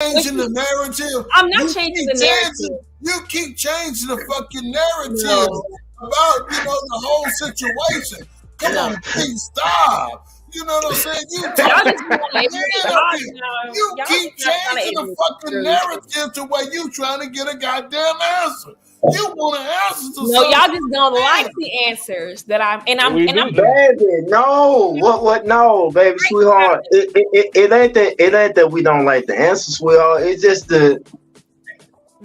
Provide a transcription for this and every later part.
changing the narrative. I'm not changing the narrative. You keep changing the fucking narrative about the whole situation. Come on, please stop. You know what I'm saying? You keep changing the fucking narrative to where you trying to get a goddamn answer. You want an answer to something. No, y'all just don't like the answers that I'm baby, no. What no, baby, sweetheart. It ain't that we don't like the answer, sweetheart. It's just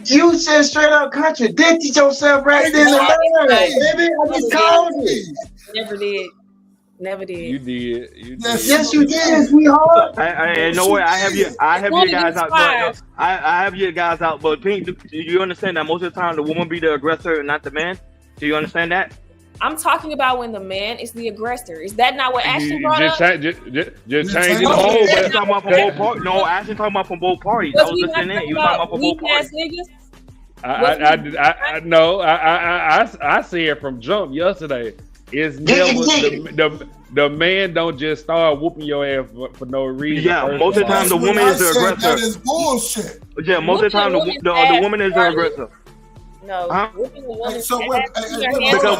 you just straight up contradicted yourself right then and there, baby. I just called it. Never did. You did. Yes, you did, sweetheart. No way. I have you guys out. I have you guys out. But Pink, do you understand that most of the time the woman be the aggressor and not the man? Do you understand that? I'm talking about when the man is the aggressor. Is that not what Ashton brought up? Just change the whole. But talking about from both parties. No, Ashton talking about from both parties. I was listening in. You talking about from both parties. I see it from jump yesterday. It's never the man don't just start whooping your ass for no reason. Yeah, most of the time the woman is the aggressor. That is bullshit. Yeah, most of the time the woman is the aggressor. No, because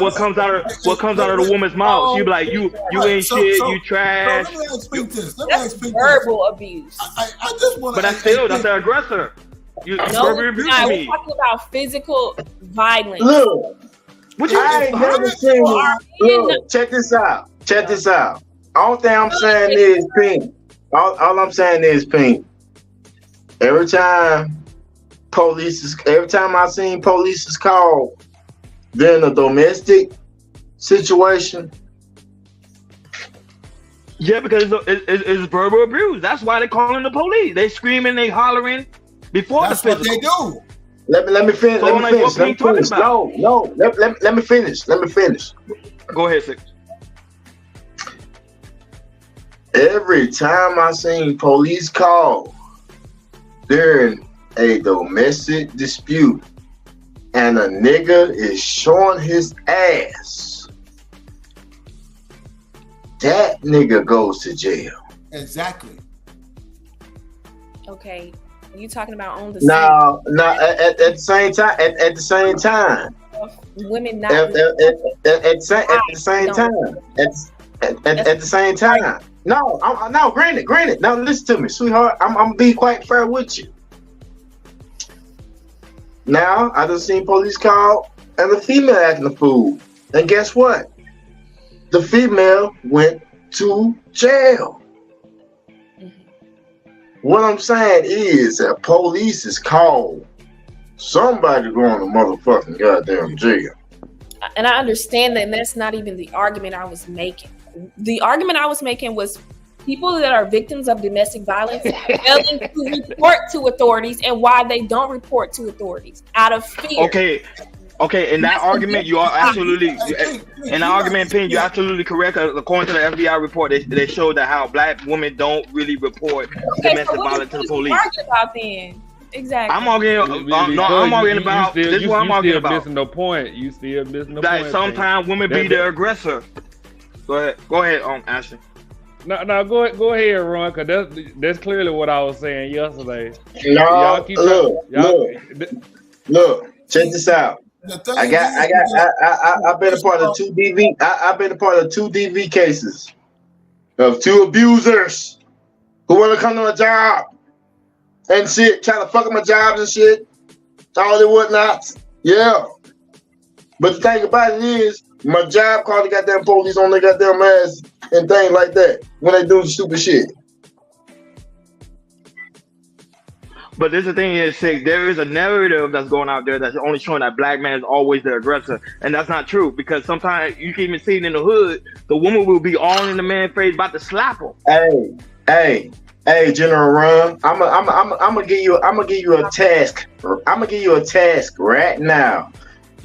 what comes out of the woman's mouth, she be like, you ain't shit, you trash. Let me explain this. That's verbal abuse. I just want to. But that's the aggressor. You verbally abuse me. We're talking about physical violence. Look. I ain't never seen. Look, check this out. All thing I'm saying is Pink. All I'm saying is Pink. Every time I seen police is called during a domestic situation. Yeah, because it's verbal abuse. That's why they calling the police. They screaming, they hollering before That's the physical. what they do. Let me finish. Let me finish. No. Let me finish. Go ahead, Six. Every time I seen police call during a domestic dispute and a nigga is showing his ass, that nigga goes to jail. Exactly. Okay. You talking about on the no at the same time at the same time women not at the same time no granted now listen to me, sweetheart, I'm gonna be quite fair with you. Now I just seen police call and the female acting a fool, and guess what, the female went to jail. What I'm saying is that police is called, somebody going to motherfucking goddamn jail. And I understand that, and that's not even the argument I was making. The argument I was making was people that are victims of domestic violence failing to report to authorities, and why they don't report to authorities out of fear. Okay, in that argument, you are absolutely, in the argument, Pin, you're absolutely correct. According to the FBI report, they showed that how black women don't really report domestic violence to the police. What are you arguing about then? Exactly. I'm arguing about, this is what I'm arguing about. You still missing the point. That sometimes women be the aggressor. Go ahead, Ashton. No, go ahead, Ron, because that's clearly what I was saying yesterday. Look, check this out. I've been a part of two DV. I've been a part of two DV cases of two abusers who want to come to my job and shit, trying to fuck up my jobs and shit, all the whatnots. Yeah, but the thing about it is, my job called the goddamn police on their goddamn ass and things like that when they do stupid shit. But this is the thing is, there is a narrative that's going out there that's only showing that black man is always the aggressor, and that's not true. Because sometimes you can even see it in the hood, the woman will be all in the man's face, about to slap him. Hey, General Ron, I'm gonna give you a task. I'm gonna give you a task right now.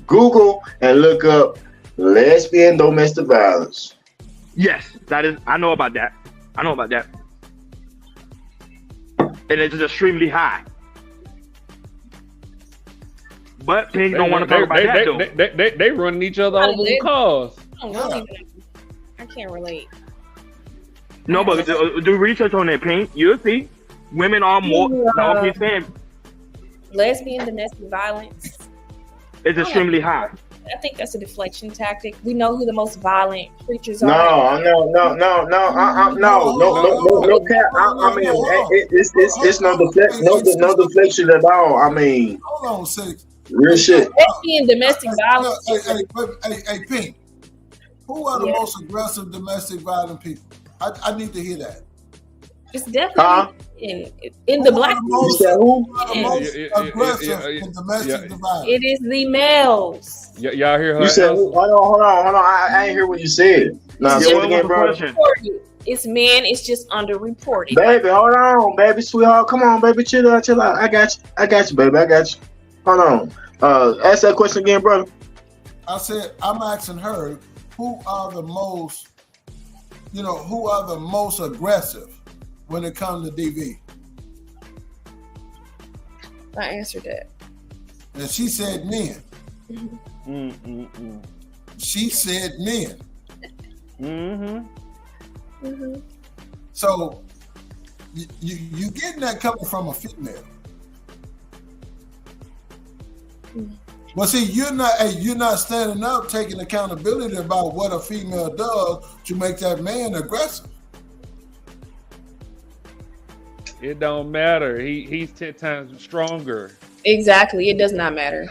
Google and look up lesbian domestic violence. Yes, I know about that. And it's extremely high. But Pink don't want to talk about that though. They running each other over in cars. I can't relate. No, but do research on that, Pink. You'll see. women are more. Lesbian domestic violence is extremely high. I think that's a deflection tactic. We know who the most violent creatures are. No. It's no deflection at all. I mean, hold on a second. Real shit. Lesbian domestic violence. Hey, Pink. Who are the most aggressive domestic violent people? I need to hear that. It's definitely in the black most aggressive in domestic violence. It is the males. Y'all hear her? You said, hold on. I ain't hear what you said. No, say it again, bro. It's men. It's just underreported. Baby, hold on, baby, sweetheart. Come on, baby, chill out. I got you, baby. I got you. Hold on. Ask that question again, brother. I said I'm asking her who are the most aggressive when it comes to DV. I answered that. And she said men. She said men. So you getting that coming from a female. Well, see, you're not standing up, taking accountability about what a female does to make that man aggressive. It don't matter. He's 10 times stronger. Exactly. It does not matter.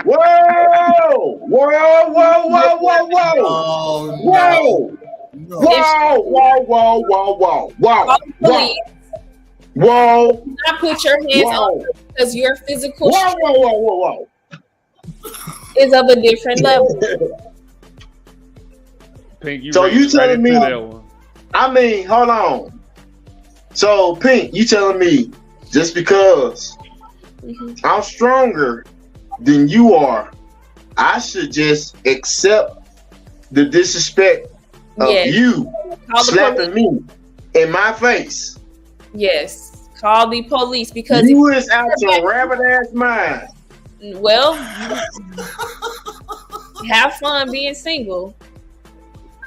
Whoa. Not put your hands on her because your physical is of a different level. Pink, so you telling me? I mean, hold on. So Pink, you telling me just because I'm stronger than you are, I should just accept the disrespect of you slapping me in my face? Yes, call the police because you is out your rabbit ass mind. Well, have fun being single.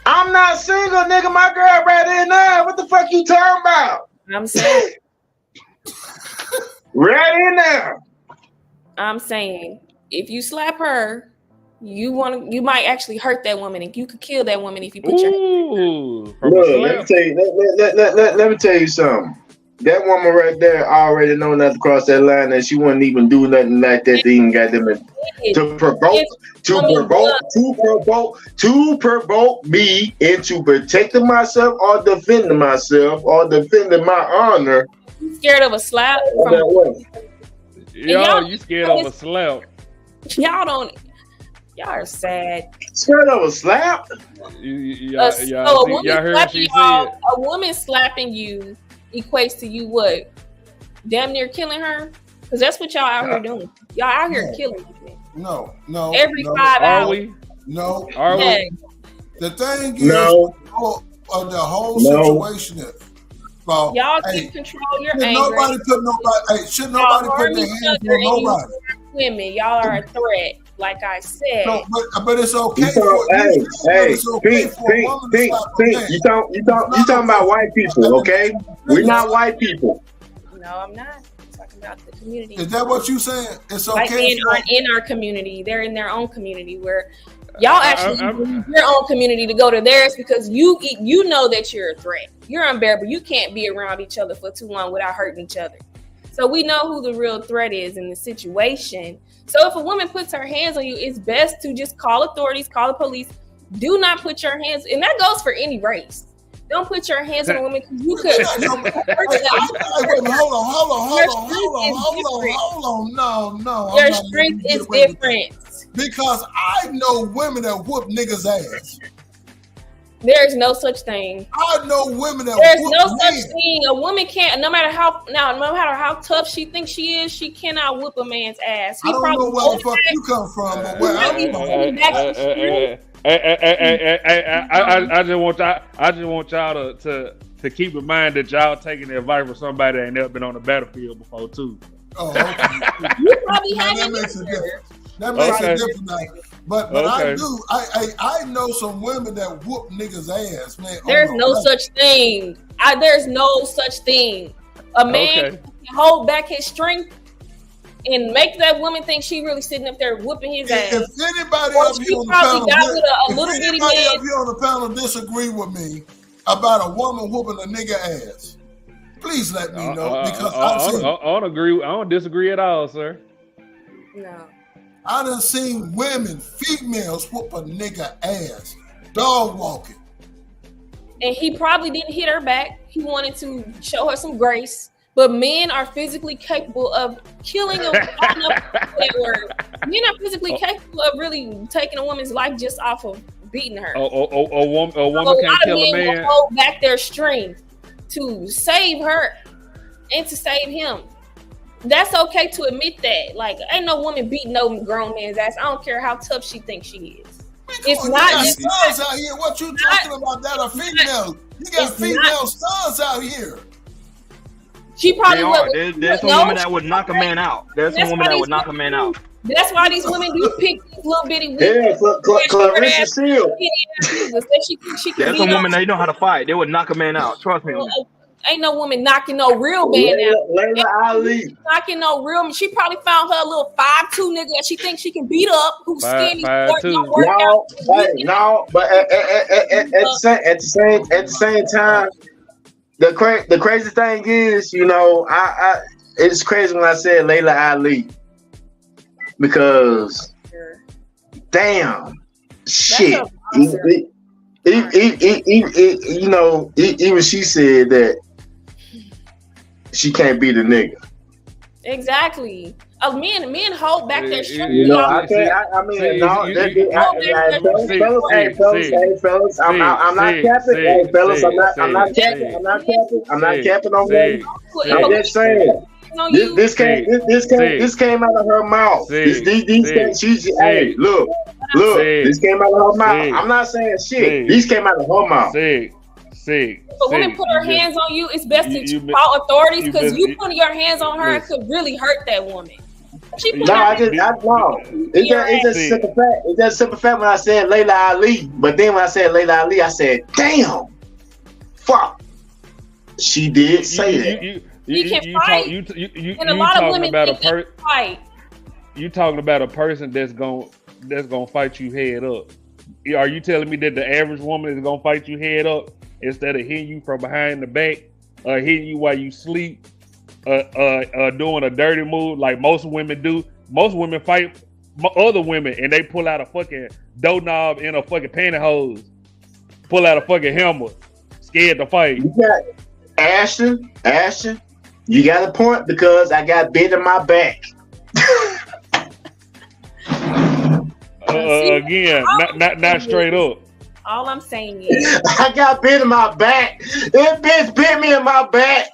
I'm not single, nigga. My girl right in there. What the fuck you talking about? I'm saying right in there. I'm saying if you slap her, you might actually hurt that woman, and you could kill that woman if you put your. Look, let me tell you something. That woman right there already know not to cross that line, and she wouldn't even do nothing like that to even got them to provoke me into protecting myself or defending myself or defending my honor. You scared of a slap? Y'all, you scared of a slap? Y'all are sad. Scared of a slap? A woman slapping you equates to you what? Damn near killing her? Because that's what y'all out here doing. Y'all out here killing me. No. Every 5 hours. Are we? No. Are we? The thing is, the whole situation is, well, y'all keep control your anger. Should nobody put their hands on nobody? Women, y'all are a threat. Like I said, no, but it's okay. Pink. You talking about white people, okay? We're not white people. No, I'm not. I'm talking about the community. Is that what you saying? It's okay. White men aren't in our community. They're in their own community. Where y'all actually leave your own community to go to theirs because you know that you're a threat. You're unbearable. You can't be around each other for too long without hurting each other. So we know who the real threat is in the situation. So if a woman puts her hands on you, it's best to just call authorities, call the police. Do not put your hands, and that goes for any race. Don't put your hands on a woman because you could. Hold on. No. Your strength is different. Because I know women that whoop niggas' ass. There's no such thing. I know women that there's no such thing. A woman can't, no matter how tough she thinks she is, she cannot whoop a man's ass. I don't know where the fuck you come from, but where I just want y'all to keep in mind that y'all taking the advice from somebody that ain't never been on the battlefield before too. Oh, okay. You probably haven't. That makes it different now. But I know some women that whoop niggas' ass, man. There's no such thing. There's no such thing. A man can hold back his strength and make that woman think she really sitting up there whooping his ass. If anybody up here on the panel disagree with me about a woman whooping a nigga ass, please let me know, because I don't agree. I don't disagree at all, sir. No. I done seen women, females, whoop a nigga ass, dog walking. And he probably didn't hit her back. He wanted to show her some grace. But men are physically capable of killing a woman. Men are physically capable of really taking a woman's life just off of beating her. A woman can't kill a man. Will hold back their strength to save her and to save him. That's okay to admit that. Like, ain't no woman beating no grown man's ass. I don't care how tough she thinks she is. It's not just stars out here. What you talking about? That are females. You got female stars out here. She probably There's some women that would knock a man out. There's some women that would knock a man out. That's why these women do pick these little bitty women. Yeah, Clarissa Shield. There's some women that know how to fight. They would knock a man out. Trust me. Ain't no woman knocking no real man out. Layla Ali. Knocking no real man. She probably found her a little 5'2" nigga that she thinks she can beat up, who's skinny. No, but at the same time, the crazy thing is, you know, I it's crazy when I said Layla Ali, because damn shit. You know, even she said that she can't beat a nigga. Exactly. Men hold back their strength. You know, fellas, I'm not capping. Hey, fellas, I'm not capping on that. I'm just saying. This came out of her mouth. Hey, look. This came out of her mouth. I'm not saying shit. These came out of her mouth. If a woman put her hands on you, it's best to call authorities, because you putting your hands on her could really hurt that woman. It's just simple fact. It's just simple fact when I said Layla Ali, but then when I said Layla Ali, I said, damn, fuck. She did say that. You can fight. And a lot of women think they can fight. You talking about a person that's gonna fight you head up. Are you telling me that the average woman is gonna fight you head up instead of hitting you from behind the back, or hitting you while you sleep, doing a dirty move like most women do? Most women fight other women and they pull out a fucking doorknob and a fucking pantyhose, pull out a fucking hammer, scared to fight. You got Ashton, you got a point, because I got bit in my back. Again, not straight up. All I'm saying is, I got bit in my back. That bitch bit me in my back.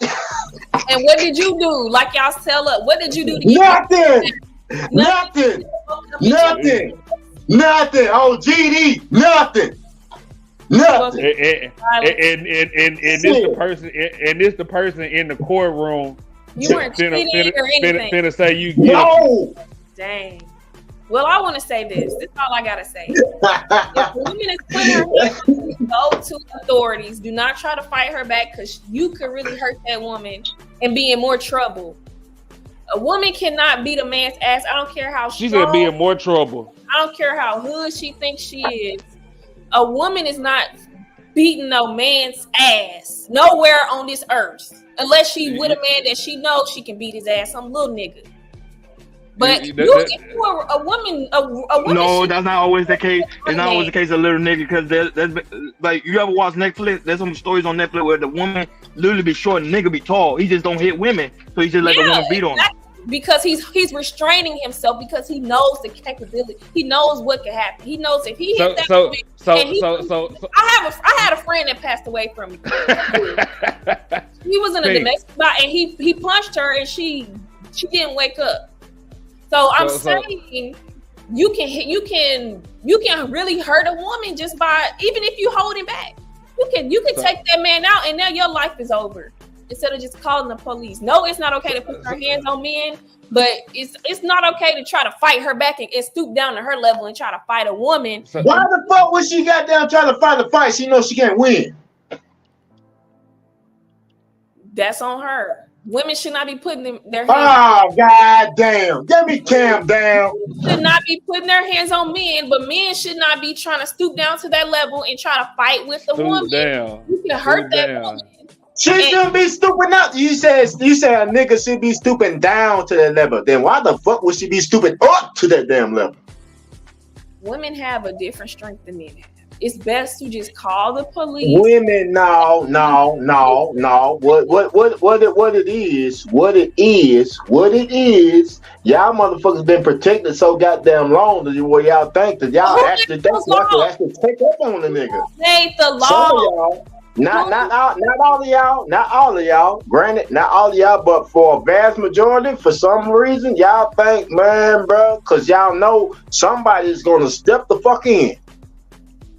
And what did you do? Like y'all tell up. What did you do to Nothing. Oh, GD, nothing. And this the person in the courtroom. You weren't cheating or anything. Finna say you guilty. No. Dang. Well, I want to say this. This is all I gotta say. If a woman is putting her hands on you, go to authorities. Do not try to fight her back, because you could really hurt that woman and be in more trouble. A woman cannot beat a man's ass. I don't care how she's gonna be in more trouble. I don't care how hood she thinks she is. A woman is not beating no man's ass nowhere on this earth, unless she with a man that she knows she can beat his ass, some little nigga. But if you are a woman, no, that's not always the case. It's not always the case of little nigga, because there's like, you ever watch Netflix? There's some stories on Netflix where the woman literally be short and nigga be tall. He just don't hit women, so he just let the woman beat on him. Because he's restraining himself, because he knows the capability. He knows what can happen. He knows if he hit that woman. I had a friend that passed away from me. He was in a domestic violence, and he punched her, and she didn't wake up. So I'm saying you can really hurt a woman just by, even if you hold him back. You can take that man out, and now your life is over. instead of just calling the police. No, it's not okay to put her hands on men, but it's not okay to try to fight her back and stoop down to her level and try to fight a woman. Why the fuck would she got down trying to fight the fight? She knows she can't win. That's on her. Women should not be putting their hands. Oh, god damn. Let me calm down. Should not be putting their hands on men, but men should not be trying to stoop down to that level and try to fight with the woman. You can hurt that woman. She shouldn't be stooping up. You said a nigga should be stooping down to that level. Then why the fuck would she be stooping up to that damn level? Women have a different strength than men have. It's best to just call the police. Women, no. What it is. Y'all motherfuckers been protected so goddamn long that where y'all think that y'all actually think y'all can actually take up on the nigga. Made the law. Some of y'all, not all of y'all. Granted, not all of y'all, but for a vast majority, for some reason, y'all think, man, bro, because y'all know somebody's gonna step the fuck in.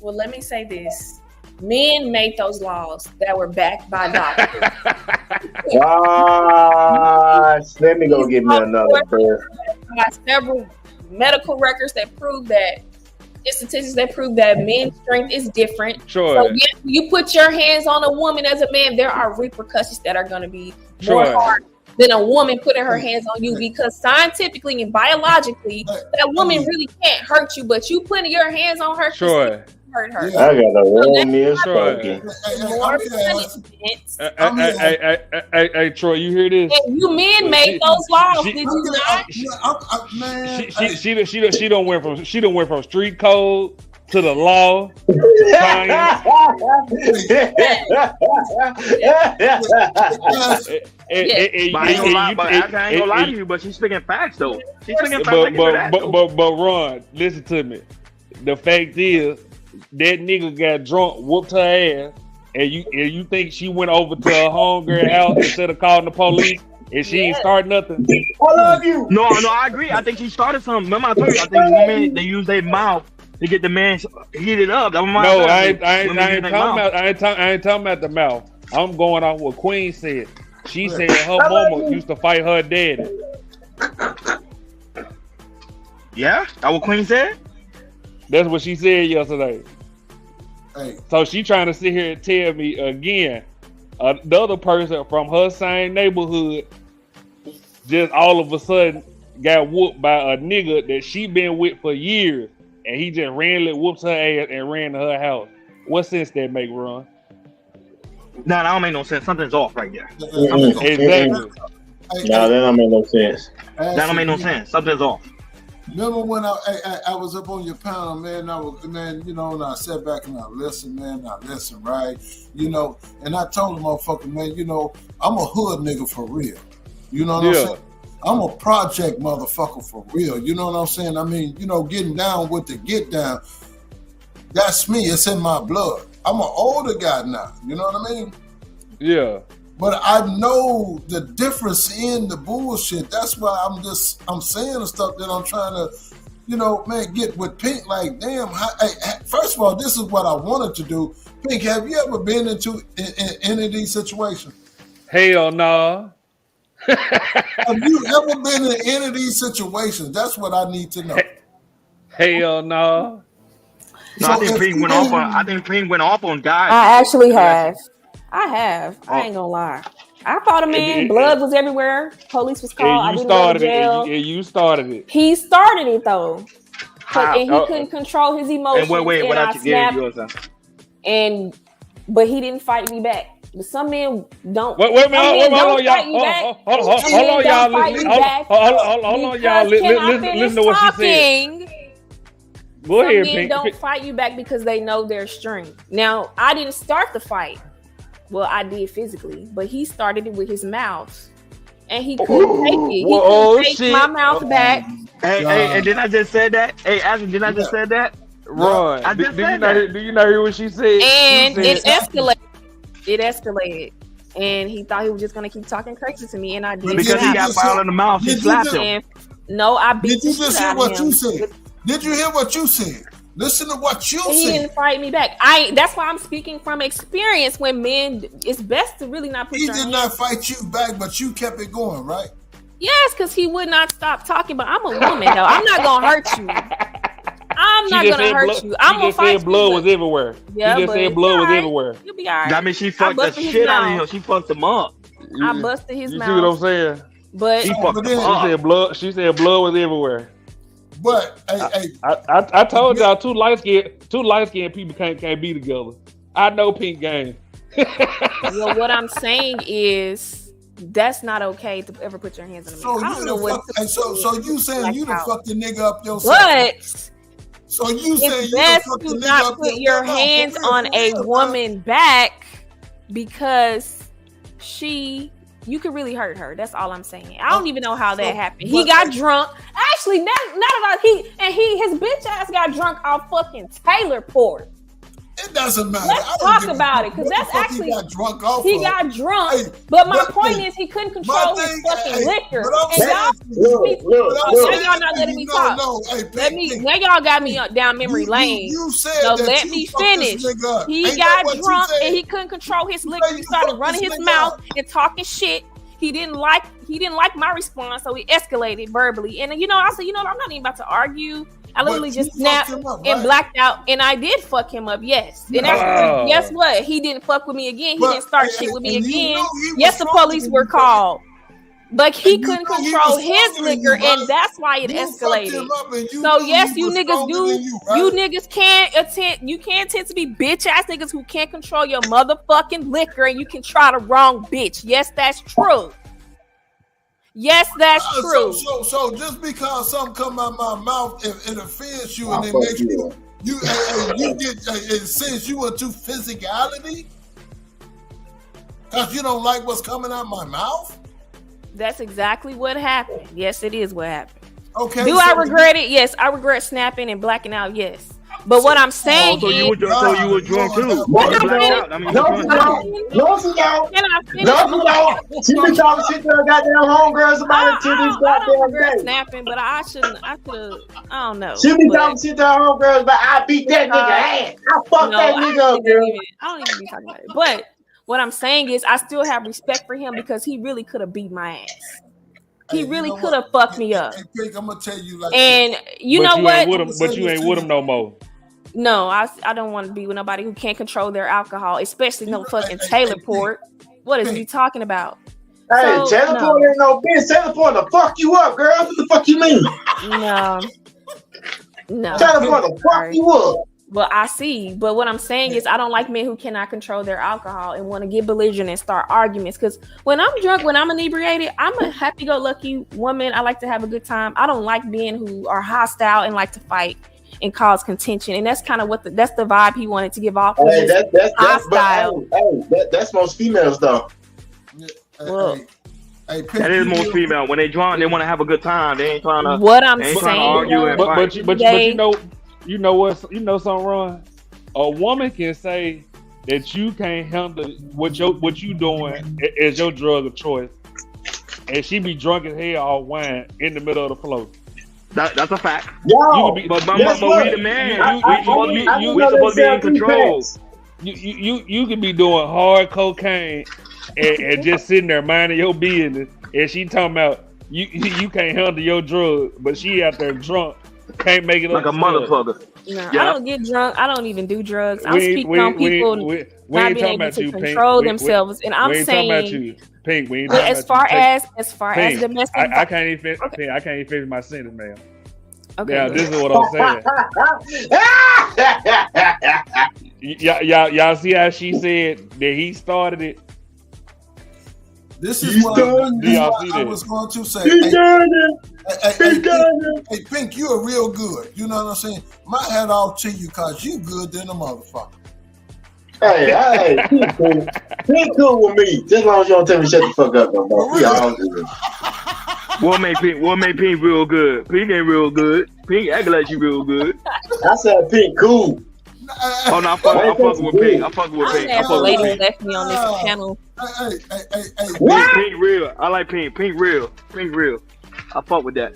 Well, let me say this. Men made those laws that were backed by doctors. Let me go get me another prayer. By several medical records that prove that, statistics that prove that men's strength is different. Sure. So yes, you put your hands on a woman as a man, there are repercussions that are going to be more hard than a woman putting her hands on you, because scientifically and biologically, that woman really can't hurt you, but you putting your hands on her. Sure. Hurt her. I got a warm meal spoken. Hey, Troy, you hear this? And you men made those laws. Did you not? She don't went from street code to the law. Science. I ain't gonna lie to you, but she's speaking facts though. She's speaking facts. But Ron, listen to me. The fact is, that nigga got drunk, whooped her ass, and you think she went over to her homegirl house instead of calling the police, and she ain't start nothing? I love you. No, I agree. I think she started something. Remember I told you, I think women, they use their mouth to get the man heated up. I ain't talking about the mouth. I'm going off what Queen said. She said her mama used to fight her daddy. Yeah, that what Queen said? That's what she said yesterday. Hey. So she trying to sit here and tell me again, the other person from her same neighborhood just all of a sudden got whooped by a nigga that she been with for years, and he just randomly whoops her ass and ran to her house. What sense that make, Ron? No, that don't make no sense. Something's off right there. Exactly. No, that don't make no sense. That don't make no sense. Something's off. Remember when I was up on your panel, man? And I sat back and I listened, right? And I told the motherfucker, man, I'm a hood nigga for real. You know what I'm saying? I'm a project motherfucker for real. You know what I'm saying? I mean, getting down with the get down. That's me. It's in my blood. I'm an older guy now. You know what I mean? Yeah. But I know the difference in the bullshit. That's why I'm saying the stuff that I'm trying to, get with Pink. Like, damn. First of all, this is what I wanted to do. Pink, have you ever been into any of these situations? Hell no. Have you ever been in any of these situations? That's what I need to know. Hell no. No, I think Pink went off on guys. I actually have. I ain't gonna lie. I fought a man. Blood was everywhere. Police was called. I didn't go to jail. You started it. He started it though. And he couldn't control his emotions. And wait, what I snapped. But he didn't fight me back. But some men don't. Wait a minute. Hold on, y'all. Hold on, y'all. Listen to what she said. Go ahead, Pink. Men don't fight you back because they know their strength. Now, I didn't start the fight. Well, I did physically, but he started it with his mouth, and he couldn't take it. He couldn't take my mouth back. Hey, and didn't I just say that? Hey, Ashley, didn't I just say that? Ron, do you not hear what she said? And it escalated. It escalated. And he thought he was just going to keep talking crazy to me, and I did. Because he got fouled in the mouth, he slapped him. No, I beat Did you just hear what you said? Did you hear what you said? Listen to what you He said. didn't fight me back. That's why I'm speaking from experience. When men, it's best to really not put. He did not fight you back, but you kept it going, right? Yes, because he would not stop talking. But I'm a woman, though. I'm not gonna hurt you. I'm not gonna hurt you. I'm gonna fight you. Blood was everywhere. Yeah, he just said blood was everywhere. You'll be all right. That means she fucked the shit out of him. She fucked him up. I busted his mouth. You see what I'm saying? But she fucked him up. She said blood was everywhere. But I told y'all two light skinned people can't be together. I know Pink game. Well, what I'm saying is that's not okay to ever put your hands on me. So I don't know what. So you saying like you done fucked the nigga up yourself? What? So you saying it's you best done fucked the to nigga not up put your hands on a woman back because you could really hurt her. That's all I'm saying. I don't even know how that happened. He got drunk. Actually, not at all. His bitch ass got drunk off fucking Taylor Port. It doesn't matter. Let's talk about it, because that's actually he got drunk off. He got drunk, but my point is he couldn't control his fucking liquor. And y'all not letting me talk. Now y'all got me down memory lane. You said no, let me finish. He got drunk and he couldn't control his liquor. He started running his mouth and talking shit. He didn't like my response, so he escalated verbally. And I said, I'm not even about to argue. I literally just snapped and blacked out, and I did fuck him up, yes. And that's guess what? He didn't fuck with me again. He didn't start shit with me again. Yes, the police were called. But he couldn't control his liquor, and that's why it escalated. So yes, you niggas do. You niggas can't tend to be bitch ass niggas who can't control your motherfucking liquor, and you can try the wrong bitch. Yes, that's true. Yes, that's true. So just because something come out my mouth, it offends you, and it makes you get it sends you into physicality because you don't like what's coming out my mouth. That's exactly what happened. Yes, it is what happened. Okay. Do I regret it? Yes, I regret snapping and blacking out. Yes. But what I'm saying is... you were drunk too. No, she be talking shit to her goddamn homegirls about it to these goddamn days. Snapping, but I could have, I don't know. She be talking shit to her homegirls about, I beat that nigga ass. I fucked that nigga up, girl. I don't even be talking about it. But what I'm saying is I still have respect for him because he really could have beat my ass. He really could have fucked me up. Hey, Pink, I'm gonna tell you like and you know what? But you ain't with him no more. No, I don't want to be with nobody who can't control their alcohol, especially no fucking Taylor Port. What is he talking about? Hey, Taylor Port ain't no bitch. Taylor Port to fuck you up, girl. What the fuck you mean? No. Taylor Port to fuck you up. Well, I see. But what I'm saying is I don't like men who cannot control their alcohol and want to get belligerent and start arguments. Because when I'm drunk, when I'm inebriated, I'm a happy-go-lucky woman. I like to have a good time. I don't like men who are hostile and like to fight and cause contention. And that's kind of that's the vibe he wanted to give off. Hey, hostile. That's most females, though. That is most female. When they drunk, they want to have a good time. They ain't trying to. What I'm saying, argue and fight. But you know something wrong. A woman can say that you can't handle what you doing as your drug of choice, and she be drunk as hell off wine in the middle of the floor. That's a fact. Yo, but we the man. We supposed to be in control. You can be doing hard cocaine and just sitting there minding your business, and she talking about you can't handle your drug, but she out there drunk. Can't make it like a motherfucker. No, yeah. I don't get drunk. I don't even do drugs. I'm speaking on people not being able to control themselves. And I'm saying, about you, Pink. As far as domestic, I can't even finish. Okay. I can't even finish my sentence, man. Okay. Now this is what I'm saying. Y'all see how she said that he started it. This is what I was going to say. Hey, Pink, you are real good. You know what I'm saying? My hat off to you because you good than a motherfucker. Hey, Pink cool. Pink cool with me. Just as long as you don't tell me shut the fuck up, no. We all good. What made Pink real good? Pink ain't real good. Pink acting like she real good. I said Pink cool. Oh no, I'm fucking with Pink. I'm fucking with Pink. I'm fucking with Pink. Left me on this panel. Hey. Pink real. I like Pink. Pink real. I fuck with that.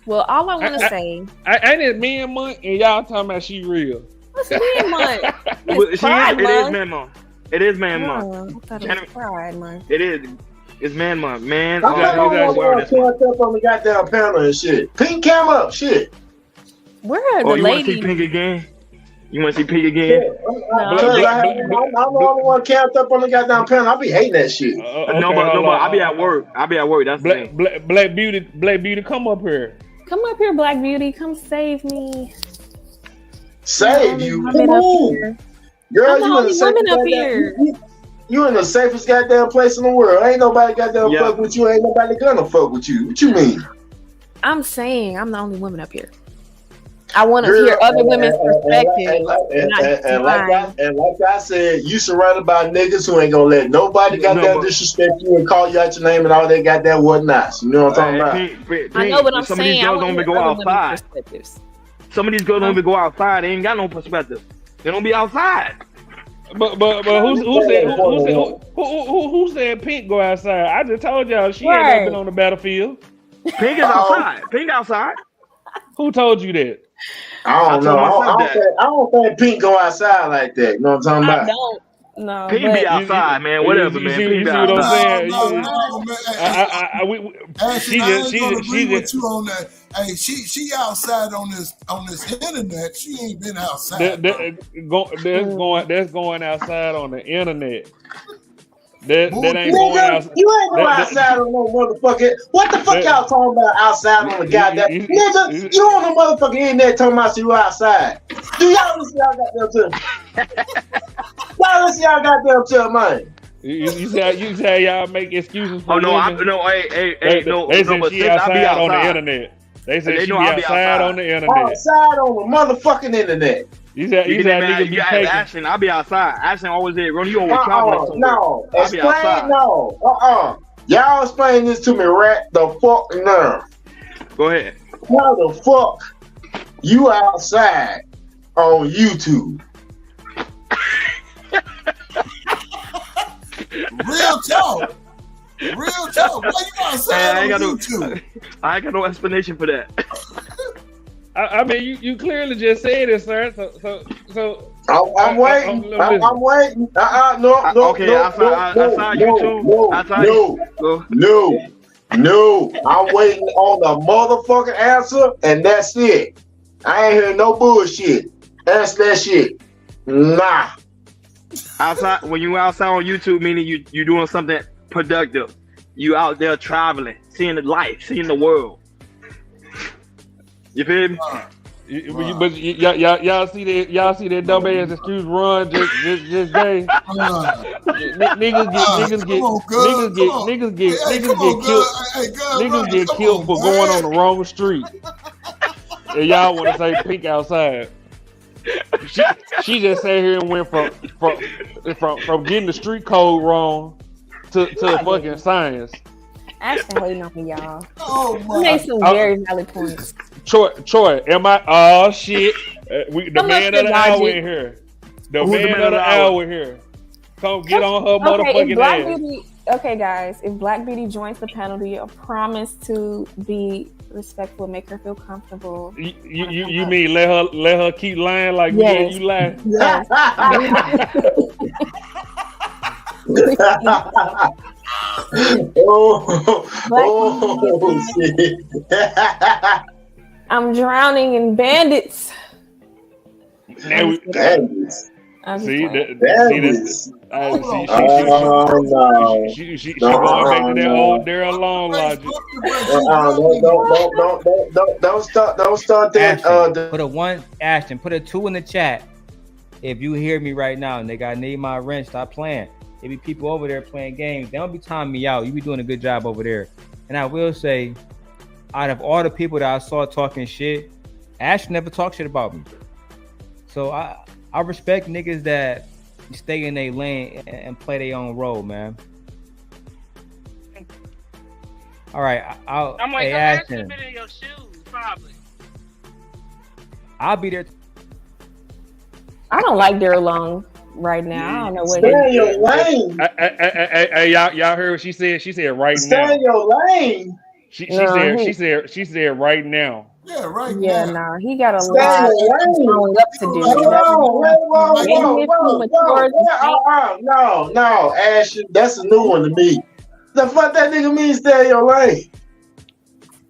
Well, all I want to say, ain't it man month and y'all talking about she real? what's man month? It is Pride month. man month. It is man I month. thought it was Pride month. It is. It's man month. Man, I'm up on the goddamn panel and shit. Pink cam up, shit. Where are the you want to see ladies? Pink again? You want to see Pink again? I'm the only one camped up on the goddamn panel. I be hating that shit. Okay, no, but I'll be at work. That's the thing. Black Beauty, come up here. Come up here, Black Beauty. Come save me. Save you? Women up here. Girl, I'm the only woman up here. You in the safest goddamn place in the world. Ain't nobody goddamn fuck with you. Ain't nobody gonna fuck with you. What you mean? I'm saying I'm the only woman up here. I want to hear other women's perspectives. And like I said, you surrounded by niggas who ain't gonna let nobody goddamn disrespect you and call you out your name and all that goddamn whatnots. You know what I'm talking about? I know what I'm saying. Some of these girls don't even go outside. Some of these girls don't even go outside. They ain't got no perspective. They don't be outside. But who said Pink go outside? I just told y'all she ain't never been on the battlefield. Pink is outside. Pink outside. Who told you that? I don't know. I don't think Pink go outside like that. You know what I'm talking about? I don't. No, Pink be outside, man. Whatever, man. You see what I'm saying? She ain't gonna agree with you on that. Hey, she outside on this internet. She ain't been outside. That's going outside on the internet. That ain't going outside. You ain't going outside on no motherfucker. What the fuck y'all talking about outside on the goddamn nigga? You on the motherfucking internet talking about you outside? Do y'all listen y'all goddamn to me? Y'all listen y'all goddamn to man. You say y'all make excuses for women? Hey, no. They said she outside on the internet. They said she be outside on the internet. Outside on the motherfucking internet. You said niggas be taking. Ashton, I'll be outside. Ashton always there. Ron, you always traveling somewhere. No, explain. No, y'all explain this to me right the fuck now. Go ahead. How the fuck you outside on YouTube? Real talk. Why you outside on YouTube? I ain't got no explanation for that. I mean, you clearly just said it, sir. So. I'm waiting. I'm waiting. No. Okay, outside YouTube. No. I'm waiting on the motherfucking answer, and that's it. I ain't hearing no bullshit. Answer that shit. Nah. Outside, when you outside on YouTube, meaning you doing something productive. You out there traveling, seeing the life, seeing the world. You feel me? But y'all see that dumbass excuse run just gay. Niggas get killed for going on the wrong street. And y'all want to say Pink outside. She just sat here and went from getting the street code wrong to fucking science. Ashton hating on me, y'all. Oh my! He made some very valid points. Troy, am I? Oh shit! The man of the hour in here. The man of the hour here. Come get on her motherfucking ass. Okay, guys. If Black Beauty joins the panel, do you promise to be respectful, make her feel comfortable? You mean let her keep lying like you lie? Yes. Shit. I'm drowning in bandits. Bandits. She going back to that old Daryl Long logic. Don't start that. Ashton, put a 2 in the chat. If you hear me right now, nigga, I need my rent. Stop playing. There be people over there playing games. They don't be timing me out. You be doing a good job over there. And I will say, out of all the people that I saw talking shit, Ashton never talked shit about me. So I respect niggas that stay in their lane and play their own role, man. All right, I'm like, Ashton been in your shoes, probably. I'll be there. I don't like Daryl Long right now. I don't know what. Stay in your lane. Hey, y'all heard what she said? She said right now. Stay in your lane. She said right now. Yeah, right Yeah, now. nah, he got a Stay lot of away. growing up to do. No, Ash, that's a new one to me. The fuck that nigga mean stay in your lane?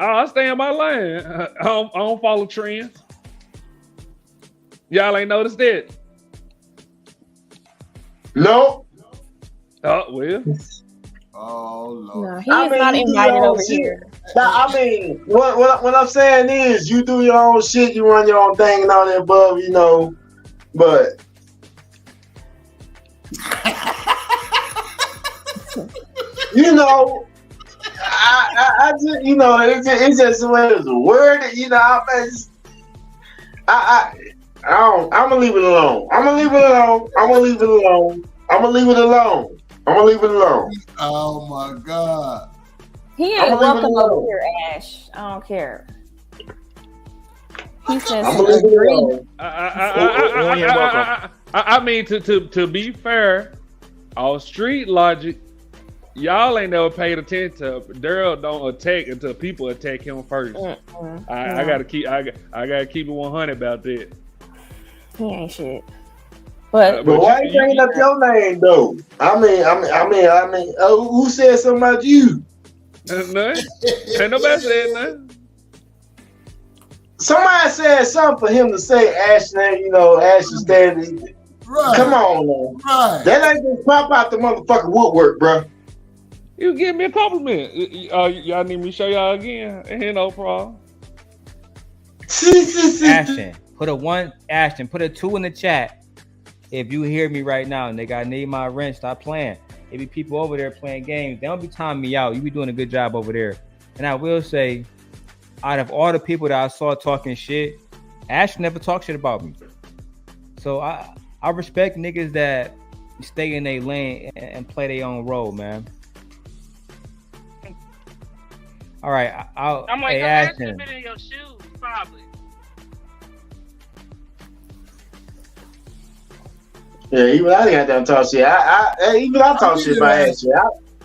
I stay in my lane. I don't follow trends. Y'all ain't noticed that? No. Oh, well. Oh, Lord. No, he is not invited over here. I mean, what I'm saying is, you do your own shit, you run your own thing and all that above, you know. But you know, I just, you know, it's just the way it's worded. You know, I'm gonna leave it alone. I'm gonna leave it alone. Oh my God. He ain't welcome over here, Ash. I don't care. He says agree. I mean, to be fair, on street logic, y'all ain't never paid attention to Daryl don't attack until people attack him first. I gotta keep it 100 about that. He ain't shit. But why you bringing up your name though? I mean, who said something about you? Nothing. Ain't nobody said nothing. Somebody said something for him to say Ash name, you know, Ash is standing. Right. Come on, man. Right. That ain't just pop out the motherfucking woodwork, bro. You give me a compliment. Y'all need me to show y'all again? Ain't no problem. Ashton, put a 2 in the chat. If you hear me right now, nigga, I need my rent. Stop playing. There be people over there playing games. They don't be timing me out. You be doing a good job over there. And I will say, out of all the people that I saw talking shit, Ash never talked shit about me. So I respect niggas that stay in their lane and play their own role, man. All right, I'm like, Ash been in your shoes, probably. Yeah, even I got done talk shit. Even I talk shit about Ashton.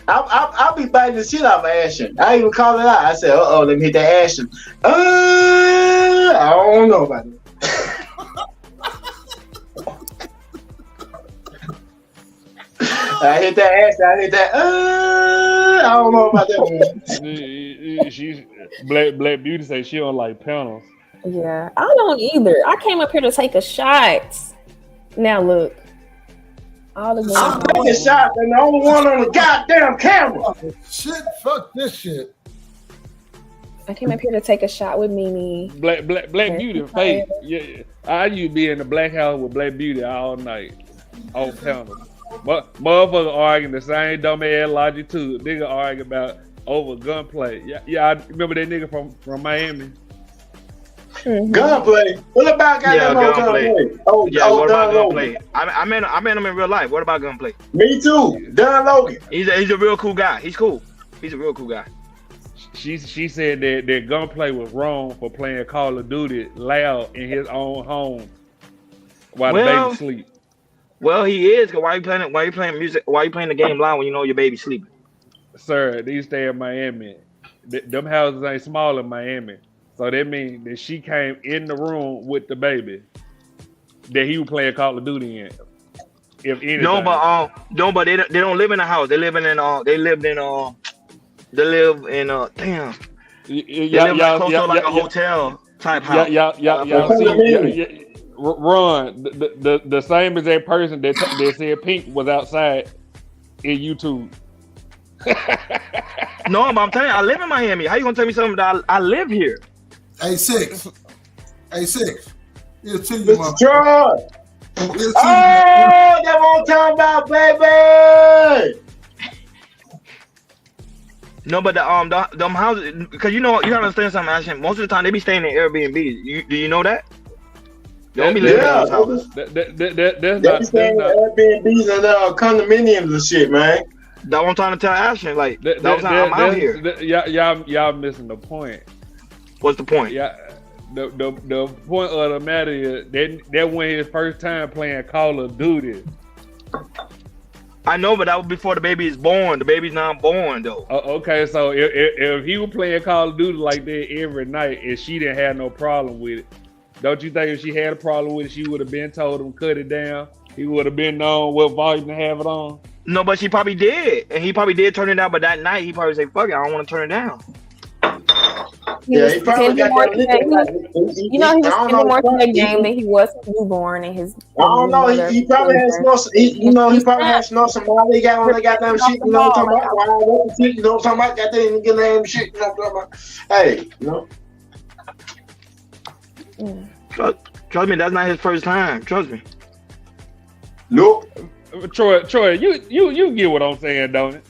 I'll be biting the shit out of Ashton. I even call it out. I said, let me hit that Ashton. I don't know about it. I hit that Ashton. I hit that. I don't know about that one. She's Black Beauty say she don't like panels. Yeah, I don't either. I came up here to take a shot. Now look. All the I'm taking shots and the only one on the goddamn camera. Shit, fuck this shit. I came up here to take a shot with Mimi. Black Beauty, fake. Yeah, I used to be in the Black House with Black Beauty all night on panels. But motherfucker arguing the same dumb ass logic too. Nigga arguing about over gunplay. Yeah, I remember that nigga from Miami. Mm-hmm. Gunplay. What about gunplay? What about gunplay? I met him in real life. What about gunplay? Me too. Don Logan. He's a real cool guy. He's cool. He's a real cool guy. She said that gunplay was wrong for playing Call of Duty loud in his own home while the baby sleep. Well, he is. Cause why you playing music? Why you playing the game loud when you know your baby's sleeping? Sir, these stay in Miami. Them houses ain't small in Miami. So that means that she came in the room with the baby that he was playing Call of Duty in. If anything. No, but they don't live in a house. They live in damn. They live close to like a hotel type house. Y'all see, Ron, the same as that person that said Pink was outside in YouTube. No, but I'm telling you, I live in Miami. How you gonna tell me something that I live here? A6. He'll tell you, Mr. George. That what I'm talking about, baby. No, but them houses, because you gotta understand something, Ashton. Most of the time they be staying in Airbnb. Do you know that? They don't be living in those houses. They be staying in Airbnbs and condominiums and shit, man. That's what I'm trying to tell Ashton. Like, I'm out here. Y'all missing the point. What's the point? Yeah, the point of the matter is that when his first time playing Call of Duty. I know, but that was before the baby is born. The baby's not born though. Okay, so if he was playing Call of Duty like that every night and she didn't have no problem with it, don't you think if she had a problem with it, she would have been told him cut it down? He would have been known what volume to have it on. No, but she probably did, and he probably did turn it down. But that night, he probably said, "Fuck it, I don't want to turn it down." Yeah, he probably got that. You know, he was spending more time in the game than he was newborn, and his. I don't know. He probably has no. He probably has no. Somebody they got on the goddamn shit. You know what I'm talking about? You know what I'm talking about? Got that in the goddamn shit. You know what I'm talking about? Hey, you know. Trust me, that's not his first time. Trust me. Nope. Troy, you get what I'm saying, don't it?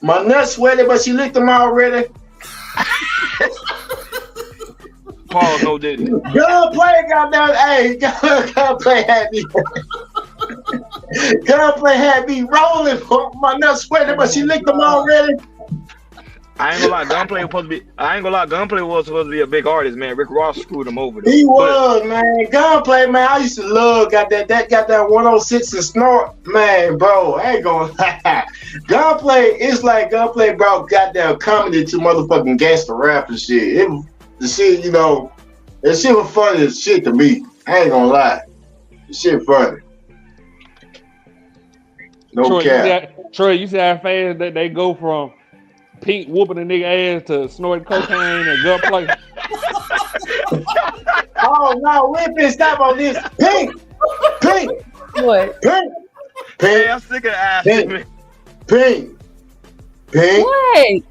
My nuts sweaty, but she licked them already. Paul, no didn't. Gunplay, goddamn. Hey, gunplay had me. Gunplay had me rolling. My nuts sweaty, but she licked them already. I ain't gonna lie, Gunplay was supposed to be a big artist, man. Rick Ross screwed him over. He was, man. Gunplay, man. I used to love got that 106 and snort, man, bro. I ain't gonna lie. Gunplay is like Gunplay brought goddamn comedy to motherfucking gangster rap and shit. The shit, you know, that shit was funny as shit to me. I ain't gonna lie. The shit funny. No cap. Troy, you see how fast that they go from Pink whooping a nigga ass to snorting cocaine and Gunplay? Oh no, we ain't finna stop on this. Pink. What? Pink. I'm sick of asking me. Pink. What?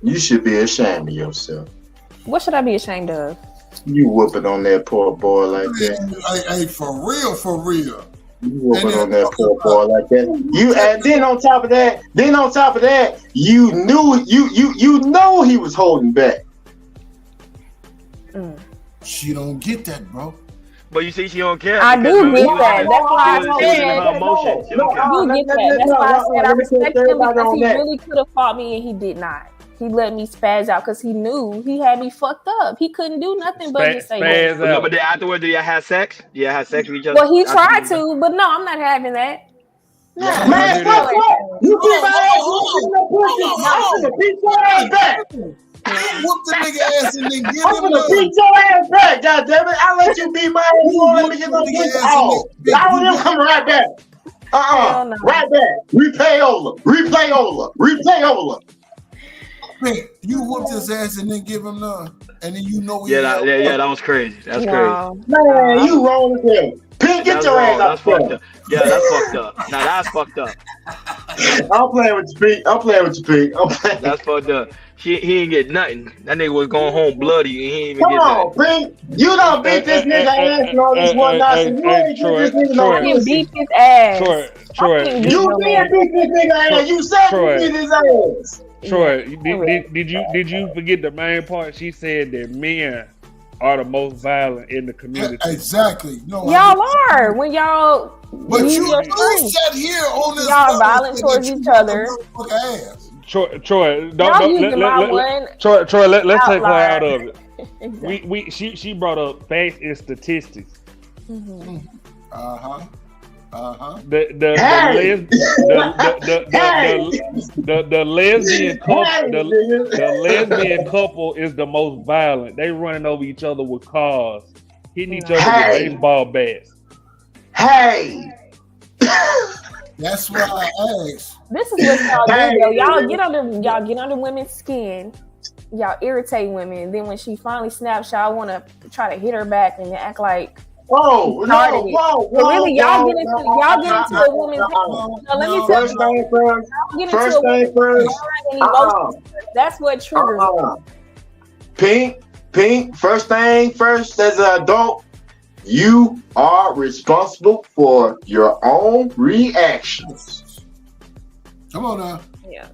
You should be ashamed of yourself. What should I be ashamed of? You whooping on that poor boy like that. Hey, for real. You whooping on that poor boy like that. And then on top of that, you know he was holding back. She don't get that, bro. But you see, she don't care. I do get that. That's why I said her emotions. you get that. That's why I said I respect him because he really could have fought me and he did not. He let me spaz out because he knew he had me fucked up. He couldn't do nothing but just say that. No, but then afterwards, did you have sex? Did you have sex with each other? Well, he tried to, but no, I'm not having that. No. Man, fuck what? You keep my ass. I'm gonna beat your ass back. Whoop the nigga ass and then give I'm him gonna beat your ass back, goddammit. I let you beat my ass. You let me get no bitch out. I want him coming right back. No. Right back. Replay. Man, you whooped his ass and then give him none, and then you know. That was crazy. That's crazy. Man, you wrong with him. Pink, get your ass out. That's fucked up. Yeah, that's fucked up. Now that's fucked up. I'm playing with you, Pink. That's fucked up. He ain't get nothing. That nigga was going home bloody and he ain't even Come get on, Pink. You don't beat this nigga ass and all this whatnot. You ain't get this nigga no I can beat his ass. Troy. You did beat this nigga ass. You said you beat his ass. Troy, did you forget the main part? She said that men are the most violent in the community. Exactly. No, y'all are when y'all. But you sat here on this. Y'all violent towards each other. Troy, let's take her out of it. Exactly. She brought up facts and statistics. Mm-hmm. The lesbian couple is the most violent. They running over each other with cars, hitting each other with baseball bats. Hey, that's why I asked. This is what y'all do, though. Y'all get under women's skin. Y'all irritate women. Then when she finally snaps, y'all want to try to hit her back and act like. Whoa! Really, y'all get into a woman's. Let me tell you. First thing first. That's what triggers. Pink. First thing first. As an adult, you are responsible for your own reactions. Come on now. Yeah.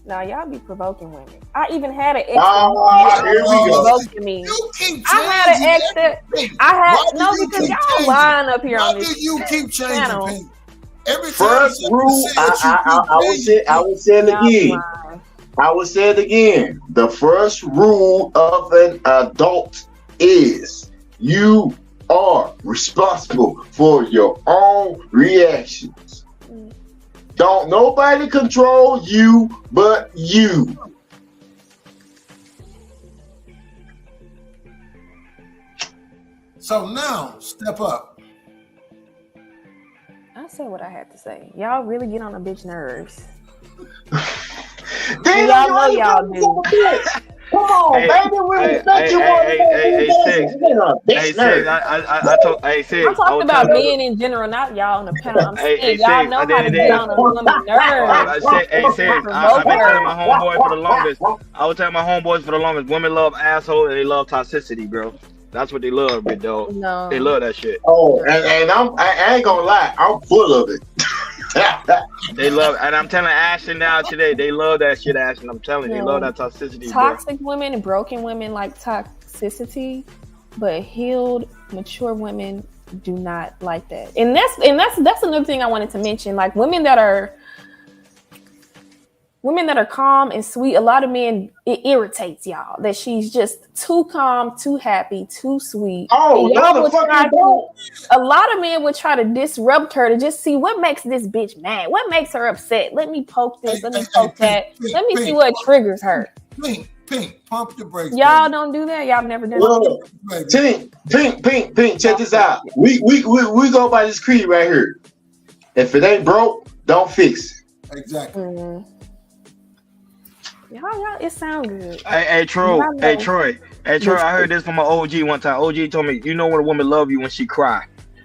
Now y'all be provoking women. I even had an ex here we go. provoking me. I had an ex that because y'all lying up here on this. Why do you keep changing, Pink? Every first rule, I will say it again. The first rule of an adult is you are responsible for your own reactions. Don't nobody control you but you. So now, step up. I said what I had to say. Y'all really get on a bitch nerves. Damn, Y'all know y'all do. Come on, baby. We respect you more. I'm talking about men in general, not y'all on the panel. I'm saying y'all know how to get on a woman's nerves. I've been telling my homeboy for the longest. I was telling my homeboys for the longest. Women love asshole and they love toxicity, bro. That's what they love, big dog. No. They love that shit. Oh, and I ain't gonna lie, I'm full of it. They love, and I'm telling Ashton now today, they love that shit, Ashton. I'm telling you, they love that toxicity. Toxic women and broken women like toxicity, but healed, mature women do not like that. And that's another thing I wanted to mention. Like women that are calm and sweet, a lot of men, it irritates y'all that she's just too calm, too happy, too sweet. Oh, a lot of men would try to disrupt her to just see what makes this bitch mad. What makes her upset? Let me poke this. Let me poke that. Let me see what triggers her. Pink, pump the brakes. Y'all don't do that. Y'all never done that. Pink. Check this out. We go by this creed right here. If it ain't broke, don't fix it. Exactly. Mm-hmm. Y'all, it sounds good. Hey, Troy. I heard this from my OG one time. OG told me, you know when a woman love you when she cry,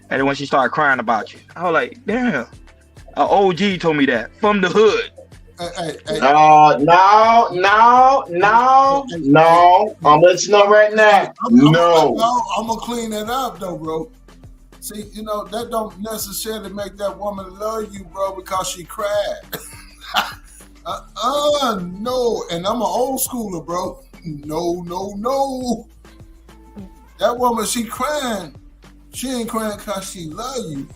and when she started crying about you. I was like, damn. OG told me that from the hood. No. I'm letting you know right now. I'm gonna clean that up though, bro. See, that don't necessarily make that woman love you, bro, because she cried. No, and I'm an old schooler, bro. No. That woman, she crying. She ain't crying because she love you.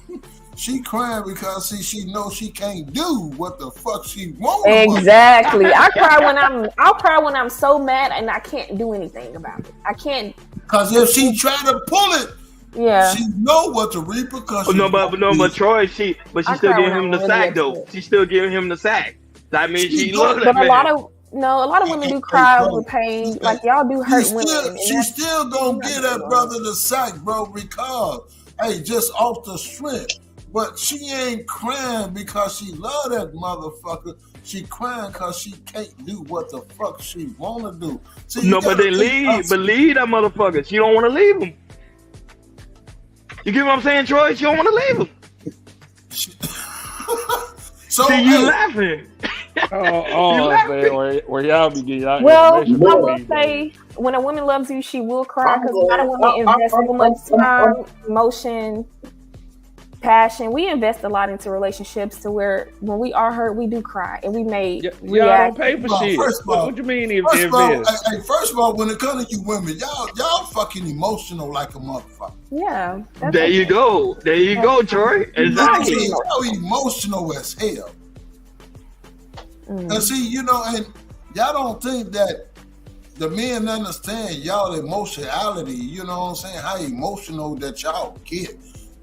She crying because she knows she can't do what the fuck she wants. Exactly. I'll cry when I'm so mad and I can't do anything about it. I can't. Because if she try to pull it, yeah, she know what the repercussions. But Troy, she still giving him the sack though. She still giving him the sack. That means she loves that man. A lot of women do cry with pain. Like y'all do hurt women. She still gonna give that brother the sack, bro, because just off the strength. But she ain't crying because she love that motherfucker. She crying because she can't do what the fuck she wanna do. See, but they leave that motherfucker. She don't want to leave him. You get what I'm saying, Troy? She don't want to leave him. So see, you laughing. Where y'all be getting y'all information. I will say, when a woman loves you, she will cry because a lot of women invest so much time, emotion, passion. We invest a lot into relationships to where when we are hurt, we do cry and we may react. Y'all don't pay for shit. What you mean invest? First of all, when it comes to you women, y'all fucking emotional like a motherfucker. Yeah. There you go, Troy. Exactly. Y'all emotional as hell. And see, and y'all don't think that the men understand y'all emotionality, you know what I'm saying? How emotional that y'all get.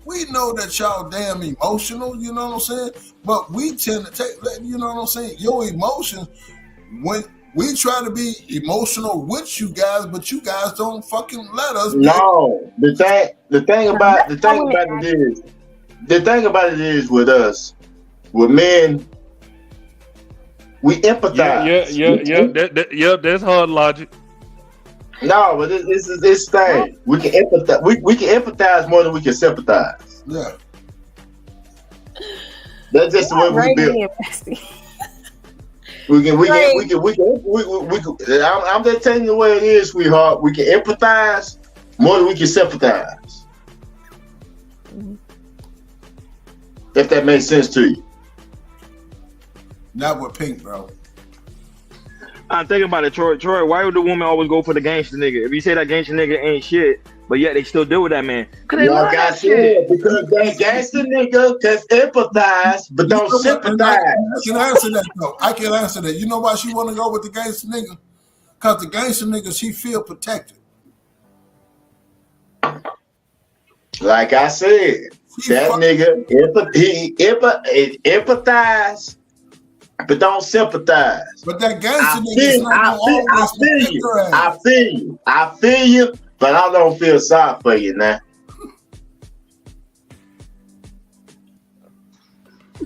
We know that y'all damn emotional, you know what I'm saying? But we tend to take, you know what I'm saying? Your emotions, when we try to be emotional with you guys, but you guys don't fucking let us. No, the thing about it is with us, with men, we empathize. Yeah. That's hard logic. No, but this is this thing. We can empathize. We can empathize more than we can sympathize. Yeah. That's just the way we build. I'm just telling you the way it is, sweetheart. We can empathize more than we can sympathize. If that makes sense to you. Not with Pink, bro. I'm thinking about it, Troy. Why would the woman always go for the gangster nigga? If you say that gangster nigga ain't shit, but yet they still deal with that man. Cause they love that shit. Because that gangster nigga can empathize, but don't sympathize. I can answer that though. I can answer that. You know why she want to go with the gangster nigga? Because the gangster nigga, she feel protected. Like I said. That nigga empathize, but don't sympathize. But that gangster nigga, I feel you, but I don't feel sorry for you now.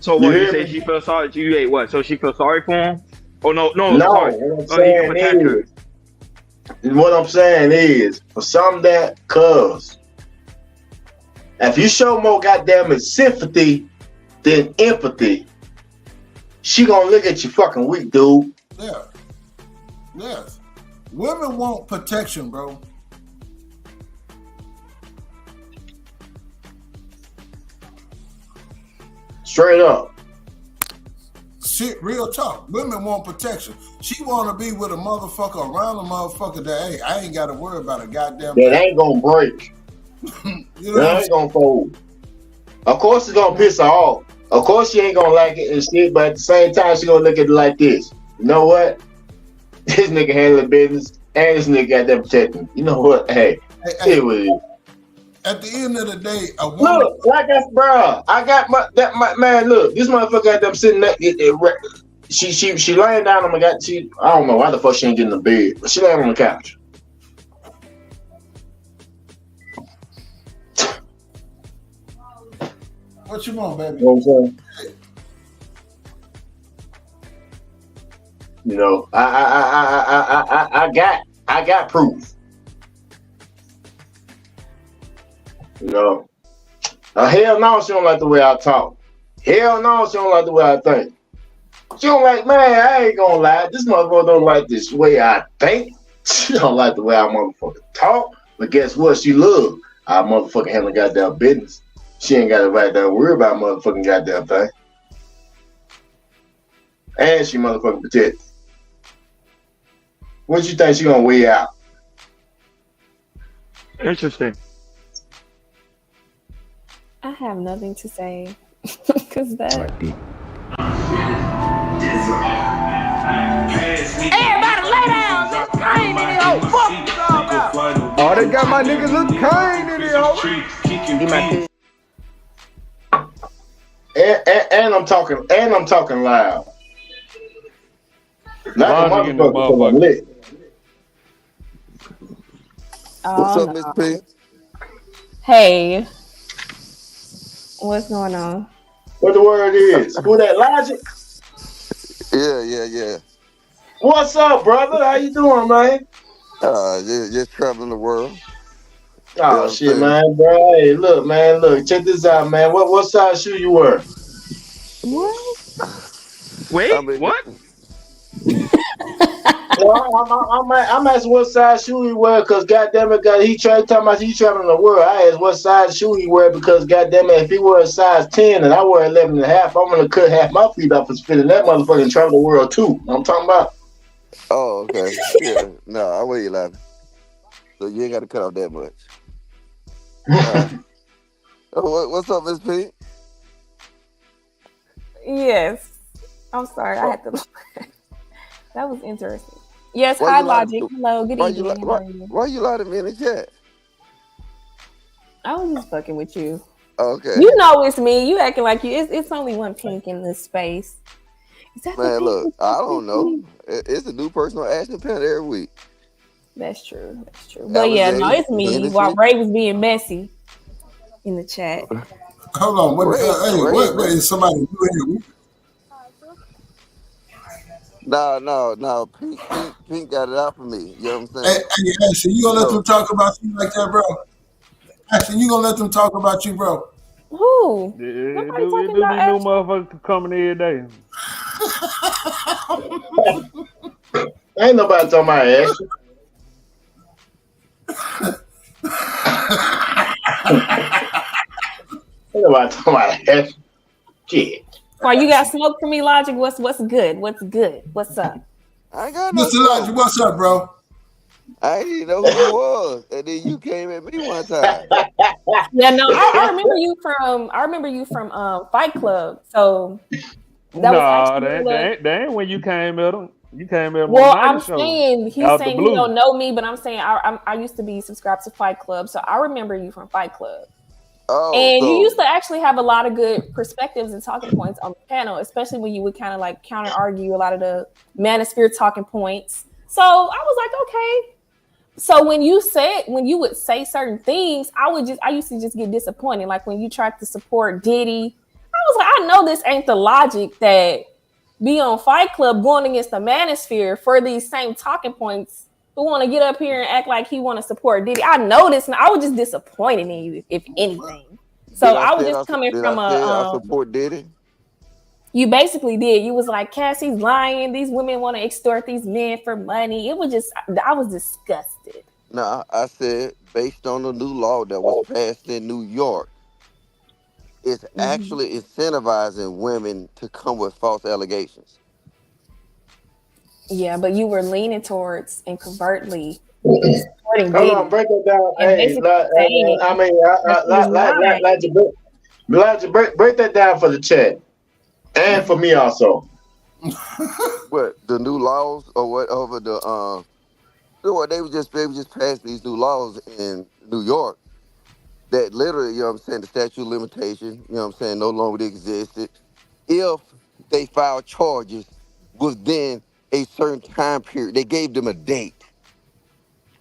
So what you say? She feels sorry. You ate what? So she feels sorry for him? Oh no. Sorry. What I'm saying is, for some that cuz, if you show more goddamn sympathy than empathy, she gonna look at you fucking weak, dude. Yeah. Yes. Women want protection, bro. Straight up. Shit, real talk. Women want protection. She want to be with a motherfucker around a motherfucker that, hey, I ain't got to worry about a goddamn thing. That ain't gonna break. That ain't gonna fold. Of course it's gonna piss her off. Of course she ain't gonna like it and shit, but at the same time she gonna look at it like this. You know what? This nigga handling business and this nigga got that protecting. You know what? Hey, it was. At the end of the day, a woman. Look, like that, bro. I got my man. Look, this motherfucker got them sitting there. She laying down on my I don't know why the fuck she ain't getting in the bed, but she laying on the couch. What you want, baby? You know what I'm saying? You know, I got proof. You know, hell no, she don't like the way I talk. Hell no, she don't like the way I think. She don't like, man, I ain't gonna lie. This motherfucker don't like this way I think. She don't like the way I motherfucking talk. But guess what? She love I motherfucking handle goddamn business. She ain't got to right down worry about motherfucking goddamn thing. And she motherfucking protect. What you think she gonna weigh out? Interesting. I have nothing to say because that. Everybody lay down. Look Kane in the old fuck you talking about. Oh, they got my niggas look Kane in the old. And I'm talking loud. Not the motherfucker lit. What's up, Miss P? Hey. What's going on? What the word is? Who that Logic? Yeah. What's up, brother? How you doing, man? Just traveling the world. Oh shit, man, bro. Hey, look, check this out, man. What size shoe you wear? What? Wait, what? Well, I'm asking what size shoe he wear because goddamn it, he talking about he traveling the world. I asked what size shoe he wear because goddamn it, if he wear a size 10 and I wear 11 and a half, I'm gonna cut half my feet off and spit in that motherfucking travel the world too. I'm talking about. Oh, okay. Yeah. No, I weigh 11. So you ain't got to cut off that much. What's up, Miss P? Yes. I'm sorry. I had to. That was interesting. Yes. Hi, Logic. Hello. Good evening. Why you lie to me in the chat? I was just fucking with you. Okay. You know it's me. You acting like you. It's only one pink in this space. Man, look. I don't know. It's a new person on Ashton Penn every week. That's true. But yeah, no, it's me. While Ray was being messy in the chat. Hold on. Wait, is somebody new in here? No. Pink got it out for me. You know what I'm saying? Hey, so you gonna let them talk about you like that, bro? Actually, you gonna let them talk about you, bro? Who? It do be new motherfuckers coming every day. Ain't nobody talking about Ashley. Ain't nobody talking about Ashley. Shit. Oh, you got smoke for me, Logic? What's good? What's up? I ain't got no Mr. Logic, what's up, bro? I didn't even know who you was, and then you came at me one time. Yeah, no, I remember you from Fight Club. So that ain't when you came at him. You came at him. Well, I'm saying he's saying he don't know me, but I'm saying I used to be subscribed to Fight Club, so I remember you from Fight Club. And you so used to actually have a lot of good perspectives and talking points on the panel, especially when you would kind of like counter argue a lot of the manosphere talking points. So I was like, okay. So when you would say certain things, I used to just get disappointed. Like when you tried to support Diddy, I was like, I know this ain't the logic that be on Fight Club going against the manosphere for these same talking points who want to get up here and act like he want to support Diddy. I know this, and I was just disappointed in you, if anything. So I was just coming from I support Diddy? You basically did. You was like, Cassie's lying. These women want to extort these men for money. It was just, I was disgusted. No, I said based on the new law that was passed in New York, it's actually incentivizing women to come with false allegations. Yeah, but you were leaning towards and covertly supporting Hold on, break that down. Hey, break that down for the chat and for me also. What, the new laws or whatever they just passed these new laws in New York that literally, you know what I'm saying, the statute of limitation, you know what I'm saying, no longer existed. If they filed charges within a certain time period, they gave them a date.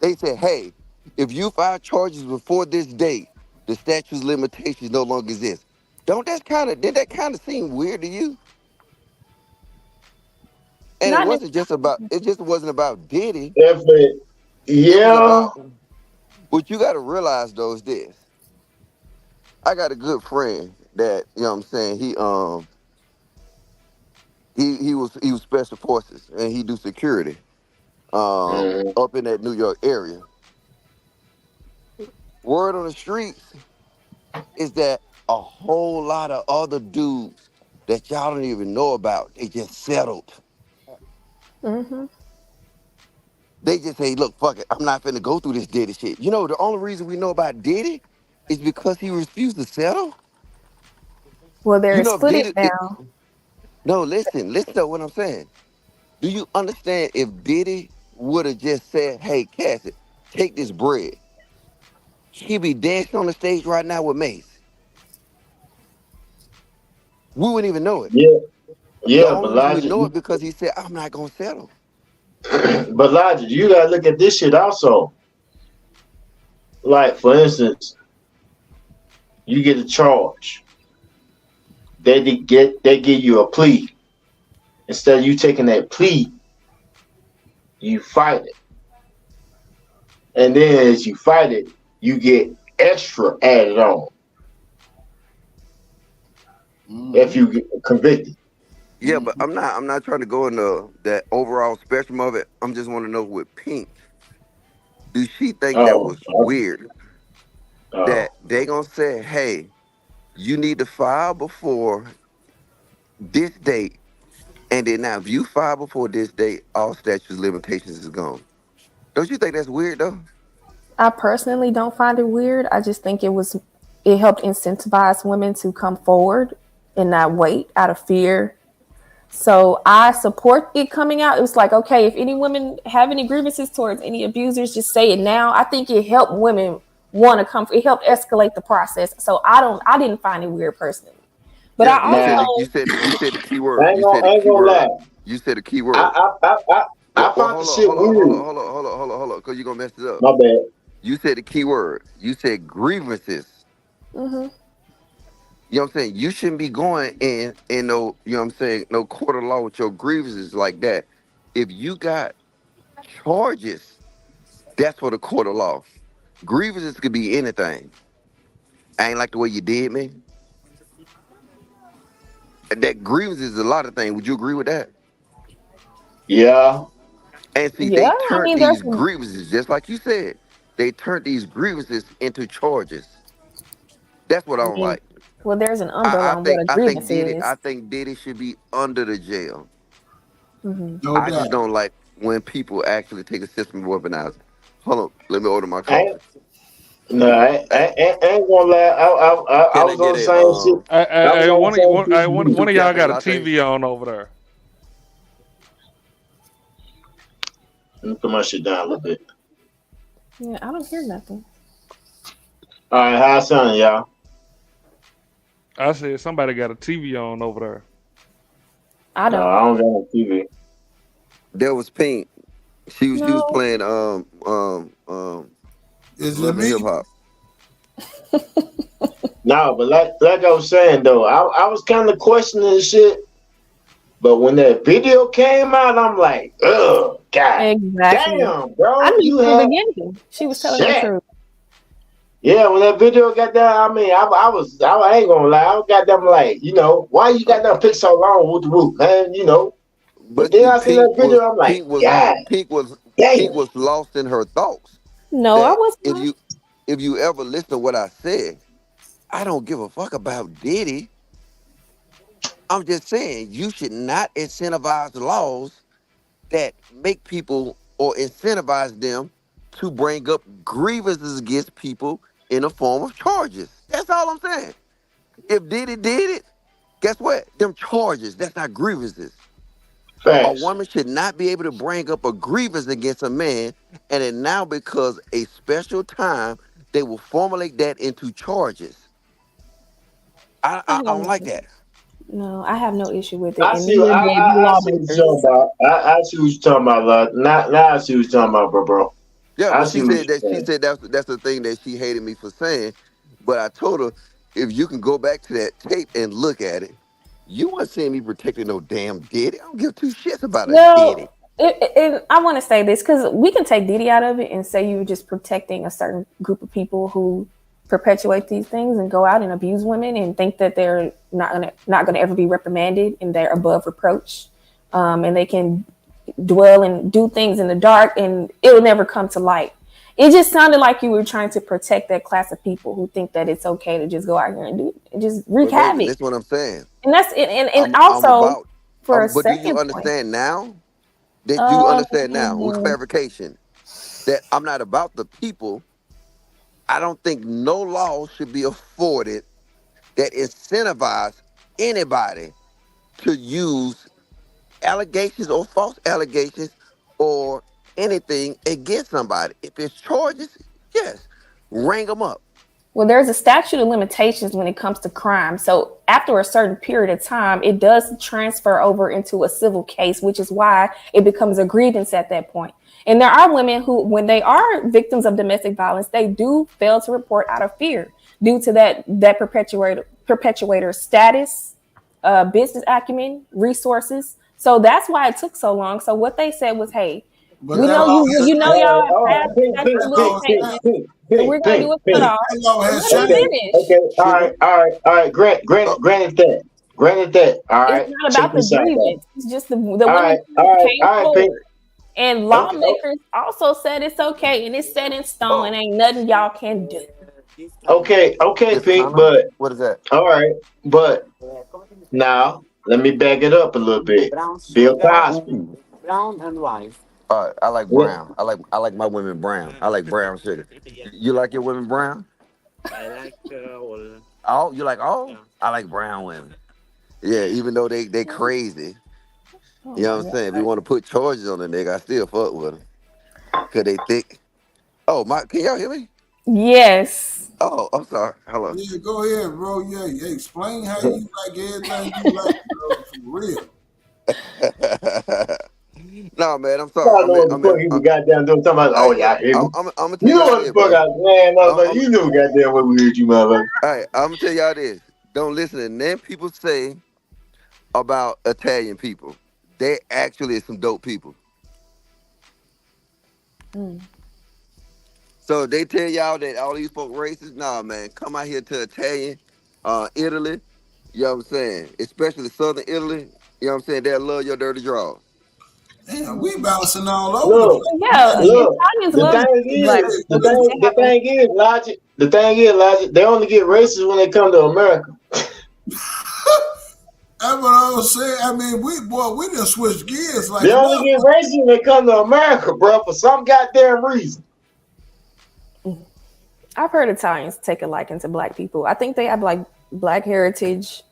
They said, hey, if you file charges before this date, the statute of limitations no longer exists. Did that kind of seem weird to you? And it just wasn't about Diddy. Yeah. What you got to realize though is this. I got a good friend that, you know what I'm saying, he was special forces and he do security up in that New York area. Word on the streets is that a whole lot of other dudes that y'all don't even know about, they just settled. They just say, look, fuck it, I'm not finna go through this Diddy shit. You know, the only reason we know about Diddy is because he refused to settle. Well, they're split now. No, listen to what I'm saying. Do you understand if Diddy would have just said, hey, Cassie, take this bread, he'd be dancing on the stage right now with Mace. We wouldn't even know it. Yeah, the only reason we know it because he said, I'm not gonna settle. But Logic, you gotta look at this shit also. Like, for instance, you get a charge. They give you a plea. Instead of you taking that plea, you fight it. And then as you fight it, you get extra added on. If you get convicted. Yeah, but I'm not trying to go into that overall spectrum of it. I'm just want to know with Pink, do she think that was weird? That they gonna say, hey, you need to file before this date, and then now if you file before this date, all statute of limitations is gone. Don't you think that's weird though? I personally don't find it weird. I just think it helped incentivize women to come forward and not wait out of fear. So I support it coming out. It was like, okay, if any women have any grievances towards any abusers, just say it now. I think it helped women want to come. It helped escalate the process. So I didn't find it weird personally. But yeah, I also you said the key word. You said the key word. I found the shit weird. Hold on, because you're gonna mess it up. My bad. You said the key word. You said grievances. You know what I'm saying? You shouldn't be going in no, you know what I'm saying, no court of law with your grievances like that. If you got charges, that's for the court of law. Grievances could be anything. I ain't like the way you did me. That grievances is a lot of things. Would you agree with that? Yeah. And see, they turned these grievances, just like you said, they turned these grievances into charges. That's what I don't like. Well, there's an umbrella on what a grievance is. I think Diddy should be under the jail. No I doubt. just don't like when people actually take a system of weaponizing. Hold on, let me order my coffee. I ain't gonna lie. I was on the same shit. One of y'all got a TV on over there. Let me put my shit down a little bit. Yeah, I don't hear nothing. All right, how's it sounding, y'all? I said somebody got a TV on over there. I No, don't. I don't got no TV. There was Pink. She was No. playing Is it Love and me? Hip Hop. No, but like I was saying though, I was kind of questioning the shit. But when that video came out, I'm like, ugh, God Exactly. damn, bro. I knew You from the had beginning. She was telling the shit. truth. Yeah, when that video got down, I mean, I ain't gonna lie, I got them like, you know, why you got that pick so long with the root, man, you know. But But then see, I seen that video, I'm like, God Pink damn. was lost in her thoughts. No, I That was if not. you ever listen to what I said, I don't give a fuck about Diddy. I'm just saying you should not incentivize laws that make people or incentivize them to bring up grievances against people in the form of charges. That's all I'm saying. If Diddy did it, guess what? Them charges, that's not grievances. A Facts. woman should not be able to bring up a grievance against a man, and then now because a special time, they will formulate that into charges. I don't like that. No, I have no issue with it. I And see. neither did the I see what you're talking lawmakers. about. I see what you're talking about, love. Now I see what you're talking about, bro. Yeah, I but see what you're she saying. said that's the thing that she hated me for saying. But I told her if you can go back to that tape and look at it, you weren't seeing me protecting no damn Diddy. I don't give two shits about a Diddy. Well, I want to say this because we can take Diddy out of it and say you were just protecting a certain group of people who perpetuate these things and go out and abuse women and think that they're not gonna ever be reprimanded and they're above reproach, and they can dwell and do things in the dark and it will never come to light. It just sounded like you were trying to protect that class of people who think that it's okay to just go out here and do and just wreak But baby, havoc. that's what I'm saying. And that's and I'm also about. for a But do you second point. understand now? Did you understand now? With Um, clarification, that I'm not about the people. I don't think no law should be afforded that incentivize anybody to use allegations or false allegations or anything against somebody. If it's charges, yes, ring them up. Well, there's a statute of limitations when it comes to crime. So after a certain period of time, it does transfer over into a civil case, which is why it becomes a grievance at that point. And there are women who, when they are victims of domestic violence, they do fail to report out of fear due to that perpetuator status, business acumen, resources. So that's why it took so long. So what they said was, hey, But we that know law you know y'all have Oh, passed the statute of limitations. So we're gonna do a pink. cutoff. that law has Let me changed. finish. Okay. All right. Oh, Granted that. All right. It's not Check about the this out, though. grievance. It's just the women All who right, came Pink. forward. And Okay. lawmakers also said it's okay and it's set in stone and ain't nothing y'all can do. Okay, it's Pink. kind of, But what is that? all right. But now let me back it up a little bit. Bill Cosby. Ooh. I like Yeah. brown. I like my women brown. I like brown sugar. You like your women brown? Oh, you like all? I like brown women. Yeah, even though they crazy. Oh You know my what I'm God. saying? If you want to put charges on the nigga, I still fuck with them. Cause they thick. Oh my, can y'all hear me? Yes. Oh, I'm sorry. Hello. Yeah, go ahead, bro. Yeah, explain how you like everything you like, bro. For real. No, man, I'm I sorry. don't know what the fuck he was goddamn doing. Talking about, oh, Hey, y'all hear me? I'm gonna tell You know y'all what this, the fuck bro. man, motherfucker. I'm, You knew goddamn what we heard you, motherfucker. hey, I'm gonna tell y'all this. Don't listen to them people say about Italian people. They actually some dope people. Mm. So they tell y'all that all these folk racist. Nah, man, come out here to Italian, Italy. You know what I'm saying? Especially Southern Italy. You know what I'm saying? They'll love your dirty draws. Damn, we bouncing all over the Look, place. Yeah, look. Italians The love thing black is, people because they have the thing is, Logic, they only get racist when they come to America. That's what I was saying. I mean, we done switched gears like They a only get motherfucker. racist when they come to America, bro, for some goddamn reason. I've heard Italians take a liking to black people. I think they have like black heritage,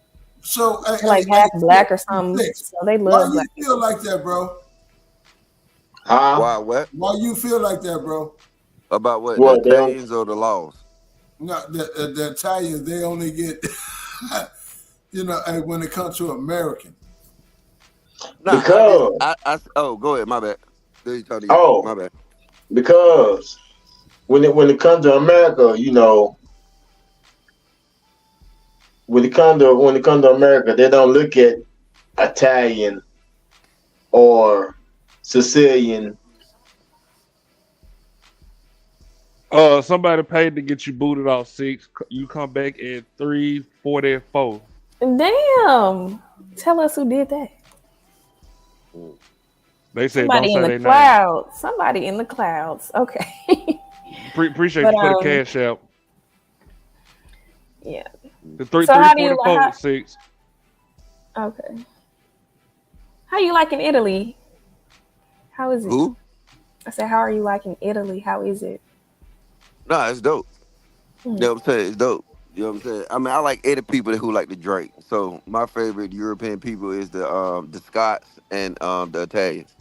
So, like half black or something. So they why love you black feel people. like that, bro? Huh? Why? What? Why you feel like that, bro? About what? The What, they don't... Italians or the laws? No, the Italians, they only get You know, hey, when it comes to American. Nah, because go ahead, my bad. My bad. Because when it comes to America, you know, when it comes to America, they don't look at Italian or Sicilian. Somebody paid to get you booted off 6. You come back at 3:44. Damn. Tell us who did that. They said somebody don't in say the their clouds. Name. Somebody in the clouds. Okay. Appreciate you for the cash out. Yeah. The 3:44 6. Okay. How you liking Italy? How is it? Who? I said, how are you liking Italy? How is it? Nah, it's dope. You know what I'm saying? It's dope. You know what I'm saying? I mean, I like any people who like to drink. So my favorite European people is the Scots and the Italians.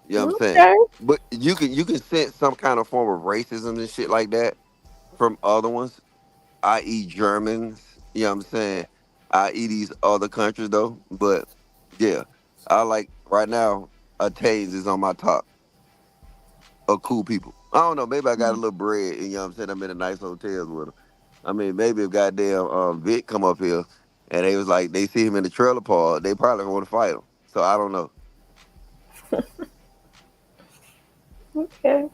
You know what I'm saying? But you can sense some kind of form of racism and shit like that from other ones, i.e. Germans. You know what I'm saying? I.e. these other countries though. But yeah, I like right now Italians is on my top of cool people. I don't know. Maybe I got a little bread, and you know what I'm saying? I'm in a nice hotels with them. I mean, maybe if goddamn Vic come up here and they was like, they see him in the trailer park, they probably want to fight him. So I don't know. Okay.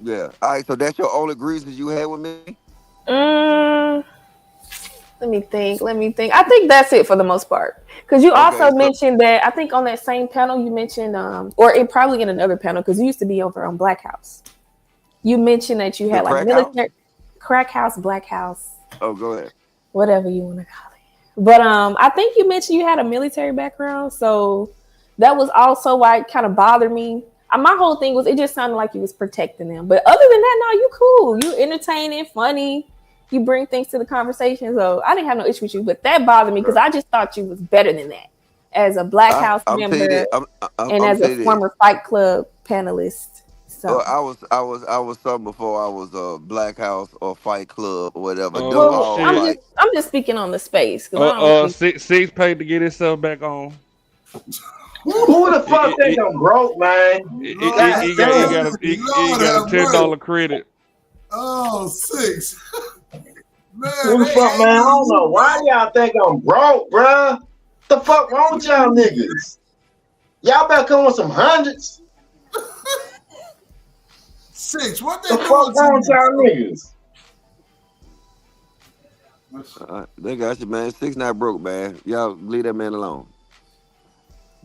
Yeah. All right. So that's your only grievances you had with me? Let me think. I think that's it for the most part. Because you also mentioned that, I think on that same panel you mentioned, or it probably in another panel, because you used to be over on Black House. You mentioned that you had like military, crack house, Black House. Oh, go ahead. Whatever you want to call it. But I think you mentioned you had a military background, so that was also why it kind of bothered me. My whole thing was it just sounded like you was protecting them. But other than that, no, you cool. You entertaining, funny. You bring things to the conversation. So I didn't have no issue with you. But that bothered me because I just thought you was better than that. As a Black House member and as a former Fight Club panelist. So I was something before I was a Black House or Fight Club or whatever. I'm just speaking on the space. Six paid to get himself back on. Who the fuck think I'm broke, man? He got a $10 credit. Oh, 6. Man, who the fuck, man? I don't know why y'all think I'm broke, bruh. The fuck wrong with y'all niggas? Y'all better come with some hundreds. 6. What the fuck wrong with y'all niggas? They got you, man. 6 not broke, man. Y'all leave that man alone.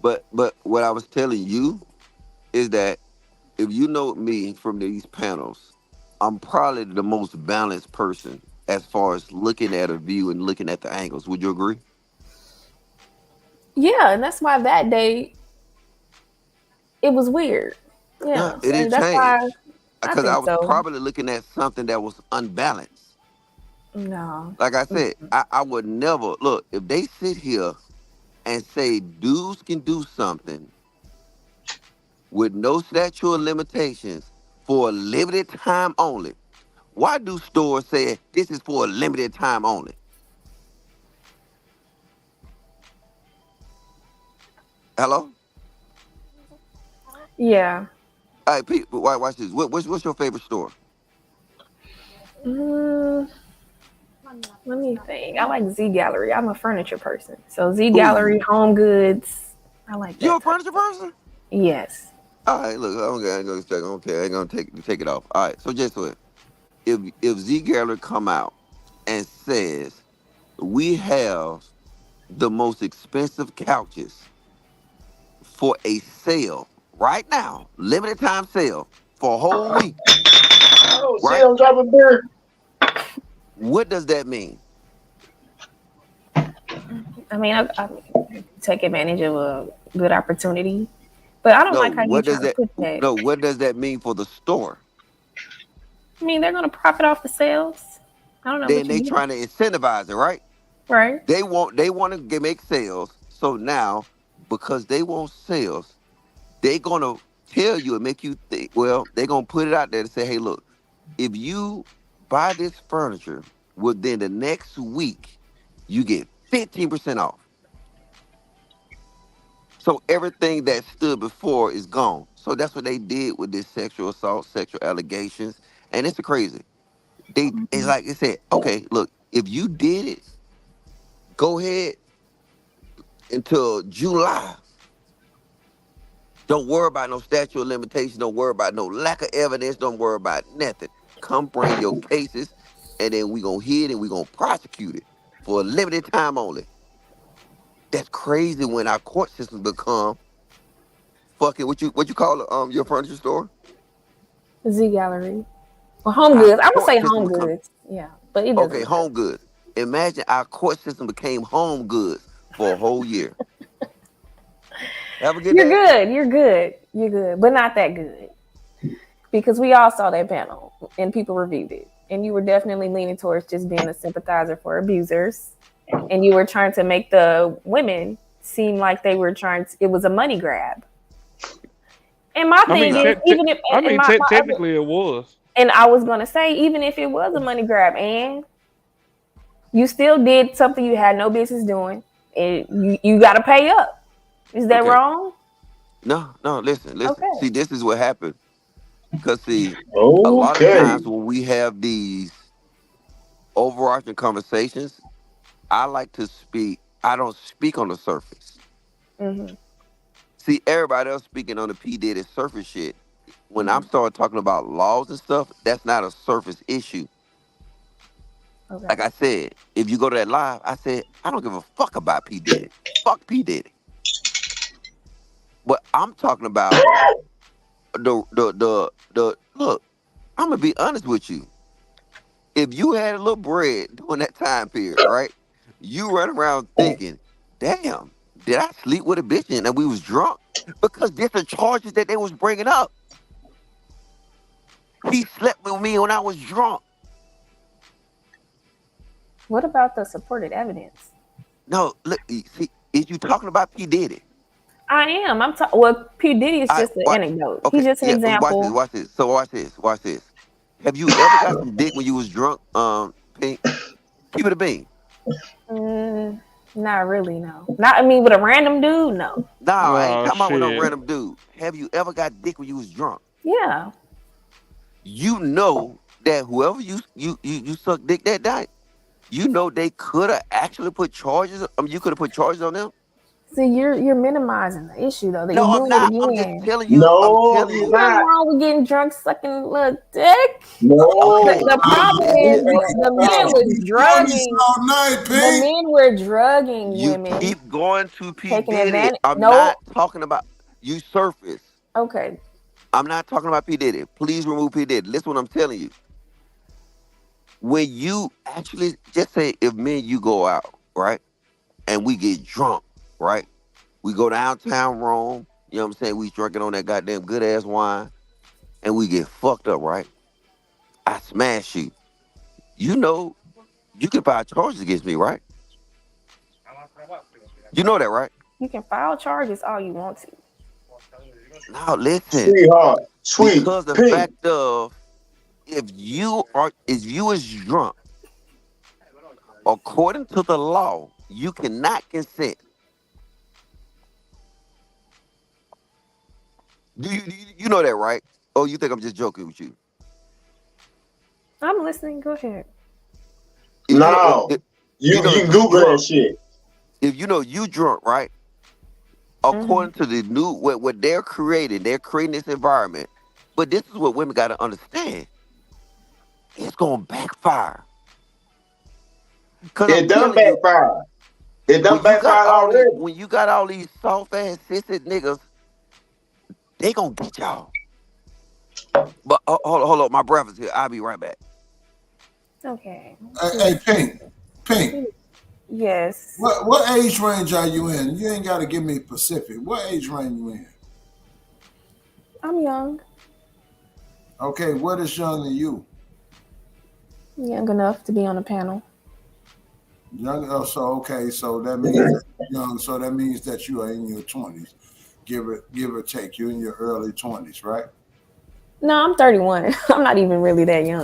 But what I was telling you is that if you know me from these panels, I'm probably the most balanced person as far as looking at a view and looking at the angles. Would you agree? Yeah, and that's why that day it was weird. Yeah, it didn't change. Because I was probably looking at something that was unbalanced. No. Like I said, I would never look if they sit here and say dudes can do something with no statute of limitations for a limited time only. Why do stores say this is for a limited time only? Hello? Yeah. All right, Pete, watch this. What's your favorite store? Let me think. I like Z Gallery. I'm a furniture person. So Z Gallery, Home Goods. I like that. You a furniture person? Yes. All right, look, I ain't gonna take it off. All right, so just what? If Z Gallery come out and says we have the most expensive couches for a sale right now, limited time sale for a whole week. Oh, right? I'm dropping beer. What does that mean? I mean, I take advantage of a good opportunity, but I don't like how you try to put that. No, what does that mean for the store? I mean, they're going to profit off the sales. I don't know. Then they trying to incentivize it, right? Right. They want to make sales. So now, because they want sales, they're gonna tell you and make you think. Well, they're gonna put it out there to say, hey, look, if you buy this furniture, within the next week, you get 15% off. So everything that stood before is gone. So that's what they did with this sexual assault, sexual allegations, and it's crazy. It's like they said, okay, look, if you did it, go ahead until July. Don't worry about no statute of limitations. Don't worry about no lack of evidence. Don't worry about nothing. Come bring your cases, and then we gonna hear it and we gonna prosecute it for a limited time only. That's crazy when our court systems become fucking what you call it, your furniture store? Z Gallery. Well, Home Our Goods. I would court say system Home become Goods. Yeah, but it doesn't okay, matter. Home Goods. Imagine our court system became Home Goods for a whole year. Have a good You're day. good. You're good. You're good, but not that good. Because we all saw that panel and people reviewed it. And you were definitely leaning towards just being a sympathizer for abusers. And you were trying to make the women seem like they were it was a money grab. And my thing is, even if technically it was. And I was gonna say, even if it was a money grab, and you still did something you had no business doing, and you gotta pay up. Is that wrong? No, listen. Okay. See, this is what happened. Because see, a lot of times when we have these overarching conversations, I like to speak. I don't speak on the surface. Mm-hmm. See, everybody else speaking on the P Diddy surface shit. When I'm starting talking about laws and stuff, that's not a surface issue. Okay. Like I said, if you go to that live, I said, I don't give a fuck about P Diddy. Fuck P Diddy. But I'm talking about the look, I'm gonna be honest with you. If you had a little bread during that time period, right? You run around thinking, damn, did I sleep with a bitch and we was drunk? Because different charges that they was bringing up. He slept with me when I was drunk. What about the supported evidence? No, look, see, is you talking about P. Diddy? I am. Well, P. Diddy is just an anecdote. Okay, He's just an example. Watch this. So watch this. Have you ever got some dick when you was drunk, Pink? Keep it a bean. Not really, no. Not with a random dude, no. No, I ain't talking about with no random dude. Have you ever got dick when you was drunk? Yeah. You know that whoever you suck dick that night, you know they could have actually put charges. You could have put charges on them. See, you're minimizing the issue though. That no, you're I'm doing not. it again. I'm just telling you. No, I'm telling you. What's wrong with getting drunk, sucking little dick? No. The problem is the men was drugging. All night, the men were drugging you women. Keep going to P. Taking Diddy. advantage. I'm not talking about you surface. Okay. I'm not talking about P. Diddy. Please remove P. Diddy. Listen what I'm telling you. When you actually, just say if me and you go out, right? And we get drunk, right? We go downtown Rome, you know what I'm saying? We drinking on that goddamn good ass wine, and we get fucked up, right? I smash you. You know, you can file charges against me, right? You know that, right? You can file charges all you want to. Now listen, sweetheart, sweet, because the Pink. fact of if you is drunk, according to the law, you cannot consent. Do you know that, right? Oh, you think I'm just joking with you? I'm listening. Go ahead. No, you can Google that shit. If you know you drunk, right? According to the new what they're creating this environment. But this is what women got to understand. It's gonna backfire. It done backfire. It done backfire already. When you got all these soft ass sissy niggas, they gonna get y'all. But hold on, my breath is here. I'll be right back. Okay. Hey, Pink. Yes. What age range are you in? You ain't got to give me specific. What age range you in? I'm young. Okay, what is young than you? Young enough to be on a panel. Young. Oh, so that means young. So that means that you are in your 20s, give or take. You're in your early 20s, right? No, I'm 31. I'm not even really that young.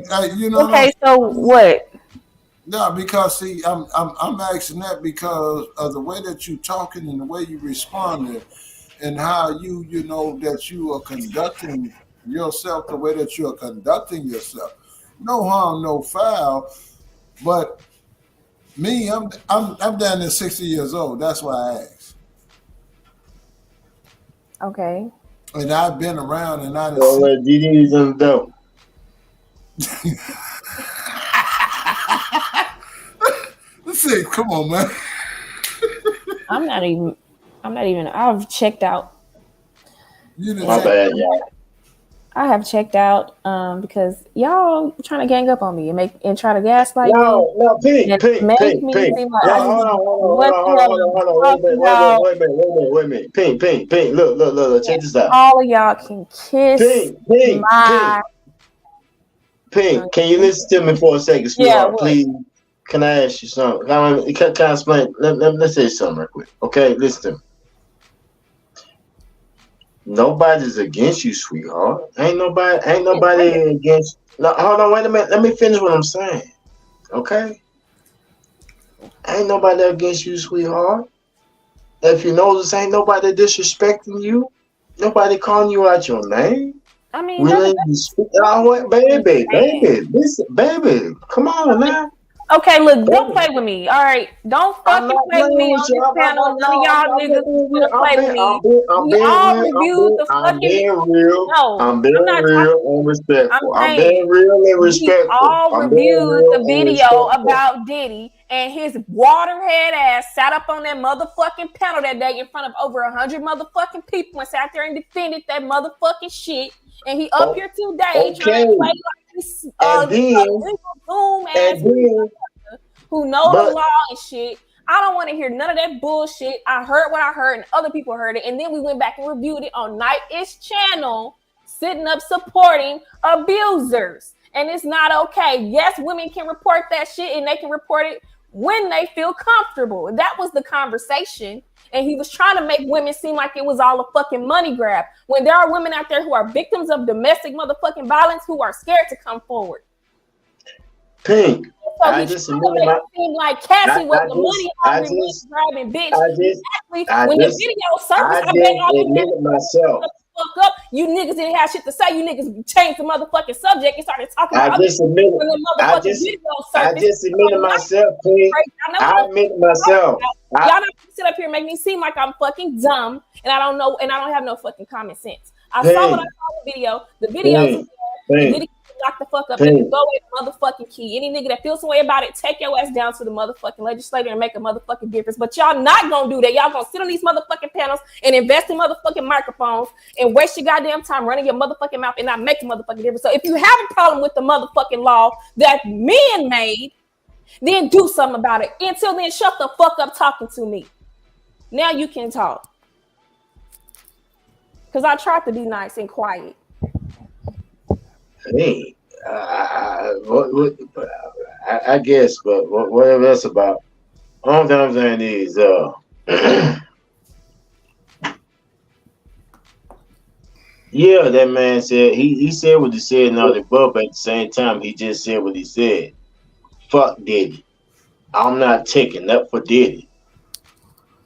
But, you know, okay, so what? No, because see, I'm asking that because of the way that you talking and the way you responded, and how you know that you are conducting yourself the way that you are conducting yourself. No harm, no foul. But me, I'm down there 60 years old. That's why I asked. Okay. And I've been around, and I done seen. DD's in the dope. Let's see. Come on, man. I'm not even. I've checked out. My bad, y'all. I have checked out because y'all trying to gang up on me and try to gaslight me. No, Pink. Hold on. Wait a minute. Pink. Look. Check this out. All of y'all can kiss Pink, can you listen to me for a second, sweetheart? Please. Can I ask you something? Can I explain? Let's say something real quick. Okay, listen to me. Nobody's against you, sweetheart. Ain't nobody against. No, hold on, wait a minute. Let me finish what I'm saying. Okay? Ain't nobody against you, sweetheart. If you notice, ain't nobody disrespecting you. Nobody calling you out your name. I mean, baby, listen, baby, come on now. Okay, look, don't play with me. All right, don't fucking play with me on this panel. None of y'all niggas gonna play with me. We all reviewed the fucking. I'm being real. No, I'm being real and respectful. I'm being real and respectful. We all reviewed the video about Diddy and his waterhead ass sat up on that motherfucking panel that day in front of over 100 motherfucking people and sat there and defended that motherfucking shit. And he up here today trying to play like this boom ass who know the law and shit. I don't want to hear none of that bullshit. I heard what I heard and other people heard it. And then we went back and reviewed it on Night-ish channel, sitting up supporting abusers. And it's not okay. Yes, women can report that shit and they can report it when they feel comfortable. And that was the conversation. And he was trying to make women seem like it was all a fucking money grab. When there are women out there who are victims of domestic motherfucking violence who are scared to come forward. Pink. So I just seem like Cassie with the money grabbing bitch. When the video surfaced, I bet all you myself. Fuck up. You niggas didn't have shit to say. You niggas changed the motherfucking subject and started talking about I just admitted myself, Pink. I admitted myself. Y'all not sit up here and make me seem like I'm fucking dumb and I don't know and I don't have no fucking common sense. I saw what I saw in the video. The video's there. Lock the fuck up and go away the motherfucking key. Any nigga that feels some way about it, take your ass down to the motherfucking legislature and make a motherfucking difference. But y'all not gonna do that. Y'all gonna sit on these motherfucking panels and invest in motherfucking microphones and waste your goddamn time running your motherfucking mouth and not make a motherfucking difference. So if you have a problem with the motherfucking law that men made, then do something about it. Until then, shut the fuck up talking to me. Now you can talk. Because I tried to be nice and quiet. Hey, I guess, but whatever that's about. All I'm saying is, yeah, that man said he said what he said and all the above, but at the same time, he just said what he said. Fuck Diddy. I'm not taking up for Diddy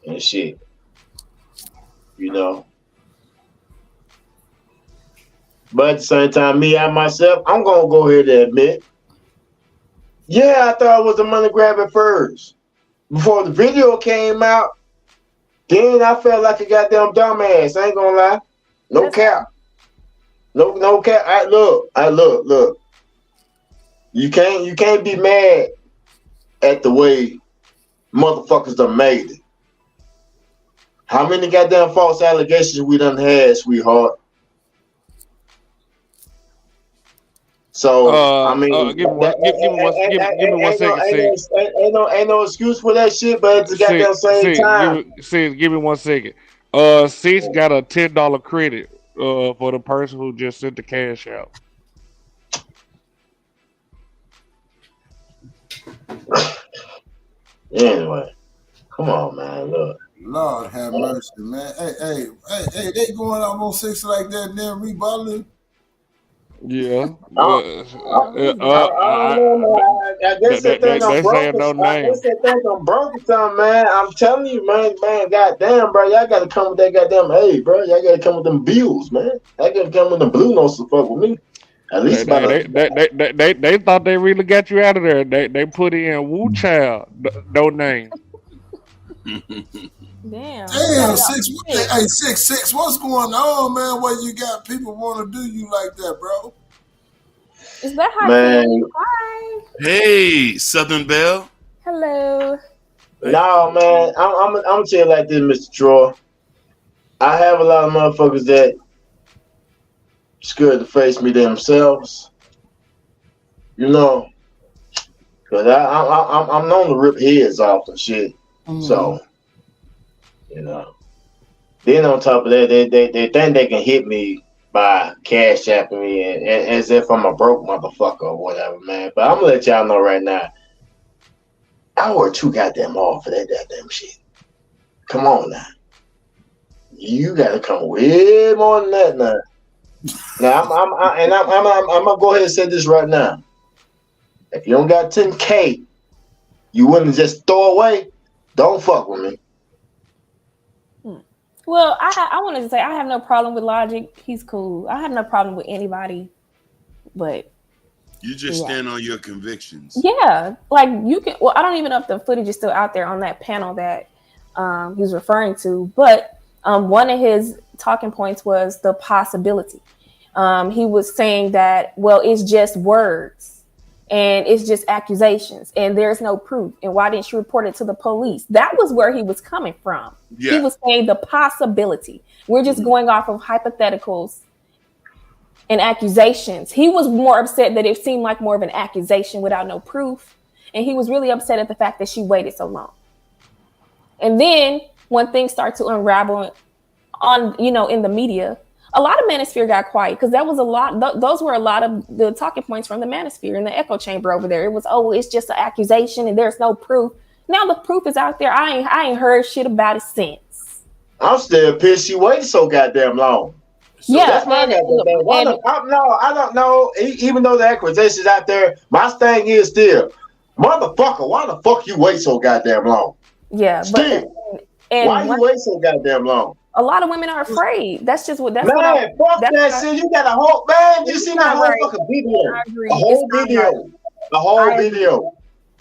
and shit. You know. But at the same time, myself, I'm gonna go ahead and admit, yeah, I thought it was a money grab at first. Before the video came out, then I felt like a goddamn dumbass. I ain't gonna lie. No cap. No cap. I look. You can't be mad at the way motherfuckers done made it. How many goddamn false allegations we done had, sweetheart? So I mean, give me 1 second. Ain't no excuse for that shit, but at the goddamn same time. Give me 1 second. Cease got a $10 credit for the person who just sent the cash out. Anyway, come on, man. Look. Lord have mercy, man. Hey, they going almost 6 like that and then rebuttling. Yeah. I don't know, man. I guess they think I'm broke. No I guess they think I'm broke or something, man. I'm telling you, man, goddamn, bro, y'all gotta come with that goddamn, hey, bro, y'all gotta come with them bills, man. Y'all gotta come with them blue notes to fuck with me. At least they thought they really got you out of there. They put in Woo Child, no name. Damn. Six. Hey, 6'6". What's going on, man? Why you got people want to do you like that, bro? Is that how? Man. Hi. Hey, Southern Belle. Hello. No, man. I'm gonna tell you like this, Mr. Troy. I have a lot of motherfuckers that scared to face me themselves. You know, because I'm known to rip heads off and shit. Mm-hmm. So, you know. Then on top of that, they think they can hit me by cash apping me and as if I'm a broke motherfucker or whatever, man. But I'm gonna let y'all know right now. I work too goddamn hard for that goddamn shit. Come on now. You gotta come way more than that now. Now I'm gonna go ahead and say this right now. If you don't got 10K, you wouldn't just throw away. Don't fuck with me. Well, I wanted to say I have no problem with Logic. He's cool. I have no problem with anybody, but you just stand on your convictions. Yeah, like you can. Well, I don't even know if the footage is still out there on that panel that he's referring to, but one of his talking points was the possibility. He was saying that, well, it's just words. And it's just accusations and there's no proof. And why didn't you report it to the police? That was where he was coming from. Yeah. He was saying the possibility. We're just going off of hypotheticals and accusations. He was more upset that it seemed like more of an accusation without no proof. And he was really upset at the fact that she waited so long. And then when things start to unravel on, in the media, a lot of manosphere got quiet because that was a lot. Those were a lot of the talking points from the manosphere in the echo chamber over there. It was, it's just an accusation and there's no proof. Now the proof is out there. I ain't heard shit about it since. I'm still pissed she waited so goddamn long. So yeah, that's my I don't know. Even though the accusation's out there, my thing is still, motherfucker, why the fuck you wait so goddamn long? Yeah, still, why you wait so goddamn long? A lot of women are afraid. That's just what. That's man, what fuck that shit. You got a whole man. You seen that whole fucking video? A whole video. A whole video.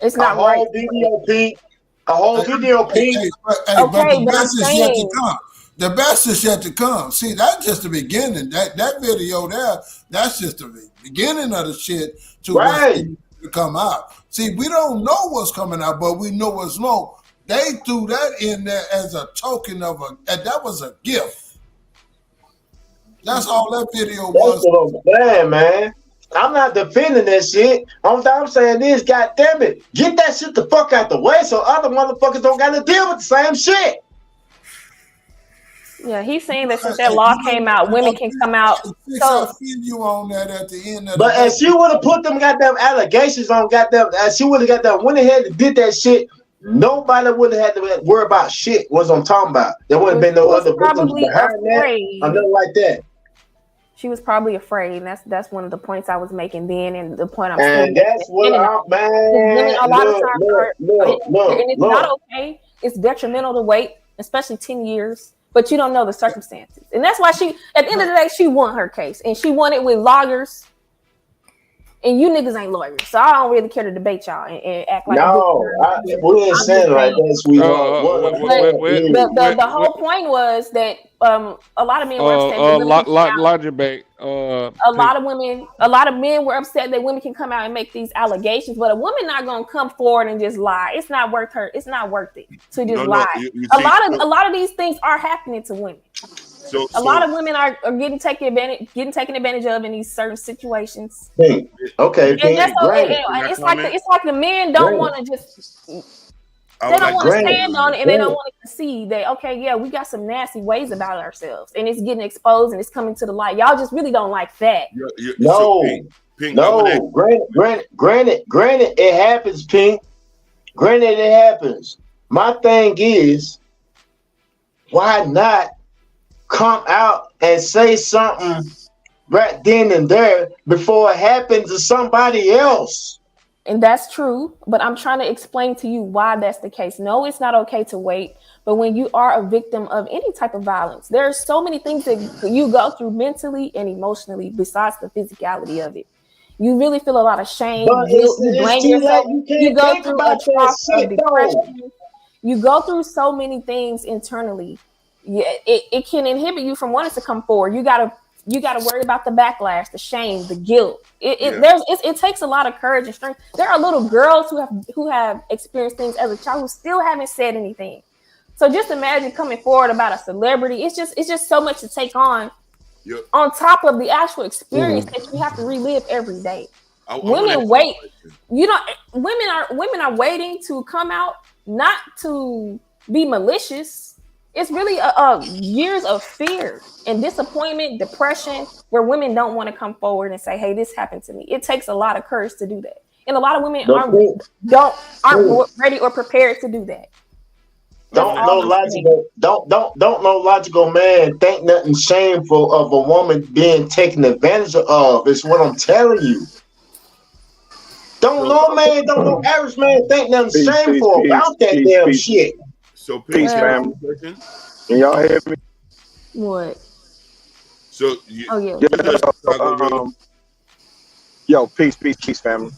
It's not right. A whole video, Pete. A whole video, Pete. But the best is yet to come. The best is yet to come. See, that's just the beginning. That video there, that's just the beginning of the shit to come out. See, we don't know what's coming out, but we know what's more. They threw that in there as a token of that was a gift. That's all that video was. Man. I'm not defending that shit. All I'm saying is, goddamn it, get that shit the fuck out the way so other motherfuckers don't got to deal with the same shit. Yeah, he's saying that since that law came out, women can come out. So I feel you on that at the end of but as she would have put them goddamn allegations on goddamn, as she would have goddamn went ahead and did that shit. Nobody would have had to worry about shit. What I'm talking about? There wouldn't have been no other victims behind that or nothing like that. She was probably afraid, and that's one of the points I was making then, and the point I'm saying. And that's what I'm man. A lot of times, and it's not okay. It's detrimental to wait, especially 10 years. But you don't know the circumstances, and that's why she. At the end of the day, she won her case, and she won it with lawyers. And you niggas ain't lawyers, so I don't really care to debate y'all and act like. No, we ain't saying like that, sweetheart. The whole point was that a lot of men were upset. Logic back. A lot of men were upset that women can come out and make these allegations, but a woman not gonna come forward and just lie. It's not worth her. It's not worth it to just lie. A lot of these things are happening to women. A lot of women are getting taken advantage of in these certain situations. Okay, and it's like the men don't want to just they don't want to stand on it, and they don't want to see that we got some nasty ways about ourselves, and it's getting exposed and it's coming to the light. Y'all just really don't like that. Granted, it happens, Pink. Granted, it happens. My thing is, why not come out and say something right then and there before it happens to somebody else. And that's true, but I'm trying to explain to you why that's the case. No, it's not okay to wait, but when you are a victim of any type of violence, there are so many things that you go through mentally and emotionally besides the physicality of it. You really feel a lot of shame, But guilt, you it's blame too yourself, late. You you can't go think through about a that trough of shit though. depression, you go through so many things internally. Yeah, it can inhibit you from wanting to come forward. You gotta worry about the backlash, the shame, the guilt. It takes a lot of courage and strength. There are little girls who have experienced things as a child who still haven't said anything. So just imagine coming forward about a celebrity. It's just so much to take on. Yep. On top of the actual experience that you have to relive every day. I Women wait. You know, women are waiting to come out, not to be malicious. It's really a years of fear and disappointment, depression, where women don't want to come forward and say, "Hey, this happened to me." It takes a lot of courage to do that, and a lot of women aren't ready or prepared to do that. Don't no logical man think nothing shameful of a woman being taken advantage of. Is what I'm telling you. Don't no average man think nothing shameful about that damn shit. So peace, family. Can y'all hear me? What? So yo, peace, family.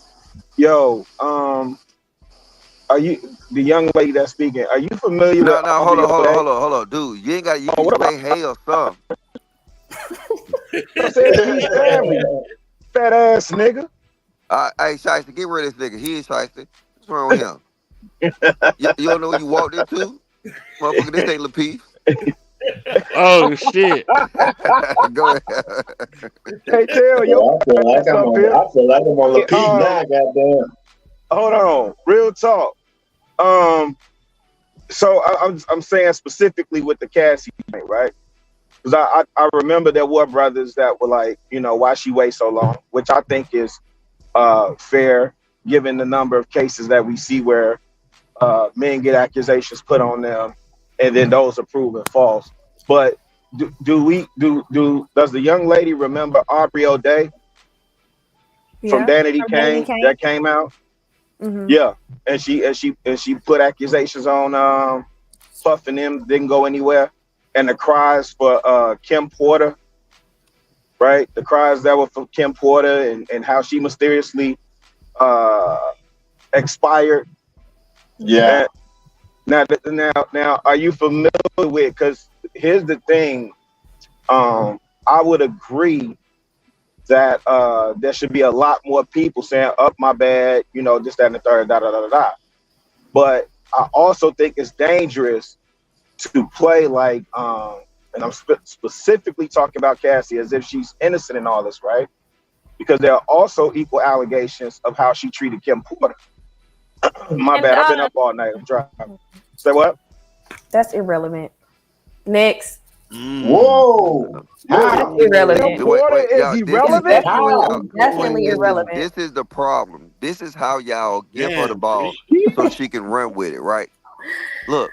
Yo, are you the young lady that's speaking? Are you familiar with? No, hold on, dude. You ain't got you say hey or something. I said peace, family. Fat ass nigga. Hey, Shiesty, get rid of this nigga. He ain't Shiesty. What's wrong with him? you don't know what you walked into? Motherfucker, this ain't Lapeef. Oh shit. Go ahead. Hey, tell yo. I feel like I'm on Lapeef now, goddamn. Hold on, real talk. So I'm saying specifically with the Cassie thing, right? Because I remember there were brothers that were like, you know, why she wait so long, which I think is fair given the number of cases that we see where men get accusations put on them and then those are proven false. But does the young lady remember Aubrey O'Day from Danity Kane that came out? Mm-hmm. Yeah, and she put accusations on Puff and them, didn't go anywhere, and the cries for Kim Porter, right? The cries that were for Kim Porter and how she mysteriously expired. Yeah. Now, are you familiar with? Because here's the thing, I would agree that there should be a lot more people saying, "Up my bad," you know, this, that, and the third, da da da da da. But I also think it's dangerous to play like, and I'm specifically talking about Cassie as if she's innocent in all this, right? Because there are also equal allegations of how she treated Kim Porter. My bad, I've been up all night. I'm driving. Say what? That's irrelevant. Next. Whoa. That's irrelevant. Porter is irrelevant? Definitely irrelevant. This is the problem. This is how y'all give her the ball so she can run with it, right? Look,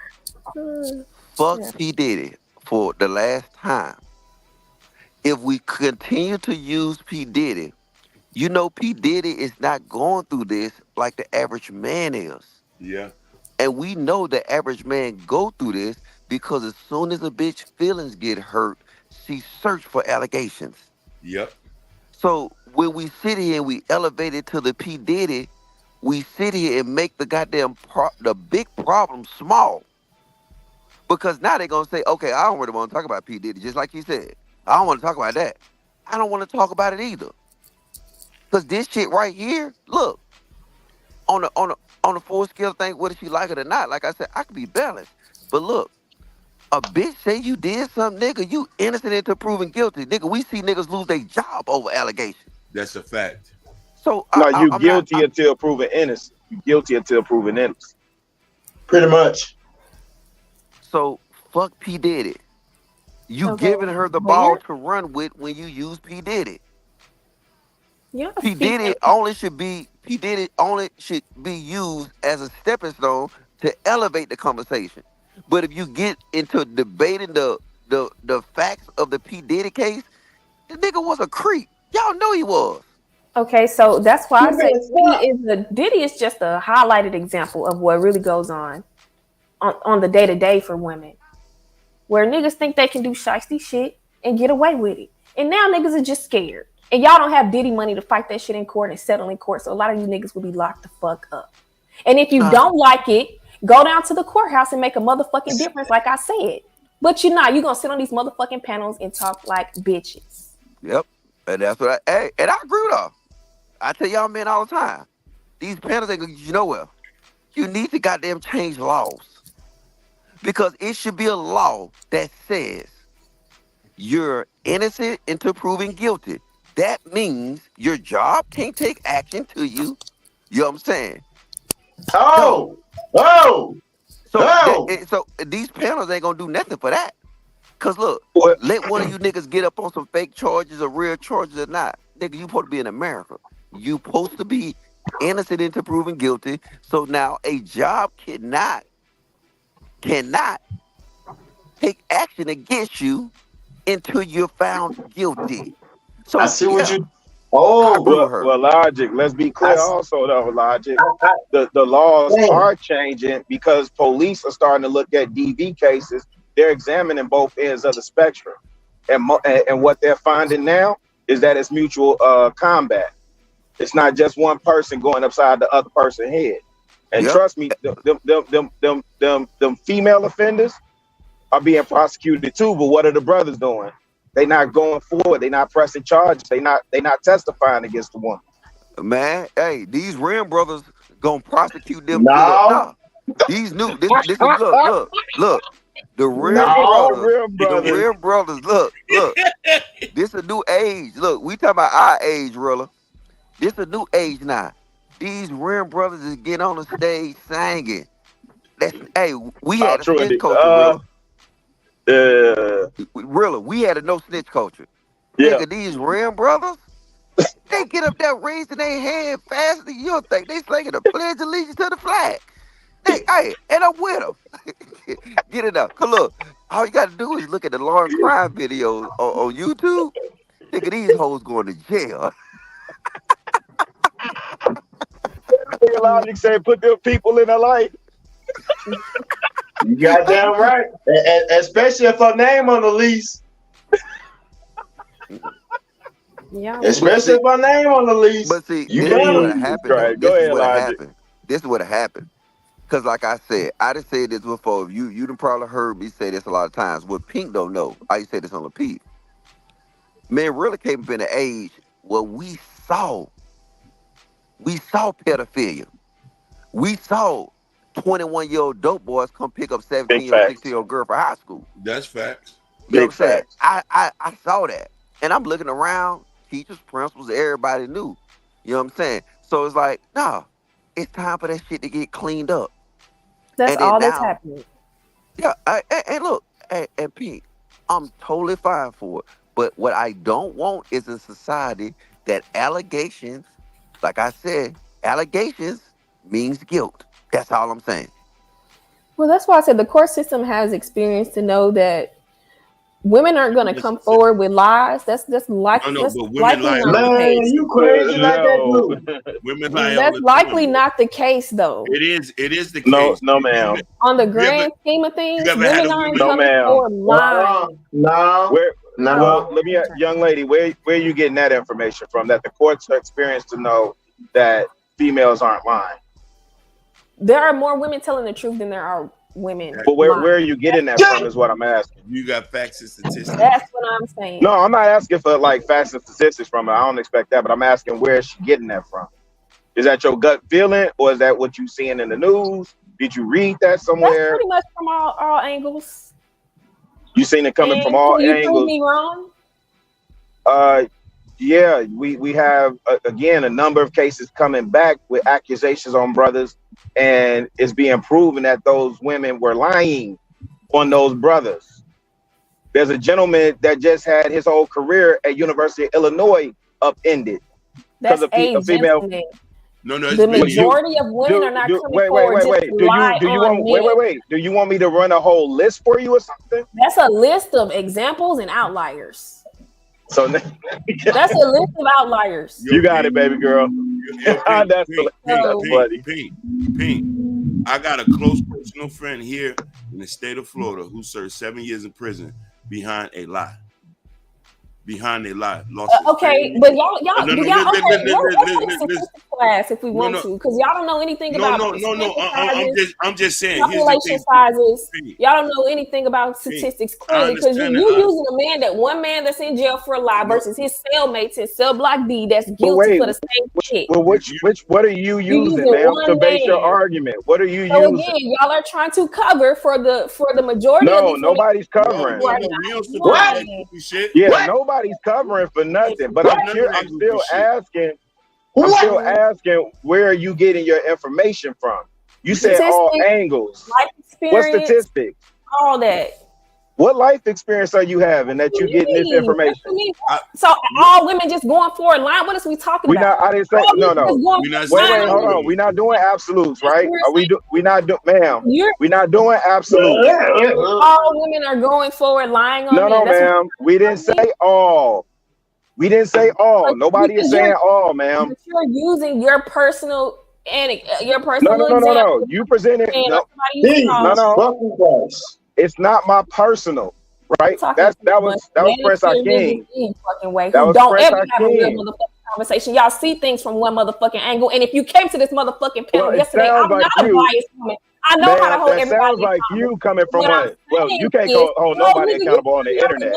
fuck P. Diddy for the last time. If we continue to use P. Diddy, you know P. Diddy is not going through this like the average man is. Yeah. And we know the average man go through this because as soon as a bitch feelings get hurt, she search for allegations. Yep. So when we sit here and we elevate it to the P. Diddy, we sit here and make the goddamn the big problem small. Because now they're going to say, okay, I don't really want to talk about P. Diddy, just like you said. I don't want to talk about that. I don't want to talk about it either. Because this shit right here, look, on the full scale thing, whether she like it or not, like I said, I could be balanced. But look, a bitch say you did something, nigga, you innocent until proven guilty. Nigga, we see niggas lose their job over allegations. That's a fact. So you guilty until proven innocent. You guilty until proven innocent. Pretty much. So fuck P. Diddy. You giving her the ball to run with when you use P. Diddy. Yeah, P. Diddy only should be used as a stepping stone to elevate the conversation. But if you get into debating the facts of the P. Diddy case, The nigga was a creep. Y'all know he was. Okay, so that's why I say Diddy is just a highlighted example of what really goes on the day-to-day for women. Where niggas think they can do shiesty shit and get away with it. And now niggas are just scared. And y'all don't have Diddy money to fight that shit in court and settle in court. So a lot of you niggas will be locked the fuck up. And if you don't like it, go down to the courthouse and make a motherfucking difference, like I said. But you're not. You're going to sit on these motherfucking panels and talk like bitches. Yep. And that's what and I agree with her. I tell y'all men all the time, these panels ain't gonna get you nowhere. You need to goddamn change laws. Because it should be a law that says you're innocent until proven guilty. That means your job can't take action to you. You know what I'm saying? So these panels ain't gonna do nothing for that. Cause look, let one of you niggas get up on some fake charges or real charges or not. Nigga, you supposed to be in America. You supposed to be innocent until proven guilty. So now a job cannot take action against you until you're found guilty. So I see what you. Well, Logic. Let's be clear. Also, though, Logic. The laws are changing because police are starting to look at DV cases. They're examining both ends of the spectrum, and what they're finding now is that it's mutual combat. It's not just one person going upside the other person's head. And trust me, them female offenders are being prosecuted too. But what are the brothers doing? They not going forward. They not pressing charges. They not testifying against the woman. Man, hey, these Rim brothers gonna prosecute them. No. These new this look. The Rim brothers, look. This a new age. Look, we talking about our age, Rilla. This a new age now. These Rim brothers is getting on the stage singing. We had a snitch culture, Rilla. We had a no snitch culture. Yeah. Nigga, these Rim brothers, they get up there raising their hand faster than you think. They singing a pledge of allegiance to the flag. And I'm with them. Get it up. Cause look, all you got to do is look at the law and crime videos on YouTube. Nigga, these hoes going to jail. Logic said, "Put them people in a light." You got damn right, especially if her name on the lease. Yeah. Especially if her name on the lease. But see, you this is what happened. This is what happened. Because like I said, I done said this before. You done probably heard me say this a lot of times. What Pink don't know, I used to say this on the Pete. Man, really came up in the age where we saw pedophilia. We saw 21-year-old dope boys come pick up 17 or 16-year-old girl for high school. That's facts. You know what I'm saying? I saw that. And I'm looking around, teachers, principals, everybody knew. You know what I'm saying? So it's like, no, it's time for that shit to get cleaned up. That's all that's happening. Yeah, and look, and Pete, I'm totally fine for it. But what I don't want is a society that allegations, like I said, allegations means guilt. That's all I'm saying. Well, that's why I said the court system has experience to know that women aren't going to come forward with lies. That's likely. No, but women lie. Man, you crazy like that, dude. Women lie. That's likely not the case, though. It is the case. No, ma'am. On the grand scheme of things, women aren't coming forward lying. No. Well, let me, young lady, where are you getting that information from? That the courts are experienced to know that females aren't lying. There are more women telling the truth than there are women. But where are you getting that from is what I'm asking. You got facts and statistics. That's what I'm saying. No, I'm not asking for like facts and statistics from her. I don't expect that, but I'm asking where is she getting that from? Is that your gut feeling, or is that what you seeing in the news? Did you read that somewhere? That's pretty much from all angles. You seen it coming from all angles. You prove me wrong? Yeah, we have again a number of cases coming back with accusations on brothers, and it's being proven that those women were lying on those brothers. There's a gentleman that just had his whole career at University of Illinois upended because of a female. No, the majority of women are not coming forward. Do you want me to run a whole list for you or something? That's a list of examples and outliers. So that's a list of outliers. You got it, baby girl. That's Pink. I got a close personal friend here in the state of Florida who served 7 years in prison behind a lie. Lost okay, but y'all let's take class if we want to, because y'all don't know anything about I'm just saying population sizes. Y'all don't know anything about statistics clearly, because you're using a man one man that's in jail for a lie versus his cellmates in cell block D that's guilty for the same shit. Well, what are you using, ma'am, to base your argument? What are you using? Again, y'all are trying to cover for the majority of these nobody's covering. What? Yeah, nobody's covering for nothing. But I'm still asking. Where are you getting your information from? You said all angles. Life experience, what statistics? All that. What life experience are you having that you're getting this information? So all women just going for a line? What is we talking about? I didn't say no. Wait, hold on. We're not doing absolutes, right? We're not doing absolutes. All women are going forward lying on me. No, ma'am. We didn't say all. We didn't say all. Nobody is saying all, ma'am. But you're using your personal example. No. You presented no. It's not my personal, right? That was Prince Hakeem. That was don't ever have a real motherfucking conversation. Y'all see things from one motherfucking angle. And if you came to this motherfucking panel yesterday, I'm not a biased woman. I know how to hold everybody. Sounds like you coming from one. Well, you can't hold nobody accountable on the internet.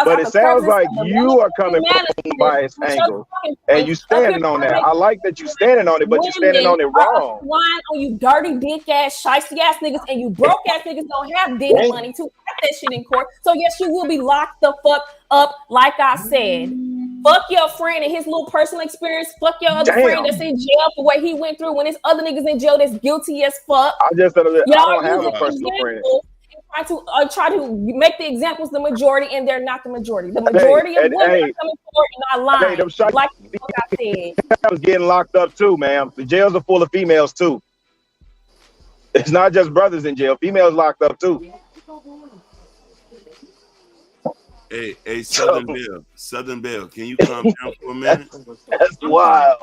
But it sounds like you are coming from a biased angle, and you standing on that. I like that you standing on it, but you're standing on it wrong. Lying on you dirty dick ass, shicey ass niggas, and you broke ass niggas don't have dick money to fight that shit in court. So yes, you will be locked the fuck up, like I said. Fuck your friend and his little personal experience. Fuck your other friend that's in jail for what he went through when his other niggas in jail that's guilty as fuck. I don't have a personal friend. Try to make the examples the majority, and they're not the majority. The majority of women are coming forward and not lying. Like the fuck I said. I was getting locked up too, ma'am. The jails are full of females too. It's not just brothers in jail. Females locked up too. Hey, Southern Belle, can you calm down for a minute? That's wild.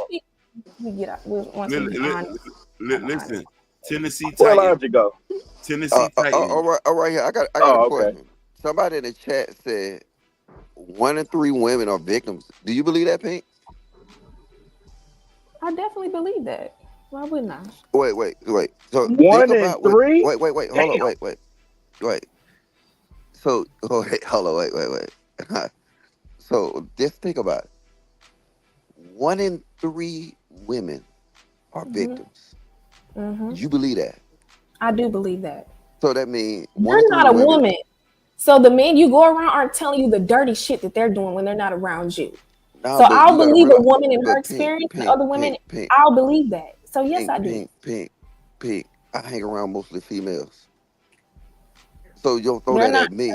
Listen, Tennessee Titans. Where allowed you go? Tennessee Titans. All right here. I got a question. Somebody in the chat said 1 in 3 women are victims. Do you believe that, Pink? I definitely believe that. Why wouldn't I? Wait. So 1 in 3? Wait. Hold on. Wait. So hold on. Wait. So just think about it. 1 in 3 women are victims. Mm-hmm. You believe that? I do believe that. So that means you're not a woman. So the men you go around aren't telling you the dirty shit that they're doing when they're not around you. So I'll believe a woman in her experience and other women. I'll believe that. So yes, I do. Pink. I hang around mostly females. So you don't throw that at me.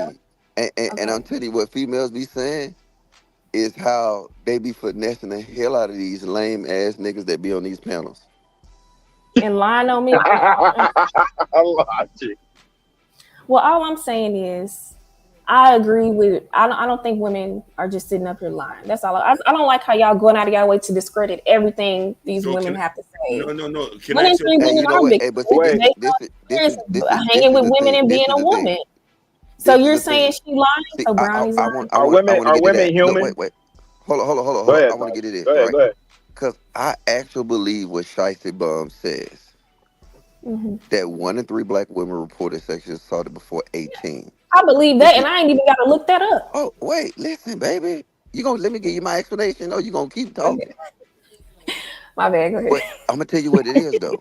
And I'm telling you what females be saying is how they be finessing the hell out of these lame ass niggas that be on these panels. And lying on me. Well, all I'm saying is, I agree with. I don't think women are just sitting up here lying. That's all. I don't like how y'all going out of y'all way to discredit everything these women have to say. No. Can I say women are victims? Hanging with women and being a woman. So you're saying she lying? So Brownie's lying. Are women human? Wait. Hold on. Go ahead, I want to get it in. Go ahead. Because I actually believe what Shicey Bum says. Mm-hmm. That 1 in 3 black women reported sexual assault before 18. I believe that, and I ain't even got to look that up. Oh, wait, listen, baby. You gonna let me give you my explanation, or you gonna keep talking? Okay. My bad, go ahead. But I'm gonna tell you what it is, though.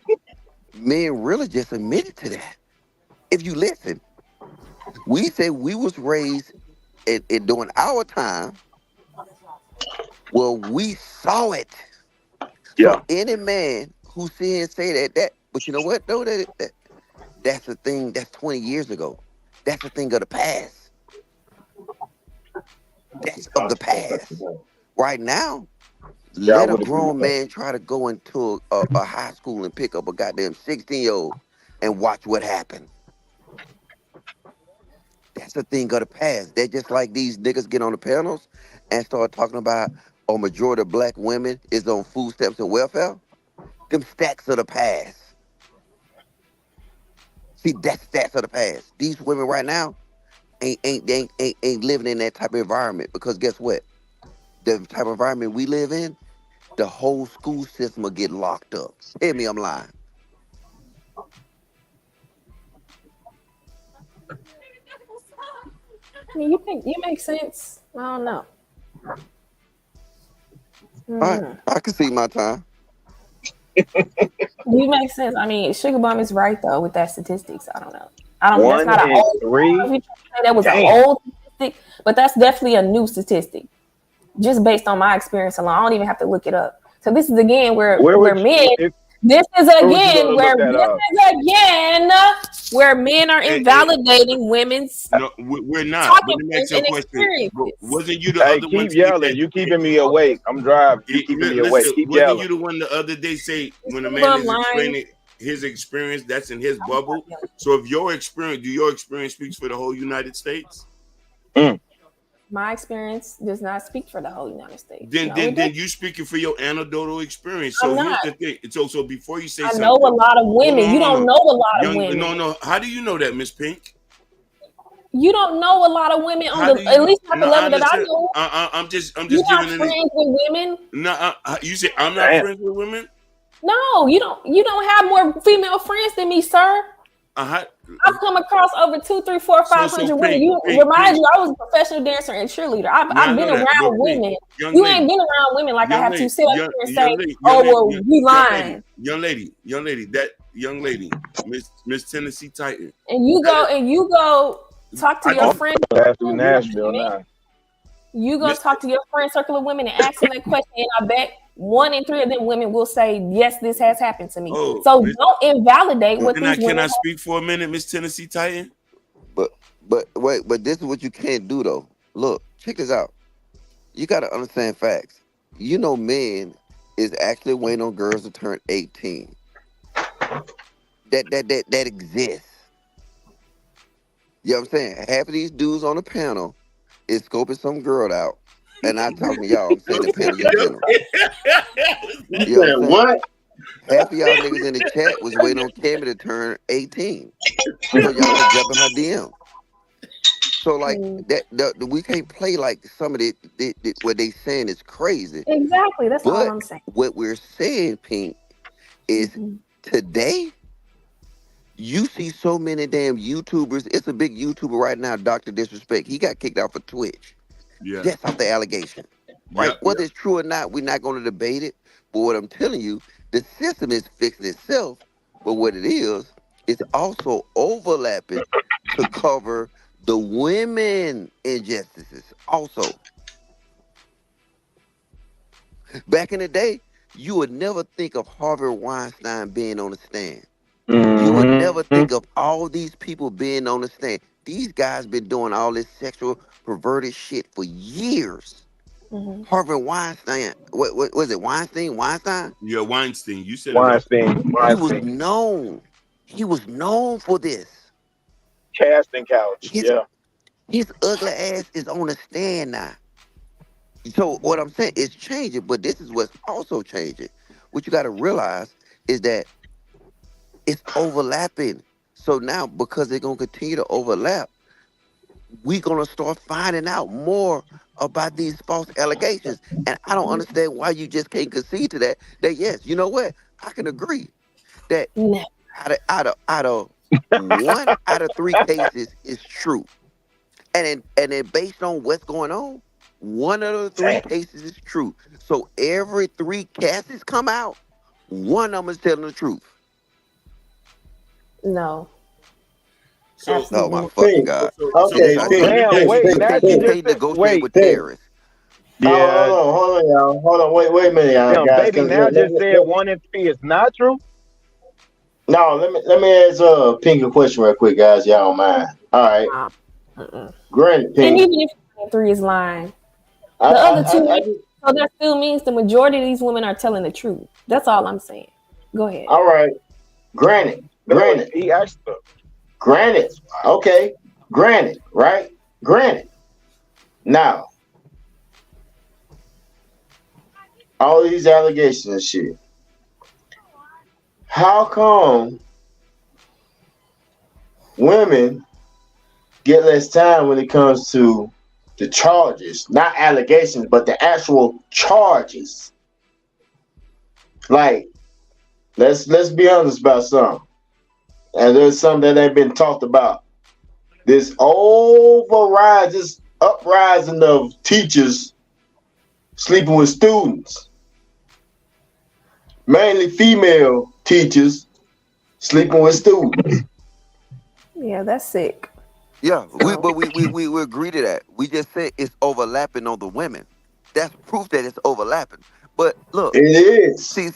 Men really just admitted to that. If you listen, we said we was raised during our time. Well, we saw it. Yeah. So any man who see and say that, but you know what? though, that's a thing that's 20 years ago. That's a thing of the past. That's of the past. Right now, let a grown man try to go into a high school and pick up a goddamn 16-year-old and watch what happened. That's a thing of the past. They're just like these niggas get on the panels and start talking about a majority of black women is on food stamps and welfare. Them stacks of the past. See, that's stats of the past. These women right now ain't living in that type of environment because guess what? The type of environment we live in, the whole school system will get locked up. Tell me I'm lying. I mean, you think you make sense? I don't know. I can see my time. You make sense. I mean, Sugar Bomb is right though with that statistics. I don't know. That's not an old. That was an old statistic, but that's definitely a new statistic. Just based on my experience alone, I don't even have to look it up. So this is again where men. This is again where men are invalidating women's. No, we're not. Let me ask you a question. Wasn't you the other one? Keep yelling. You keeping me awake. I'm driving. You keeping me awake. Keep yelling. Wasn't you the one the other day say when a man is explaining his experience, that's in his bubble? So if your experience speaks for the whole United States? My experience does not speak for the whole United States. Then you speaking for your anecdotal experience. So here's the thing. So before you say something, I know a lot of women. You don't know a lot of women. No. How do you know that, Miss Pink? You don't know a lot of women on at least not the level that I know. I'm just You're not friends with women. No, you say I'm not friends with women. No, you don't. You don't have more female friends than me, sir. I've come across over 200, 300, 400, 500 women. Remind you, I was a professional dancer and cheerleader. I've been around women. You ain't been around women like I have to sit up here and say, we lying. Young lady, Miss Tennessee Titan. And you go talk to your friend. You go talk to your friend circle of women and ask them that question, and I bet 1 in 3 of them women will say, yes, this has happened to me. So don't invalidate what these women. Can I speak for a minute, Miss Tennessee Titan? But this is what you can't do though. Look, check this out. You got to understand facts. You know, men is actually waiting on girls to turn 18. That exists. You know what I'm saying? Half of these dudes on the panel is scoping some girl out. And I'm talking to y'all. I'm saying the panel in general. You know what? Half of y'all niggas in the chat was waiting on Cammy to turn 18. So y'all can jump in her DM. So like that we can't play like some of what they saying is crazy. Exactly. That's all I'm saying. What we're saying, Pink, is today you see so many damn YouTubers. It's a big YouTuber right now, Dr. Disrespect. He got kicked out for Twitch. Yeah. That's off the allegation. Right? Whether it's true or not, we're not going to debate it. But what I'm telling you, the system is fixing itself. But what it is, it's also overlapping to cover the women injustices. Also, back in the day, you would never think of Harvey Weinstein being on the stand. You would never think of all these people being on the stand. These guys been doing all this sexual perverted shit for years. Harvey Weinstein, what was it? Weinstein? Yeah, Weinstein. You said Weinstein. He was known for this. Casting couch. His ugly ass is on the stand now. So what I'm saying is changing, but this is what's also changing. What you got to realize is that it's overlapping. So now, because they're going to continue to overlap, we're going to start finding out more about these false allegations. And I don't understand why you just can't concede to that yes, you know what? I can agree that out of 1 out of 3 cases is true. And then based on what's going on, 1 out of 3 cases is true. So every 3 cases come out, 1 of them is telling the truth. No. Oh my fucking God. Okay. Wait, now you can't negotiate with terrorists. Yeah. Hold on, y'all. Hold on. Wait a minute, y'all. Guys, baby, now just said 1 in 3 is not true. No, let me ask Pink a question real quick, guys. Y'all don't mind. All right. Granted, Pink. And even if 1 in 3 is lying, the other 2, so that still means the majority of these women are telling the truth. That's all I'm saying. Go ahead. All right. Granted. He asked them. Granted. Okay. Granted, right? Granted. Now, all these allegations and shit. How come women get less time when it comes to the charges? Not allegations, but the actual charges. Like, let's be honest about something. And there's something that ain't been talked about. This uprising of teachers sleeping with students. Mainly female teachers sleeping with students. Yeah, that's sick. Yeah, we agree to that. We just said it's overlapping on the women. That's proof that it's overlapping. But look, it is. See.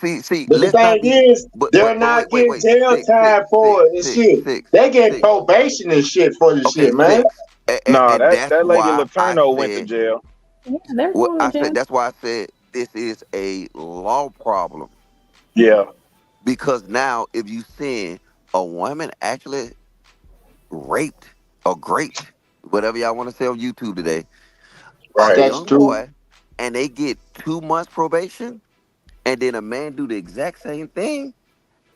But the thing is, they're not getting jail time for it and shit. They get probation and shit for this shit, man. No, that lady Letourneau went to jail. Yeah, that's why I said this is a law problem. Yeah. Because now, if you see a woman actually raped or graped, whatever y'all want to say on YouTube today, right? A young boy, and they get 2 months probation, and then a man do the exact same thing,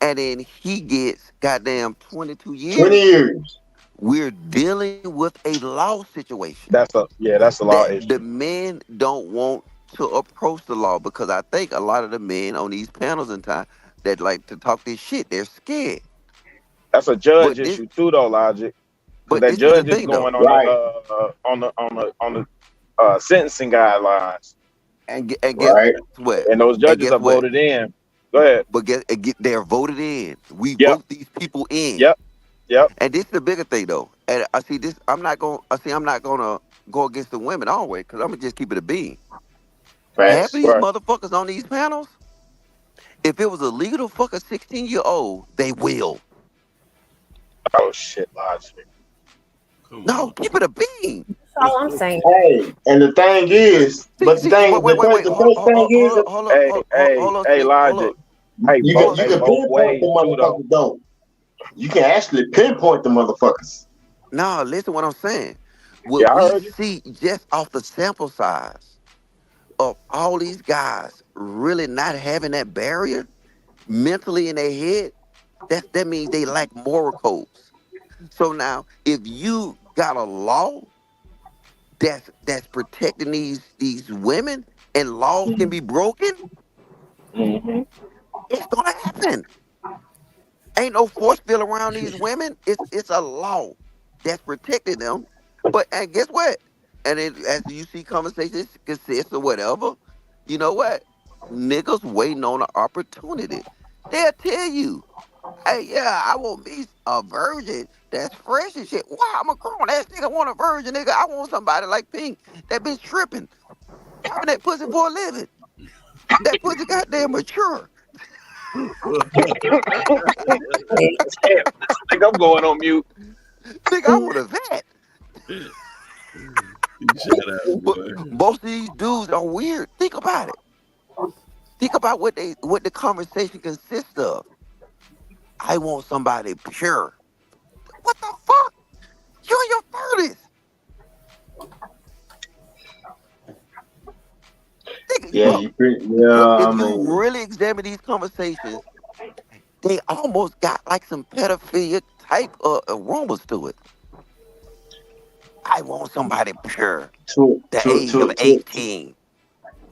and then he gets goddamn 22 years. 20 years. We're dealing with a law situation. That's a law issue. The men don't want to approach the law because I think a lot of the men on these panels and time that like to talk this shit, they're scared. That's a judge issue too, though, Logic. But that judge is going on the sentencing guidelines. And guess what? And those judges are voted in. Go ahead. But they're voted in. We vote these people in. Yep. And this is the bigger thing, though. And I see this. I'm not gonna go against the women always because I'm gonna just keep it a bean. Half of these motherfuckers on these panels, if it was illegal to fuck a 16-year-old, they will. Oh shit, Logic. No, keep it a bean. That's all I'm saying. Hey, and the thing is, Hey, Logic. You can pinpoint the motherfuckers, though. You can actually pinpoint the motherfuckers. No, listen what I'm saying. What we see just off the sample size of all these guys really not having that barrier mentally in their head, that means they lack moral codes. So now, if you got a law that's protecting these women and laws can be broken, it's gonna happen. Ain't no force field around these women. It's a law that's protecting them. And guess what? And as you see conversations consist or whatever, you know what? Niggas waiting on an opportunity. They'll tell you, hey, yeah, I want me a virgin that's fresh and shit. Why? I'm a grown ass nigga want a virgin, nigga. I want somebody like Pink that been stripping, having that pussy for a living. That pussy goddamn mature. I think I'm going on mute. Nigga, I want a vet. But most of these dudes are weird. Think about it. Think about what the conversation consists of. I want somebody pure. What the fuck? You're in your 30s. Yeah, if you really examine these conversations, they almost got like some pedophilia type aromas to it. I want somebody pure. The age of 18.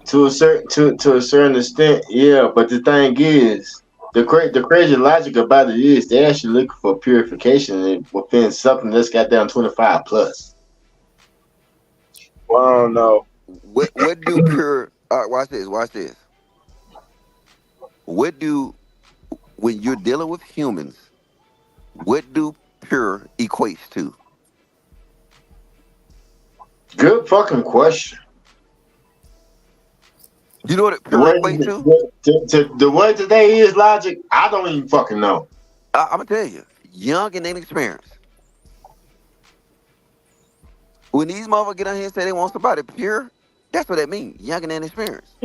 To a certain extent, yeah. But the thing is, the crazy logic about it is they actually looking for purification within something that's got down 25 plus. Well, I don't know. What do pure? All right, watch this. When you're dealing with humans, what do pure equates to? Good fucking question. You know what it pure equates to? The word today is Logic. I don't even fucking know. I'm gonna tell you, young and inexperienced. When these motherfuckers get on here and say they want somebody pure, that's what that means. Young and inexperienced.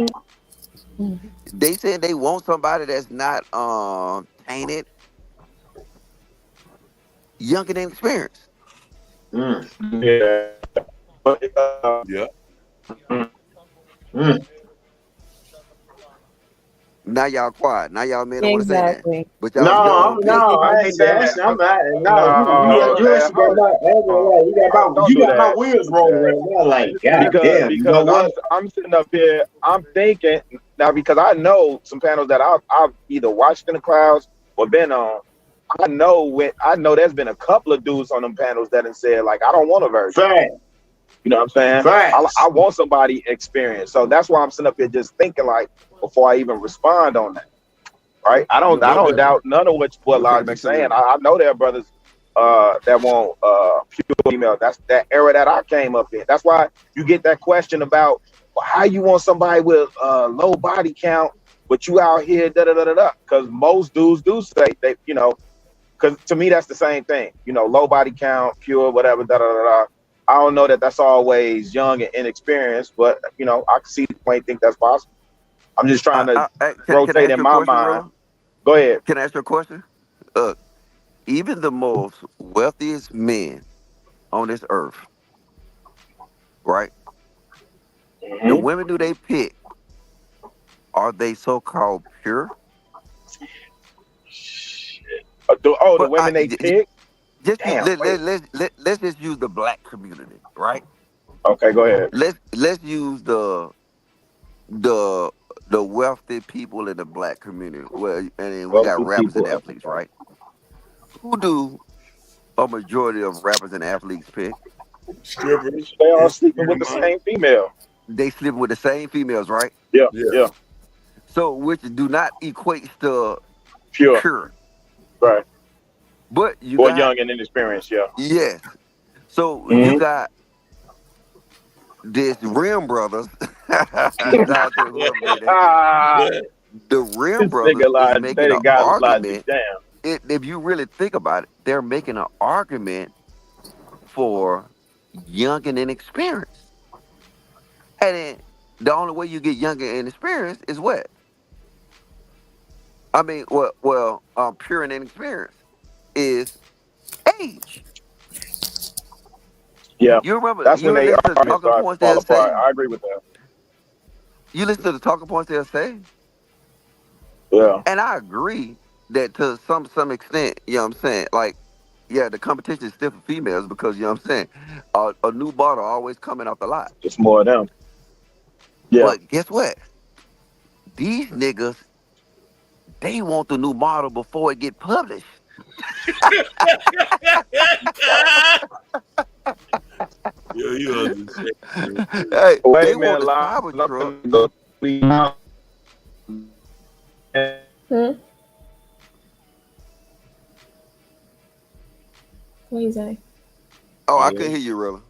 They said they want somebody that's not tainted. Young and inexperienced. Yeah. But, Yeah. Now y'all quiet. Now y'all men don't want to say that. Exactly. But No, y'all I ain't saying that. no, You actually got my you don't do got my that. wheels rolling right now. Like, God damn, you know Because what? I'm sitting up here, I'm thinking now because I know some panels that I've either watched in the clouds or been on. I know there's been a couple of dudes on them panels that have said like I don't want a virgin. Fact. You know what I'm saying? Facts. I want somebody experience. So that's why I'm sitting up here just thinking like before I even respond on that. Right? I don't doubt none of what Logic's saying. I know there are brothers that want pure female. That's that era that I came up in. That's why you get that question about well, how you want somebody with low body count, but you out here da da da da da. Because most dudes do say they, because to me that's the same thing. Low body count, pure, whatever, da da da da. I don't know that that's always young and inexperienced, but I can see the point. Think that's possible. I'm just trying to rotate in my mind. Go ahead. Can I ask you a question? Even the most wealthiest men on this earth, right? Mm-hmm. The women do they pick? Are they so-called pure? The women they pick? Let's just use the black community, right? Okay, go ahead. Let's use the wealthy people in the black community. Well, and we got rappers and athletes, right? Who do a majority of rappers and athletes pick? Strippers. They all sleeping with the same female. They sleeping with the same females, right? Yeah. So, which do not equate to pure. Right. But you or got young and inexperienced, yeah. Yes. So you got this Rim Brothers. Shout out to whoever made that. The Rim Brothers is making an argument. If you really think about it, they're making an argument for young and inexperienced. And then the only way you get young and inexperienced is what? I mean, pure and inexperienced is age. Yeah, you remember? That's when they listen to the talking points they'll say. I agree with that. You listen to the talking points they'll say. Yeah, and I agree that to some extent, you know what I'm saying. Like, yeah, the competition is still for females because you know what I'm saying. A new bottle always coming off the lot. Just more of them. Yeah. But guess what? These niggas, they want the new model before it get published. Hey, wait they a minute, want the Cybertruck. What you say? Oh, I couldn't hear you, Rilla.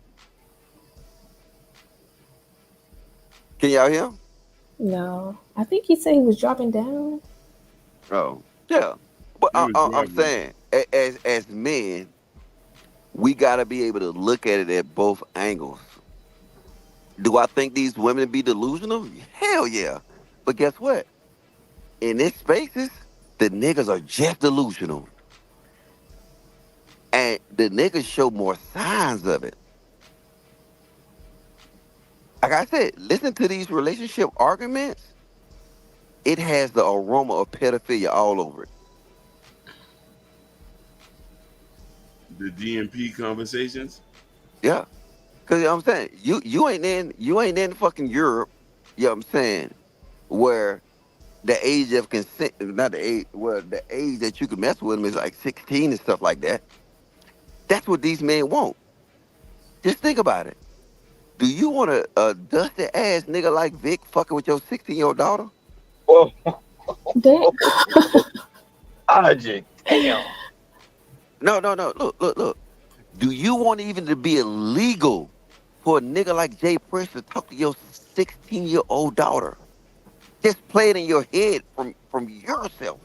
Can y'all hear him? No, I think he said he was dropping down. Oh, yeah. But I'm saying, as men, we got to be able to look at it at both angles. Do I think these women be delusional? Hell yeah. But guess what? In these spaces, the niggas are just delusional. And the niggas show more signs of it. Like I said, listen to these relationship arguments. It has the aroma of pedophilia all over it. The DMP conversations? Yeah. Cause you know what I'm saying, you ain't in fucking Europe, you know what I'm saying, where the age of consent, not the age, well, the age that you can mess with them is like 16 and stuff like that. That's what these men want. Just think about it. Do you want a dusty ass nigga like Vic fucking with your 16-year-old daughter? Oh, damn. No. Look. Do you want even to be illegal for a nigga like Jay Prince to talk to your 16-year-old daughter? Just play it in your head from yourself.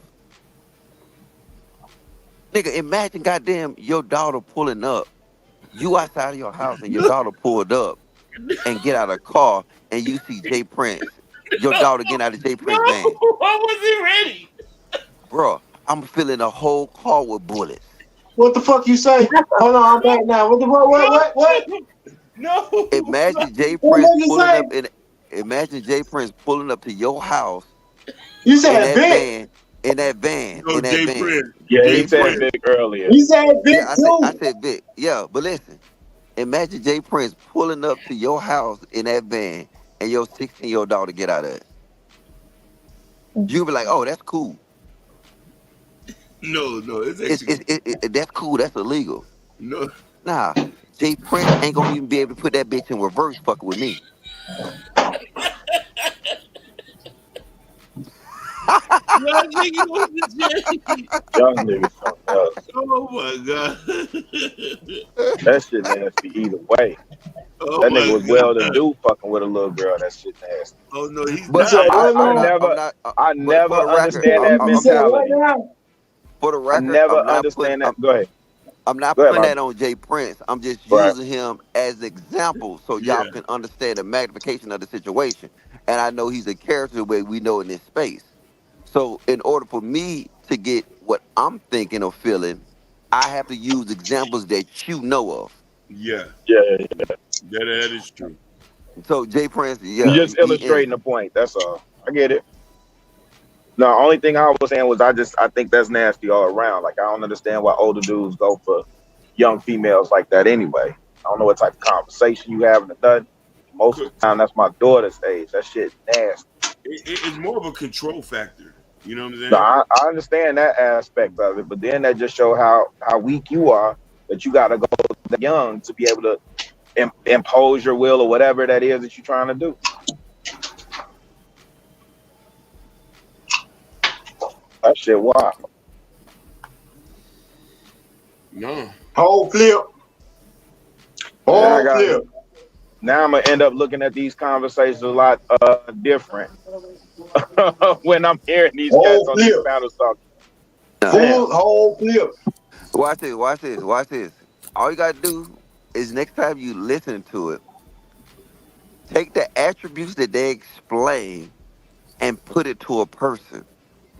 Nigga, imagine goddamn your daughter pulling up. You outside of your house and your daughter pulled up and get out of the car and you see Jay Prince. Your daughter getting out of Jay Prince van. I wasn't ready. Bro, I'm filling a whole car with bullets. What the fuck you say? Hold on, I'm back now. What? No. Imagine Jay Prince pulling up in. Imagine Jay Prince pulling up to your house. You said big. In that van. No, Jay Prince. Yeah, Jay he said Prince. big earlier. He said big too. I said big. Yeah, but listen. Imagine Jay Prince pulling up to your house in that van and your 16-year-old daughter get out of it. You'll be like, oh, that's cool. No, it's actually That's cool. That's illegal. no. Nah, Jay Prince ain't gonna even be able to put that bitch in reverse fucking with me. Young nigga was the Young nigga something else. Oh my god. That shit nasty either way. Oh That my nigga was God. well to do fucking with a little girl. That shit nasty. Oh no, he's But not. I never understand that mentality. For the record, I never understand that. Go ahead. I'm not Go ahead, putting Mike. that on Jay Prince. I'm just Right. using him as an example so y'all Yeah. can understand the magnification of the situation. And I know he's a character the way we know in this space. So in order for me to get what I'm thinking or feeling, I have to use examples that you know of. Yeah. Yeah. That is true. So Jay Prince, You're yeah, just illustrating the point. That's all. I get it. No, only thing I was saying was I think that's nasty all around. Like I don't understand why older dudes go for young females like that anyway. I don't know what type of conversation you having or nothing. Most of the time that's my daughter's age. That shit nasty. It's more of a control factor. You know what I'm saying? No, I understand that aspect of it, but then that just show how weak you are that you gotta go that young to be able to impose your will or whatever that is that you're trying to do. That shit wild. No. Whole flip. Now I'm gonna end up looking at these conversations a lot different when I'm hearing these cats on these panels talking. Whole flip. Watch this. All you gotta do is next time you listen to it, take the attributes that they explain and put it to a person.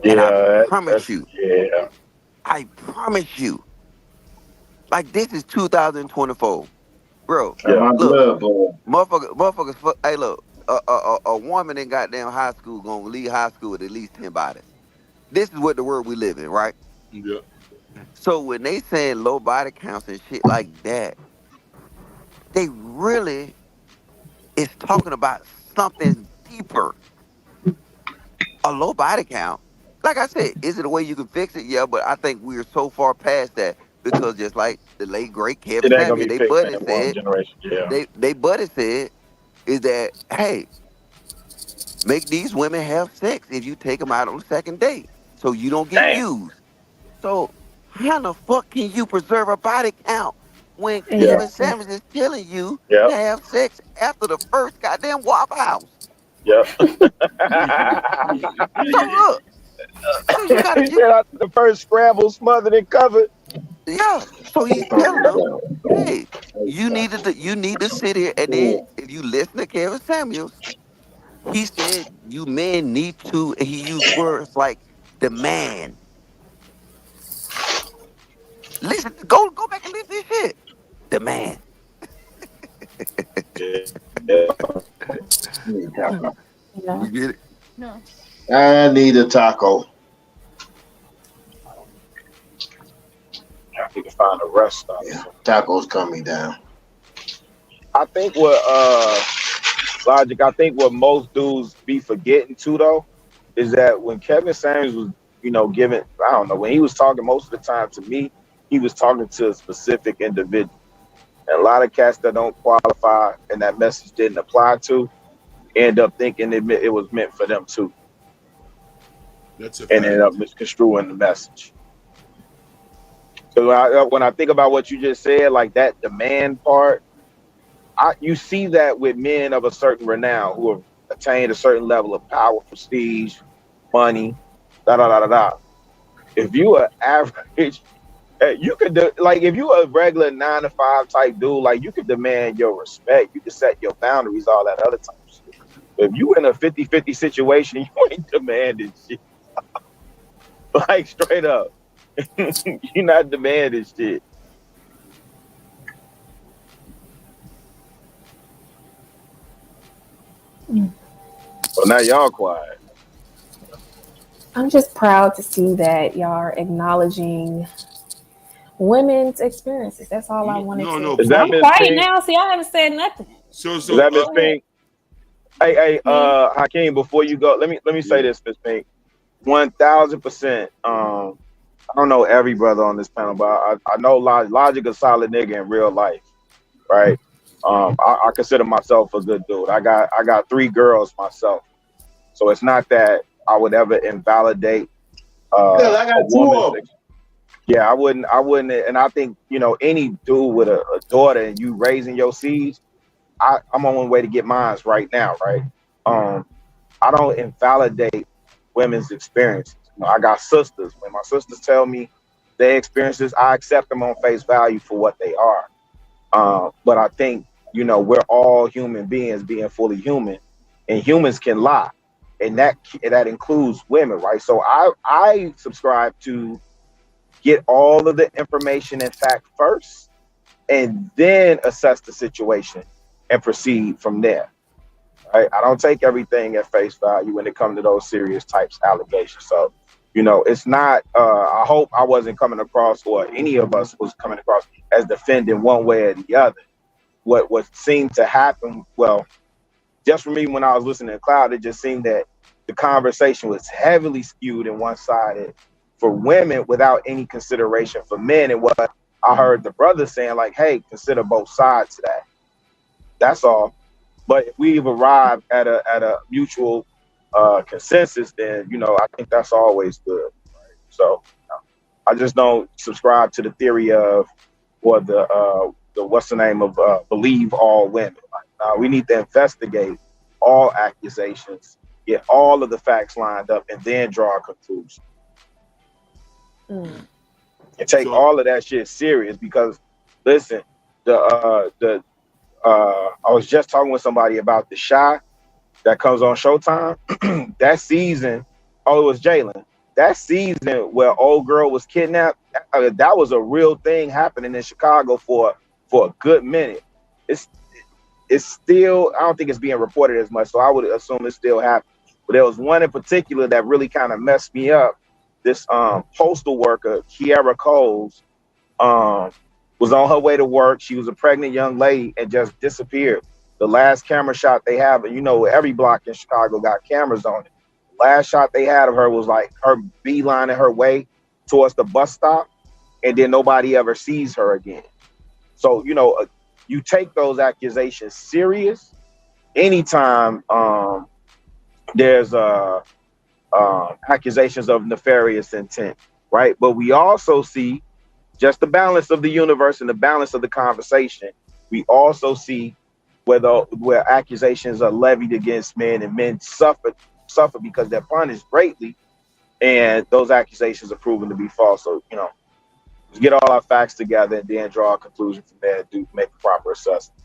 And I promise you, like this is 2024. Bro, look, motherfuckers, hey, look, a woman in goddamn high school gonna leave high school with at least 10 bodies. This is what the world we live in, right? Yeah. So when they saying low body counts and shit like that, they really is talking about something deeper. A low body count. Like I said, is it a way you can fix it? Yeah, but I think we're so far past that because just like the late great Kevin Samuel, they buddy said, they buddy said, is that hey, make these women have sex if you take them out on the second date, so you don't get used. So how the fuck can you preserve a body count when Kevin Samuels is telling you to have sex after the first goddamn Waffle House? Yeah. So look. So you gotta get the first scramble smothered and covered. Yeah. So he's telling them, hey, you need to sit here, and then if you listen to Kevin Samuels, he said you men need to, and he used words like demand. Listen, go back and listen to this shit. Demand. You get it? No. I need a taco. I need to find a rest stop. Yeah, tacos coming down. I think what Logic, I think what most dudes be forgetting too though, is that when Kevin Samuels was, giving, I don't know, when he was talking most of the time to me, he was talking to a specific individual. And a lot of cats that don't qualify and that message didn't apply to end up thinking it was meant for them too. That's a and end up misconstruing the message. So when I think about what you just said, like that demand part, you see that with men of a certain renown who have attained a certain level of power, prestige, money, If you are average, you could if you a regular 9-to-5 type dude, like you could demand your respect, you could set your boundaries, all that other type of shit. But if you in a 50-50 situation, you ain't demanding shit. Like straight up. You're not demanding shit. Well, now y'all quiet. I'm just proud to see that y'all are acknowledging women's experiences. That's all I wanted to. Is that I'm Miss quiet Pink? now. See, I haven't said nothing. Is that Miss Pink? Hey, Hakeem, before you go, let me say this, Miss Pink. 1000%. I don't know every brother on this panel, but I know Logic a solid nigga in real life, right? I consider myself a good dude. I got 3 girls myself, so it's not that I would ever invalidate. I got 2 of them. Yeah, I wouldn't, and I think any dude with a daughter and you raising your seeds, I'm on my way to get mine right now, right? I don't invalidate women's experiences. I got sisters. When my sisters tell me their experiences, I accept them on face value for what they are. But I think we're all human beings being fully human, and humans can lie, and that includes women, right? So I subscribe to get all of the information and fact first, and then assess the situation and proceed from there. Right? I don't take everything at face value when it comes to those serious types allegations. So, it's not. I hope I wasn't coming across, or any of us was coming across, as defending one way or the other. What seemed to happen, well, just for me when I was listening to Cloud, it just seemed that the conversation was heavily skewed and one-sided for women without any consideration for men. And what I heard the brother saying, like, hey, consider both sides to that. That's all. But if we've arrived at a mutual consensus, then I think that's always good. Right? So I just don't subscribe to the theory of, or the what's the name of believe all women. Like, we need to investigate all accusations, get all of the facts lined up, and then draw a conclusion. And take all of that shit serious, because listen, I was just talking with somebody about the Shy that comes on Showtime. That season, it was Jalen. That season where old girl was kidnapped, that was a real thing happening in Chicago for a good minute. It's still, I don't think it's being reported as much, so I would assume it's still happening. But there was one in particular that really kind of messed me up. This postal worker, Kiara Coles, was on her way to work. She was a pregnant young lady and just disappeared. The last camera shot they have, and every block in Chicago got cameras on it. The last shot they had of her was like her beelining her way towards the bus stop, and then nobody ever sees her again. So, you take those accusations serious anytime there's accusations of nefarious intent, right? But we also see just the balance of the universe and the balance of the conversation. We also see where accusations are levied against men, and men suffer because they're punished greatly, and those accusations are proven to be false. So, let's get all our facts together and then draw a conclusion from there to make a proper assessment.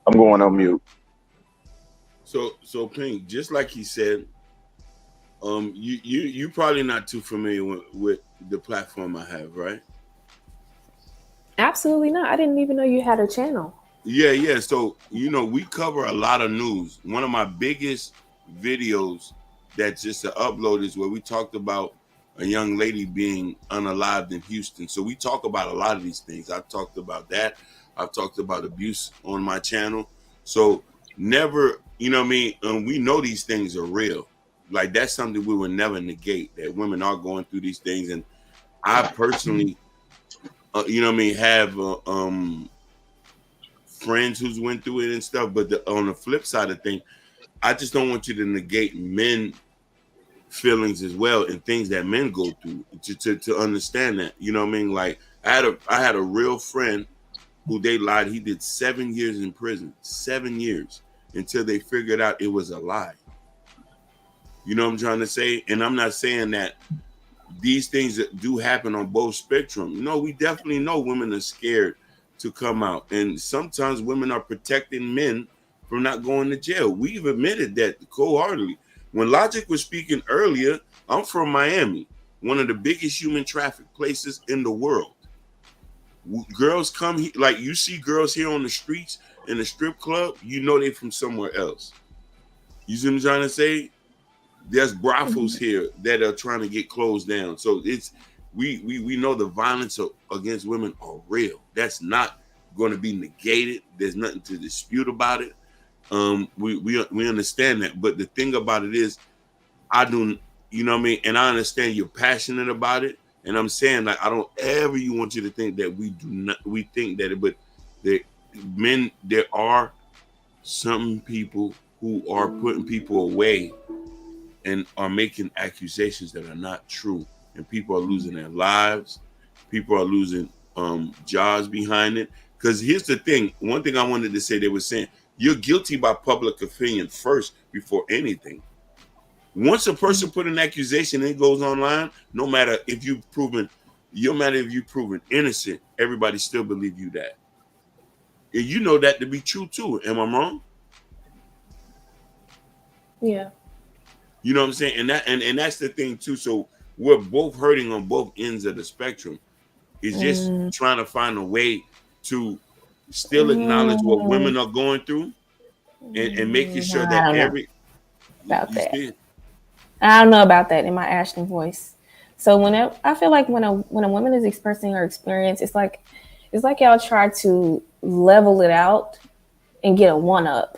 I'm going on mute. So Pink, just like he said, you probably not too familiar with the platform I have, right? Absolutely not. I didn't even know you had a channel. Yeah. So, we cover a lot of news. One of my biggest videos that's just an upload is where we talked about a young lady being unalived in Houston. So we talk about a lot of these things. I've talked about that. I've talked about abuse on my channel. So never, we know these things are real. Like, that's something we would never negate, that women are going through these things. And I personally, have friends who's went through it and stuff. But on the flip side of things, I just don't want you to negate men feelings as well and things that men go through to understand that. Like, I had a real friend who they lied. He did 7 years in prison, 7 years, until they figured out it was a lie. You know what I'm trying to say? And I'm not saying that these things that do happen on both spectrum. No, we definitely know women are scared to come out. And sometimes women are protecting men from not going to jail. We've admitted that wholeheartedly. When Logic was speaking earlier, I'm from Miami. one of the biggest human traffic places in the world. Girls come here, like you see girls here on the streets in the strip club, you know they from somewhere else. You see what I'm trying to say? There's brothels here that are trying to get closed down. So it's we know the violence against women are real. That's not going to be negated. There's nothing to dispute about it. We understand that. But the thing about it is, I do, you know what I mean? And I understand you're passionate about it. And I'm saying, like, I don't ever want you to think that we think that it, but there are some people who are putting people away and are making accusations that are not true. And people are losing their lives. People are losing jobs behind it. Because here's the thing. One thing I wanted to say, they were saying, you're guilty by public opinion first before anything. Once a person put an accusation and it goes online, no matter if you've proven innocent, everybody still believe you that. And you know that to be true too. Am I wrong? Yeah. You know what I'm saying? And that's the thing too. So we're both hurting on both ends of the spectrum. It's just trying to find a way to still acknowledge what women are going through and making sure that I don't know about that in my Ashton voice. So I feel like when a woman is expressing her experience, it's like y'all try to level it out and get a one up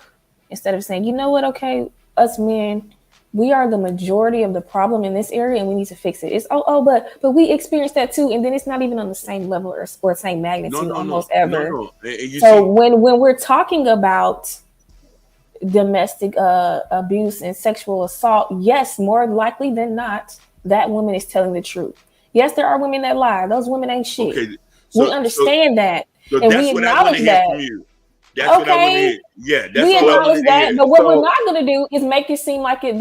instead of saying, you know what, okay, us men, we are the majority of the problem in this area and we need to fix it. It's but we experienced that too, and then it's not even on the same level or same magnitude ever. So when we're talking about domestic abuse and sexual assault, yes, more likely than not, that woman is telling the truth. Yes, there are women that lie. Those women ain't shit. Okay, we understand that, and we acknowledge that. That's what I want to hear. Yeah, that's we all I want to that, hear. but what we're not going to do is make it seem like that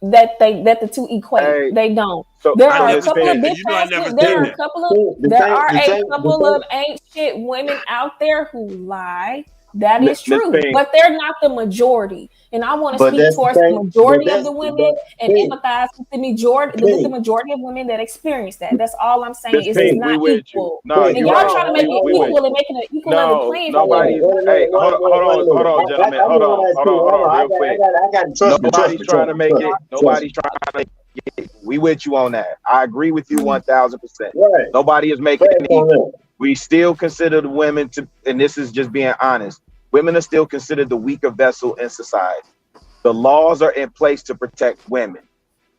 the two equate. They don't. So there are a couple of bitch ass. There are a couple of ain't shit women out there who lie. That is true, but they're not the majority. And I want to speak towards the majority of the women and empathize with the majority of women that experience that. That's all I'm saying. It's not equal. And y'all trying to make it equal and making it equal level playing field. Hey, hold on, gentlemen. Hold on, real quick. Nobody's trying to make it. We with you on that. I agree with you 1,000%. Nobody is making it equal. We still consider the women and this is just being honest, women are still considered the weaker vessel in society. The laws are in place to protect women.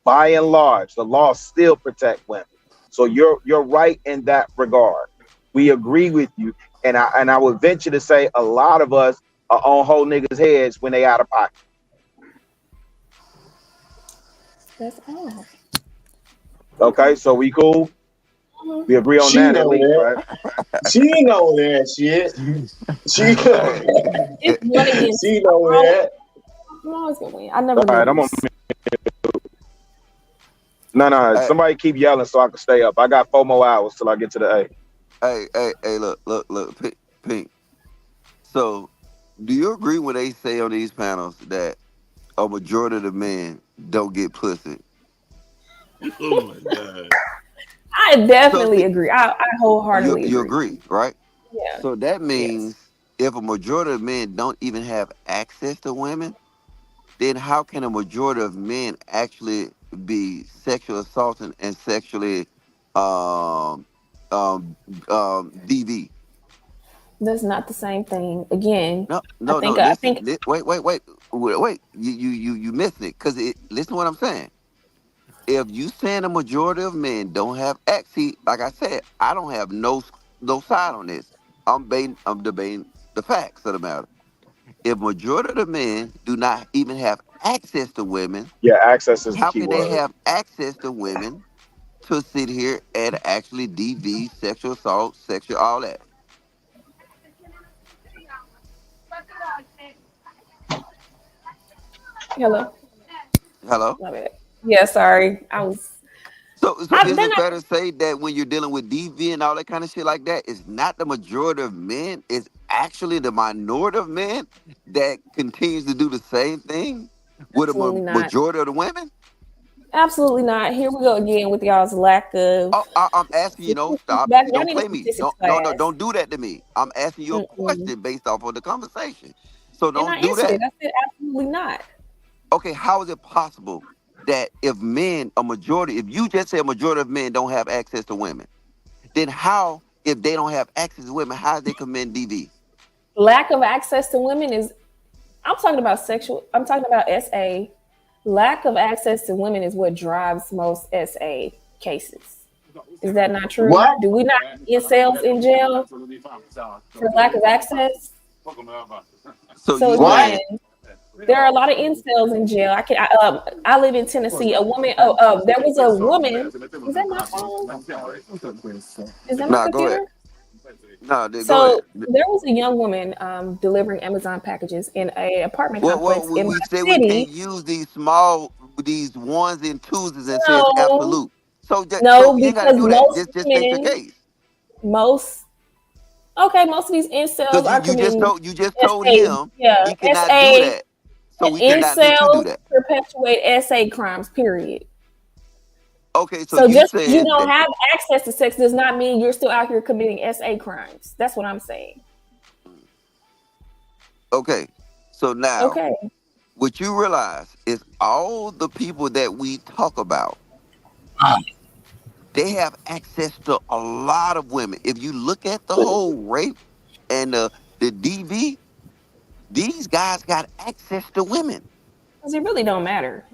By and large, the laws still protect women. So you're right in that regard. We agree with you. And I would venture to say a lot of us are on whole niggas' heads when they out of pocket. That's all. Okay, so we cool? We agree on that at least, right? She know that shit. She know that. I'm always gonna win. I never. All right, I'm on. No. Somebody keep yelling so I can stay up. I got 4 more hours till I get to the A. Hey, look, Pink. So, do you agree when they say on these panels that a majority of the men don't get pussy? Oh my God. I definitely agree. I wholeheartedly agree. You agree, right? Yeah. So that means if a majority of men don't even have access to women, then how can a majority of men actually be sexual assaulting and sexually DV? That's not the same thing. Again, No. Wait. You missed it because listen to what I'm saying. If you saying a majority of men don't have access, like I said, I don't have no side on this. I'm debating the facts of the matter. If majority of the men do not even have access to women, access is how the key can they have access to women to sit here and actually DV, sexual assault, sexual all that? Hello. My bad. Yeah, sorry. I was. So is it fair to say that when you're dealing with DV and all that kind of shit like that, it's not the majority of men, it's actually the minority of men that continues to do the same thing with a majority of the women? Absolutely not. Here we go again with y'all's lack of. Oh, I'm asking you. No, stop. Back, y'all Don't need a play me. statistics No, class. don't do that to me. I'm asking you a question based off of the conversation. So And don't I do answered that. it. I said absolutely not. Okay, how is it possible that if you just say a majority of men don't have access to women, then how, if they don't have access to women, how they commit DV? Lack of access to women is. I'm talking about sexual. I'm talking about SA. Lack of access to women is what drives most SA cases. Is that not true? What? Do we not have incels in jail for lack of access? So again, there are a lot of incels in jail. I live in Tennessee. A woman. There was a woman. Is that my phone? Is that my Nah, go computer? ahead. No, go So ahead. there was a young woman delivering Amazon packages in a apartment complex in we my say we city. can't use these ones and twos and say it's No, absolute. So no, you ain't got to because do that. most Just state your women, case. most of these incels are You just committing told SA. him Yeah, he cannot do SA. that. So we cannot let you do Incels that. perpetuate SA crimes. Period. Okay, so So you just because you saying don't that, have access to sex does not mean you're still out here committing SA crimes. That's what I'm saying. okay. So now Okay. what you realize is all the people that we talk about, they have access to a lot of women. If you look at the whole rape and the DV, these guys got access to women. Because it really don't matter.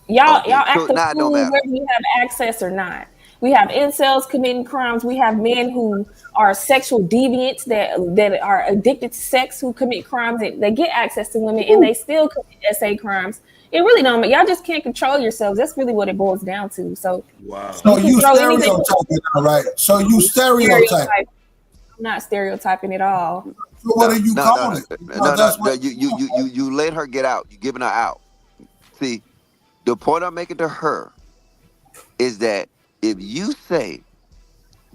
Y'all Okay, so act a now it don't fool matter. whether you have access or not. We have incels committing crimes. We have men who are sexual deviants that are addicted to sex who commit crimes. They get access to women and they still commit SA crimes. It really don't. Y'all just can't control yourselves. That's really what it boils down to. So, So you stereotyping, all right? So you stereotyping. I'm not stereotyping at all. So what are you calling it? No. You let her get out. You giving her out. See, the point I'm making to her is that if you say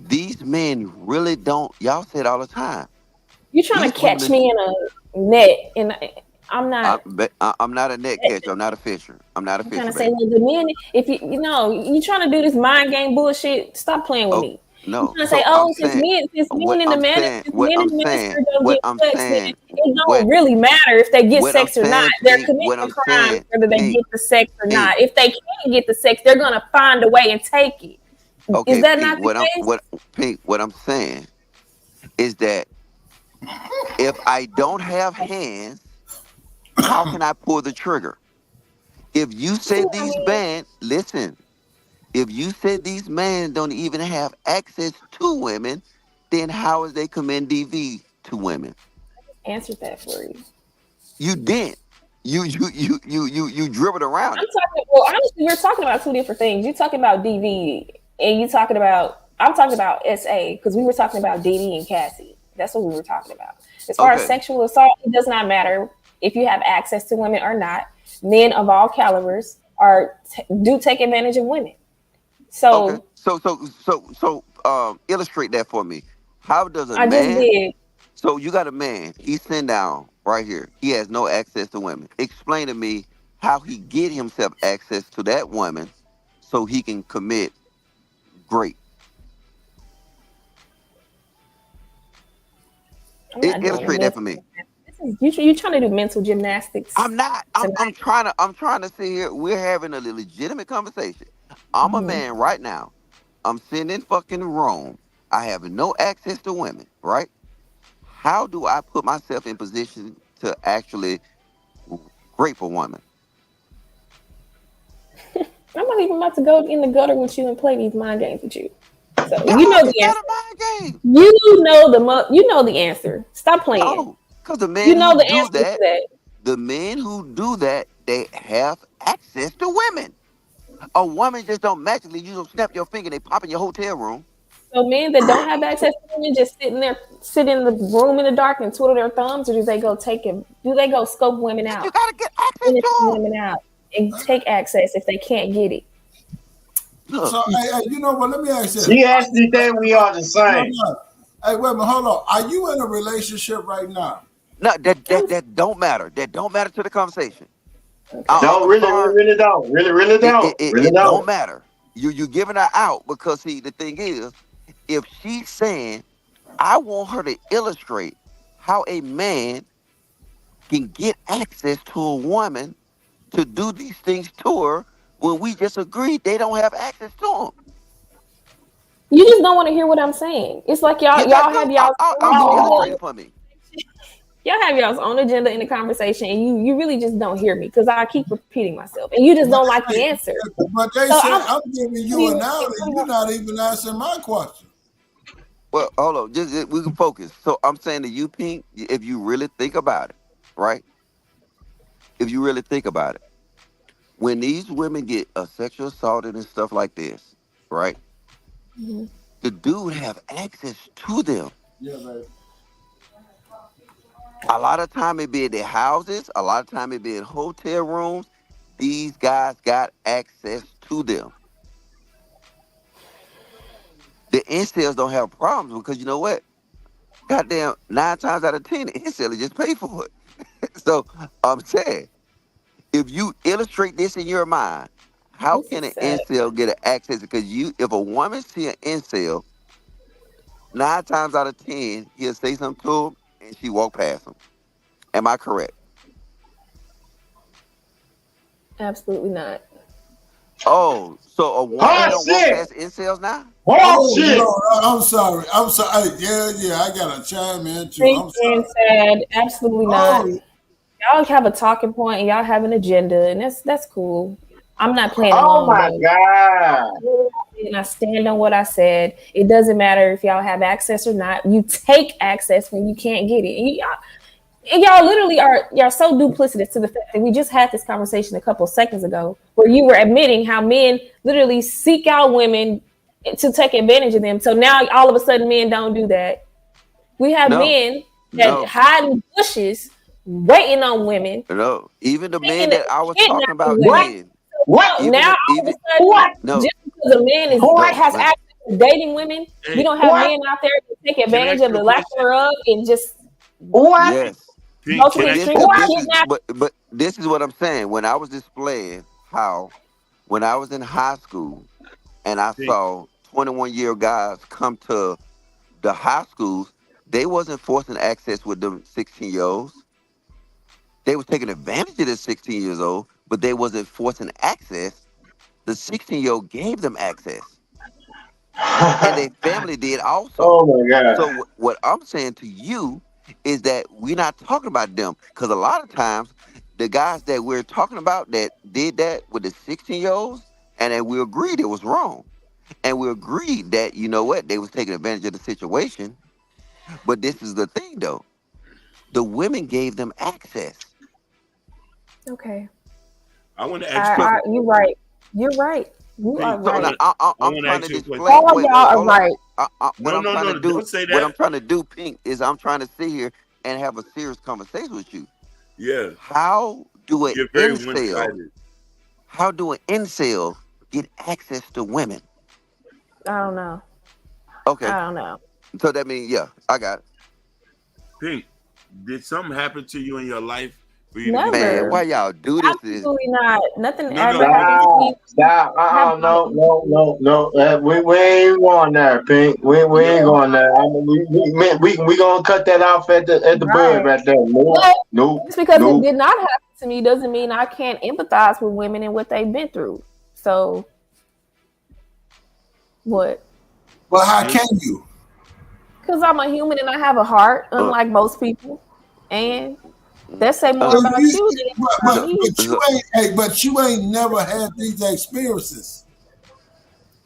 these men really don't, y'all say it all the time. You're trying to catch me in a net, and I'm not. I'm not a net catcher. I'm not a fisher. I'm not a fisher. I'm trying to say, well, the men, if you trying to do this mind game bullshit, stop playing with me. No. You're trying to say, since men in the minister don't get sex, then it don't really matter if they get sex or not. They're committing a crime whether they get the sex or not. If they can't get the sex, they're gonna find a way and take it. Okay, is that not the case? What I'm saying is that if I don't have hands, how can I pull the trigger? If you say if you said these men don't even have access to women, then how is they committing DV to women? I answered that for you. You didn't. You dribbled around. Honestly, we're talking about two different things. You're talking about DV, and I'm talking about SA because we were talking about DD and Cassie. That's what we were talking about. As far as sexual assault, it does not matter if you have access to women or not. Men of all calibers do take advantage of women. So illustrate that for me. How does a man? Just did. So you got a man. He's sitting down right here. He has no access to women. Explain to me how he get himself access to that woman so he can commit rape. Illustrate that for me. You trying to do mental gymnastics? I'm not. I'm trying to sit here. We're having a legitimate conversation. I'm a man right now. I'm sitting in fucking Rome. I have no access to women, right? How do I put myself in position to actually rape a woman? I'm not even about to go in the gutter with you and play these mind games with you. So you know the answer. You know the answer. Stop playing. No, because the men who do that, the men who do that, they have access to women. A woman just don't magically, you don't snap your finger, they pop in your hotel room. So men that don't have access to women just sit in the room in the dark and twiddle their thumbs, or do they go scope women out? You gotta get access to women out and take access if they can't get it. So hey, you know what? Let me ask you. She actually think we are the same. Hey, wait a minute, hold on. Are you in a relationship right now? No, that don't matter. That don't matter to the conversation. Don't really don't. Really don't. It don't matter. You giving her out because see the thing is, if she's saying, I want her to illustrate how a man can get access to a woman to do these things to her when we just agreed they don't have access to them. You just don't want to hear what I'm saying. It's like y'all have y'all's illustrate for me. Y'all have y'all's own agenda in the conversation, and you really just don't hear me because I keep repeating myself, and you just don't like the answer. But they say I'm giving you an out, and you're not even answering my question. Well, hold on, just we can focus. So I'm saying to you, Pink, if you really think about it, right? If you really think about it, when these women get sexual assaulted and stuff like this, right? Mm-hmm. The dude have access to them. Yeah, baby. A lot of time it be in their houses. A lot of time it be in hotel rooms. These guys got access to them. The incels don't have problems because you know what? Goddamn, 9 times out of 10, the incel just pay for it. So I'm saying, if you illustrate this in your mind, how can an incel get an access? Because if a woman see an incel, 9 times out of 10, he'll say something to him and she walk past him. Am I correct? Absolutely not. Oh, so a woman don't walk past incels now? Shit! No, I'm sorry. Yeah, I gotta chime in too. I'm sorry. Said absolutely not. Y'all have a talking point and y'all have an agenda, and that's cool. I'm not playing along. Oh my God! And I stand on what I said. It doesn't matter if y'all have access or not. You take access when you can't get it. And y'all literally y'all so duplicitous to the fact that we just had this conversation a couple of seconds ago where you were admitting how men literally seek out women to take advantage of them. So now all of a sudden men don't do that. We have men that hide in bushes waiting on women. No, even the men that I was talking about. What? Now all of a sudden, just because a man has access to dating women, we don't have men out there to take advantage of the lack thereof and just Yes. But this is what I'm saying. When I was displaying how, when I was in high school, and I saw 21-year-old guys come to the high schools, they wasn't forcing access with them 16-year-olds. They was taking advantage of the 16 years old, but they wasn't forcing access. The 16-year-old gave them access. And their family did also. Oh my God. So what I'm saying to you is that we're not talking about them. Because a lot of times, the guys that we're talking about that did that with the 16-year-olds, and then we agreed it was wrong. And we agreed that, you know what, they was taking advantage of the situation. But this is the thing, though. The women gave them access. Okay. I want to ask you. You're right. You are right. I'm trying to display. All y'all are right. Don't say that. What I'm trying to do, Pink, is I'm trying to sit here and have a serious conversation with you. Yeah. How do an incel get access to women? I don't know. Okay. I don't know. So that means, I got it. Pink, did something happen to you in your life? Never. Man, why y'all do this? Absolutely not. Nothing ever happened to me. No. We ain't going there, Pink. We ain't going there. I mean, we gonna cut that off at the bud right there. No. Just because it did not happen to me doesn't mean I can't empathize with women and what they've been through. So, what? Well, how can you? Because I'm a human and I have a heart, unlike most people, and. That say more about you than but you ain't never had these experiences.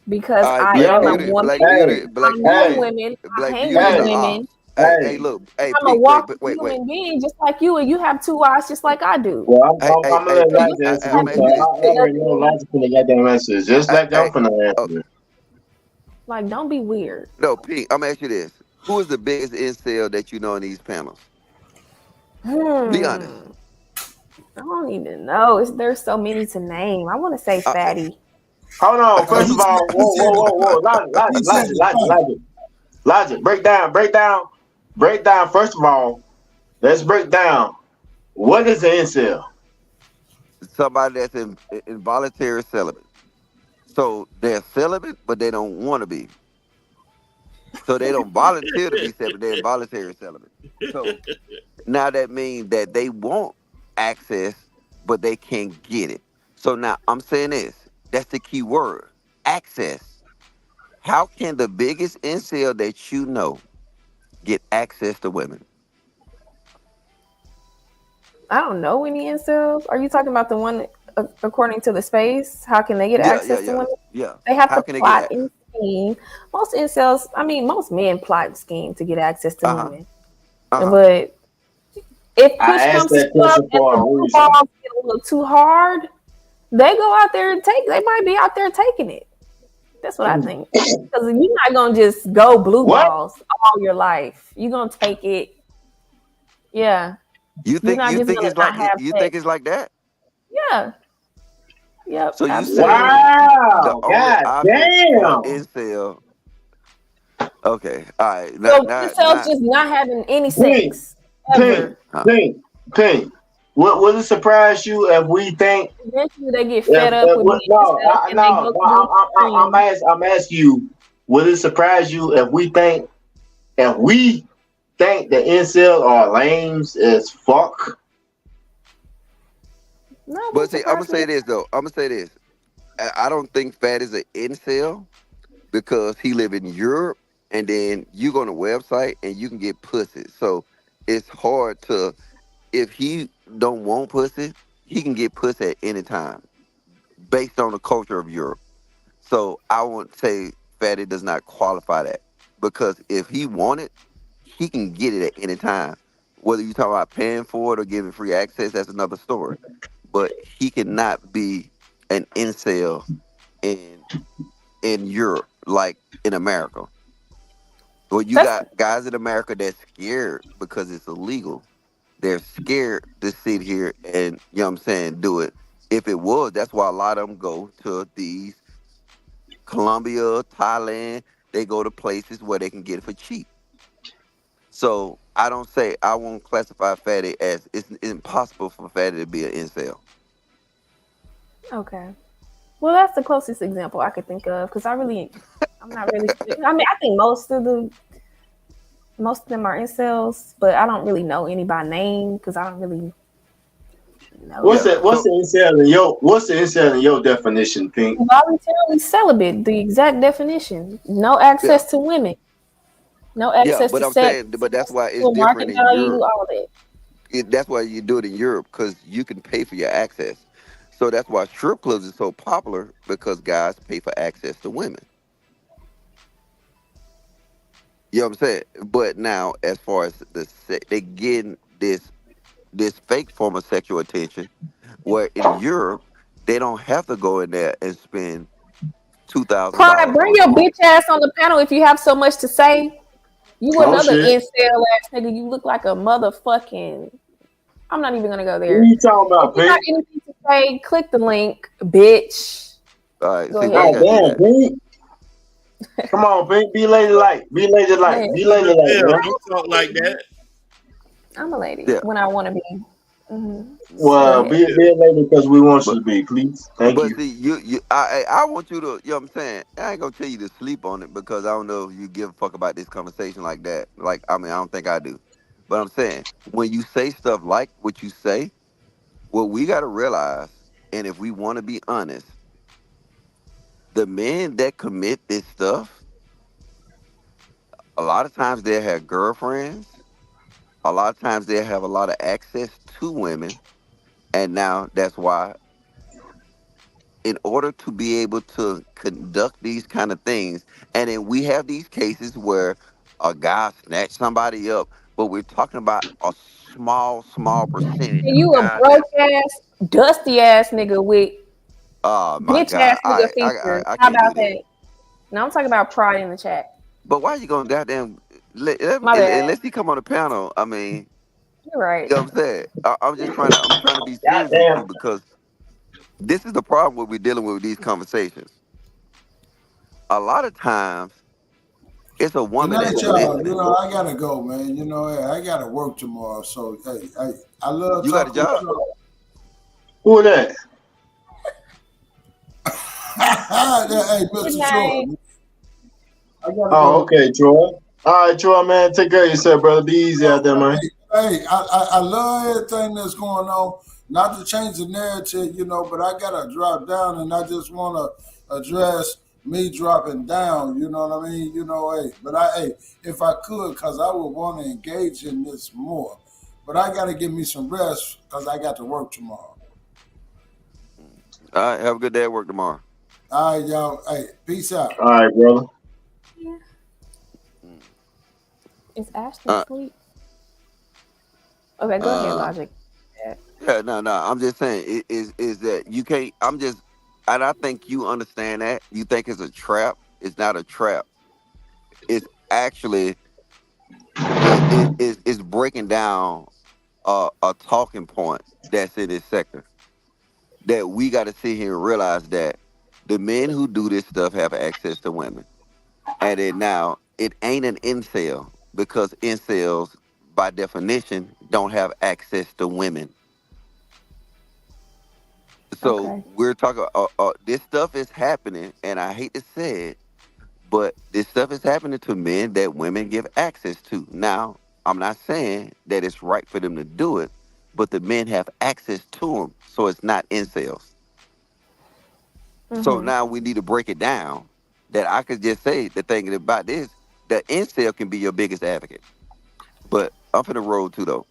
Because I am a woman. I know women. I hang with women. Hey, look. Hey, I'm a walking human being just like you, and you have 2 eyes just like I do. Well, I'm gonna let Elijah answer. Just like I'm finna answer. Like, don't be weird. No, Pete, I'm gonna ask you this: who is the biggest incel that you know in these panels? Be honest. I don't even know. There's so many to name. I want to say Fatty. Hold on. First of all, whoa. Logic. Break down. First of all, let's break down. What is an incel? somebody that's in involuntary celibate. So they're celibate, but they don't want to be. So they don't volunteer to be celibate. They're involuntary celibate. So now that means that they want access, but they can't get it. So now I'm saying this. That's the key word. Access. How can the biggest incel that you know get access to women? I don't know any incels. Are you talking about the one according to the space? How can they get access to women? Yeah. They have How to can they plot get and scheme. Most incels, I mean, most men plot and scheme to get access to women. But if push comes to shove and the blue balls get a little too hard, they go out there and take. They might be out there taking it. That's what I think. Because you're not gonna just go blue balls all your life. You're gonna take it. Yeah. You think it's like that? Yeah. Yep. So you say the only option for incel. Okay. All right. Incel's just not having any sex. Pink. Would it surprise you if we think eventually they get fed up with I'm asking you, would it surprise you if we think the incel are lames as fuck? No, but see, I'm gonna say this though. I don't think Fat is an incel because he live in Europe, and then you go on a website and you can get pussy. So it's hard to, if he don't want pussy, he can get pussy at any time, based on the culture of Europe. So I won't say Fatty does not qualify that, because if he want it, he can get it at any time. Whether you talk about paying for it or giving free access, that's another story. But he cannot be an incel in Europe like in America. Well, you got guys in America that's scared because it's illegal. They're scared to sit here and, you know what I'm saying, do it. If it was, that's why a lot of them go to these Colombia, Thailand. They go to places where they can get it for cheap. So I won't classify Fatty as, it's impossible for Fatty to be an incel. Okay. Well, that's the closest example I could think of, because I'm not really sure. I mean, I think most of them are incels, but I don't really know any by name because I don't really know. What's the incel in your definition, Pink? Voluntarily celibate, the exact definition. No access to women. No access to sex. But that's why it's different in Europe. All that. That's why you do it in Europe, because you can pay for your access. So that's why strip clubs is so popular, because guys pay for access to women. You know what I'm saying? But now, as far as they getting this fake form of sexual attention, where in Europe they don't have to go in there and spend $2,000. Pride, bring your bitch ass on the panel if you have so much to say. You another incel ass nigga. You look like a motherfucking. I'm not even gonna go there. What are you talking about, Pink? If you got anything to say, click the link, bitch. All right. Go ahead. Pink. Come on, Pink. Be ladylike. Be ladylike. Be ladylike. Don't talk like that. I'm a lady when I want to be. Mm-hmm. Well, be a lady because we want you to be, please. Thank you. But see, I want you to, you know what I'm saying? I ain't gonna tell you to sleep on it, because I don't know if you give a fuck about this conversation like that. Like, I mean, I don't think I do. But I'm saying, when you say stuff like what you say, what we gotta realize, and if we want to be honest, the men that commit this stuff, a lot of times they have girlfriends. A lot of times they have a lot of access to women. And now that's why, in order to be able to conduct these kind of things, and then we have these cases where a guy snatched somebody up, but we're talking about a small percentage. You a broke ass, dusty ass nigga with bitch ass nigga features. How about that? Now I'm talking about Pride in the chat. But why you gonna goddamn unless he come on the panel? I mean, you're right. You know what I'm saying? I'm trying to be serious with you, because this is the problem what we're dealing with these conversations. A lot of times, it's a woman that's listening. You know, I gotta go, man. You know, I gotta work tomorrow. So, hey, I love you got a job. Who are that? Hey, Mr. Troy. Oh, okay, Troy. All right, Troy, man. Take care of yourself, brother. Be easy out there, man. Hey, I love everything that's going on. Not to change the narrative, but I gotta drop down, and I just want to address me dropping down. You know what I mean? But if I could, because I would want to engage in this more. But I got to give me some rest because I got to work tomorrow. All right, have a good day at work tomorrow. All right, y'all. Hey, peace out. All right, brother. Yeah. Is Ashton asleep? Okay, go ahead, Logic. Yeah, no. I'm just saying is that you can't. And I think you understand that. You think it's a trap. It's not a trap. It's actually it's breaking down a talking point that's in this sector that we got to sit here and realize that the men who do this stuff have access to women, and now it ain't an incel because incels by definition don't have access to women. So we're talking. This stuff is happening, and I hate to say it, but this stuff is happening to men that women give access to. Now, I'm not saying that it's right for them to do it, but the men have access to them, so it's not incels. So now we need to break it down. That I could just say the thing about this, the incel can be your biggest advocate. But I'm for the road too, though.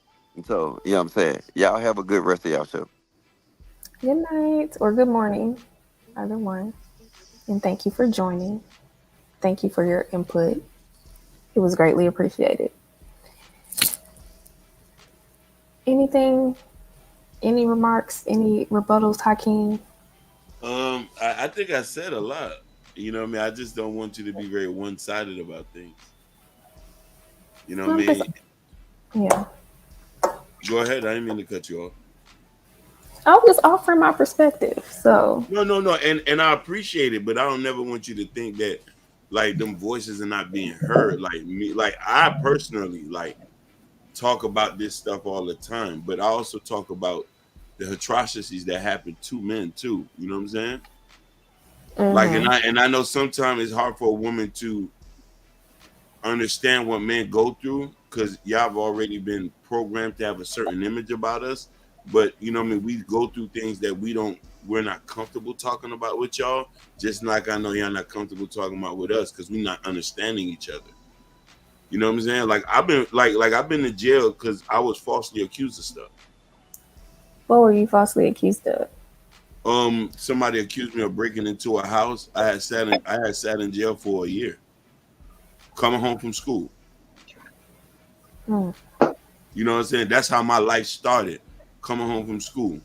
So, you know what I'm saying? Y'all have a good rest of y'all show. Good night or good morning, either one. And thank you for joining. Thank you for your input. It was greatly appreciated. Anything? Any remarks? Any rebuttals, Hakeem? I think I said a lot. You know what I mean? I just don't want you to be very one-sided about things. You know what I mean? Yeah. Go ahead. I didn't mean to cut you off. I was just offering my perspective. So No, and I appreciate it, but I don't never want you to think that like them voices are not being heard. Like me, like I personally like talk about this stuff all the time, but I also talk about the atrocities that happen to men too. You know what I'm saying? Like, and I know sometimes it's hard for a woman to understand what men go through because y'all have already been programmed to have a certain image about us. But you know what I mean? We go through things that we're not comfortable talking about with y'all. Just like I know y'all not comfortable talking about with us because we're not understanding each other. You know what I'm saying? Like I've been in jail because I was falsely accused of stuff. What were you falsely accused of? Somebody accused me of breaking into a house. I had sat in jail for a year. Coming home from school. You know what I'm saying? That's how my life started. Coming home from school.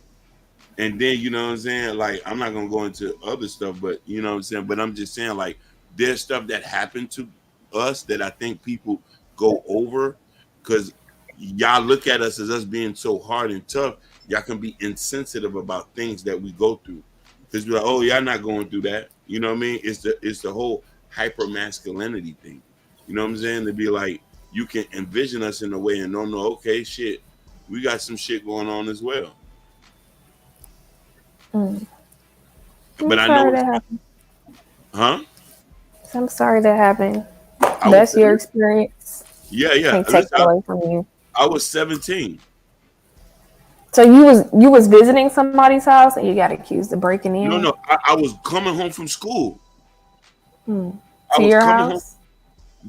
And then, you know what I'm saying? Like, I'm not going to go into other stuff, but you know what I'm saying? But I'm just saying, like, there's stuff that happened to us that I think people go over because y'all look at us as us being so hard and tough. Y'all can be insensitive about things that we go through. Because we're like, oh, y'all not going through that. You know what I mean? It's the whole hyper masculinity thing. You know what I'm saying? To be like, you can envision us in a way and don't know, okay, shit, we got some shit going on as well. But I know that happened. Huh? I'm sorry that happened. That's your experience. Yeah. Can't take it away from you. I was 17. So you was visiting somebody's house and you got accused of breaking in? No. I was coming home from school. To your house?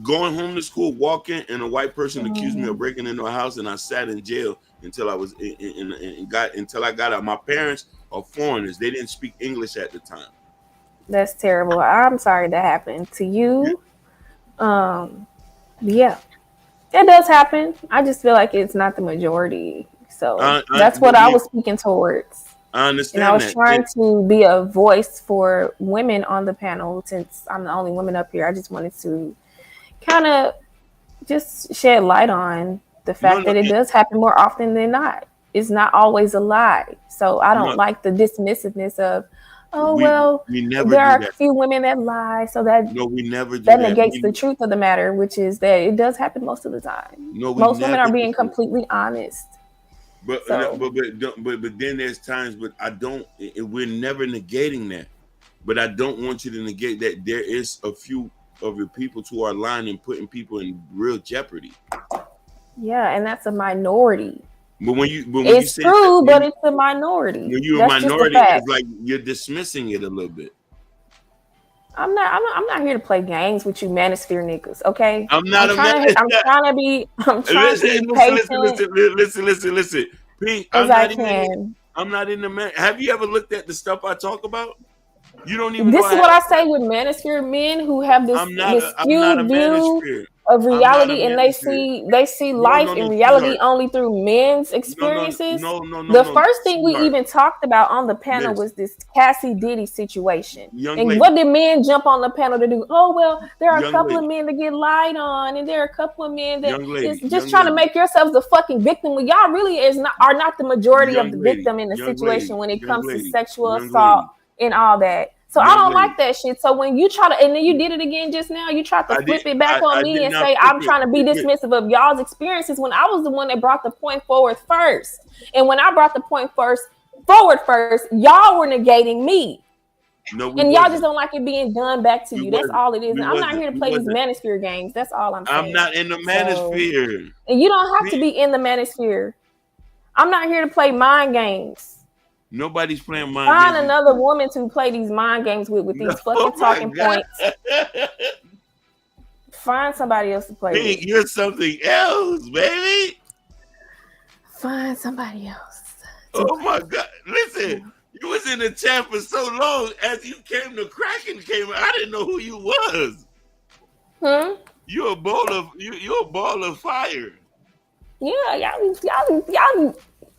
Going home to school, walking, and a white person accused me of breaking into a house, and I sat in jail until I was until I got out. My parents are foreigners; they didn't speak English at the time. That's terrible. I'm sorry that happened to you. Yeah, it does happen. I just feel like it's not the majority. So that's what I was speaking towards. I understand. And I was trying to be a voice for women on the panel since I'm the only woman up here. I just wanted to kind of just shed light on the fact that it does happen more often than not. It's not always a lie. So I don't like the dismissiveness of, there are a few women that lie. So that we never do that negates the truth of the matter, which is that it does happen most of the time. Most women are being completely honest. But then there's times, but I don't. We're never negating that. But I don't want you to negate that there is a few of your people who are lying and putting people in real jeopardy. Yeah, and that's a minority. But it's true, but it's a minority. When you're a minority, it's like you're dismissing it a little bit. I'm not here to play games with you manosphere niggas, okay? I'm trying to be patient. Listen. Pink, I'm not in the man. Have you ever looked at the stuff I talk about? You don't even. This is what I say with manosphere men who have this skewed view of reality, and they see life in reality only through men's experiences. The first thing we even talked about on the panel was this Cassie Diddy situation. What did men jump on the panel to do? Oh, well, there are a couple of men that get lied on, and there are a couple of men that is just trying to make yourselves the fucking victim when y'all really are not the majority of the victim in the situation when it comes to sexual assault and all that. So I don't like that shit. So when you try to, and then you did it again just now, you tried to flip it back on me and say I'm trying to be dismissive of y'all's experiences when I was the one that brought the point forward first. And when I brought the point forward first, y'all were negating me. No, and y'all just don't like it being done back to you. That's all it is. And I'm not here to play these manosphere games. That's all I'm saying. I'm not in the manosphere. And you don't have to be in the manosphere. I'm not here to play mind games. Nobody's playing mind games. Find games. Another woman to play these mind games with these fucking talking points. Find somebody else to play with. You're something else, baby. Find somebody else. Oh my God. Listen, you was in the chat for so long. As you came to Kraken I didn't know who you was. You're a ball of fire. Yeah,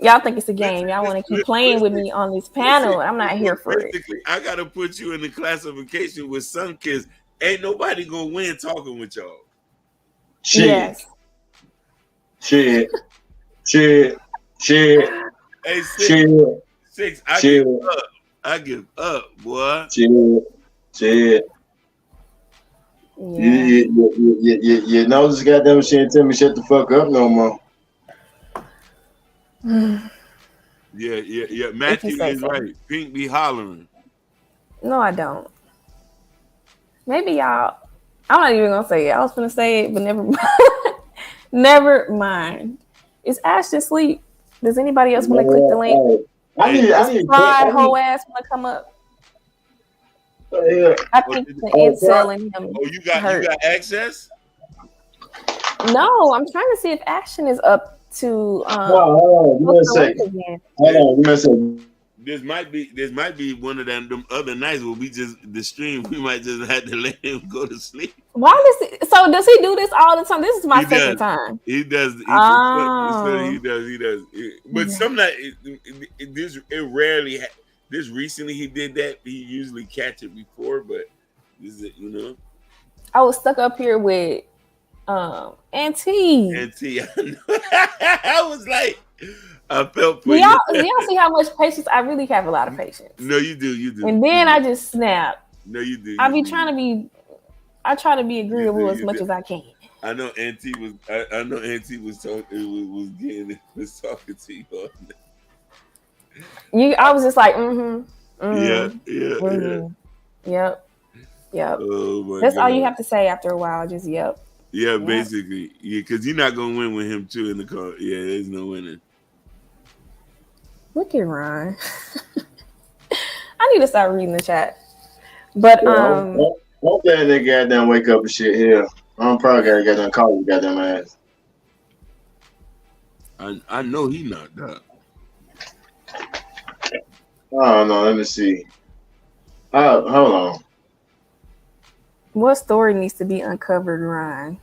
y'all think it's a game. Y'all want to keep playing with me on this panel. I'm not here for it. I got to put you in the classification with some kids. Ain't nobody going to win talking with y'all. Shit. Hey, Six. I give up, boy. Shit. Yeah. You know this goddamn shit and tell me shut the fuck up no more. Yeah. Matthew is right. Pink be hollering. No, I don't. Maybe y'all. I'm not even gonna say it. I was gonna say it, but never mind. Never mind. Is Ashton asleep? Does anybody else want to click the link? I need fried whole ass want to come up. I think the incel in him. Oh, you got access? No, I'm trying to see if Action is up to hold on, This might be one of them other nights where we just the stream. We might just have to let him go to sleep. Does he do this all the time? This is my second time. He does. He does. But sometimes it rarely. This recently he did that. He usually catch it before, but this is it. I was stuck up here with Auntie. I was like, I felt for y'all see how much patience I really have. A lot of patience. No, you do. And then I just snap. No, you do. I try to be agreeable as much as I can. I know Auntie was. I know Auntie was talking. Was talking to you all I was just like, Yep. Oh, that's God. All you have to say after a while. Just yep. Yeah, basically. Yeah, because you're not gonna win with him too in the car. Yeah, there's no winning. Look at Ron. I need to start reading the chat. But don't let that goddamn wake up and shit here. I'm probably gotta goddamn call you goddamn ass. I know he knocked out. Oh no, let me see. Hold on. What story needs to be uncovered, Ryan?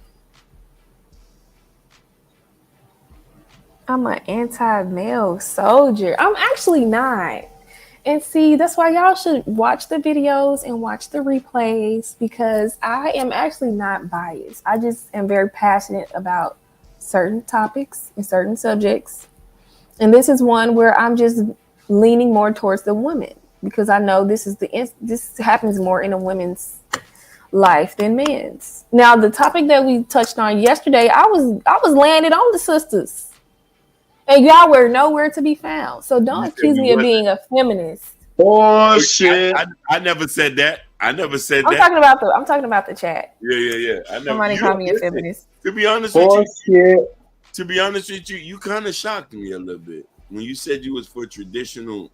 I'm an anti-male soldier. I'm actually not. And see, that's why y'all should watch the videos and watch the replays, because I am actually not biased. I just am very passionate about certain topics and certain subjects. And this is one where I'm just leaning more towards the women, because I know this happens more in a women's life than men's. Now, the topic that we touched on yesterday, I was landed on the sisters. And y'all were nowhere to be found. So don't accuse me of being a feminist. Oh shit! I never said that. I never said I'm that. talking about the chat. Yeah. I never. Somebody called me a feminist. To be honest with you, you kind of shocked me a little bit when you said you was for traditional.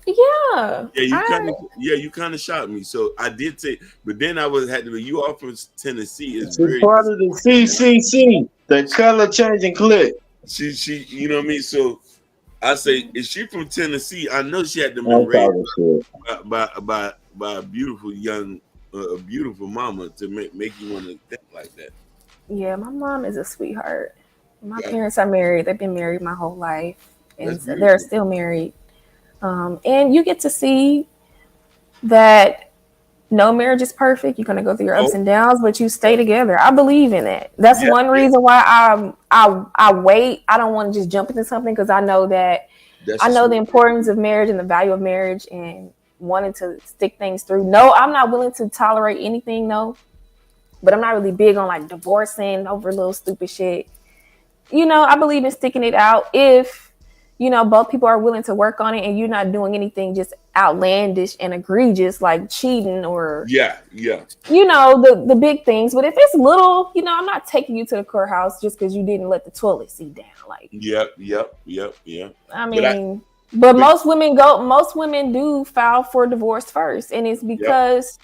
Yeah. You kind of shocked me. So I did say, but then had to be you off from Tennessee. It's part of the CCC, the color changing click. She, you know what I mean. So I say, is she from Tennessee? I know she had to be raised by a beautiful young, a beautiful mama to make you want to think like that. Yeah, my mom is a sweetheart. My parents are married. They've been married my whole life, and so they're still married. And you get to see that no marriage is perfect. You're gonna go through your ups and downs, but you stay together. I believe in it. That's one reason why I wait. I don't want to just jump into something because I know that I know the importance of marriage and the value of marriage and wanting to stick things through. No, I'm not willing to tolerate anything. No, but I'm not really big on like divorcing over little stupid shit. You know, I believe in sticking it out if, you know, both people are willing to work on it and you're not doing anything just outlandish and egregious like cheating or you know, the big things. But if it's little, you know, I'm not taking you to the courthouse just because you didn't let the toilet seat down. Like Yep. I mean, but most women do file for divorce first, and it's because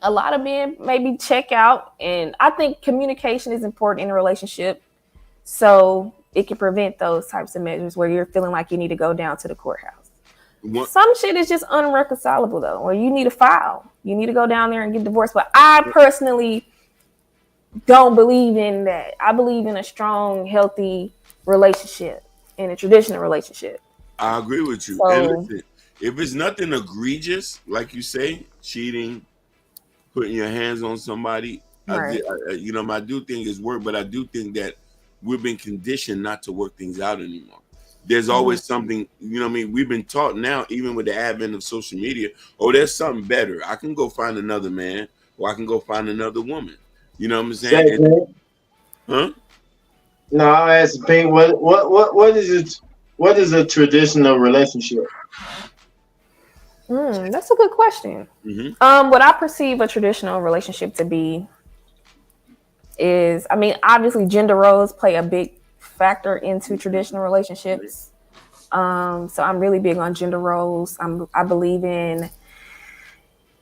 a lot of men maybe check out, and I think communication is important in a relationship. So it can prevent those types of measures where you're feeling like you need to go down to the courthouse. Some shit is just unreconcilable though, where you need to file. You need to go down there and get divorced. But I personally don't believe in that. I believe in a strong, healthy relationship, in a traditional relationship. I agree with you. And listen, if it's nothing egregious, like you say, cheating, putting your hands on somebody, I do think it's work, but I do think that we've been conditioned not to work things out anymore. There's always something, you know what I mean? We've been taught now, even with the advent of social media, there's something better. I can go find another man or I can go find another woman. You know what I'm saying? Huh? No, I'll ask Pink, what is a traditional relationship? That's a good question. What I perceive a traditional relationship to be is, I mean, obviously gender roles play a big factor into traditional relationships. So I'm really big on gender roles. I believe in,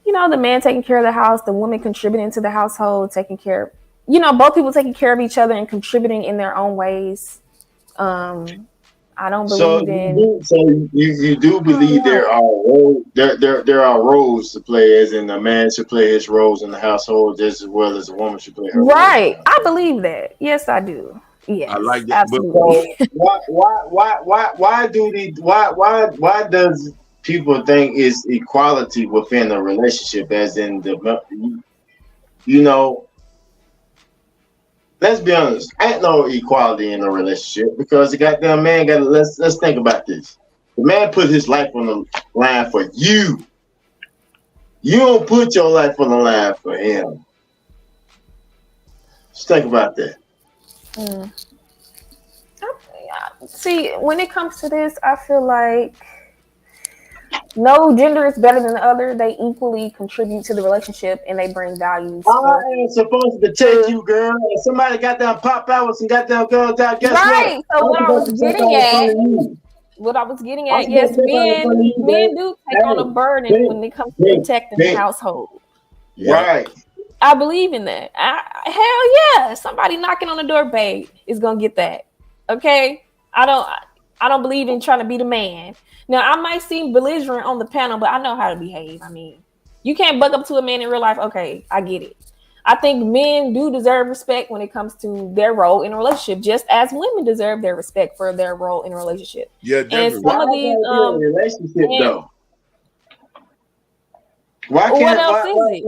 you know, the man taking care of the house, the woman contributing to the household, taking care, you know, both people taking care of each other and contributing in their own ways. I don't believe you do believe there are roles to play, as in a man should play his roles in the household just as well as a woman should play her role. Right. I believe that. Yes, I do. Yes, I like that. Absolutely. Why does people think it's equality within a relationship, as in let's be honest, ain't no equality in a relationship because the goddamn man let's think about this. The man put his life on the line for you. You don't put your life on the line for him. Just think about that. See, when it comes to this, I feel like no gender is better than the other. They equally contribute to the relationship and they bring values. I ain't supposed to take you, girl. If somebody got down pop out with some goddamn girls out, guess right. What? So what I was getting at, yes, men do take on a burden when it comes to protecting the household. Right. I believe in that. Hell yeah. Somebody knocking on the door, babe, is gonna get that. Okay? I don't believe in trying to be the man. Now, I might seem belligerent on the panel, but I know how to behave. I mean, you can't buck up to a man in real life. Okay, I get it. I think men do deserve respect when it comes to their role in a relationship, just as women deserve their respect for their role in a relationship. Yeah, definitely. And some of these relationship though. Why can't? What else is it?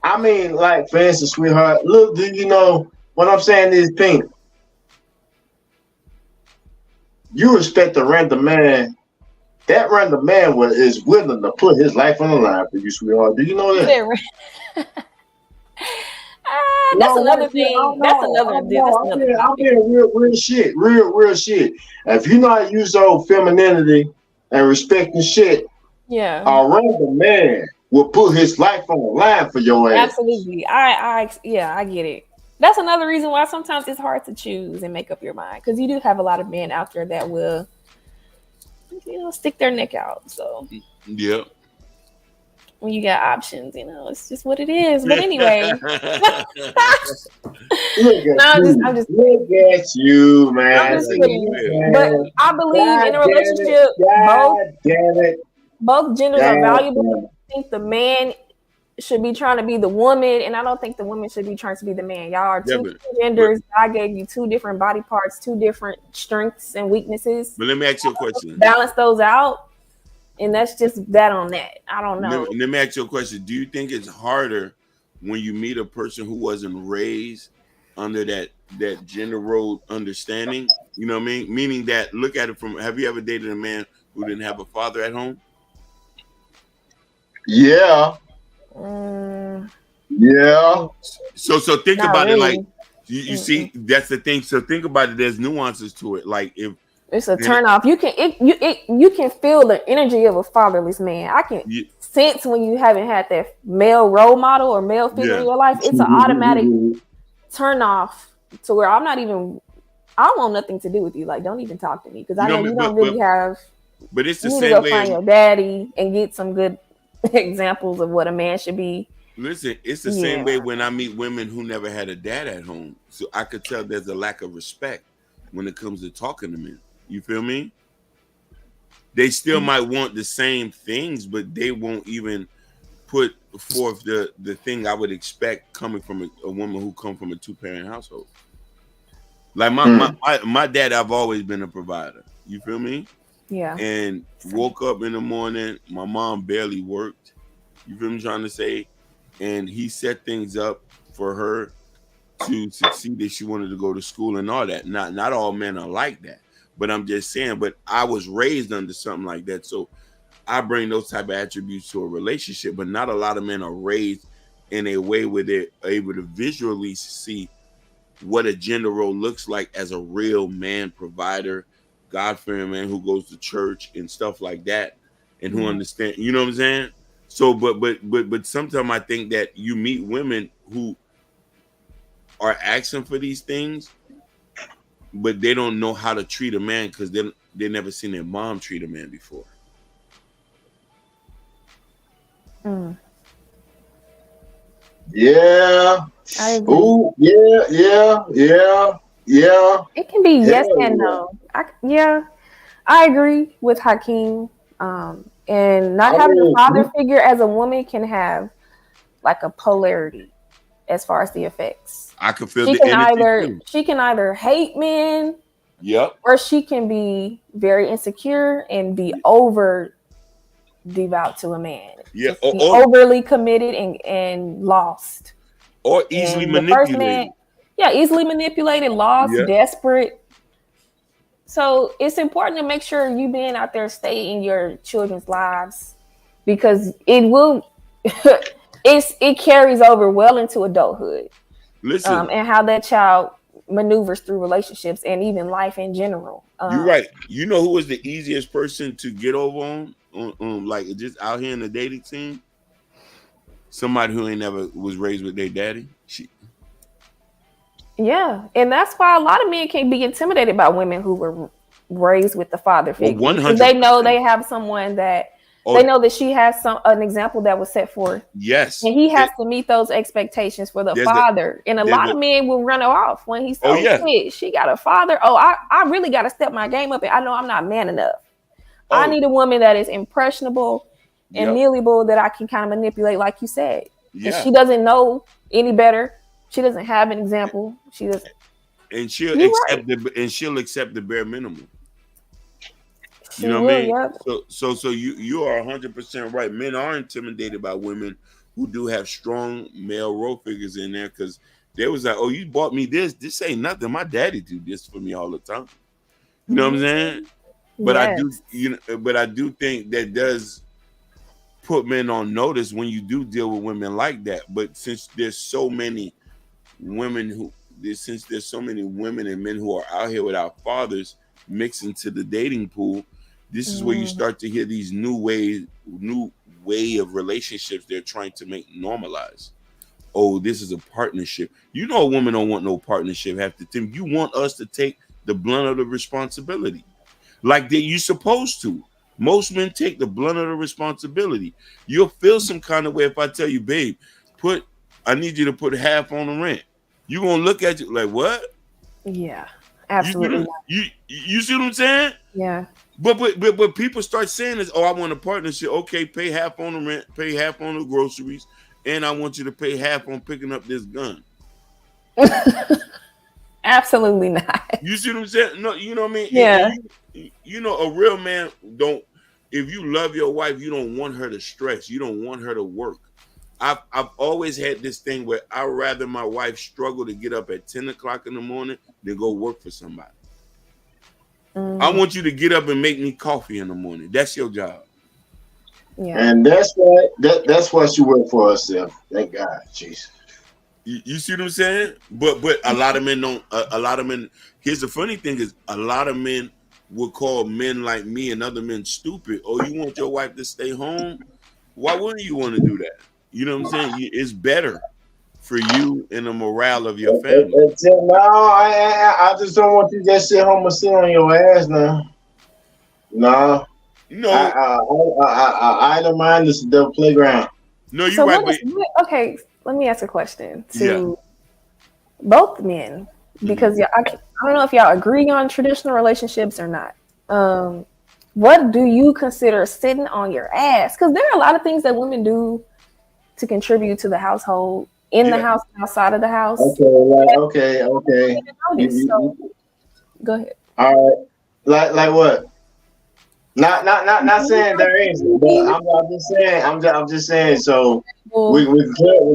I mean, like, for instance, sweetheart, look, do you know what I'm saying is Pink? You respect a random man. That random man is willing to put his life on the line for you, sweetheart. Do you know that? That's another thing. That's another. I'm being real shit. Real shit. If you know how to use your femininity and respecting shit, yeah, a random man will put his life on the line for your ass. Absolutely. I get it. That's another reason why sometimes it's hard to choose and make up your mind, because you do have a lot of men out there that will, stick their neck out. So yeah. When you got options, it's just what it is. But anyway, look at you, man. I'm just kidding. But I believe in a relationship, both genders are valuable. I think the man should be trying to be the woman, and I don't think the woman should be trying to be the man. Y'all are two different genders. I gave you two different body parts, two different strengths and weaknesses. But let me ask you a question. Balance those out, and that's just that on that. I don't know. Let me ask you a question. Do you think it's harder when you meet a person who wasn't raised under that gender role understanding? You know what I mean? Meaning that, look at it from, have you ever dated a man who didn't have a father at home? Yeah. Yeah. So think Not about really. it like you see, that's the thing. So think about it. There's nuances to it. Like if it's a turn off, you can feel the energy of a fatherless man. I can sense when you haven't had that male role model or male figure in your life. It's an automatic turn off to where I want nothing to do with you. Like, don't even talk to me, because I know you don't really have. But it's the you same need to go way. find your daddy and get some good examples of what a man should be. Listen, it's the same way when I meet women who never had a dad at home. So I could tell there's a lack of respect when it comes to talking to men. You feel me? They still might want the same things, but they won't even put forth the thing I would expect coming from a woman who come from a 2-parent household. Like my dad, I've always been a provider. You feel me? Yeah. And woke up in the morning, my mom barely worked. You feel me trying to say? And he set things up for her to succeed, that she wanted to go to school and all that. Not all men are like that. But I'm just saying, but I was raised under something like that. So I bring those type of attributes to a relationship, but not a lot of men are raised in a way where they're able to visually see what a gender role looks like as a real man provider, God-fearing man who goes to church and stuff like that, and who understand, you know what I'm saying? So, but sometimes I think that you meet women who are asking for these things, but they don't know how to treat a man because they never seen their mom treat a man before. Yeah. Ooh, yeah. It can be yes and no. I agree with Hakeem. And not having a father figure as a woman can have like a polarity as far as the effects. I can feel she can either hate men, or she can be very insecure and be over devout to a man. Yeah, or overly committed and lost. Or easily manipulated. Easily manipulated, lost, desperate. So it's important to make sure you being out there stay in your children's lives, because it will it carries over well into adulthood. Listen, and how that child maneuvers through relationships and even life in general. You're right. You know who was the easiest person to get over on like just out here in the dating scene? Somebody who ain't never was raised with their daddy. Yeah, and that's why a lot of men can be intimidated by women who were raised with the father figure. Because they know they have someone that they know that she has an example that was set forth. Yes, and he has to meet those expectations for the father. And a lot of men will run off when he's shit, she got a father. I really got to step my game up. And I know I'm not man enough. I need a woman that is impressionable and malleable, that I can kind of manipulate, like you said. And she doesn't know any better. She doesn't have an example. She doesn't, and she'll accept the bare minimum. You know what I mean? So you are 100% right. Men are intimidated by women who do have strong male role figures in there, because they was like, "Oh, you bought me this. This ain't nothing. My daddy do this for me all the time." You know what I'm saying? But I do think that does put men on notice when you do deal with women like that. But since there's so many women since there's so many women and men who are out here without fathers mixed into the dating pool, this is where you start to hear these new way of relationships they're trying to make normalized. Oh, this is a partnership. You know, a woman don't want no partnership half the time. You want us to take the blunt of the responsibility, like that you're supposed to. Most men take the blunt of the responsibility. You'll feel some kind of way if I tell you, babe, I need you to put half on the rent. You're gonna look at you like, what? Yeah, absolutely. You see what I'm saying? Yeah. But people start saying this, oh, I want a partnership. Okay, pay half on the rent, pay half on the groceries, and I want you to pay half on picking up this gun. Absolutely not. You see what I'm saying? No, you know what I mean? Yeah. You know, a real man don't. If you love your wife, you don't want her to stress. You don't want her to work. I've always had this thing where I'd rather my wife struggle to get up at 10 o'clock in the morning than go work for somebody. I want you to get up and make me coffee in the morning. That's your job. Yeah. And that's why she worked for herself. Thank God, Jesus. You see what I'm saying? But a lot of men don't. A lot of men. Here's the funny thing is, a lot of men would call men like me and other men stupid. Oh, you want your wife to stay home? Why wouldn't you want to do that? You know what I'm saying? It's better for you and the morale of your family. No, I just don't want you to just sit home and sit on your ass now. No. I don't mind this the playground. No, you're right. Okay, let me ask a question to both men, because I don't know if y'all agree on traditional relationships or not. What do you consider sitting on your ass? Because there are a lot of things that women do to contribute to the household, in the house, outside of the house. Okay. So, go ahead. All right, like what? Not saying there isn't, but I'm just saying. So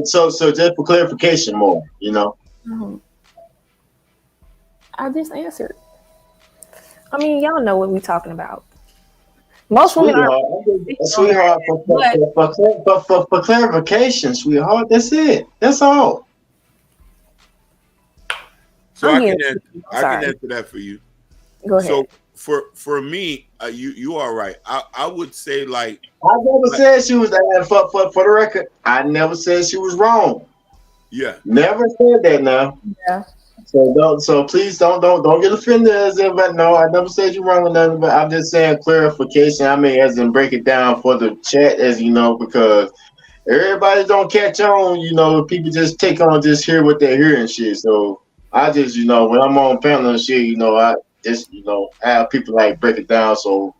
so just for clarification more, you know. I just answered. I mean, y'all know what we're talking about. Most women are sweetheart. For clarification, sweetheart. That's it. That's all. So I can answer that for you. Go ahead. So for me, you are right. I would say like I never said she was for the record. I never said she was wrong. Yeah. Never said that now. Yeah. So please don't get offended as if no, I never said you wrong or nothing, but I'm just saying clarification. I mean, as in break it down for the chat, as you know, because everybody don't catch on, you know, people just take on just hear what they hear and shit. So I just, you know, when I'm on panel and shit, you know, I just, you know, have people like break it down so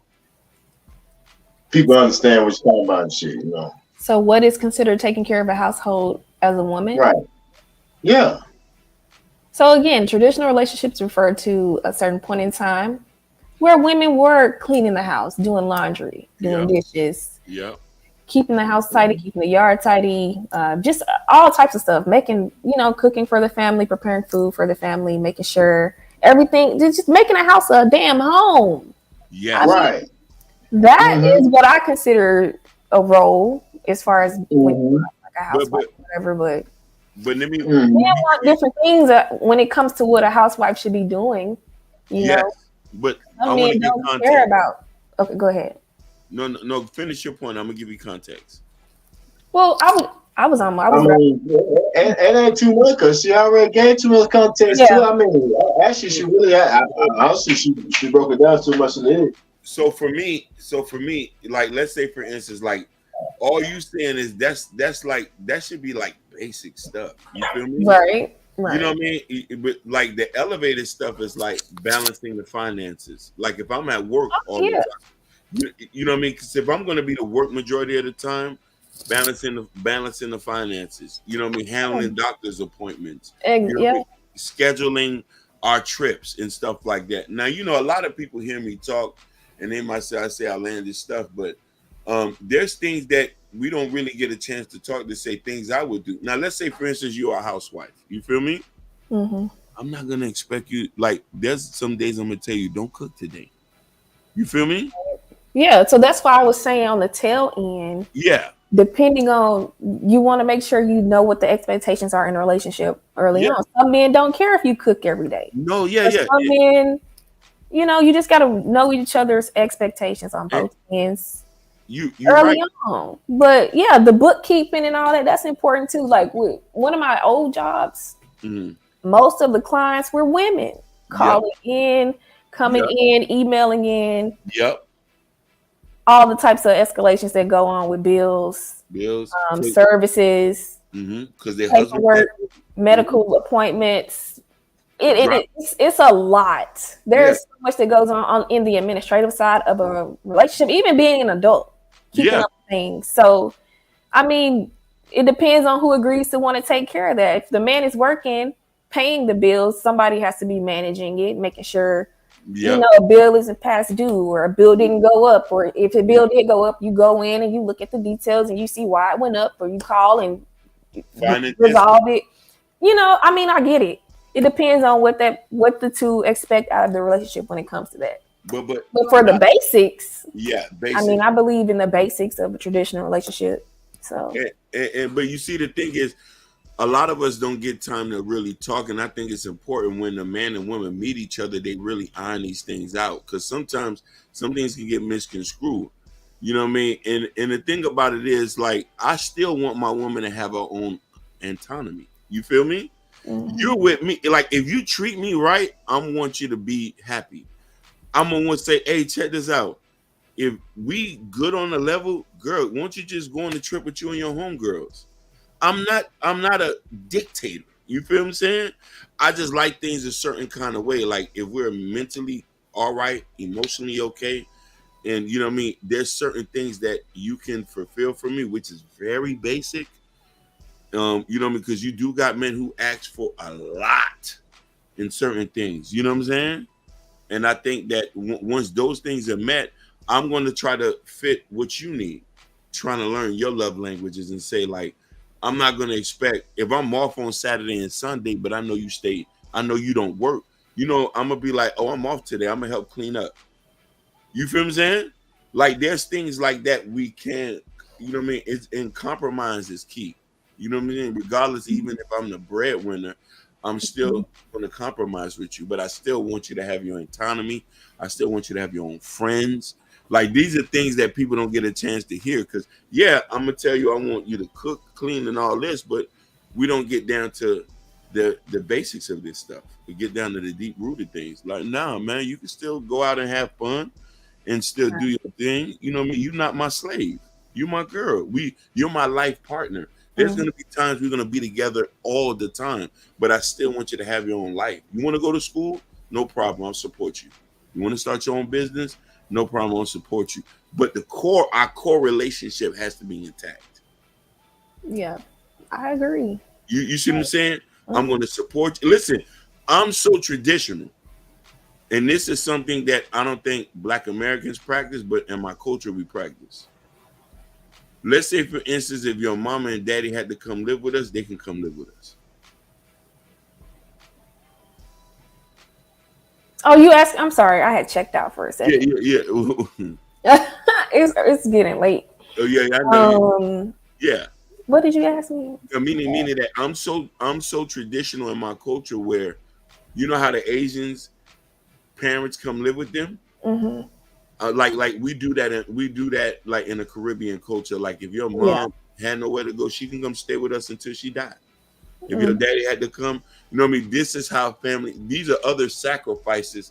people understand what you're talking about and shit, you know. So what is considered taking care of a household as a woman? Right. Yeah. So again, traditional relationships refer to a certain point in time where women were cleaning the house, doing laundry, doing dishes, keeping the house tidy, keeping the yard tidy, just all types of stuff, making, you know, cooking for the family, preparing food for the family, making sure everything, just making a house a damn home. Yeah, right. That is what I consider a role as far as like a housewife, whatever, but let me. We want different things when it comes to what a housewife should be doing. You know, but I mean, don't care about. Okay, go ahead. No. Finish your point. I'm gonna give you context. Well, I was on my. It ain't too much because she already gave too much context too. I mean, actually, she really. Honestly, she broke it down too much in the end. So for me, like, let's say for instance, like, all you saying is that's like that should be like basic stuff. You feel me? Right. You know what I mean? But like the elevated stuff is like balancing the finances. Like if I'm at work all the time, you know what I mean? Because if I'm going to be the work majority of the time, balancing the finances. You know what I mean? Handling doctor's appointments. Scheduling our trips and stuff like that. Now, you know, a lot of people hear me talk and they might say I say outlandish stuff, but there's things that we don't really get a chance to talk to say things I would do. Now, let's say, for instance, you're a housewife. You feel me? I'm not going to expect you, like, there's some days I'm going to tell you, don't cook today. You feel me? Yeah, so that's why I was saying on the tail end. Yeah. depending on, you want to make sure you know what the expectations are in a relationship early on. Some men don't care if you cook every day. No, yeah. Some men, you just got to know each other's expectations on both ends. You're early right. on. But yeah, the bookkeeping and all that's important too. Like with one of my old jobs, most of the clients were women calling in, coming in, emailing in. All the types of escalations that go on with bills, services, because their paperwork, medical appointments. It's a lot. There's so much that goes on in the administrative side of a relationship, even being an adult, keeping up with things. So, I mean, it depends on who agrees to want to take care of that. If the man is working, paying the bills, somebody has to be managing it, making sure a bill isn't past due, or a bill didn't go up, or if a bill did go up, you go in and you look at the details and you see why it went up, or you call and resolve it. I mean, I get it. It depends on what the two expect out of the relationship when it comes to that. But for the basics, I mean, I believe in the basics of a traditional relationship. So, but you see, the thing is, a lot of us don't get time to really talk, and I think it's important when the man and woman meet each other, they really iron these things out, because sometimes some things can get misconstrued. You know what I mean? And the thing about it is, like, I still want my woman to have her own autonomy. You feel me? You're with me. Like, if you treat me right, I want you to be happy. I'm gonna want to say, hey, check this out. If we good on the level, girl, won't you just go on the trip with you and your homegirls? I'm not a dictator. You feel what I'm saying? I just like things a certain kind of way. Like, if we're mentally all right, emotionally okay, and you know what I mean, there's certain things that you can fulfill for me, which is very basic. You know what I mean? Because you do got men who ask for a lot in certain things. You know what I'm saying? And I think that once those things are met, I'm going to try to fit what you need, trying to learn your love languages, and say, like, I'm not going to expect, if I'm off on Saturday and Sunday, but I know you don't work, I'm going to be like, oh, I'm off today, I'm going to help clean up. You feel what I'm saying? Like, there's things like that we can't, you know what I mean? And compromise is key. You know what I mean? Regardless, even if I'm the breadwinner, I'm still going to compromise with you, but I still want you to have your autonomy. I still want you to have your own friends. Like, these are things that people don't get a chance to hear, because, I'm going to tell you, I want you to cook, clean, and all this, but we don't get down to the basics of this stuff. We get down to the deep-rooted things. Like, nah, man, you can still go out and have fun and still do your thing. You know what I mean? You're not my slave. You're my girl. You're my life partner. There's going to be times we're going to be together all the time, but I still want you to have your own life. You want to go to school? No problem. I'll support you. You want to start your own business? No problem. I'll support you. But our core relationship has to be intact. Yeah, I agree. You see what I'm saying? I'm going to support you. Listen, I'm so traditional. And this is something that I don't think Black Americans practice, but in my culture, we practice. Let's say, for instance, if your mama and daddy had to come live with us, they can come live with us. Oh, you asked? I'm sorry, I had checked out for a second. Yeah. It's getting late. Oh yeah, I know. Yeah. What did you ask me? Meaning that I'm so traditional in my culture, where, you know how the Asians parents come live with them. Like we do that like in the Caribbean culture. Like, if your mom had nowhere to go, she can come stay with us until she died. If your daddy had to come, you know what I mean? This is how family, these are other sacrifices.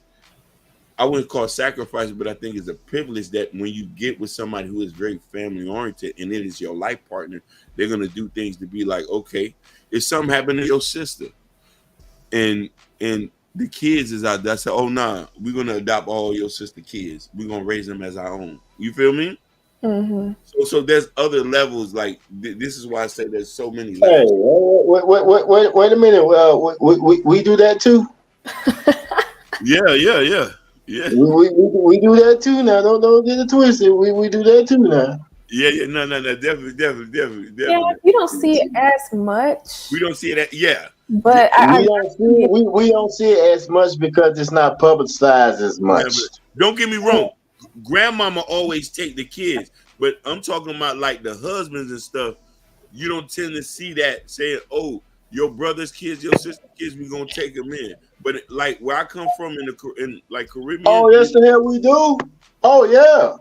I wouldn't call it sacrifice, but I think it's a privilege that when you get with somebody who is very family oriented and it is your life partner, they're going to do things to be like, okay, if something happened to your sister and the kids is out there, I say, oh, nah, we're going to adopt all your sister kids. We're going to raise them as our own. You feel me? So there's other levels. Like, this is why I say there's so many levels. Hey, wait a minute. We do that too? Yeah. We do that too now. Don't get it twisted. We do that too now. Yeah. No. Definitely. Yeah, you don't see it as much. We don't see it. But we don't see it as much because it's not publicized as much. Don't get me wrong. Grandmama always take the kids, But I'm talking about like the husbands and stuff. You don't tend to see that saying, "Oh, your brother's kids, your sister's kids, we gonna take them in." But like where I come from in like Caribbean, Oh, yes, the hell we do. Oh yeah.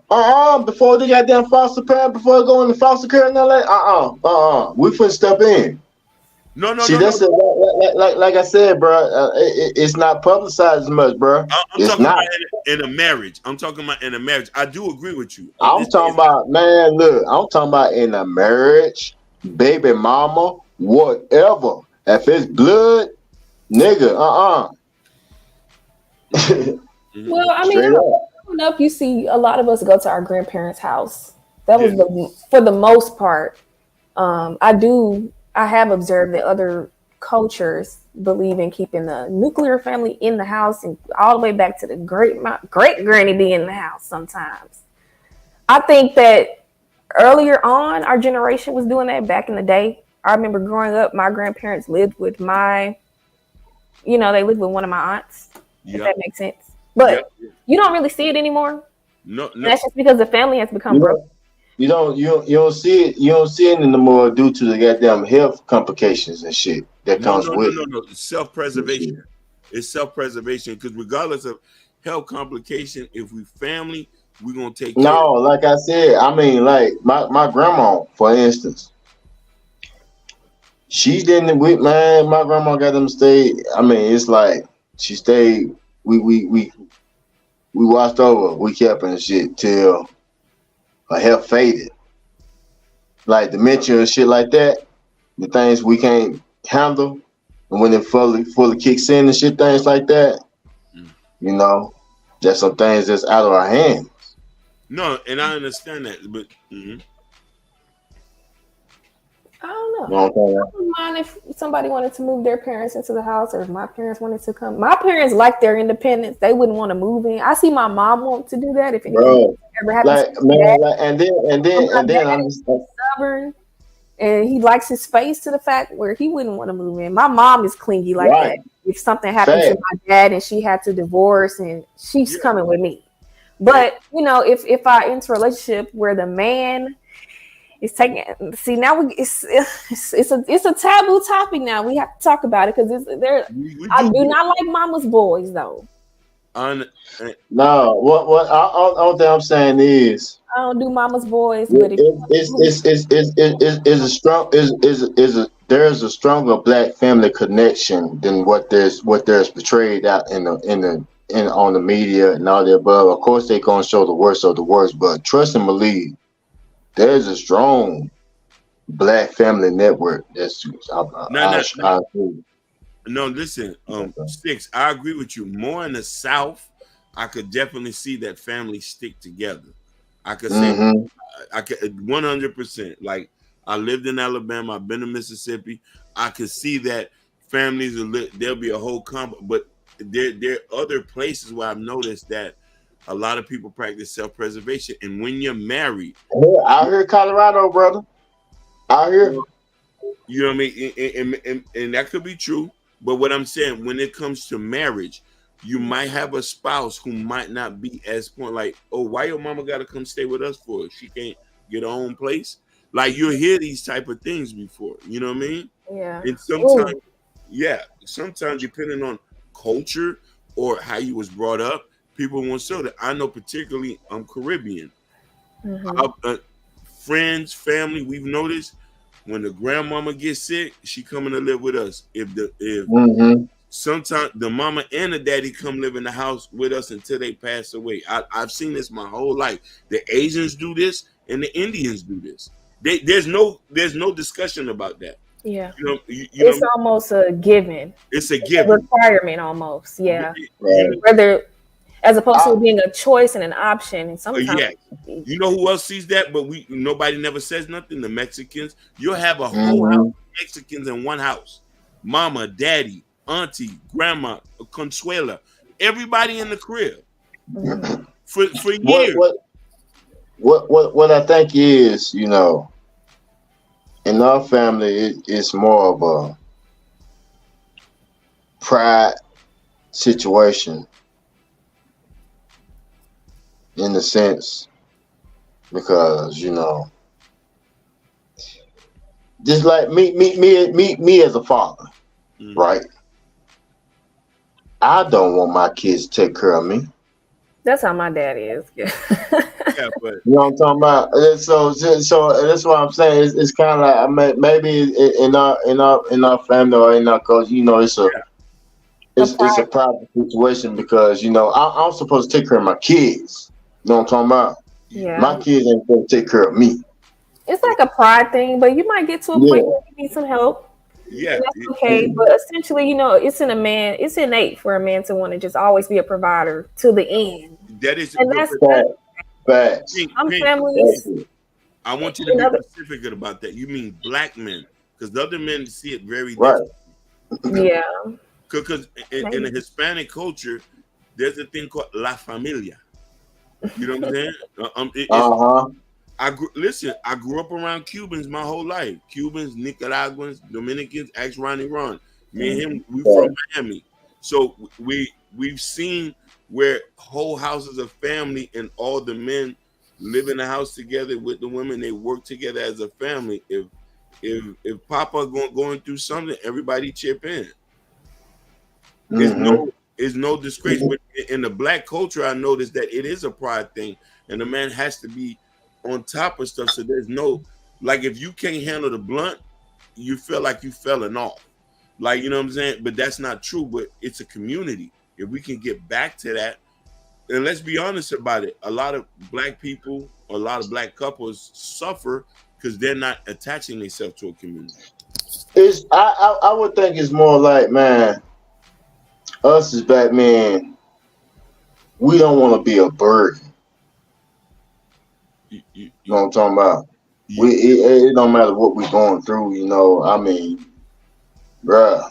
Before they got them foster parent, before going to foster care and all that. We couldn't step in. No. That's like I said, bro. It's not publicized as much, bro. I'm talking about in a marriage. I'm talking about in a marriage. I do agree with you. I'm talking about, man. Look, I'm talking about in a marriage, baby mama, whatever. If it's blood, nigga, Well, I mean, growing up, you see a lot of us go to our grandparents' house. That was for the most part. I have observed that other cultures believe in keeping the nuclear family in the house and all the way back to the great granny being in the house sometimes. I think that earlier on, our generation was doing that back in the day. I remember growing up, my grandparents lived with they lived with one of my aunts, if that makes sense. But you don't really see it anymore. No. That's just because the family has become broken. You don't see it. You don't see it anymore due to the goddamn health complications and shit that comes with it. No. Self-preservation. It's self-preservation because regardless of health complication, if we family, we're gonna take care. No, like I said, I mean, like my grandma, for instance, she didn't. My grandma got them stay. I mean, it's like she stayed. We watched over. We kept her and shit till her health faded. Like dementia and shit like that, the things we can't handle, and when it fully kicks in and shit, things like that, there's some things that's out of our hands. No, and I understand that, but I don't know. I wouldn't mind if somebody wanted to move their parents into the house, or if my parents wanted to come. My parents like their independence; they wouldn't want to move in. I see my mom want to do that if anything ever happens. And then I'm just stubborn, and he likes his space to the fact where he wouldn't want to move in. My mom is clingy like that. If something happened to my dad and she had to divorce, and she's coming with me. But if I enter a relationship where the man is taking, now it's a taboo topic. Now we have to talk about it because I do not like mama's boys though. No, what all that I'm saying is I don't do mama's boys, but there's a stronger black family connection than what there's portrayed out in on the media and all the above. Of course, they're gonna show the worst of the worst, but trust and believe, there's a strong black family network. No, listen, Six, I agree with you. More in the South, I could definitely see that families stick together. I could say, I could 100%. Like I lived in Alabama, I've been to Mississippi. I could see that families there'll be a whole but there are other places where I've noticed that a lot of people practice self-preservation, and when you're married, out here, Colorado, brother, out here, you know what I mean, and that could be true. But what I'm saying, when it comes to marriage, you might have a spouse who might not be as like, oh, why your mama got to come stay with us for? She can't get her own place. Like you'll hear these type of things before, you know what I mean? Yeah. And sometimes depending on culture or how you was brought up, people won't show that. I know particularly I'm Caribbean. Friends, family, we've noticed when the grandmama gets sick, she coming to live with us. Sometimes the mama and the daddy come live in the house with us until they pass away. I've seen this my whole life. The Asians do this and the Indians do this. There's no discussion about that. Yeah, it's almost a given. It's a given, requirement almost. Yeah, whether as opposed to being a choice and an option. And sometimes, you know who else sees that? But nobody never says nothing. The Mexicans. You'll have a whole house of Mexicans in one house. Mama, daddy, auntie, grandma, Consuela, everybody in the crib for years. What I think is, in our family, it's more of a pride situation, in the sense because just like me as a father, right? I don't want my kids to take care of me. That's how my dad is. Yeah. Yeah, but you know what I'm talking about. So that's what I'm saying. It's kind of like maybe in our family or in our culture, it's a private situation because I'm supposed to take care of my kids. You know what I'm talking about? Yeah. My kids ain't supposed to take care of me. It's like a pride thing, but you might get to a point where you need some help. Yeah, that's okay. But essentially, it's in a man. It's innate for a man to want to just always be a provider to the end. That is, and that's facts. I'm families. I want you to be specific about that. You mean black men, because the other men see it very different. Yeah. Because in the Hispanic culture, there's a thing called la familia. You know what I'm saying? I grew up around Cubans my whole life. Cubans, Nicaraguans, Dominicans. Ask Ronnie Ron. Me and him, we from Miami. So we've seen where whole houses of family and all the men live in the house together with the women. They work together as a family. If Papa going through something, everybody chip in. There's no disgrace. But in the black culture, I noticed that it is a pride thing, and the man has to be on top of stuff. So there's no, like, if you can't handle the blunt, you feel like you felling off. Like, you know what I'm saying? But that's not true. But it's a community. If we can get back to that, and let's be honest about it, a lot of black people, a lot of black couples suffer because they're not attaching themselves to a community. I would think it's more like, man, us as black men, we don't want to be a burden. You know what I'm talking about? It don't matter what we're going through, I mean, bruh,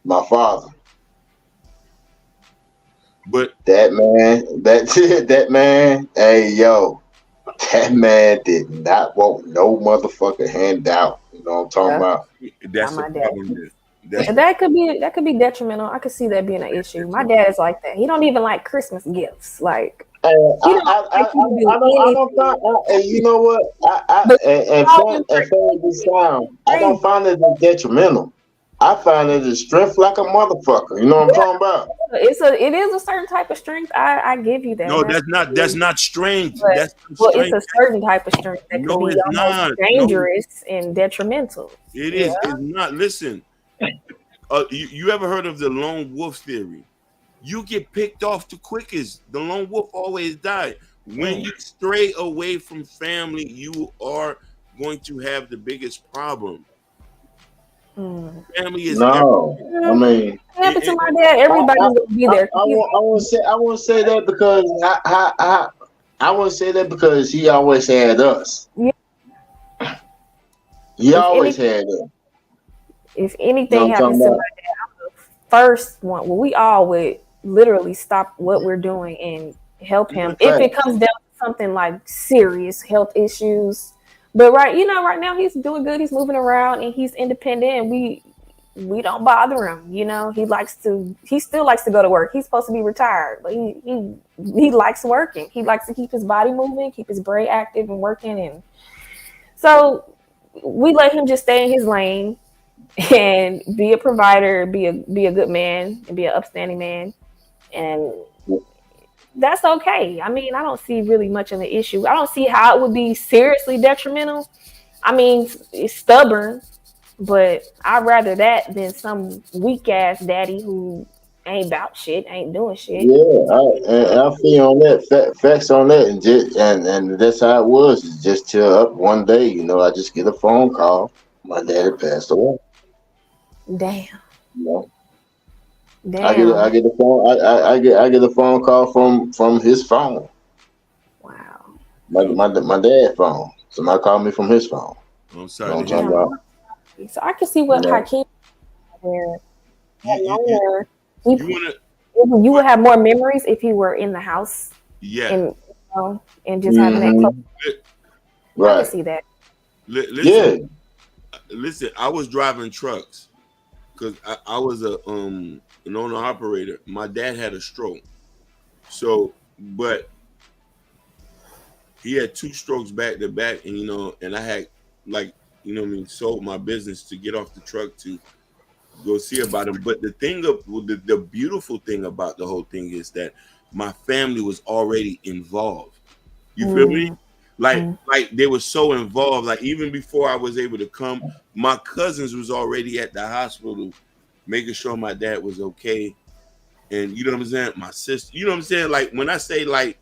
my father. But that man, hey yo, that man did not want no motherfucker handout. You know what I'm talking about? That's the problem. That could be detrimental. I could see that being an issue. My dad is like that. He don't even like Christmas gifts. Like, I don't find. You know what? I don't find it detrimental. I find it a strength like a motherfucker. You know what I'm talking about? It is a certain type of strength. I give you that. No, that's not strength. It's a certain type of strength that could be almost dangerous and detrimental. It is. It's not. Listen, you ever heard of the lone wolf theory? You get picked off the quickest. The lone wolf always died. When you stray away from family, you are going to have the biggest problem. Family is everything. I mean, happened to my dad. Everybody's gonna be there. I won't say that because I wouldn't say that because he always had us. Yeah. He always had us. If anything happens to my dad, I'm the first one. Well, we all would literally stop what we're doing and help him if it comes down to something like serious health issues. But right now he's doing good. He's moving around and he's independent, and we don't bother him. He still likes to go to work. He's supposed to be retired, but he likes working. He likes to keep his body moving, keep his brain active and working. And so we let him just stay in his lane and be a provider, be a good man, and be an upstanding man. And that's okay. I mean, I don't see really much of the issue. I don't see how it would be seriously detrimental. I mean, it's stubborn, but I'd rather that than some weak ass daddy who ain't about shit, ain't doing shit. Yeah, I feel on that, facts on that, and that's how it was. Just till up one day, I just get a phone call. My daddy passed away. Damn. Damn. I get a phone. I get a phone call from his phone. Wow. My dad's phone. Somebody called me from his phone. I'm sorry. So I can see what Hakeem. You would have more memories if he were in the house. Yeah. And just having that close. Right. I can see that. Listen, I was driving trucks because I was an owner operator. My dad had a stroke. So, but he had 2 strokes back to back, and and I had like sold my business to get off the truck to go see about him. But the thing of the beautiful thing about the whole thing is that my family was already involved. You feel me? Like they were so involved. Like even before I was able to come, my cousins was already at the hospital, making sure my dad was okay. And you know what I'm saying? My sister, you know what I'm saying? Like when I say like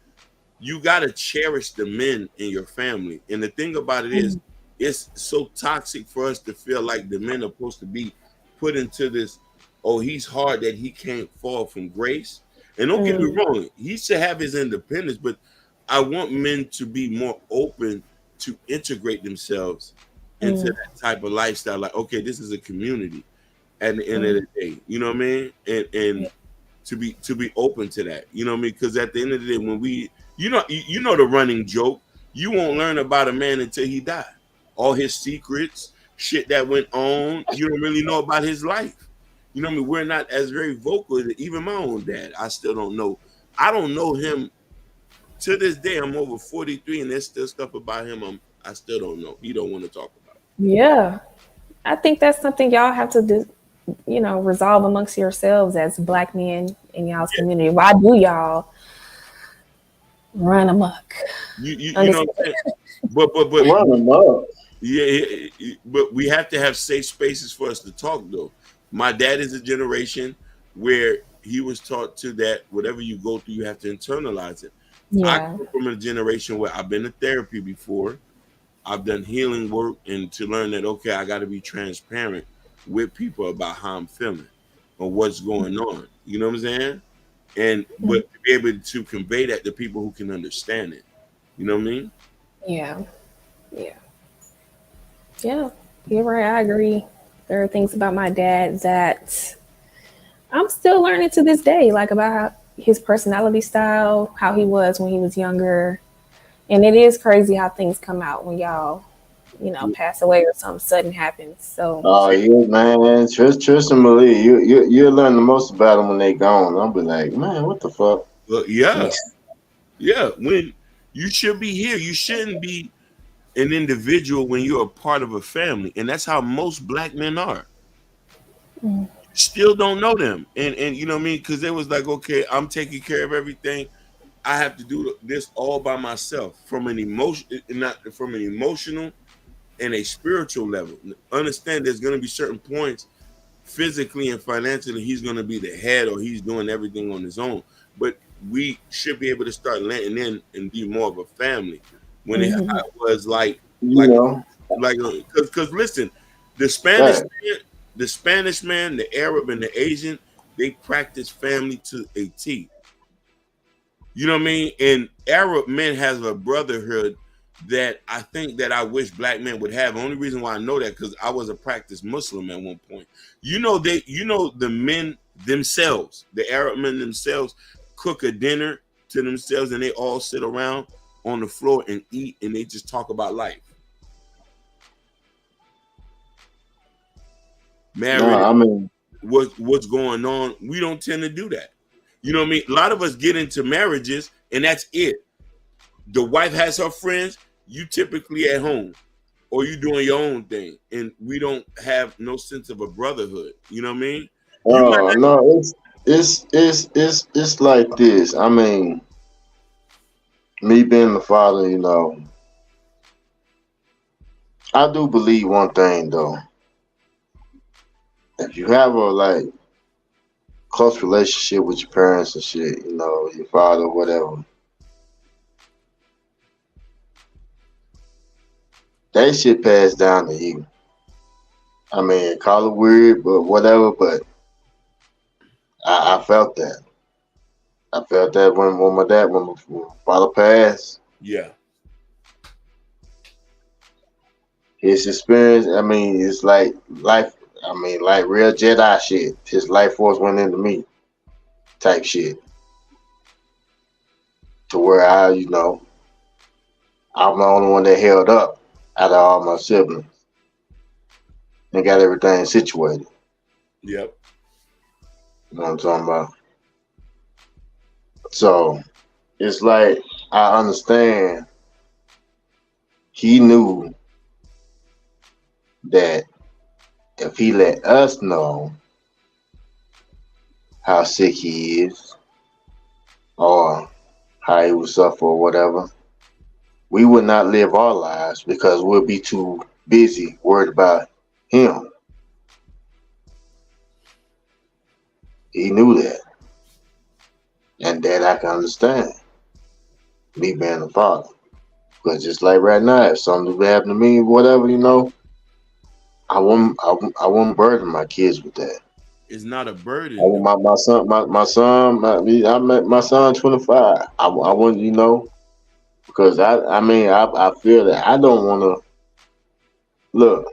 you gotta cherish the men in your family. And the thing about it is, it's so toxic for us to feel like the men are supposed to be put into this, oh, he's hard that he can't fall from grace. And don't get me wrong, he should have his independence, but I want men to be more open to integrate themselves into that type of lifestyle. Like, okay, this is a community at the end of the day. You know what I mean? And to be open to that. You know what I mean? Because at the end of the day, when we you know the running joke, you won't learn about a man until he died. All his secrets, shit that went on, you don't really know about his life. You know what I mean? We're not as very vocal. Even my own dad, I still don't know. I don't know him to this day. I'm over 43, and there's still stuff about him I still don't know. He don't want to talk about it. Yeah, I think that's something y'all have to do, resolve amongst yourselves as Black men in y'all's community. Why do y'all run amok? You know what I'm saying? But run amok. Yeah, but we have to have safe spaces for us to talk, though. My dad is a generation where he was taught to that whatever you go through, you have to internalize it. Yeah. I come from a generation where I've been to therapy before. I've done healing work, and to learn that, okay, I got to be transparent with people about how I'm feeling or what's going on. You know what I'm saying? And but to be able to convey that to people who can understand it. You know what I mean? Yeah. Yeah, you're right. I agree. There are things about my dad that I'm still learning to this day, like about his personality style, how he was when he was younger. And it is crazy how things come out when y'all, pass away or something sudden happens. So. Oh yeah, man. Trust and believe. You learn the most about them when they gone. I'll be like, man, what the fuck? Yeah. When you should be here, you shouldn't be an individual when you're a part of a family, and that's how most Black men are. Still don't know them, and you know what I mean, because it was like, okay, I'm taking care of everything. I have to do this all by myself from an emotional and a spiritual level. Understand, there's going to be certain points physically and financially he's going to be the head or he's doing everything on his own, but we should be able to start letting in and be more of a family. When it was because listen, the Spanish man, the Arab, and the Asian, they practice family to a T. You know what I mean? And Arab men has a brotherhood that I think that I wish Black men would have. The only reason why I know that because I was a practiced Muslim at one point. The men themselves, the Arab men themselves, cook a dinner to themselves, and they all sit around on the floor and eat, and they just talk about life. Married, what's going on? We don't tend to do that. You know what I mean? A lot of us get into marriages, and that's it. The wife has her friends. You typically at home, or you doing your own thing, and we don't have no sense of a brotherhood. You know what I mean? No, it's like this. I mean, me being the father, I do believe one thing though. If you have a close relationship with your parents and shit, your father, whatever, that shit passed down to you. I mean, call it weird, but whatever. But I felt that. I felt that when my father passed. Yeah. His experience, I mean, it's like life. I mean, like real Jedi shit. His life force went into me, type shit. To where I'm the only one that held up out of all my siblings and got everything situated. Yep. You know what I'm talking about? So it's like I understand he knew that if he let us know how sick he is or how he would suffer or whatever, we would not live our lives because we'll be too busy worried about him. He knew that. And that I can understand, me being a father. Because just like right now, if something would happen to me, whatever, you know, I won't burden my kids with that. It's not a burden. My son 25. I want, you know, because I feel that I don't want to look.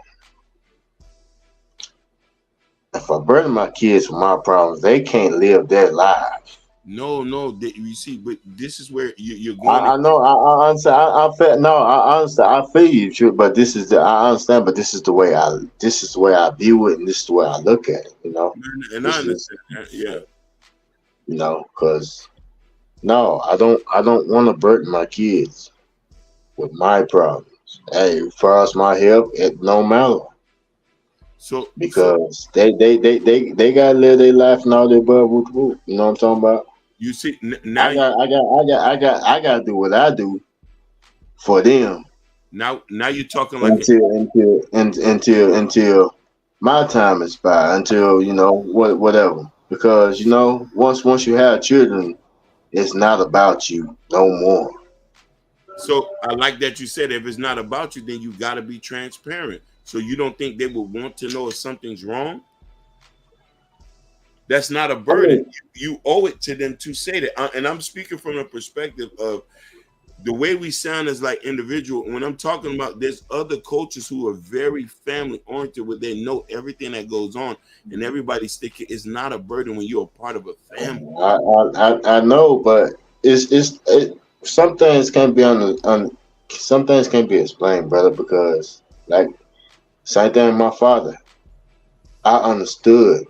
If I burden my kids with my problems, they can't live their lives. No, you see, but this is where you're going. I know, I understand. I understand. I feel you, true, but I understand, but this is the way I view it, and this is the way I look at it. You know, and I understand that, yeah. You know, because no, I don't want to burden my kids with my problems. Hey, as far as my help, it no matter. So because they gotta live their life and all their above with whoop. You know what I'm talking about? You see, now I gotta do what I do for them. Now you're talking like until my time is by, until you know whatever. Because you know once you have children, it's not about you no more. So I like that you said if it's not about you, then you got to be transparent. So you don't think they would want to know if something's wrong? That's not a burden. You owe it to them to say that. And I'm speaking from a perspective of the way we sound as like individual. When I'm talking about there's other cultures who are very family oriented where they know everything that goes on and everybody's sticking. It's not a burden when you're a part of a family. I know, but some things can't be some things can't be explained, brother, because like same thing with my father. I understood.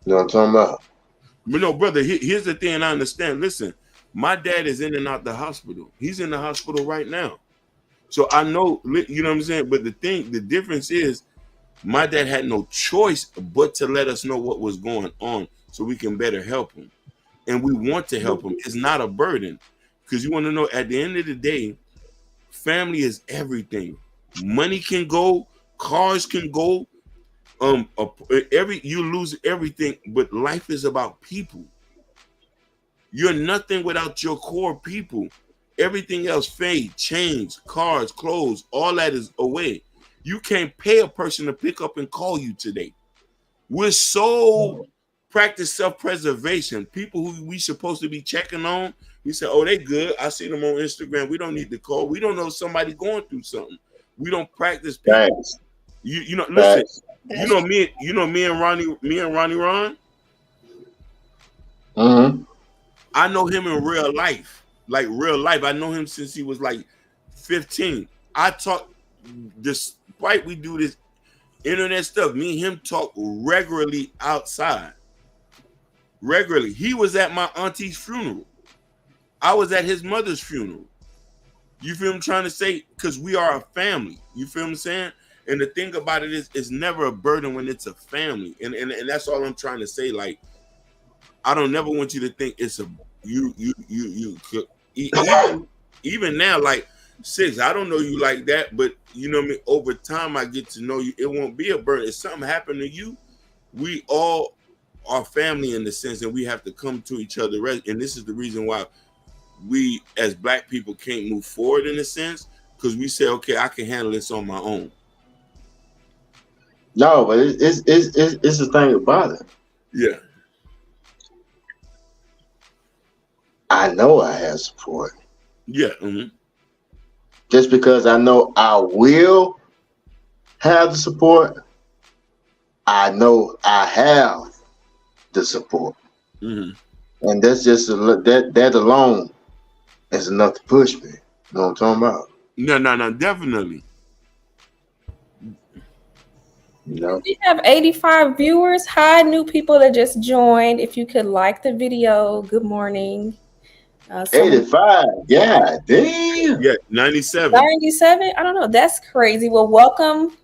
You know what I'm talking about? But no, brother, here's the thing I understand. Listen, my dad is in and out the hospital. He's in the hospital right now. So I know, you know what I'm saying? But the difference is my dad had no choice but to let us know what was going on so we can better help him. And we want to help him. It's not a burden. Because you want to know, at the end of the day, family is everything. Money can go, cars can go, you lose everything, but life is about people. You're nothing without your core people. Everything else fade, change, cars, clothes, all that is away. You can't pay a person to pick up and call you today. We're so practice self-preservation. People who we supposed to be checking on, we say, oh, they good. I see them on Instagram. We don't need to call. We don't know if somebody's going through something. We don't practice people. Thanks. You know, listen. You know me and Ronnie Ron. Mm-hmm. I know him in real life, like real life. I know him since he was like 15. I talk, despite we do this internet stuff, me and him talk regularly outside. Regularly. He was at my auntie's funeral. I was at his mother's funeral. You feel what I'm trying to say? Because we are a family. You feel what I'm saying? And the thing about it is, it's never a burden when it's a family. And that's all I'm trying to say. Like, I don't never want you to think it's a you even now, like Six, I don't know you like that, but you know what I mean, over time I get to know you. It won't be a burden. If something happened to you, we all are family in the sense, and we have to come to each other. And this is the reason why we as Black people can't move forward in a sense, because we say, okay, I can handle this on my own. No, but it's the thing about it. Yeah. I know I have support. Yeah. Mm-hmm. Just because I know I will have the support, I know I have the support. Mm-hmm. And that's just that alone is enough to push me. You know what I'm talking about? No, definitely. You know? We have 85 viewers. Hi, new people that just joined. If you could like the video, good morning. 85. Yeah, damn. Yeah, 97. 97. I don't know. That's crazy. Well, welcome.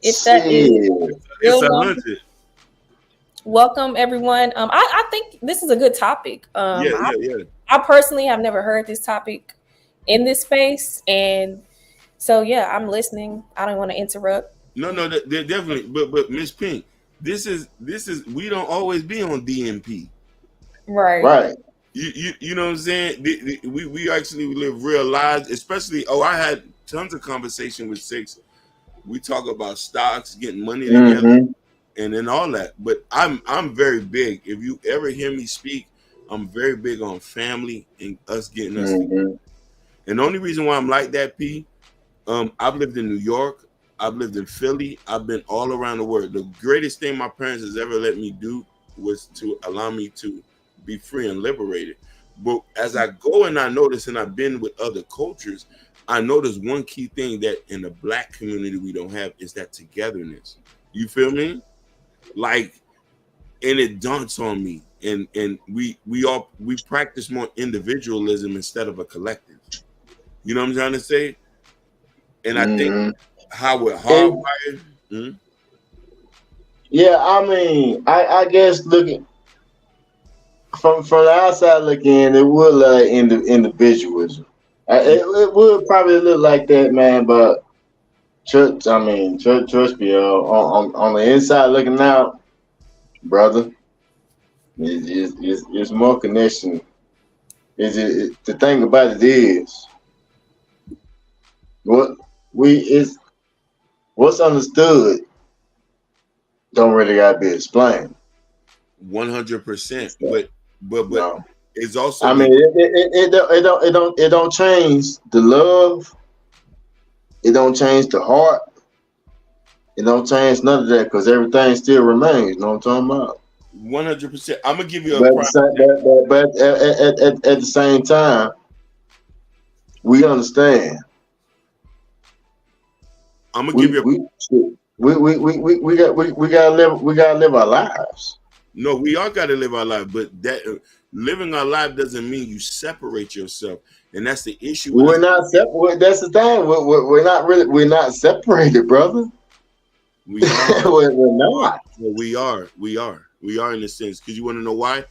If that is it's 100. Welcome everyone. I think this is a good topic. Yeah. I personally have never heard this topic in this space, and so yeah, I'm listening. I don't want to interrupt. No, they're definitely. But Miss Pink, this is. We don't always be on DMP. Right. You know what I'm saying? We actually live real lives, especially. I had tons of conversation with Six. We talk about stocks, getting money together, and then all that. But I'm very big. If you ever hear me speak, I'm very big on family and us getting us together. And the only reason why I'm like that, P, I've lived in New York, I've lived in Philly, I've been all around the world. The greatest thing my parents has ever let me do was to allow me to be free and liberated. But as I go and I notice, and I've been with other cultures, I notice one key thing that in the Black community we don't have is that togetherness. You feel me? Like, and it daunts on me. And we practice more individualism instead of a collective. You know what I'm trying to say? And I think how we're hardwired. Yeah, I mean, I guess looking from the outside looking in, it would like individualism. It would probably look like that, man. But trust me, on the inside looking out, brother, it's more connection. The thing about it is, what's understood don't really gotta be explained. 100%, but no. It's also. I mean, it don't change the love. It don't change the heart. It don't change none of that because everything still remains. You know what I'm talking about? 100%. I'm gonna give you a. But at the same time, we understand. I'm gonna give you. We gotta live our lives. No, we all gotta live our life, but that living our life doesn't mean you separate yourself, and that's the issue. We're not separated. That's the thing. We're not separated, brother. We are. We're not. Well, we are in a sense, because you want to know why?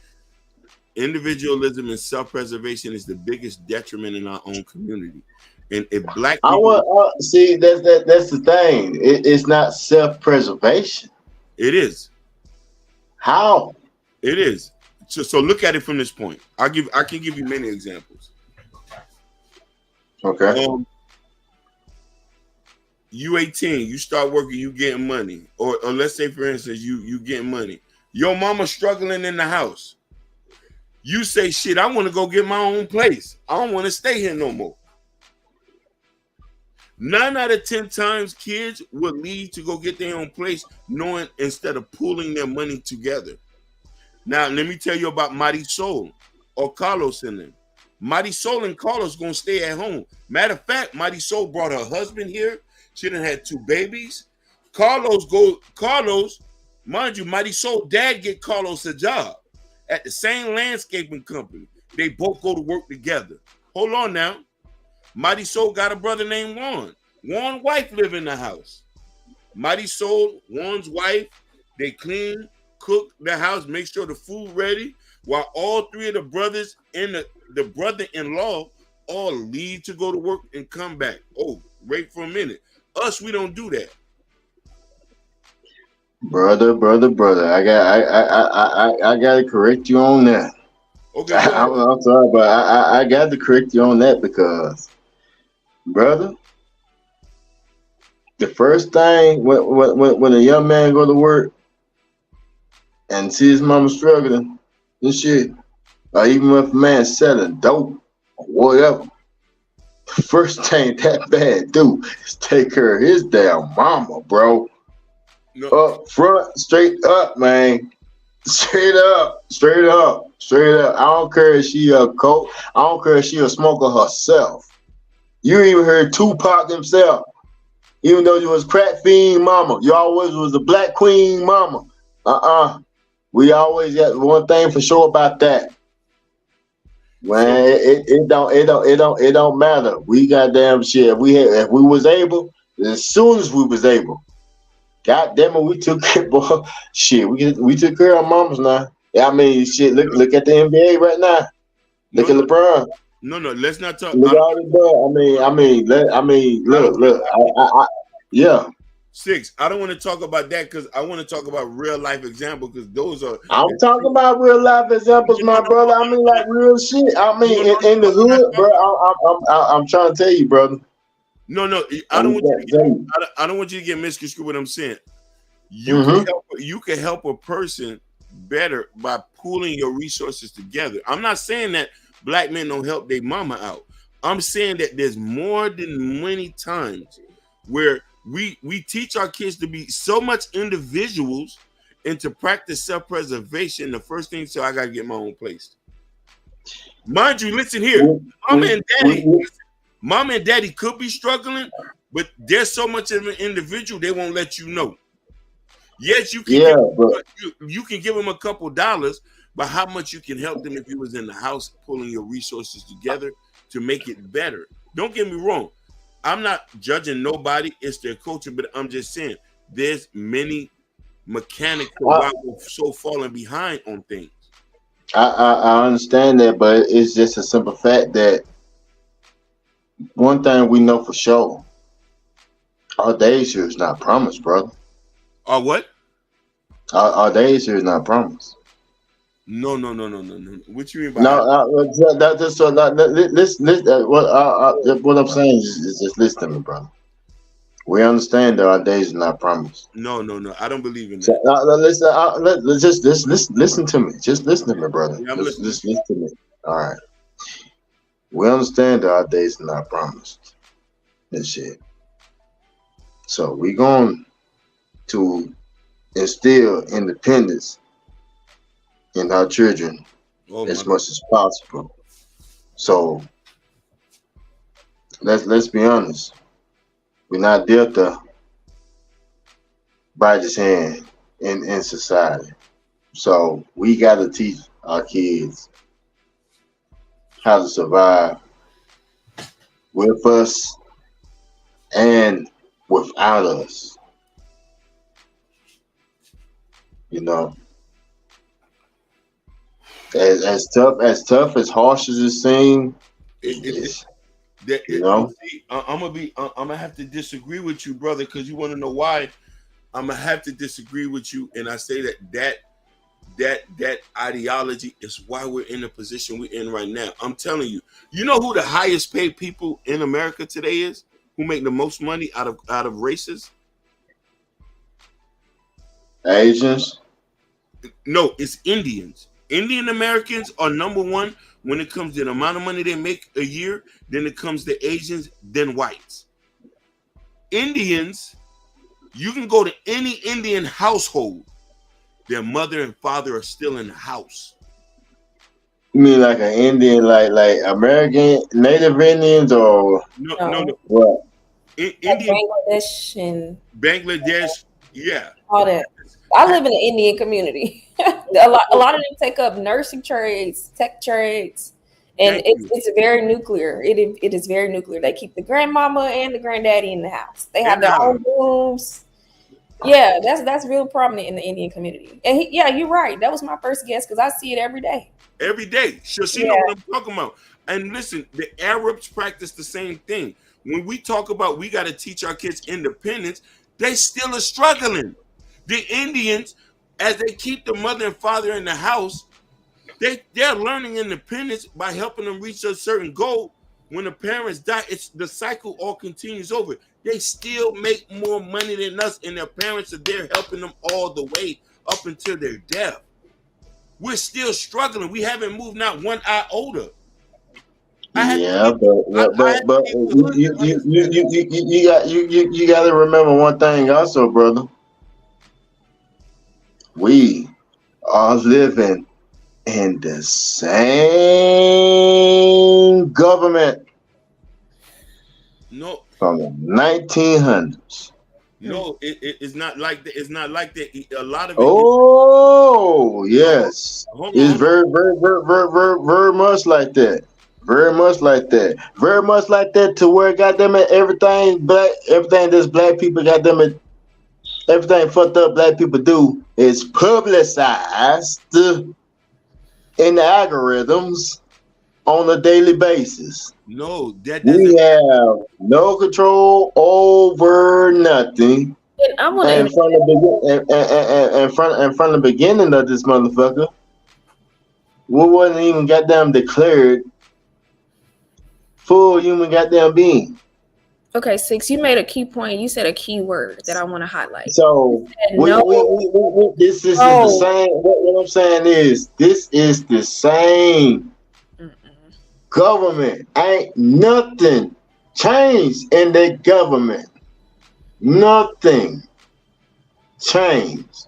Individualism and self-preservation is the biggest detriment in our own community. And if Black people, see, that's the thing. It's not self-preservation. It is. How? It is. So look at it from this point. I can give you many examples. Okay. You 18, you start working, you getting money, or let's say for instance you getting money. Your mama struggling in the house. You say, shit, I want to go get my own place. I don't want to stay here no more. 9 out of 10 times kids will leave to go get their own place, knowing instead of pooling their money together. Now, let me tell you about Marisol or Carlos and them. Marisol and Carlos gonna stay at home. Matter of fact, Marisol brought her husband here. She done had 2 babies. Carlos, mind you, Marisol dad get Carlos a job at the same landscaping company. They both go to work together. Hold on now. Marisol got a brother named Juan. Juan's wife live in the house. Marisol, Juan's wife, they clean, cook the house, make sure the food ready, while all 3 of the brothers and the brother-in-law all leave to go to work and come back. Oh, wait for a minute. Us, we don't do that. Brother. I gotta correct you on that. Okay. I'm sorry, but I got to correct you on that because, brother, the first thing when a young man go to work and see his mama struggling and shit, or even if a man selling dope or whatever, the first thing that man do is take care of his damn mama, bro. No. Up front, straight up, man. Straight up. I don't care if she a coke. I don't care if she a smoker herself. You even heard Tupac himself. Even though you was crack fiend mama, you always was a black queen mama. We always got one thing for sure about that. Man, it don't matter. We goddamn shit. If we was able, as soon as we was able, God damn it, we took care, boy. Shit, we took care of our mamas now. Yeah, I mean, shit. Look at the NBA right now. Look at LeBron. No, let's not talk. Look all the look. Yeah. Six. I don't want to talk about that because I want to talk about real life examples because those are. I'm talking about real life examples, my brother. I mean, like real shit. I mean, in the hood, bro. I'm trying to tell you, brother. No. I don't want you to get misconstrued. What I'm saying. You can help a person better by pooling your resources together. I'm not saying that black men don't help their mama out. I'm saying that there's more than many times where we teach our kids to be so much individuals and to practice self-preservation. The first thing, so I gotta get my own place. Mind you, listen here, mom and daddy could be struggling, but there's so much of an individual they won't let you know. Yes, you can. You can give them a couple dollars, but how much you can help them if you was in the house pulling your resources together to make it better. Don't get me wrong. I'm not judging nobody. It's their culture, but I'm just saying there's many mechanics why we're so falling behind on things. I understand that, but it's just a simple fact that one thing we know for sure, our days here is not promised, brother. Our what? Our days here is not promised. No. What you mean by that? Just so what I'm saying is just listen to me, brother. We understand that our days are not promised. No. I don't believe in that. Listen to me. Just listen to me, brother. Yeah, just listen to me. All right. We understand that our days are not promised. And shit. So we're going to instill independence in our children as much as possible. So let's be honest. We're not dealt the brightest hand in society. So we gotta teach our kids how to survive with us and without us. You know. As tough, as harsh as it seems, you know. I'm gonna have to disagree with you, brother, because you want to know why. I'm gonna have to disagree with you, and I say that ideology is why we're in the position we're in right now. I'm telling you, you know who the highest paid people in America today is? Who make the most money out of races? Asians? No, it's Indians. Indian Americans are number one when it comes to the amount of money they make a year. Then it comes to Asians, then whites. Indians, you can go to any Indian household. Their mother and father are still in the house. You mean like an Indian, like American Native Indians, or no. What? Indian, Bangladesh, yeah, all that. I live in an Indian community. a lot of them take up nursing trades, tech trades, and it's very nuclear. It is very nuclear. They keep the grandmama and the granddaddy in the house. They have their own rooms. Yeah, that's real prominent in the Indian community. And you're right. That was my first guess because I see it every day. Every day. She know what I'm talking about. And listen, the Arabs practice the same thing. When we talk about we got to teach our kids independence, they still are struggling. The Indians, as they keep the mother and father in the house, they're learning independence by helping them reach a certain goal. When the parents die, it's the cycle all continues over. They still make more money than us, and their parents are there helping them all the way up until their death. We're still struggling. We haven't moved not one iota. But you got to remember one thing also, brother. We are living in the same government from the 1900s. No, it's not like that. It's not like that. A lot of it. Oh, yes. It's very, very, very, very, very, very much like that. Very much like that. Very much like that to where goddamn it, everything that's black people goddamn it, everything fucked up black people do is publicized in the algorithms on a daily basis. No, that we have no control over nothing. And from the beginning of this motherfucker, we wasn't even goddamn declared full human goddamn being. Okay, 6, you made a key point. You said a key word that I want to highlight. So this is the same. What I'm saying is this is the same. Government ain't nothing changed in the government. Nothing changed.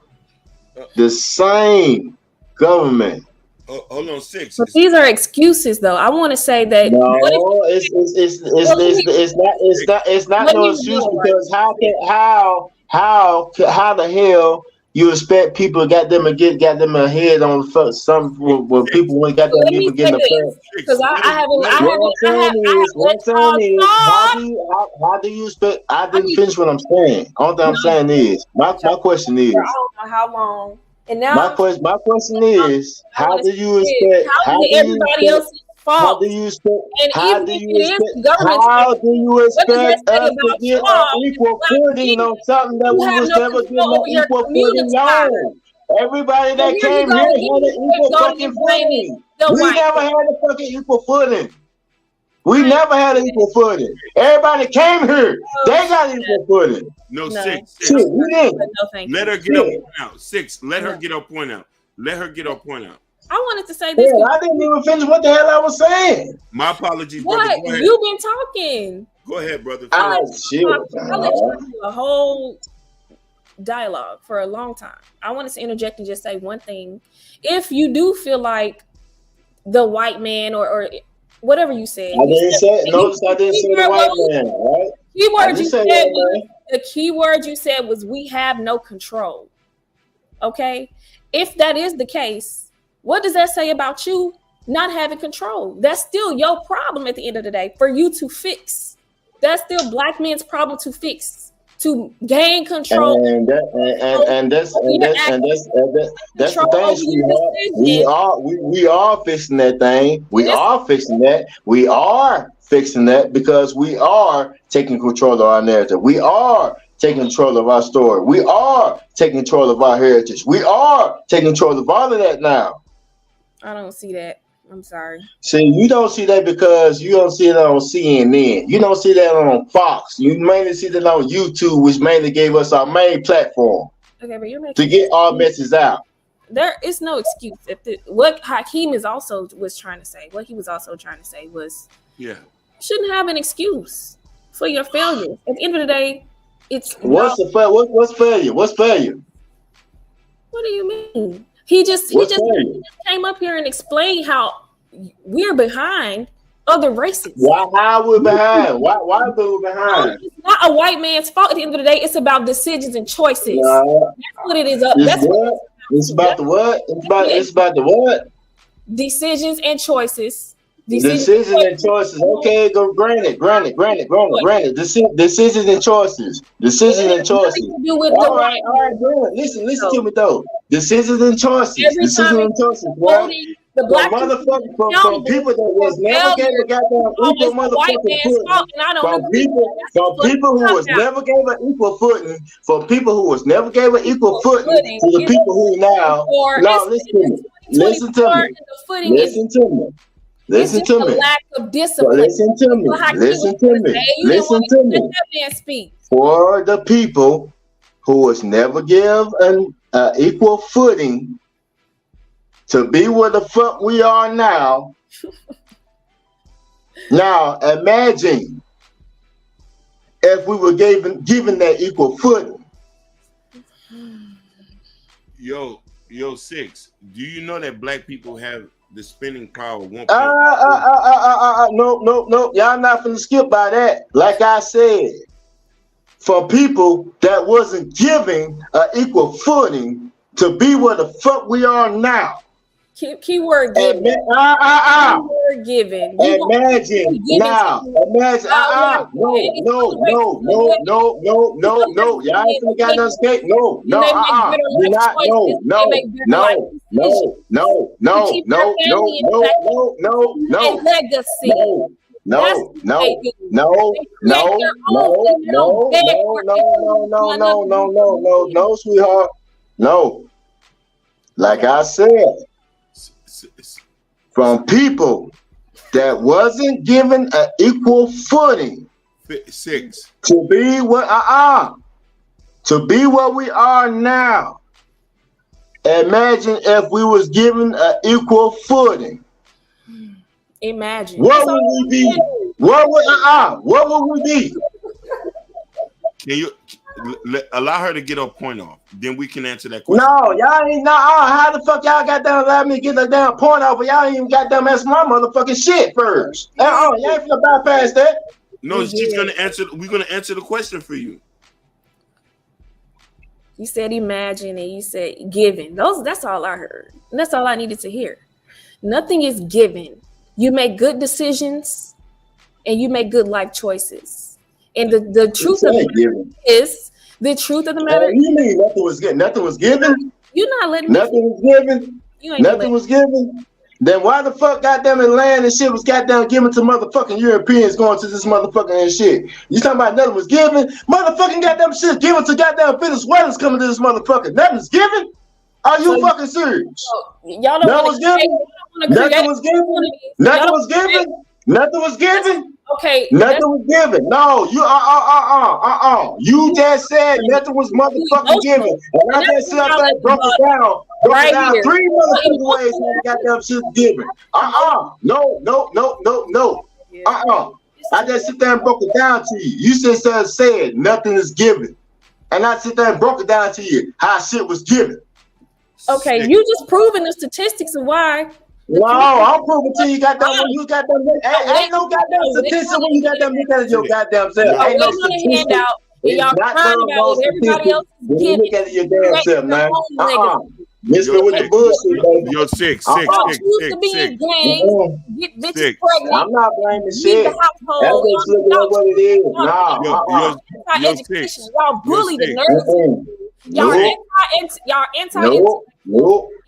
The same government. Hold on, 6. But these are excuses, though. I want to say that no, it's not no excuse because how the hell you expect people got them ahead on some when people went got them even getting the because I how do you expect? I didn't finish what I'm saying. All that I'm saying is my question is I don't know how long. And now my question is how do you expect? How do everybody else? How do you expect? How do you expect us to get an equal footing on something that we was never given an equal footing on? Everybody that came here had an equal fucking footing. We never had a fucking equal footing. We never had an equal footing. Everybody came here. They got equal footing. No, 6. Shit, we didn't. Let her get her point out. 6. Let her get her point out. Let her get her point out. I wanted to say this. I didn't even finish what the hell I was saying. My apologies, brother. Go ahead. You've been talking. Go ahead, brother. I'll let you do a whole dialogue for a long time. I wanted to interject and just say one thing. If you do feel like the white man or whatever you said. I didn't say the white man, right? The key word you said was we have no control. Okay? If that is the case, what does that say about you not having control? That's still your problem at the end of the day for you to fix. That's still black men's problem to fix, to gain control. And that's the thing, sweetheart. We are fixing that thing. We are fixing that. We are fixing that because we are taking control of our narrative. We are taking control of our story. We are taking control of our heritage. We are taking control of all of that now. I don't see that. I'm sorry. See, you don't see that because you don't see it on CNN. You don't see that on Fox. You mainly see that on YouTube, which mainly gave us our main platform. Okay, but you're making to get our message out. There is no excuse. What Hakeem was also trying to say was, shouldn't have an excuse for your failures. At the end of the day, it's what's failure? What's failure? What do you mean? He just came up here and explained how we're behind other races. Why? How we're behind? Why are we behind? It's not a white man's fault. At the end of the day, it's about decisions and choices. That's what it is. It's about the what? It's about the what? Decisions and choices. Decisions and choices. Okay, go granted. Decisions and choices. Decisions and choices. All right, good. Listen to me though. Decisions and choices. Decisions and choices. Well, the black motherfucker from people that was never gave a goddamn equal motherfucking footing. From people who was never gave an equal footing. For people who was never gave an equal footing to the people who now. No, listen to me. Listen to me. Lack of discipline. Listen to me. Let that man speak. For the people who was never give an equal footing to be where the fuck we are now. Now imagine if we were given that equal footing. Yo, 6. Do you know that black people have the spending power? No. Y'all not finna skip by that. Like I said, for people that wasn't giving an equal footing to be where the fuck we are now. Keyword given. Keyword given. Imagine now. Imagine. No. Y'all ain't got no skate. No. You're not. No. Legacy. No. No, sweetheart. No. Like I said, from people that wasn't given an equal footing 6 to be what we are now. Imagine if we was given an equal footing. Imagine. What would we be? What would we be? Can you allow her to get her point off? Then we can answer that question. No, y'all ain't how the fuck y'all got down allow me to get the damn point off, but y'all ain't even got them answer my motherfucking shit first. Y'all ain't finna bypass that. No, she's gonna answer. We're gonna answer the question for you. You said imagine and you said given. That's all I heard. And that's all I needed to hear. Nothing is given. You make good decisions and you make good life choices. And the truth of the matter is, the truth of the matter. You mean nothing was given? Nothing was given? You're not letting nothing was given. Nothing was given. Then why the fuck goddamn it land and shit was goddamn given to motherfucking Europeans going to this motherfucking and shit? You talking about nothing was given? Motherfucking goddamn shit given to goddamn Venezuelans coming to this motherfucker. Nothing's given? Are you fucking serious? Y'all don't Nothing was given. Nothing was given. Nothing was given. Nothing was given. Okay. Nothing was given. No, you You just said nothing was motherfucking given. And I just said that broke it down. Broke it down 3 motherfucking ways how the goddamn shit's given. No. I just sit there and broke it down to you. You said nothing is given. And I sit there and broke it down to you how shit was given. Okay, you just proving the statistics of why. No, I'm proving to you got that when you got them. Ain't no goddamn statistics when you got them. Look at your goddamn self. Ain't no statistics. Y'all crying about what everybody else is getting. Look at your damn self, man. Mister with the bullshit, baby. You're 6. Y'all choose to be in gangs, get bitches pregnant. I'm not blaming shit. That's just looking at what it is. Nah, you're 6. Y'all bully the nerds. Y'all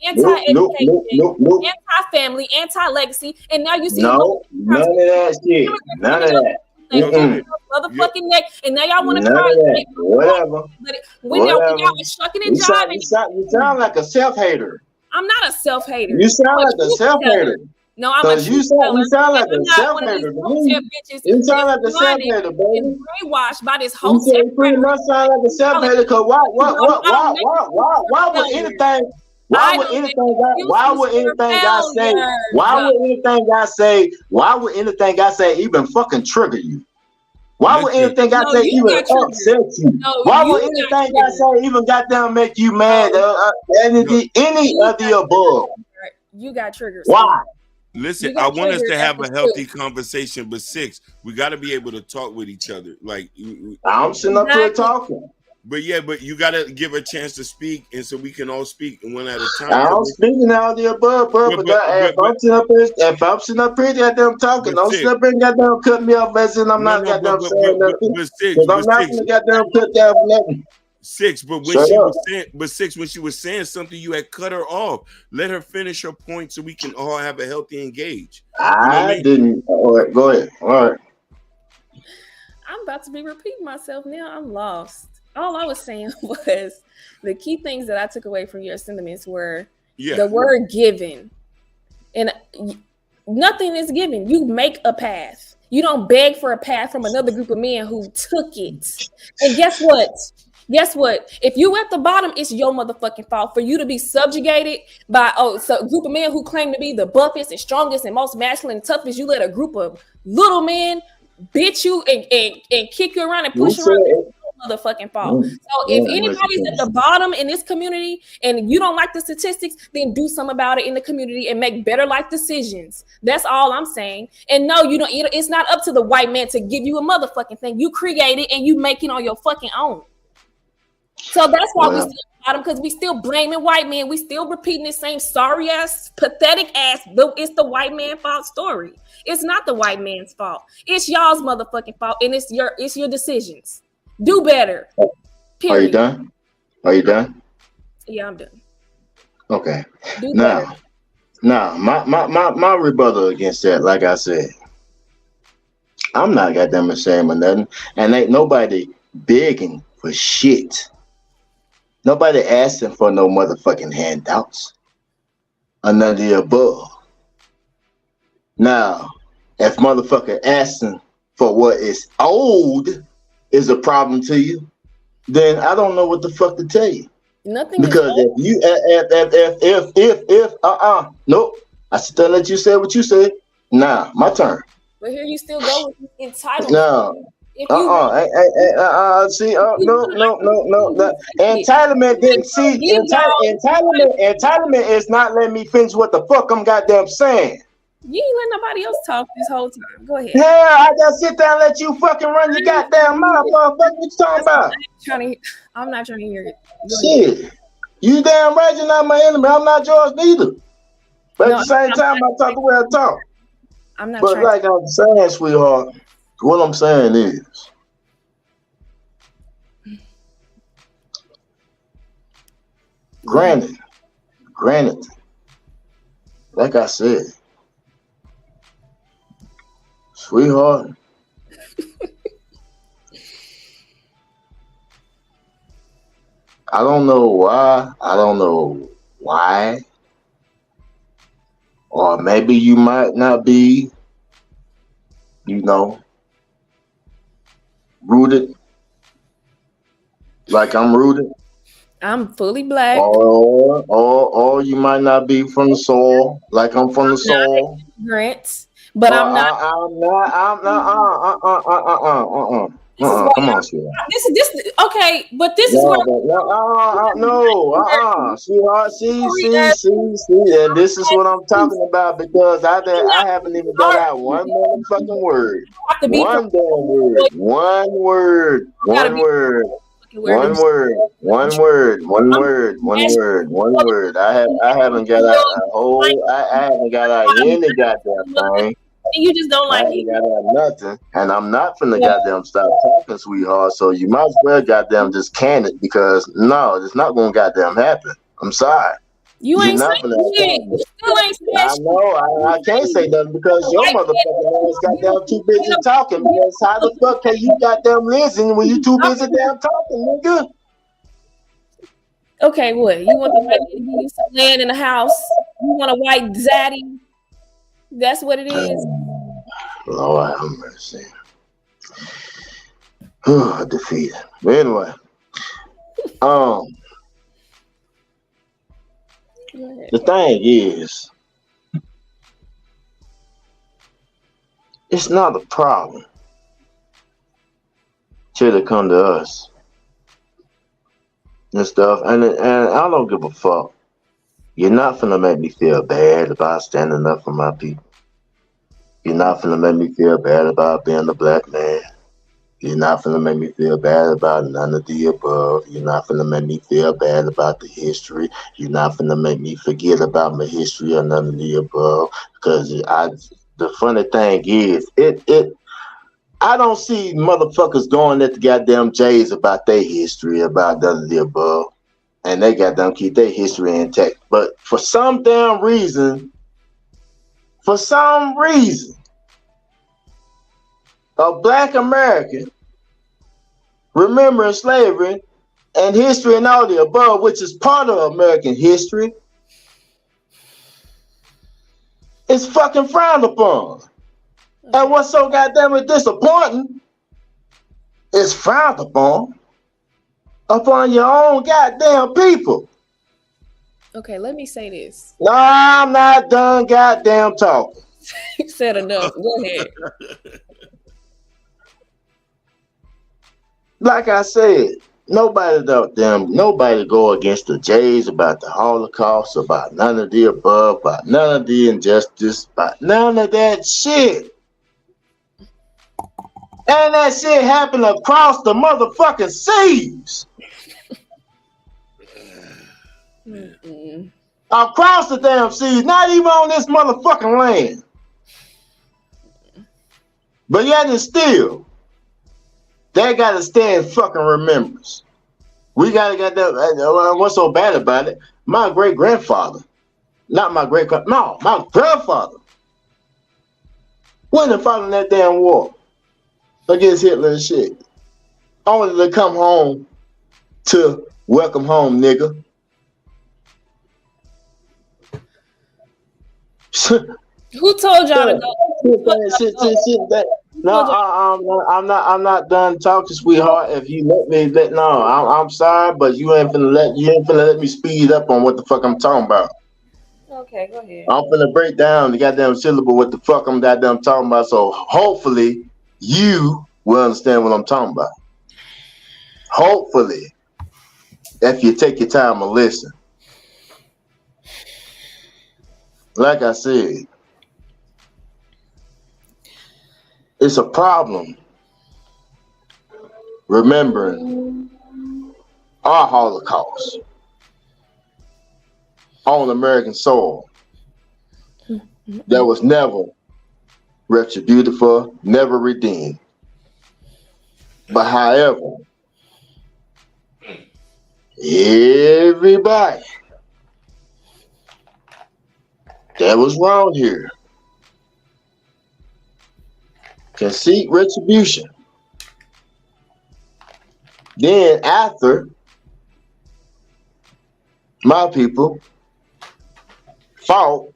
anti-education, anti-family, anti-legacy, and now you see none of that shit. None of that. Motherfucking neck, and now y'all want to try whatever. But when y'all was shucking and jiving, you sound like a self-hater. I'm not a self-hater. You sound like a self-hater. No, I'm a you sound like a self-hater. You sound like a self-hater, baby. Brainwashed by this whole. You pretty much sound like a self-hater. Cause why would anything? Why would anything I say even fucking trigger you? Why would anything I say even upset you? Why would anything I say even goddamn make you mad? Any of the above. You got triggers. Why? Listen, I want us to have a healthy conversation, but 6, we got to be able to talk with each other. Like I'm sitting up here talking. But you got to give a chance to speak, and so we can all speak one at a time. I'm speaking all the above, bro. If I'm sitting up here, goddamn talking, don't sit up here and goddamn cut me off as in I'm not goddamn saying nothing. Because I'm not gonna goddamn cut down for nothing. 6, but when 6, when she was saying something, you had cut her off. Let her finish her point so we can all have a healthy engage. I didn't. All right, go ahead. All right. I'm about to be repeating myself now. I'm lost. All I was saying was the key things that I took away from your sentiments were the word given. And nothing is given. You make a path. You don't beg for a path from another group of men who took it. And guess what? If you at the bottom, it's your motherfucking fault for you to be subjugated by a group of men who claim to be the buffest and strongest and most masculine and toughest. You let a group of little men bitch you and kick you around and push you around. motherfucking fault. So if anybody's at the bottom in this community and you don't like the statistics, then do something about it in the community and make better life decisions. That's all I'm saying. And no, you don't. It's not up to the white man to give you a motherfucking thing. You create it and you make it on your fucking own. So that's why we still bottom, because we still blaming white men. We still repeating the same sorry ass, pathetic ass. It's the white man fault story. It's not the white man's fault. It's y'all's motherfucking fault, and it's your decisions. Do better. Period. Are you done? Are you done? Yeah, I'm done. Okay. Now, my rebuttal against that, like I said, I'm not goddamn ashamed of nothing, and ain't nobody begging for shit. Nobody asking for no motherfucking handouts or none of the above. Now, if motherfucker asking for what is old is a problem to you, then I don't know what the fuck to tell you. Nothing. Because if you nope. I still let you say what you said. Nah, my turn. But here you still go with entitlement. No. See, no. Entitlement didn't see. Entitlement is not letting me finish what the fuck I'm goddamn saying. You ain't let nobody else talk this whole time. Go ahead. Yeah, I gotta sit down and let you fucking run your goddamn mouth, motherfucker. What you talking about? I'm not trying to hear it. Shit. You damn right you're not my enemy. I'm not yours neither. But at the same time, I talk the way I talk. I'm not. But like I'm saying, sweetheart, what I'm saying is, granted, like I said, sweetheart, I don't know why, or maybe you might not be, rooted like I'm rooted. I'm fully black. Or you might not be from the soil like I'm from the soil. Grants, but I'm not. Come on, sweetheart. This okay, but this is where sweetheart. See, and this is what I'm talking about because I haven't even got out one motherfucking word. One word. I haven't got out a whole. I haven't got out any goddamn thing. And you just don't like it. I ain't got nothing, and I'm not finna goddamn stop talking, sweetheart. So you might as well goddamn just can it because no, it's not gonna goddamn happen. I'm sorry. You ain't saying shit. You still ain't saying shit. I know. I can't say nothing because your motherfucking ass goddamn too busy talking. Because how the fuck can you goddamn listen when you too busy damn talking, nigga? Okay, what? You want the white man to give you some land in the house? You want a white zaddy? That's what it is. Lord have mercy. Defeated. But anyway, the thing is, it's not a problem till they come to us and stuff, and I don't give a fuck. You're not finna make me feel bad about standing up for my people. You're not finna make me feel bad about being a black man. You're not finna make me feel bad about none of the above. You're not finna make me feel bad about the history. You're not finna make me forget about my history or none of the above. Because the funny thing is, I don't see motherfuckers going at the goddamn Jays about their history, about none of the above. And they goddamn keep their history intact. But for some damn reason, a black American remembering slavery and history and all the above, which is part of American history, is fucking frowned upon. And what's so goddamn disappointing is frowned upon your own goddamn people. Okay, let me say this. No, I'm not done goddamn talking. You said enough. Go ahead. Like I said, nobody go against the Jays about the Holocaust, about none of the above, about none of the injustice, about none of that shit. And that shit happened across the motherfucking seas. Across the damn seas, not even on this motherfucking land. But yet and still, they gotta stand fucking remembrance. We gotta get that. What's so bad about it? My great-grandfather, my grandfather went and fought in that damn war against Hitler and shit. Only to come home to welcome home, nigga. Who told y'all to go? I'm not done talking, sweetheart. If you I'm sorry, but you ain't finna let me speed up on what the fuck I'm talking about. Okay, go ahead. I'm finna break down the goddamn syllable what the fuck I'm goddamn talking about. So hopefully you will understand what I'm talking about. Hopefully, if you take your time and listen. Like I said, it's a problem remembering our Holocaust on American soil that was never retributed for, never redeemed. But however, everybody that was wrong here can seek retribution. Then after my people fought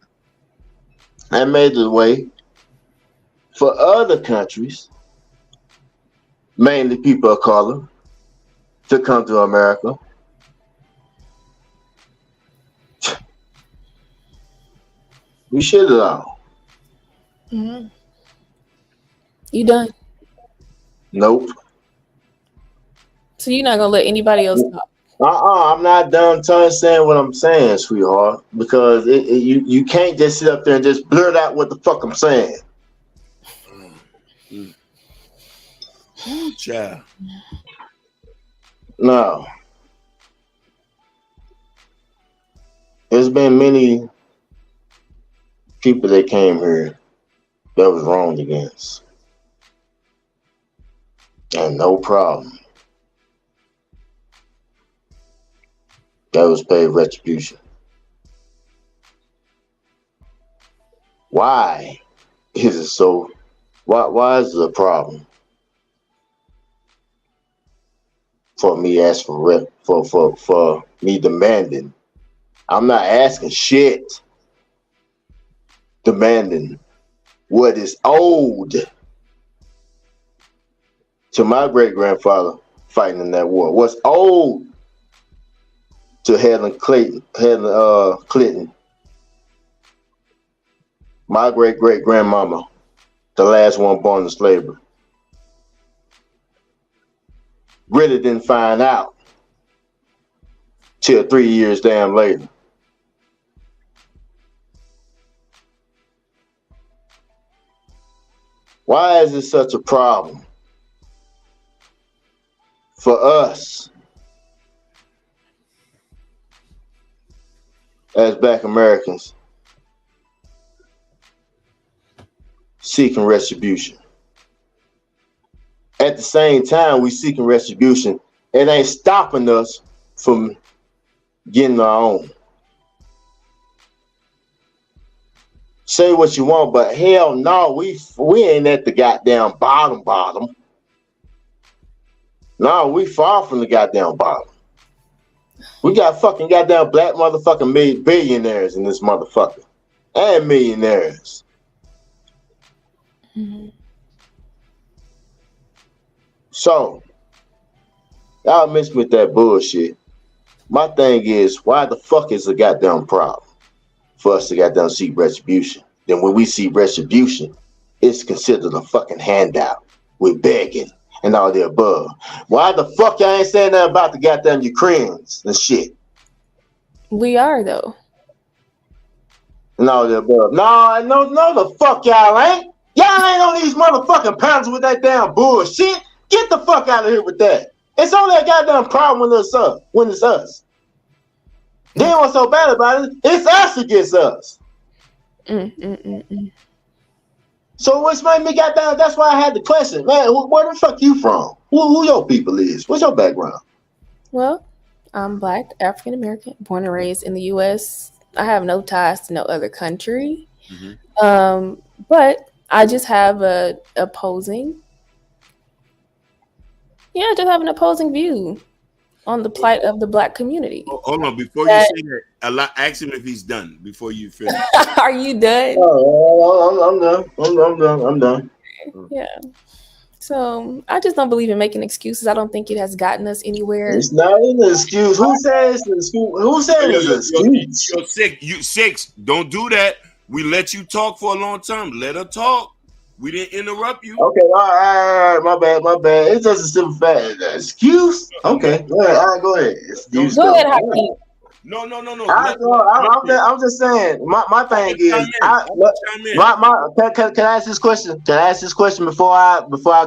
and made the way for other countries, mainly people of color, to come to America. We shit it all. Mm-hmm. You done? Nope. So you're not gonna let anybody else talk? I'm not done saying what I'm saying, sweetheart, because you can't just sit up there and just blurt out what the fuck I'm saying. Ooh, child. No. There's been many people that came here that was wronged against. And no problem. That was paid retribution. Why is it so? Why is it a problem for me asking for me demanding? I'm not asking shit. Demanding what is owed to my great-grandfather fighting in that war. What's owed to Helen Clinton, my great-great-grandmama, the last one born in slavery. Really didn't find out till 3 years damn later. Why is it such a problem for us as Black Americans seeking retribution? At the same time we seeking retribution, it ain't stopping us from getting our own. Say what you want, but hell no, we ain't at the goddamn bottom. No, we far from the goddamn bottom. We got fucking goddamn black motherfucking billionaires in this motherfucker. And millionaires. Mm-hmm. So, y'all miss me with that bullshit. My thing is, why the fuck is a goddamn problem for us to goddamn seek retribution? Then when we see retribution, it's considered a fucking handout. We're begging. and all the above. Why the fuck y'all ain't saying nothing about the goddamn Ukrainians and shit? We are though. And all the above. No, the fuck y'all ain't. Y'all ain't on these motherfucking panels with that damn bullshit. Get the fuck out of here with that. It's only a goddamn problem when it's us. When it's us. They ain't what's so bad about it. It's us against us. So what's made me goddamn? That's why I had the question, man. Where the fuck you from? Who your people is? What's your background? Well, I'm Black, African American, born and raised in the U.S. I have no ties to no other country, but I just have an opposing view on the plight of the Black community. Hold on, before you say that, ask him if he's done before you finish. Are you done? Oh, I'm done. Yeah. So I just don't believe in making excuses. I don't think it has gotten us anywhere. It's not an excuse. Who says it's an excuse? Who says it's an excuse? You're sick. You six. Don't do that. We let you talk for a long time. Let her talk. We didn't interrupt you. Okay, all right, my bad. It's just a simple fact. Excuse? Okay, go ahead. All right, go ahead. Excuse. Go ahead, Hakeem. No. I'm just saying. My thing is, can I ask this question? Can I ask this question before I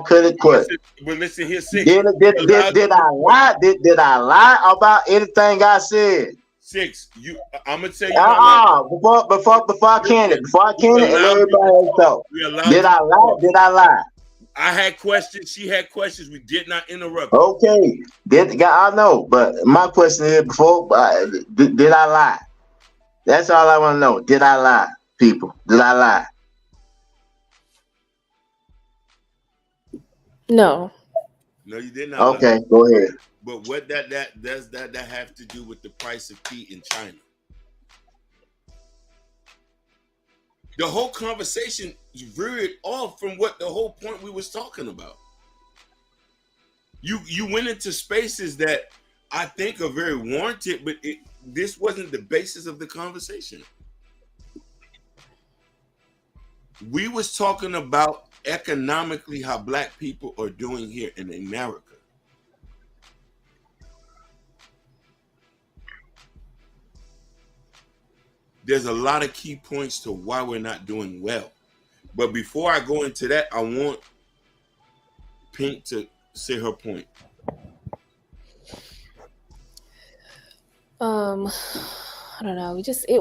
cut it quick? But listen here, Six. Did I lie? Did I lie about anything I said? Six. I'm gonna tell you. Before I can it, and everybody else talk. Did I lie? Did I lie? I had questions. She had questions. We did not interrupt. Okay, I know, but my question is: did I lie? That's all I want to know. Did I lie, people? Did I lie? No. No, you did not. Okay, go ahead. But what does that have to do with the price of tea in China? The whole conversation veered off from what the whole point we was talking about. You went into spaces that I think are very warranted, but this wasn't the basis of the conversation. We was talking about economically how Black people are doing here in America. There's a lot of key points to why we're not doing well. But before I go into that, I want Pink to say her point. I don't know.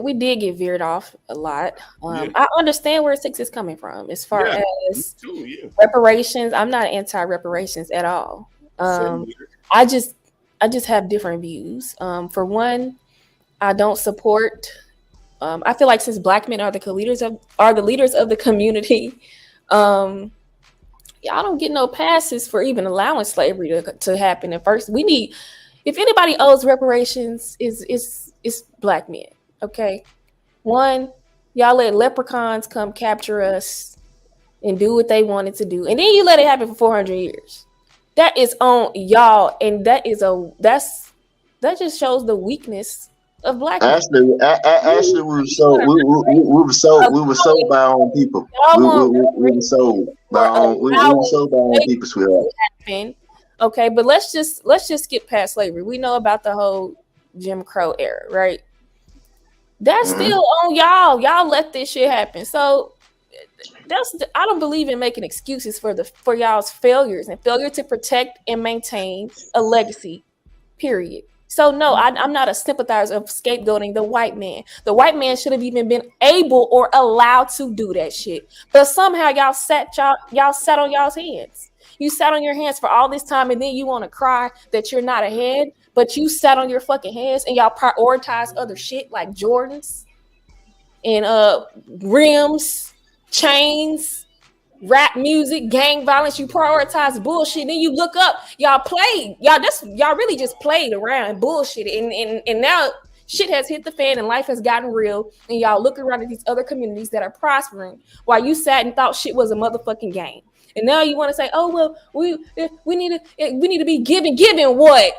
We did get veered off a lot. I understand where Six is coming from as far as reparations. I'm not anti-reparations at all. I just have different views. For one, I don't support. I feel like since Black men are the leaders of the community, y'all don't get no passes for even allowing slavery to happen. And first, we need, if anybody owes reparations, is Black men. Okay, one, y'all let leprechauns come capture us and do what they wanted to do, and then you let it happen for 400 years. That is on y'all, and that just shows the weakness of Black men. Actually, we were sold by our own people. We were sold by our own people, sweetheart. Okay, but let's just skip past slavery. We know about the whole Jim Crow era, right? That's still on y'all. Y'all let this shit happen. So I don't believe in making excuses for y'all's failures and failure to protect and maintain a legacy. Period. So no, I'm not a sympathizer of scapegoating the white man. The white man should have even been able or allowed to do that shit. But somehow y'all sat on y'all's hands. You sat on your hands for all this time, and then you want to cry that you're not ahead, but you sat on your fucking hands and y'all prioritize other shit like Jordans and rims, chains, rap music, gang violence. You prioritize bullshit. Then you look up, y'all really just played around and bullshit. And now shit has hit the fan and life has gotten real. And y'all look around at these other communities that are prospering while you sat and thought shit was a motherfucking game. And now you want to say, oh well, we need to be given what?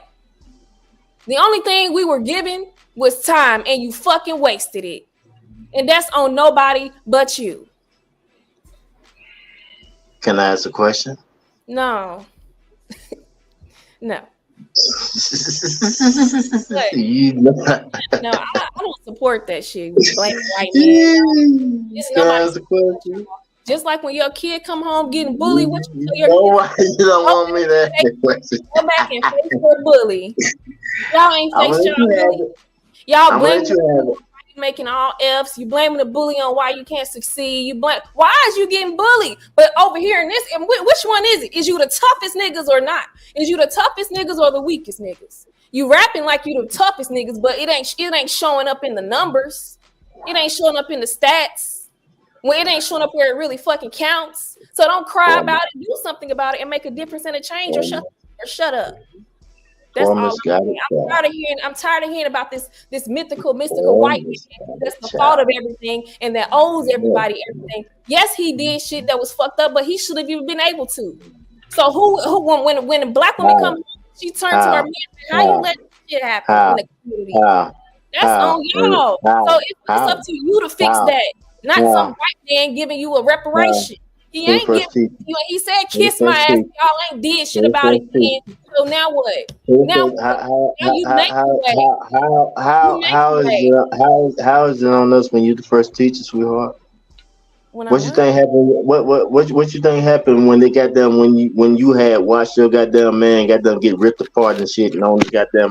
The only thing we were given was time, and you fucking wasted it. And that's on nobody but you. Can I ask a question? No. No. No, I don't support that shit. Black white man. It's nobody. Just like when your kid come home getting bullied, what you tell your kid? You don't want me to ask that question. Go back and face your bully. Y'all ain't face your bully. Y'all blame you making all F's. You blaming the bully on why you can't succeed. You blame why is you getting bullied? But over here in this, and which one is it? Is you the toughest niggas or not? Is you the toughest niggas or the weakest niggas? You rapping like you the toughest niggas, but it ain't showing up in the numbers. It ain't showing up in the stats. When it ain't showing up where it really fucking counts. So don't cry about it. Do something about it and make a difference and a change, or shut up. That's all. I'm tired of hearing about this mystical white man that's the fault of everything and that owes everybody everything. Yes, he did shit that was fucked up, but he should have even been able to. So when a black woman comes, she turns to her man. How you let this shit happen in the community? That's on y'all. So it's up to you to fix that. Not some white man giving you a reparation. He ain't giving you. He said, "Kiss my ass." Y'all ain't did shit about it. Then. So now what? Now how is it on us when you the first teacher, sweetheart? What you think happened? What you think happened when they got them when you had watched your goddamn man goddamn get ripped apart and shit and on the goddamn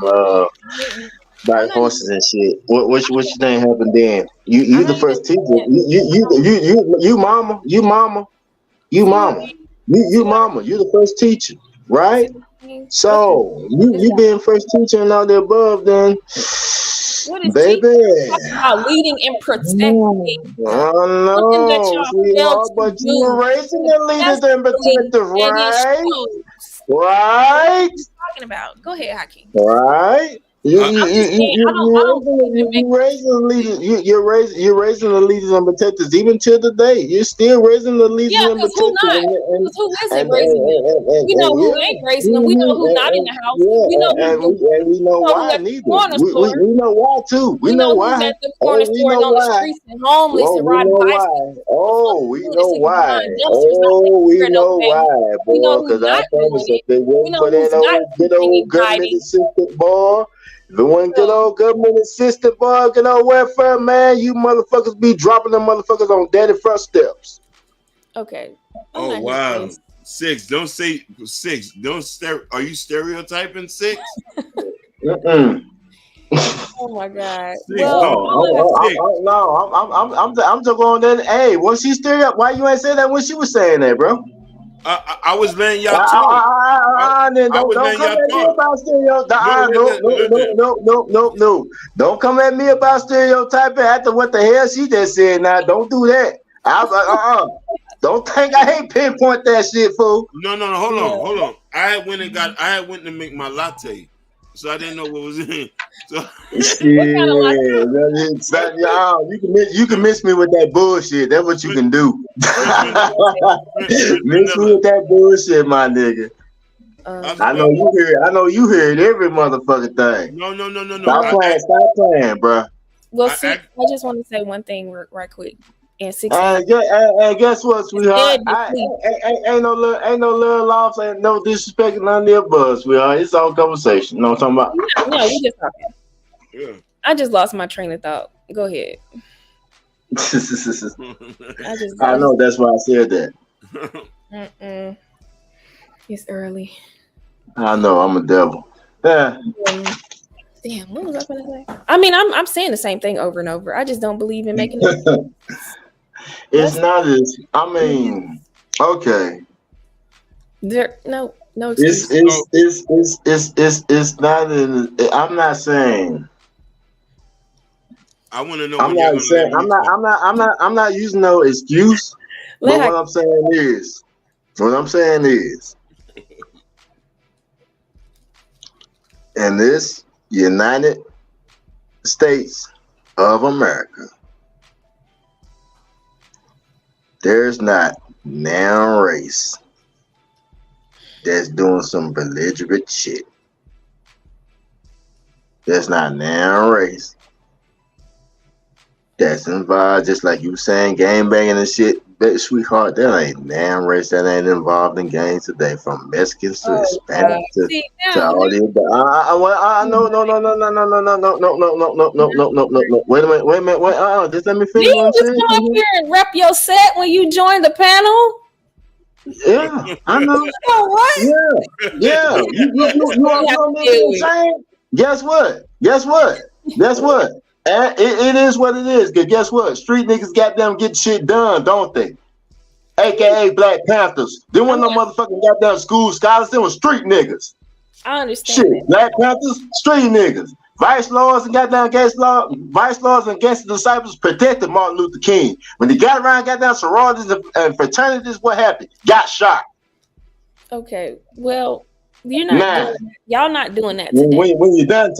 by horses and shit. What you think happened then? You the first teacher. You mama. You the first teacher, right? So you being first teacher and all the above, then baby. About leading and protecting. But you were raising the leaders and protectors, right? Right? Talking about. Go ahead, Hakeem. Right. You're raising the leaders. You're raising the leaders and protectors even till today. You're still raising the leaders and protectors. Who isn't raising them? We know who ain't raising them. We know who's not in the house. We know we know why neither. We know why too. We know why. At the corner store and on the streets and homeless and riding bicycles. We know why. We know why, boy. Because I promise if they wouldn't for that good old government assistant boy. If it wasn't good old government assistant, boy, good old welfare, man, you motherfuckers be dropping them motherfuckers on daddy front steps. Okay. Oh, wow. Six. Don't say six. Are you stereotyping Six? Oh my God. I'm just going there. Hey, was she stereo? Why you ain't say that when she was saying that, bro? I was letting y'all talk. Don't come at me about stereotyping. No. Don't come at me about stereotyping after what the hell she just said. Now, don't do that. Don't think I ain't pinpoint that shit, fool. No. Hold on. I had went to make my latte, so I didn't know what was in. So you can miss me with that bullshit. That's what you can do. Miss me with that bullshit, my nigga. I know you heard every motherfucking thing. No. Stop playing, bro. Well, see, I just want to say one thing right quick. And guess what, sweetheart? Ain't no little loss, ain't no disrespect, none of the above, sweetheart. It's all conversation. You know what I'm talking about? No, we just talking. Yeah. I just lost my train of thought. Go ahead. I know that's why I said that. It's early. I know I'm a devil. Yeah. Damn, what was I gonna say? I mean, I'm saying the same thing over and over. I just don't believe in making it. It's not as. I mean, okay. No. It's not. I'm not saying. I want to know. I'm not using no excuse. But what I'm saying is, in this United States of America, there's not now race that's doing some belligerent shit. There's not now race that's involved, just like you saying, gang banging and shit, sweetheart, that ain't damn race that ain't involved in games today, from Mexicans to Hispanics to all these. No. Wait a minute. Wait, just let me finish what I'm saying. You just come up here and rep your set when you join the panel. Yeah, I know. What? Yeah. You saying? Guess what? It is what it is. Cause guess what? Street niggas goddamn get shit done, don't they? AKA Black Panthers. They weren't no motherfucking goddamn school scholars. They were street niggas. I understand. Shit, Black Panthers, street niggas. Vice lords and gangster disciples protected Martin Luther King. When they got around goddamn sororities and fraternities, what happened? Got shot. Okay, well, y'all not doing that today. When you're done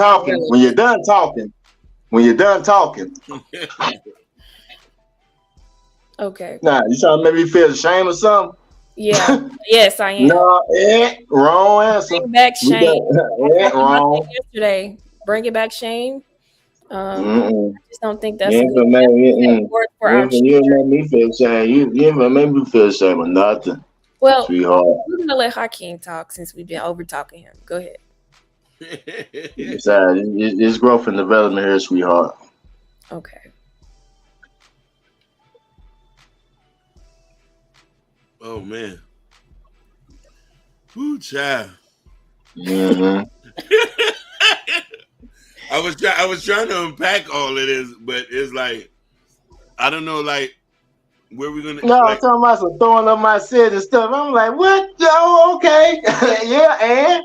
talking. Okay. Nah, you trying to make me feel ashamed or something? Yeah. Yes, I am. No, wrong answer. Bring back shame. Wrong. Yesterday, bring it back shame. I just don't think that's you ain't make me feel ashamed. You ain't make me feel ashamed or nothing. Well, sweetheart. We're gonna let Hakeem talk since we've been over talking him. Go ahead. It's growth and development here, sweetheart. Okay. Oh man. Ooh, child. Mm-hmm. I was trying to unpack all of this, but it's like I don't know, like where we gonna. No, I'm talking about some throwing up my set and stuff. I'm like, what? Oh, okay, yeah, and.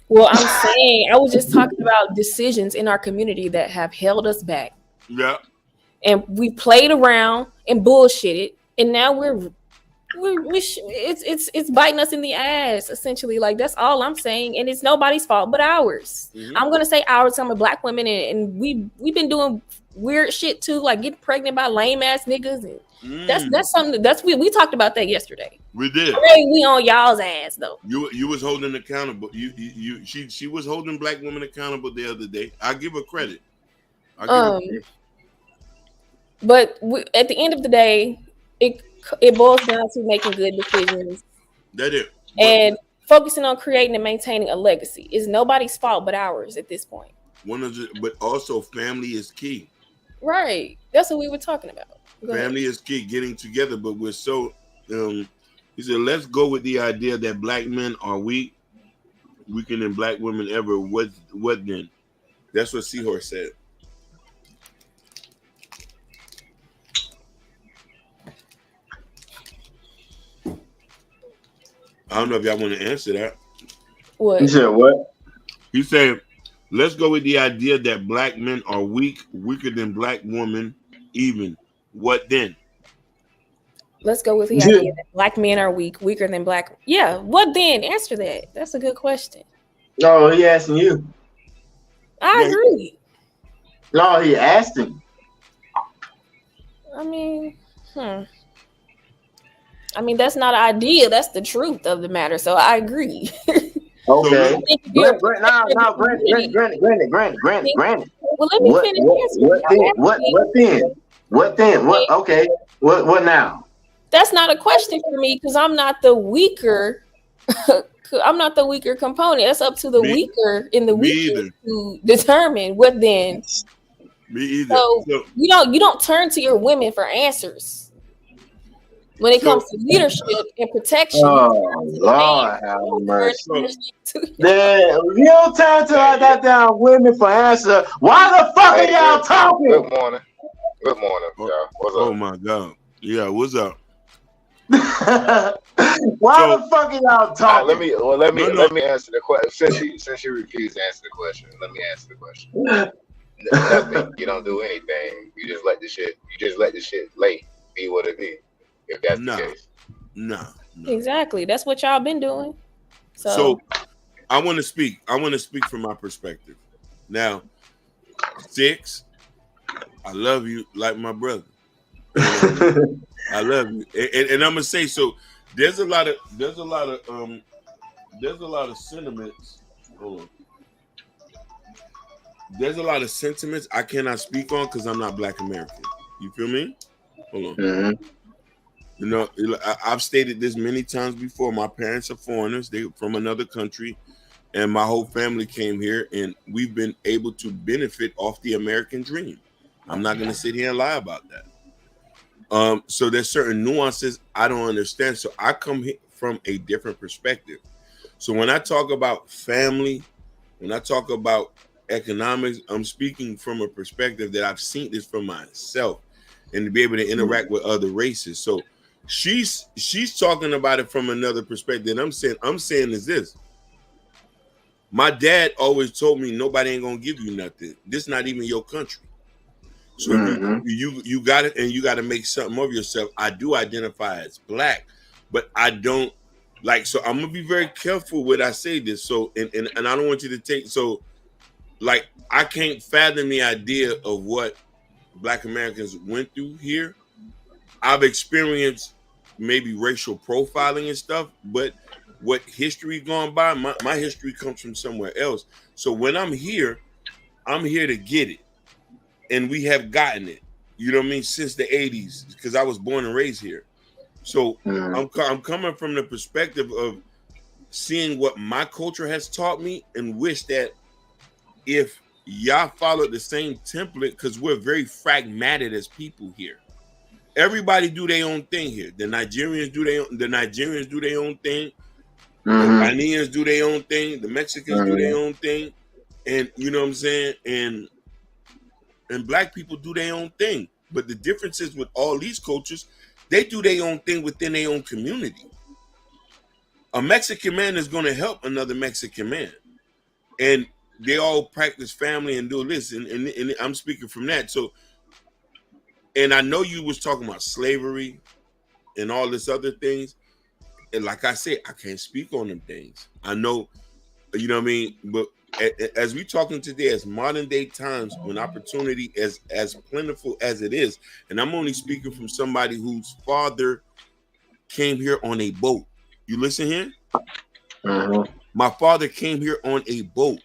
Well, I'm saying I was just talking about decisions in our community that have held us back. Yeah. And we played around and bullshitted, and now it's biting us in the ass, essentially. Like, that's all I'm saying, and it's nobody's fault but ours. Mm-hmm. I'm gonna say ours. I'm a black woman, and we've been doing weird shit too, like getting pregnant by lame ass niggas, and that's something that's we talked about that yesterday. We did. Hey, we on y'all's ass though. You was holding accountable. She was holding black women accountable the other day. I give her credit. But at the end of the day, it boils down to making good decisions. That is. And focusing on creating and maintaining a legacy is nobody's fault but ours at this point. But also family is key. Right. That's what we were talking about. Family is key, getting together, but we're so he said, let's go with the idea that black men are weaker than black women ever. What then? That's what Seahorse said. I don't know if y'all want to answer that. What? You said what? He said, let's go with the idea that black men are weaker than black women even. What then? Let's go with the idea that black men are weaker than black. Yeah, what then? Answer that. That's a good question. No, he asking you. I agree. No, he asked him. I mean, that's not an idea. That's the truth of the matter. So I agree. Okay. Granted. Well, let me finish answering. What then? What? Okay. What now? That's not a question for me because I'm not the weaker. I'm not the weaker component. That's up to the weaker in the weaker to determine what then. Me either. So you don't turn to your women for answers when it comes to leadership and protection. Oh Lord, have mercy. You don't turn to our goddamn women for answer. Why the fuck are y'all talking? Good morning, y'all. What's up? Oh my God. Yeah, what's up? Why the fuck are y'all talking? Let me answer the question. Since she refused to answer the question, let me answer the question. Nothing. You don't do anything. You just let the shit lay be what it is. If that's the case. No. Exactly. That's what y'all been doing. So I want to speak. I want to speak from my perspective. Now, 6, I love you like my brother. I love you, and I'm gonna say so. There's a lot of sentiments. Hold on. There's a lot of sentiments I cannot speak on because I'm not Black American. You feel me? Hold on. Mm-hmm. You know, I've stated this many times before. My parents are foreigners; they're from another country, and my whole family came here, and we've been able to benefit off the American dream. I'm not going to sit here and lie about that. So there's certain nuances I don't understand. So I come from a different perspective. So when I talk about family, when I talk about economics, I'm speaking from a perspective that I've seen this for myself, and to be able to interact with other races. So she's talking about it from another perspective. And I'm saying is this. My dad always told me nobody ain't gonna give you nothing. This not even your country. So you got it, and you got to make something of yourself. I do identify as black, but I don't like. So I'm gonna be very careful when I say this. So and I don't want you to take so like I can't fathom the idea of what Black Americans went through here. I've experienced maybe racial profiling and stuff, but what history gone by, my history comes from somewhere else. So when I'm here to get it. And we have gotten it, you know what I mean, since the 80s, because I was born and raised here. So I'm coming from the perspective of seeing what my culture has taught me, and wish that if y'all followed the same template, because we're very fragmented as people here. Everybody do their own thing here. The Nigerians do their own thing. The Ghanaians do their own thing. The Mexicans do their own thing. And you know what I'm saying? And black people do their own thing. But the difference is with all these cultures, they do their own thing within their own community. A Mexican man is going to help another Mexican man. And they all practice family and do this. And I'm speaking from that. So, and I know you was talking about slavery and all this other things. And like I said, I can't speak on them things. I know, you know what I mean? But as we talking today, as modern day times, when opportunity as plentiful as it is, and I'm only speaking from somebody whose father came here on a boat. You listen here? My father came here on a boat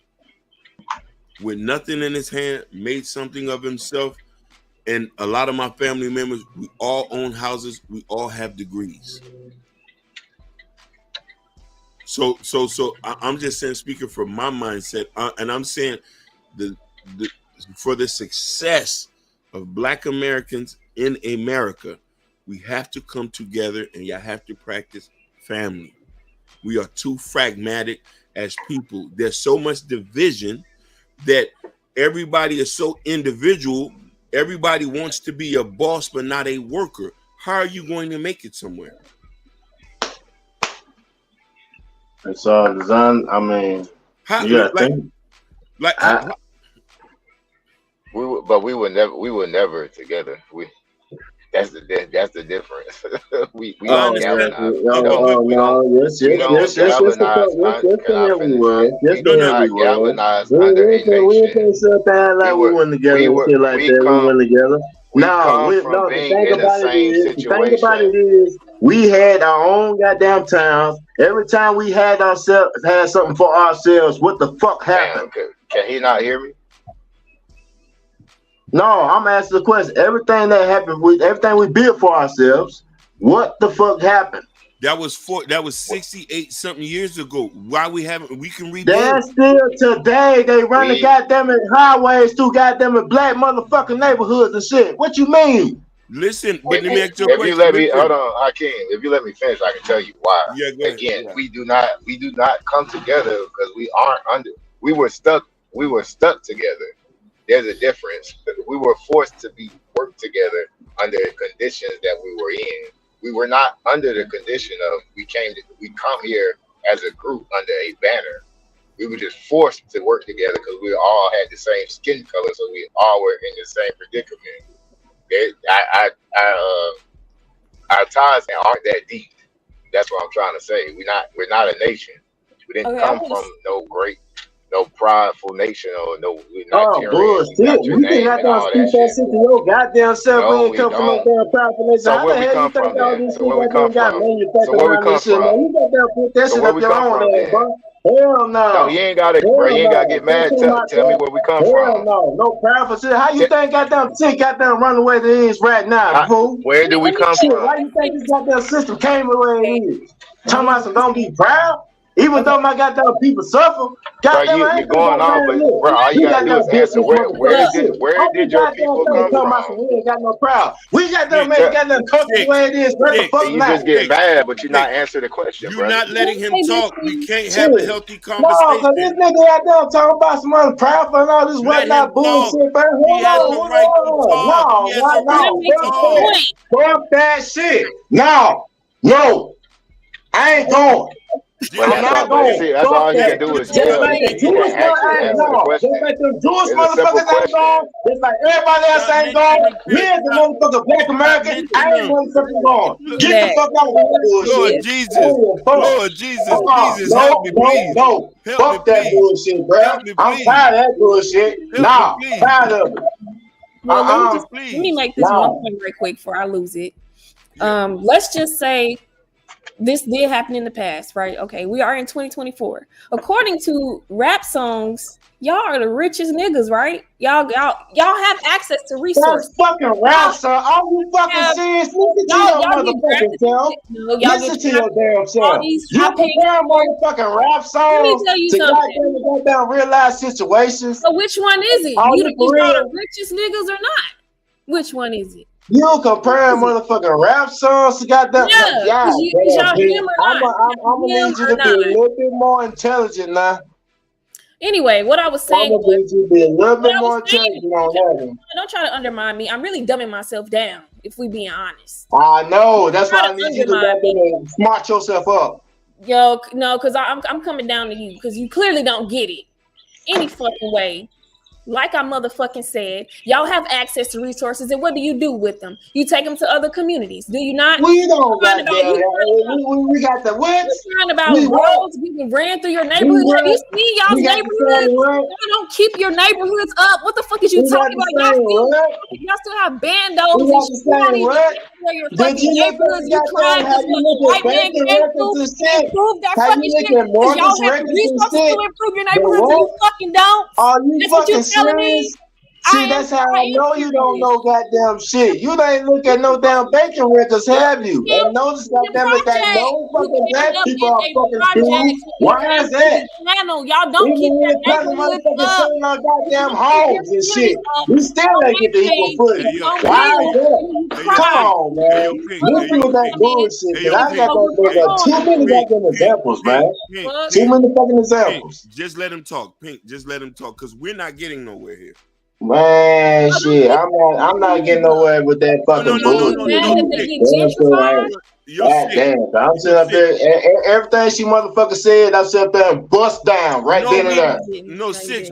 with nothing in his hand, made something of himself. And a lot of my family members, we all own houses. We all have degrees. So I'm just saying, speaking from my mindset, and I'm saying for the success of Black Americans in America, we have to come together, and you have to practice family. We are too fragmented as people. There's so much division that everybody is so individual. Everybody wants to be a boss, but not a worker. How are you going to make it somewhere? It's all designed. I mean, you gotta think. We were never together. That's the difference. we all galvanized. Galvanized under a nation. We went together. The thing about it is, we had our own goddamn towns. Every time we had something for ourselves, what the fuck happened? Can he not hear me? No, I'm asking the question. Everything that happened, everything we built for ourselves, what the fuck happened? That was 68 something years ago. Why we can rebuild? That's still today. They run the goddamn highways through goddamn black motherfucking neighborhoods and shit. What you mean? Listen, but let me ask you a question. Hold on, Hakeem. If you let me finish, I can tell you why. Yeah, go ahead. Again, we do not come together because we were stuck together. There's a difference. We were forced to work together under conditions that we were in. We were not under the condition of we come here as a group under a banner. We were just forced to work together because we all had the same skin color, so we all were in the same predicament. Our ties aren't that deep. That's what I'm trying to say. We're not a nation. We didn't come from no prideful nation or no. Bullshit! We think I gotta speak that shit to your goddamn self. We ain't come from no damn prideful nation. So where we come from? So where we come from? So where we come from? You goddamn put that shit up your own ass, bro. Hell no. You ain't gotta, bro. You ain't gotta get mad. Tell me where we come from. No proud for shit. How you think goddamn shit goddamn run the way it is right now, fool? Where do we come from? Why you think this goddamn system came the way it is? Talking about some don't be proud. Even though my goddamn people suffer, goddamn, you're going on, but bro, all you gotta do is answer where did your people come from? We ain't got no proud. We got them man, got them country the way it is. What the fuck? You just get mad, but you're not answering the question. You're not letting him talk. We can't have a healthy conversation. No, cause this nigga out there talking about some other proud for all this whatnot bullshit. Hold on. Fuck that shit. No, I ain't going. I'm not going. That's all you can do is just like the Jewish motherfuckers ain't going. Just like everybody else ain't going. Me as a motherfucker black American, I ain't motherfucking going. Get the fuck out of here, bullshit. Lord Jesus, help me, please. No, fuck that bullshit, bro. I'm tired of that bullshit. Nah, tired of it. Well, let me make this one point right quick before I lose it. Let's just say this did happen in the past, right? Okay, we are in 2024. According to rap songs, y'all are the richest niggas, right? Y'all have access to resources. That's fucking rap song. Are you fucking serious? Listen to your motherfucking self. Listen to your damn self. You compare motherfucking rap songs to goddamn real life situations. So which one is it? You think you're the richest niggas or not? Which one is it? You comparing motherfucking rap songs to goddamn I'm gonna need you to be a little bit more intelligent now. Anyway, what I was saying was you be a little bit more intelligent on that one. Don't try to undermine me. I'm really dumbing myself down, if we being honest. I know. That's why I need you to smart yourself up. Yo, no, because I'm coming down to you because you clearly don't get it any fucking way. Like I motherfucking said, y'all have access to resources, and what do you do with them? You take them to other communities, do you not? We don't got that. We got the what? You're crying about roads getting ran through your neighborhood. Have you seen y'all's neighborhoods? You don't keep your neighborhoods up. What the fuck is you talking about? Y'all still have bandos and shit. You don't even where your fucking neighborhoods. You crying because white man came through and proved that fucking shit. Because y'all have the resources to improve your neighborhoods and you fucking don't. Are you fucking serious? See, that's how I know you don't know goddamn shit. You ain't look at no damn bacon records, have you? And notice goddamn it that no fucking black people are fucking cool. Why is that? Y'all don't keep that neighborhood up. On goddamn homes and shit. We still ain't get the equal footing. Why is that? Come on, man. Listen to that bullshit. I got too many goddamn examples, man. Too many fucking examples. Just let him talk, Pink. Just let him talk, because we're not getting nowhere here. Man, shit, I'm not getting nowhere with that fucking bullshit. I'm sitting up there. Everything she motherfucker said, I sit up there and bust down right then and there. No, Six.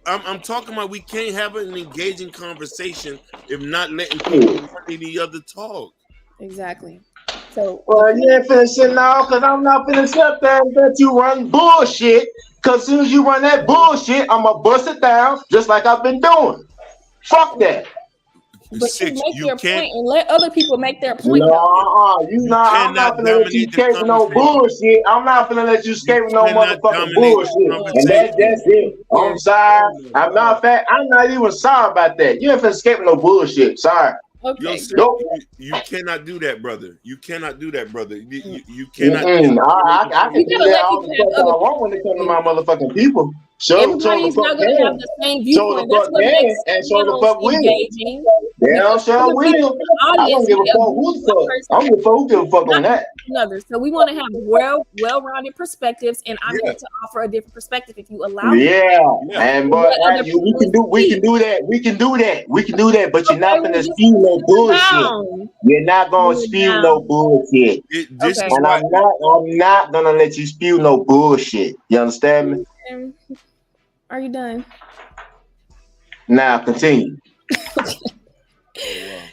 I'm talking about we can't have an engaging conversation if not letting people any other talk. Exactly. So, well, you ain't finishing now, because I'm not finishing up there and let you run bullshit. Because as soon as you run that bullshit, I'm going to bust it down just like I've been doing. Fuck that. But Six, you make your point and let other people make their point. I'm not going to let you escape with no bullshit. I'm not going to let you escape with no motherfucking bullshit. And that's it. I'm sorry. I'm not even sorry about that. You ain't finna escape with no bullshit. Sorry. Okay. You cannot do that, brother. You cannot do that, brother. You cannot. I can do that all the fuck I want when it comes to my motherfucking people. Everybody's not going to have the same viewpoint. That's what makes engaging. Yeah, sure will. I don't give a fuck who the fuck. I don't give a fuck on that. So we want to have well-rounded perspectives, and I'm here to offer a different perspective if you allow me. And but we can do that. But you're not gonna spew no bullshit. You're not gonna spew no bullshit. And I'm not gonna let you spew no bullshit. You understand me? Are you done? Now continue.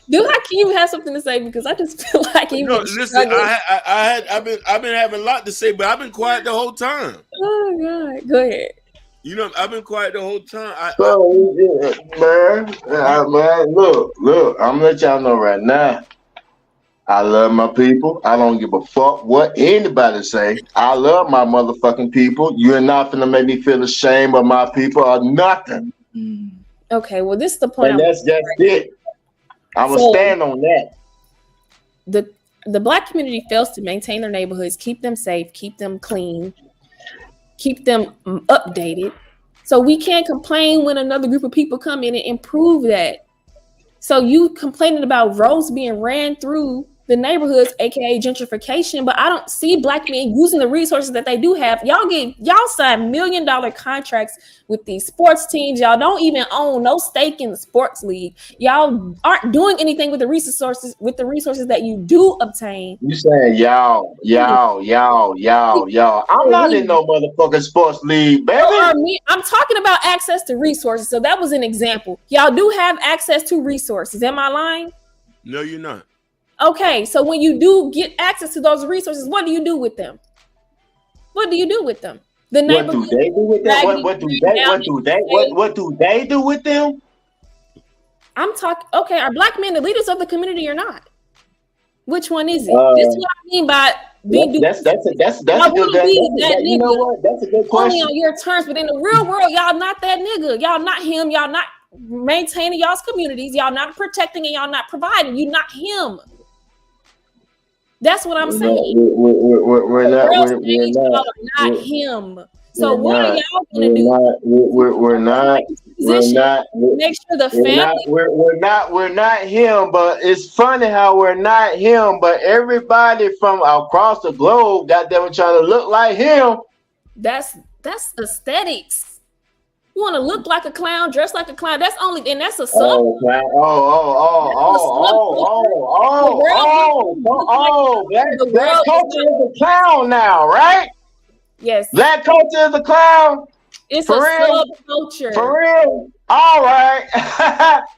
Do Hakeem have something to say? Because I just feel like he was listen. I've been having a lot to say, but I've been quiet the whole time. Oh God, go ahead. You know, I've been quiet the whole time. Man, look, I'm gonna let y'all know right now. I love my people. I don't give a fuck what anybody say. I love my motherfucking people. You're not gonna make me feel ashamed of my people or nothing. Okay, well, this is the point. And that's just it. I'm gonna stand on that. The Black community fails to maintain their neighborhoods, keep them safe, keep them clean, keep them updated. So we can't complain when another group of people come in and improve that. So you complaining about roads being ran through the neighborhoods, aka gentrification, but I don't see Black men using the resources that they do have. Y'all sign $1 million contracts with these sports teams. Y'all don't even own no stake in the sports league. Y'all aren't doing anything with the resources that you do obtain. You saying y'all. I'm not in no motherfucking sports league, baby. I'm talking about access to resources. So that was an example. Y'all do have access to resources. Am I lying? No, you're not. Okay, so when you do get access to those resources, what do you do with them? What do you do with them? What do they do with them? What do they do with them? I'm talking. Okay, are Black men the leaders of the community or not? Which one is it? This is what I mean by being. That's a good. You know what? That's a good question. Only on your terms, but in the real world, y'all not that nigga. Y'all not him. Y'all not maintaining y'all's communities. Y'all not protecting and y'all not providing. You not him. That's what I'm saying. We're not him. So what are y'all gonna do? We're not. Make sure the family. We're not him. But it's funny how we're not him. But everybody from across the globe, goddamn, trying to look like him. That's aesthetics. You want to look like a clown, dress like a clown. That's a sub. Black culture is a clown now, right? Yes. Black culture is a clown. It's for a subculture. For real. All right.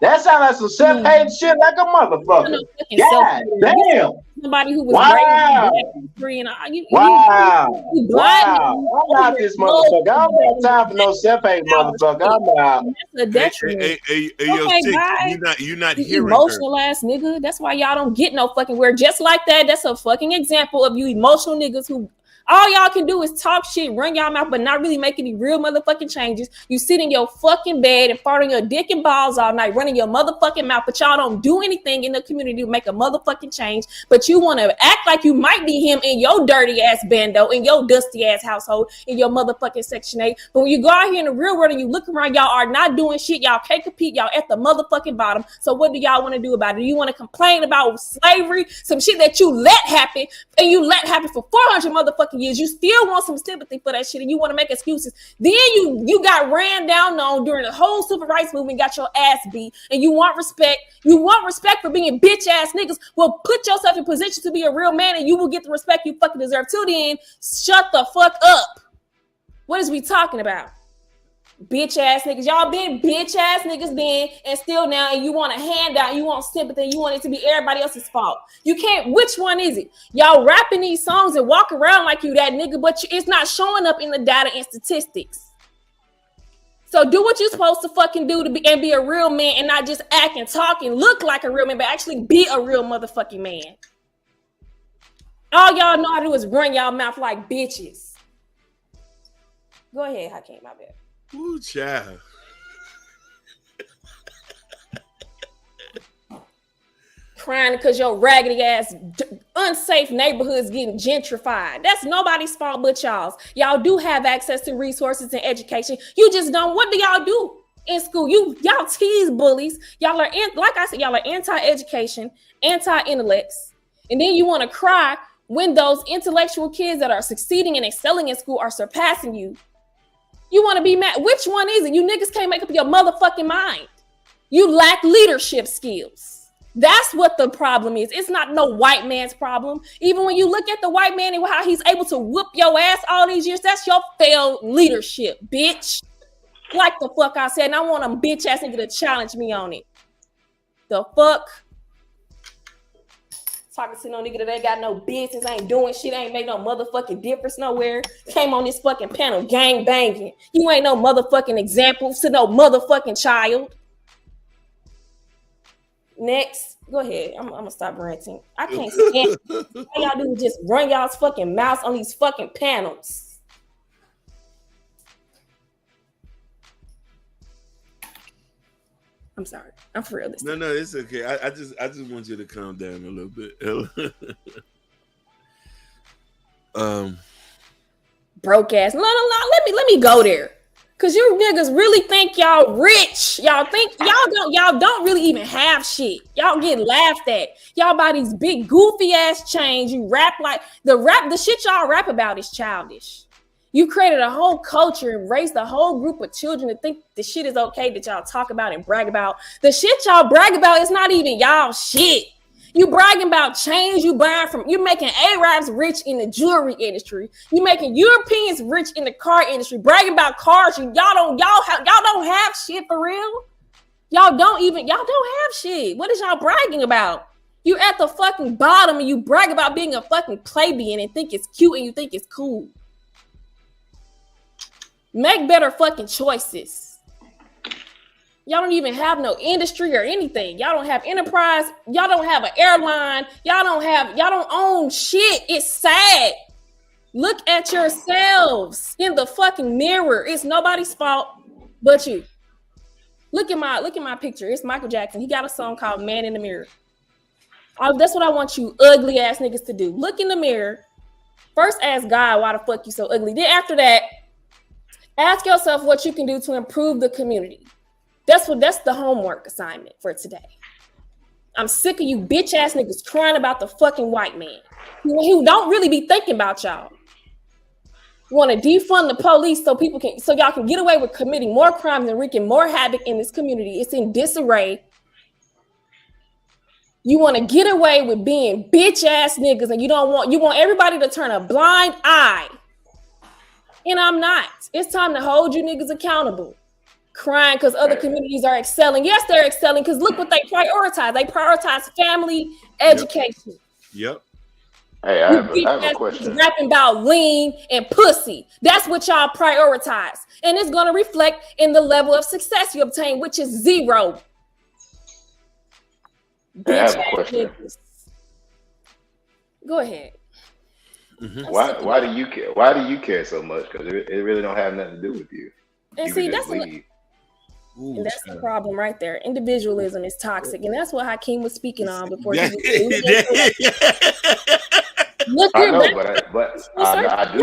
That sounds like some self-hate shit like a motherfucker. God damn. Somebody who was free and wow. I'm not this motherfucker. I don't have time for no self-hate motherfucker. I'm out. That's a detriment. You're not hearing emotional ass nigga. That's why y'all don't get no fucking word. Just like that. That's a fucking example of you emotional niggas who all y'all can do is talk shit, run y'all mouth, but not really make any real motherfucking changes. You sit in your fucking bed and fart on your dick and balls all night, running your motherfucking mouth, but y'all don't do anything in the community to make a motherfucking change. But you want to act like you might be him in your dirty ass bando, in your dusty ass household, in your motherfucking Section 8. But when you go out here in the real world and you look around, y'all are not doing shit. Y'all can't compete. Y'all at the motherfucking bottom. So what do y'all want to do about it? Do you want to complain about slavery, some shit that you let happen, and you let happen for 400 motherfucking years? You still want some sympathy for that shit, and you want to make excuses. Then you got ran down on during the whole civil rights movement, got your ass beat, and you want respect. You want respect for being bitch ass niggas. Well, put yourself in position to be a real man, and you will get the respect you fucking deserve. Till then, shut the fuck up. What is we talking about? Bitch ass niggas. Y'all been bitch ass niggas then and still now, and you want a handout, you want sympathy, you want it to be everybody else's fault. You can't. Which one is it? Y'all rapping these songs and walk around like you that nigga, but it's not showing up in the data and statistics. So do what you're supposed to fucking do to be and be a real man, and not just act and talk and look like a real man, but actually be a real motherfucking man. All y'all know how to do is run y'all mouth like bitches. Go ahead, Hakeem, my bad. Ooh, child. Crying because your raggedy ass unsafe neighborhoods getting gentrified. That's nobody's fault but y'all's. Y'all do have access to resources and education. You just don't. What do y'all do in school? Y'all tease bullies. Y'all are like I said, y'all are anti-education, anti-intellects, and then you want to cry when those intellectual kids that are succeeding and excelling in school are surpassing you. You want to be mad? Which one is it? You niggas can't make up your motherfucking mind. You lack leadership skills. That's what the problem is. It's not no white man's problem. Even when you look at the white man and how he's able to whoop your ass all these years, that's your failed leadership, bitch. Like the fuck I said, and I want a bitch ass nigga to challenge me on it. The fuck? Talking to no nigga that ain't got no business, ain't doing shit, ain't make no motherfucking difference nowhere. Came on this fucking panel gang banging. You ain't no motherfucking example to no motherfucking child. Next, go ahead. I'm gonna stop ranting. I can't stand all y'all do is just run y'all's fucking mouths on these fucking panels. I'm sorry. I'm for real. No, it's okay. I just want you to calm down a little bit. Broke ass. No. Let me go there. Cause you niggas really think y'all rich. Y'all think y'all don't really even have shit. Y'all get laughed at. Y'all buy these big goofy ass chains. You rap like the shit y'all rap about is childish. You created a whole culture and raised a whole group of children to think the shit is okay that y'all talk about and brag about. The shit y'all brag about is not even y'all shit. You bragging about chains you buying from. You making Arabs rich in the jewelry industry. You making Europeans rich in the car industry. Bragging about cars. Y'all don't have shit for real. Y'all don't have shit. What is y'all bragging about? You at the fucking bottom and you brag about being a fucking plebeian and think it's cute and you think it's cool. Make better fucking choices. Y'all don't even have no industry or anything. Y'all don't have enterprise. Y'all don't have an airline. Y'all don't own shit. It's sad. Look at yourselves in the fucking mirror. It's nobody's fault but you. Look at my picture. It's Michael Jackson. He got a song called Man in the Mirror. That's what I want you ugly ass niggas to do. Look in the mirror. First ask God why the fuck you so ugly. Then after that, ask yourself what you can do to improve the community. That's the homework assignment for today. I'm sick of you bitch ass niggas crying about the fucking white man who don't really be thinking about y'all. You want to defund the police so y'all can get away with committing more crimes and wreaking more havoc in this community. It's in disarray. You want to get away with being bitch ass niggas and you want everybody to turn a blind eye. And I'm not. It's time to hold you niggas accountable. Crying because other communities are excelling. Yes, they're excelling because look what they prioritize. They prioritize family, education. Yep. Hey, I have a question. Rapping about lean and pussy. That's what y'all prioritize. And it's going to reflect in the level of success you obtain, which is zero. Hey, I have a question. Go ahead. Mm-hmm. Why do you care? Why do you care so much? Because it really don't have nothing to do with you. And see, and that's the problem right there. Individualism is toxic, and that's what Hakeem was speaking on before. I know, but I know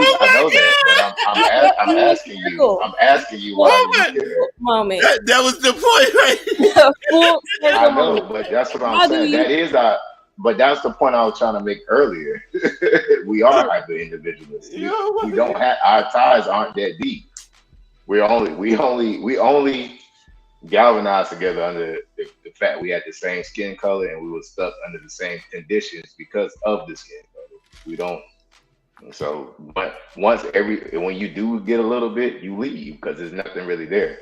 that. But I'm asking you. I'm asking you why do you care? Moment. That was the point, right? I know, but that's what I'm saying. But that's the point I was trying to make earlier. We are hyper individualists. We don't have our ties aren't that deep. We only galvanized together under the fact we had the same skin color and we were stuck under the same conditions because of the skin color. We don't. So, but when you do get a little bit, you leave because there's nothing really there.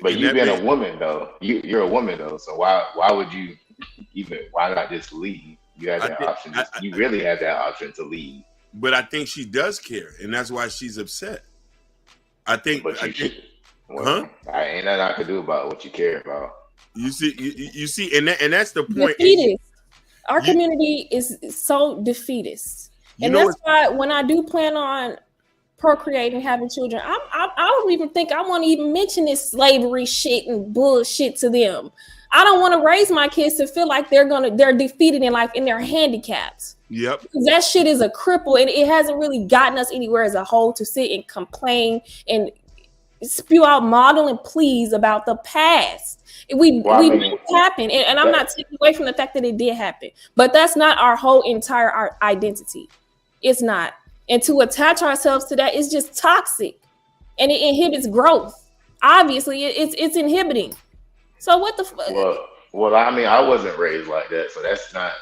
But you being a woman though, you're a woman though. So why would you why not just leave? You have that option. You really have that option to leave. But I think she does care, and that's why she's upset. I ain't nothing I can do about what you care about. You see, and that's the point. Defeatist. Our community is so defeatist, and that's why when I do plan on procreating, having children, I don't even think I want to even mention this slavery shit and bullshit to them. I don't want to raise my kids to feel like they're defeated in life and they're handicapped. Yep. Because that shit is a cripple and it hasn't really gotten us anywhere as a whole to sit and complain and spew out model and pleas about the past. We happen. And I'm not taking away from the fact that it did happen, but that's not our whole entire our identity. It's not. And to attach ourselves to that is just toxic and it inhibits growth. Obviously, it's inhibiting. So what the fuck? Well, I mean, I wasn't raised like that, so that's beside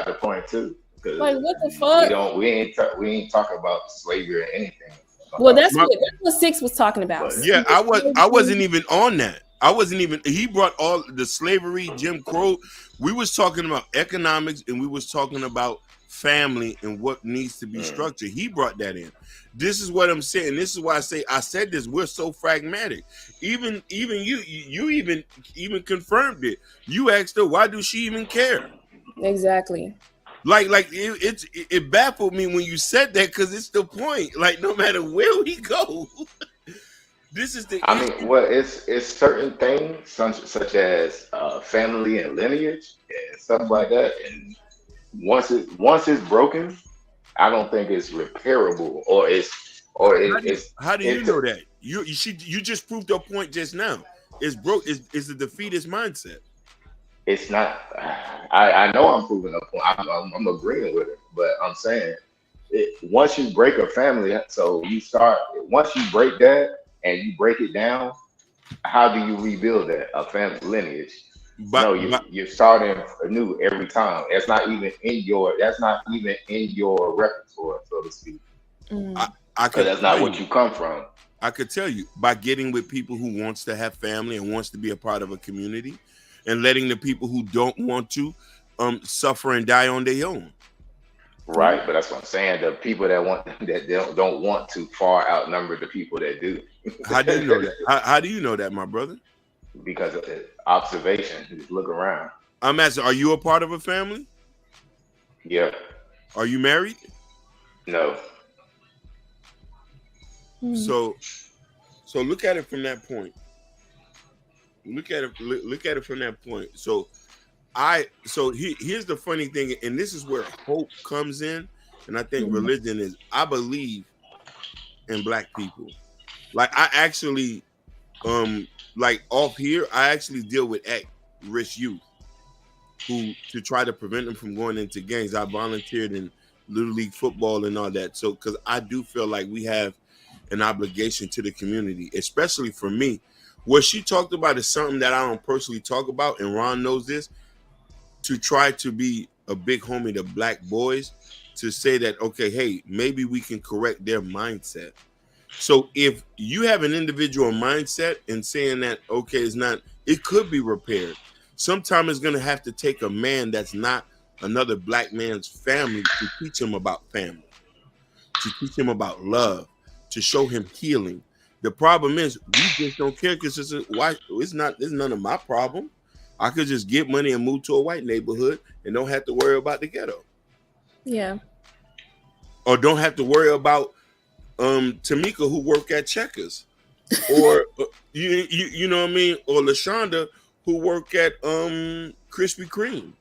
the point too. Like what the fuck? We ain't talking about slavery or anything. Well, that's what Six was talking about. Yeah, I wasn't even on that. I wasn't even. He brought all the slavery, Jim Crow. We was talking about economics, and we was talking about family and what needs to be structured. He brought that in. This is what I'm saying. This is why I said this. We're so pragmatic. Even you even confirmed it. You asked her, why does she even care? Exactly. Like it baffled me when you said that, because it's the point. Like, no matter where we go, this is the. I mean, well, it's certain things such as family and lineage and stuff like that. And once it's broken, I don't think it's repairable, or it's How do you know that? You just proved your point just now. It's broke. Is a defeatist mindset. It's not. I know I'm proving a point. I'm agreeing with it, but I'm saying once you break a family, so once you break that and you break it down, how do you rebuild that a family lineage? You're starting anew every time. That's not even in your repertoire, so to speak. Because that's not what you come from. I could tell you by getting with people who wants to have family and wants to be a part of a community, and letting the people who don't want to suffer and die on their own. Right, but that's what I'm saying. The people that don't want to far outnumber the people that do. How do you know that? How do you know that, my brother? Because of the observation. Just look around. I'm asking, are you a part of a family? Yeah. Are you married? No. So look at it from that point. Look at it from that point. So here's the funny thing, and this is where hope comes in, and I think religion is. I believe in black people. Like, I actually, like off here, I actually deal with at-risk youth to try to prevent them from going into gangs. I volunteered in Little League football and all that. So, because I do feel like we have an obligation to the community, especially for me. What she talked about is something that I don't personally talk about, and Ron knows this, to try to be a big homie to black boys, to say that, okay, hey, maybe we can correct their mindset. So if you have an individual mindset and saying that, okay, it could be repaired. Sometimes it's going to have to take a man that's not another black man's family to teach him about family, to teach him about love, to show him healing. The problem is we just don't care, because it's none of my problem. I could just get money and move to a white neighborhood and don't have to worry about the ghetto. Yeah. Or don't have to worry about Tamika, who work at Checkers, or you know what I mean, or LaShonda, who work at Krispy Kreme.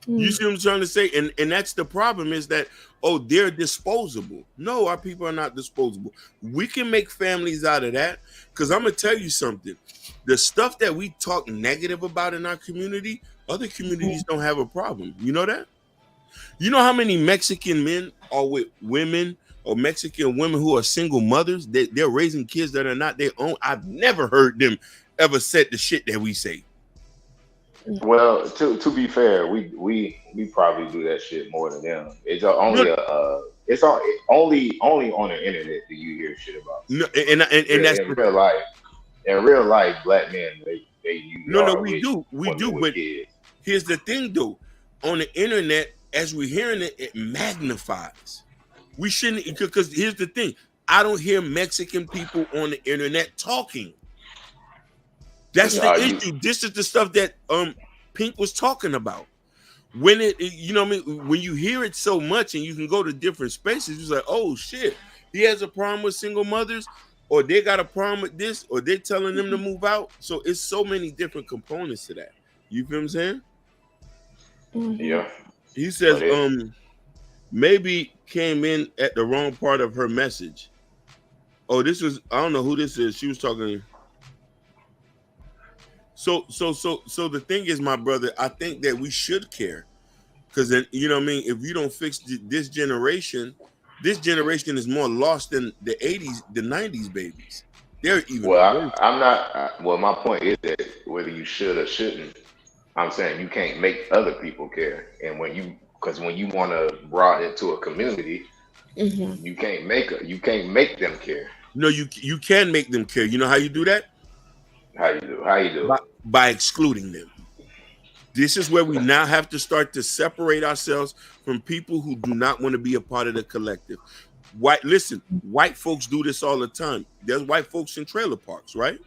You see what I'm trying to say? And that's the problem, is that, oh, they're disposable. No, our people are not disposable. We can make families out of that, because I'm going to tell you something. The stuff that we talk negative about in our community, other communities don't have a problem. You know that? You know how many Mexican men are with women, or Mexican women who are single mothers? They're raising kids that are not their own. I've never heard them ever said the shit that we say. Well, to be fair, we probably do that shit more than them. It's only only on the internet do you hear shit about. No, and that's in real life. In real life, black men they use. No, we do. But kids. Here's the thing, though. On the internet, as we're hearing it, it magnifies. We shouldn't, because here's the thing. I don't hear Mexican people on the internet talking. That's the issue. This is the stuff that Pink was talking about. When you know what I mean? When you hear it so much and you can go to different spaces, it's like, oh shit, he has a problem with single mothers, or they got a problem with this, or they're telling them to move out. So it's so many different components to that. You feel what I'm saying? Yeah. He says, maybe came in at the wrong part of her message. Oh, this was, I don't know who this is. She was talking. So the thing is, my brother, I think that we should care, because then, you know what I mean, if you don't fix this generation is more lost than the 80s, the 90s babies. They're even I'm not. Well, my point is that whether you should or shouldn't, I'm saying you can't make other people care. And when you want to broaden it to a community, you can't make them care. No, you can make them care. You know how you do that? How you do? By excluding them. This is where we now have to start to separate ourselves from people who do not want to be a part of the collective. White folks do this all the time. There's white folks in trailer parks, right?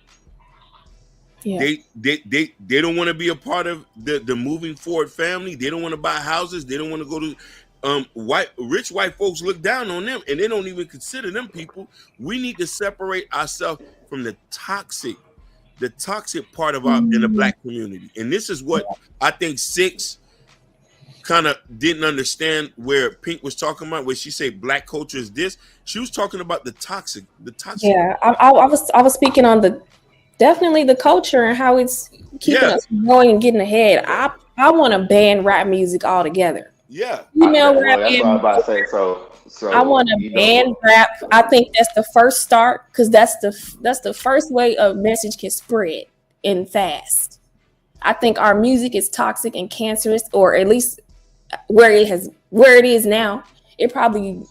Yeah. They don't want to be a part of the moving forward family. They don't want to buy houses. They don't want to go to rich white folks look down on them, and they don't even consider them people. We need to separate ourselves from the toxic part of in the black community. And this is what I think Six kind of didn't understand, where Pink was talking about, where she said black culture is this. She was talking about the toxic. Yeah, I was speaking on definitely the culture and how it's keeping us going and getting ahead. I want to ban rap music altogether. Yeah. Female rap. That's what I was about to say. So I want to ban rap. I think that's the first start, because that's the first way a message can spread and fast. I think our music is toxic and cancerous, or at least where it is now. It probably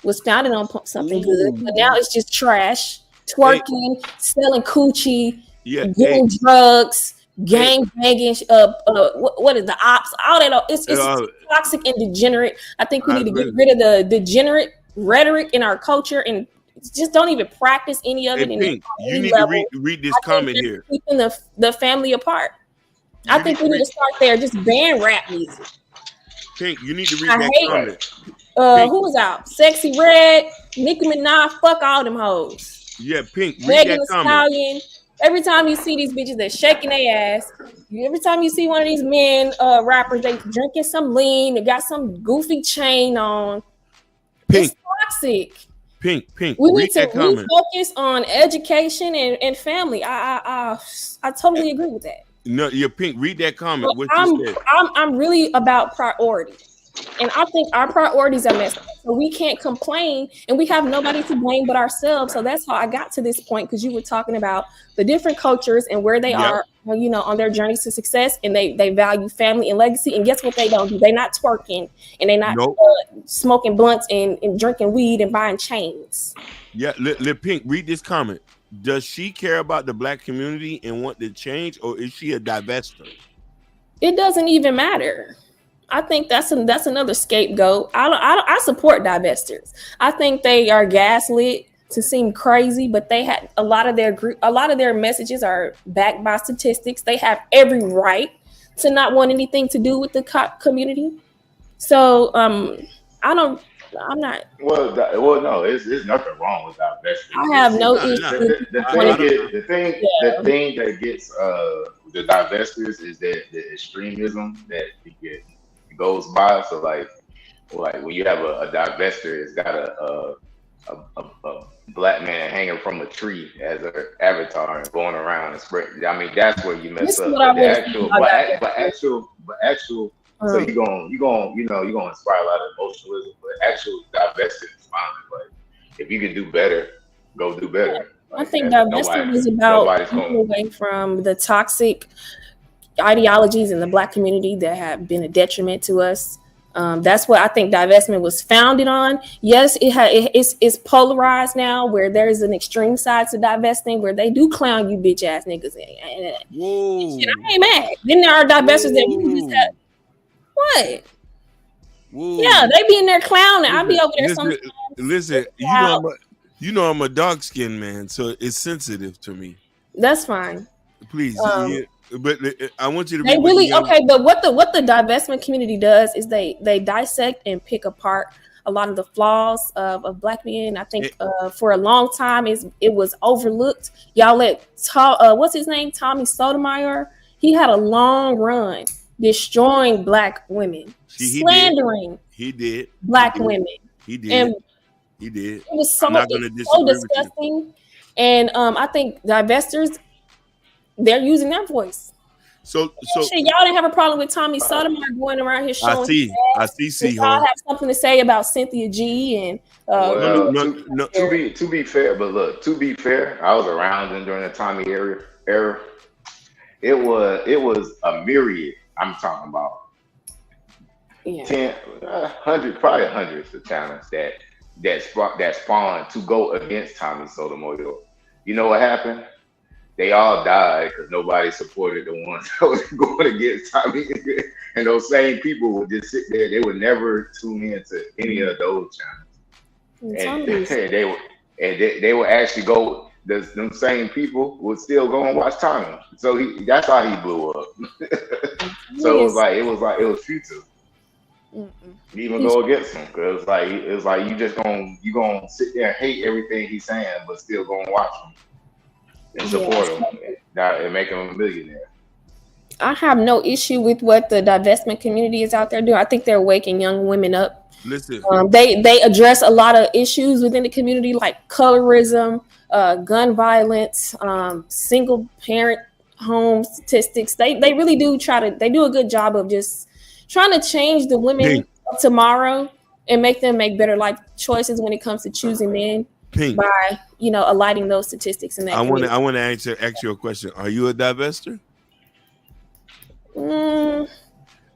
was founded on something good, but now it's just trash, twerking, selling coochie, doing drugs, gang banging, what is the ops? All that, it's toxic and degenerate. I think we need to get rid of the degenerate rhetoric in our culture and just don't even practice any of it. Pink, you need to read this comment here. Keeping the family apart. I think we need to start there. Just ban rap music. Pink, you need to read that comment. Who was out? Sexy Red, Nicki Minaj, fuck all them hoes. Yeah, Pink, read Megan that Thee comment. Stallion. Every time you see these bitches, they're shaking their ass. Every time you see one of these men rappers, they drinking some lean, they got some goofy chain on. Pink. It's toxic. Pink. We need to refocus on education and family. I totally agree with that. No, you're Pink. Read that comment. What you said. I'm really about priority. And I think our priorities are messed up. So we can't complain, and we have nobody to blame but ourselves. So that's how I got to this point, because you were talking about the different cultures and where they are, on their journey to success, and they value family and legacy. And guess what they don't do? They're not twerking, and they're not smoking blunts and drinking weed and buying chains. Yeah, let Pink read this comment. Does she care about the black community and want to change, or is she a divester? It doesn't even matter. I think that's another scapegoat. I support divestors. I think they are gaslit to seem crazy, but they had a lot of their messages are backed by statistics. They have every right to not want anything to do with the community. So I'm not. Well, no, there's nothing wrong with divestors. I have no issue. The thing that gets the divestors is that the extremism that goes by. So like when you have a divestor, it's got a black man hanging from a tree as an avatar and going around and spread. I mean, that's where you mess up. Actual. So you're gonna inspire a lot of emotionalism, but actual divesting is fine. Like if you can do better, go do better. I think divesting is about moving away from the toxic ideologies in the black community that have been a detriment to us. That's what I think divestment was founded on. Yes, it's polarized now, where there's an extreme side to divesting where they do clown you bitch ass niggas. And shit, I ain't mad. Then there are divestors that we just have. What? Whoa. Yeah, they be in there clowning. I'll be over there sometimes. Listen, you know I'm a dark skinned man, so it's sensitive to me. That's fine. Please, but I want you to. They really okay. But what the divestment community does is they dissect and pick apart a lot of the flaws of black men. I think for a long time it was overlooked. Y'all let what's his name, Tommy Sotomayor. He had a long run destroying black women, slandering. He did black women. He did. And he did. It was so disgusting. And I think divestors, they're using that voice. So y'all didn't have a problem with Tommy Sotomayor going around here showing. I see. Y'all have something to say about Cynthia G and. To be fair, I was around during the Tommy era. It was a myriad. I'm talking about 10, 100, probably hundreds of talents that spawned to go against Tommy Sotomayor. You know what happened? they all died because nobody supported the ones that was going against Tommy. And those same people would just sit there. They would never tune into any of those channels. And they would actually go. Them same people would still go and watch Tommy. So that's how he blew up. So it was futile. Even go against him, because it's like you gonna sit there and hate everything he's saying, but still gonna watch him and support him and make him a millionaire. I have no issue with what the divestment community is out there doing. I think they're waking young women up. Listen, they address a lot of issues within the community, like colorism, gun violence, single parent home statistics. They really do they do a good job of just trying to change the women of tomorrow and make them make better life choices when it comes to choosing men by aligning those statistics in that. I want to ask you a question. Are you a divester?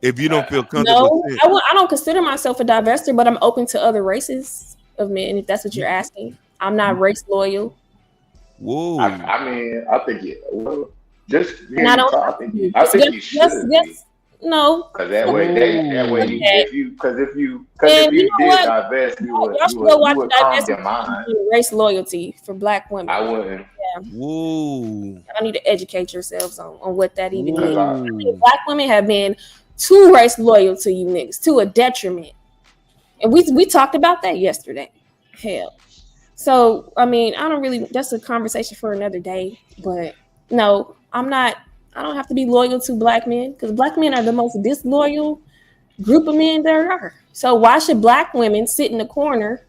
If you don't feel comfortable, no, I don't consider myself a divester, but I'm open to other races of men. If that's what you're asking, I'm not race loyal. Whoa! I mean, I think just I think you should. Yes. No, because that way, if you did divest, you would calm your mind. Race loyalty for Black women. I wouldn't. Yeah. Whoa! I need to educate yourselves on what that even means. I mean, Black women have been too race loyal to you niggas, to a detriment, and we talked about that yesterday. Hell, so I mean, I don't really. That's a conversation for another day. But no, I'm not. I don't have to be loyal to Black men, because Black men are the most disloyal group of men there are. So why should Black women sit in the corner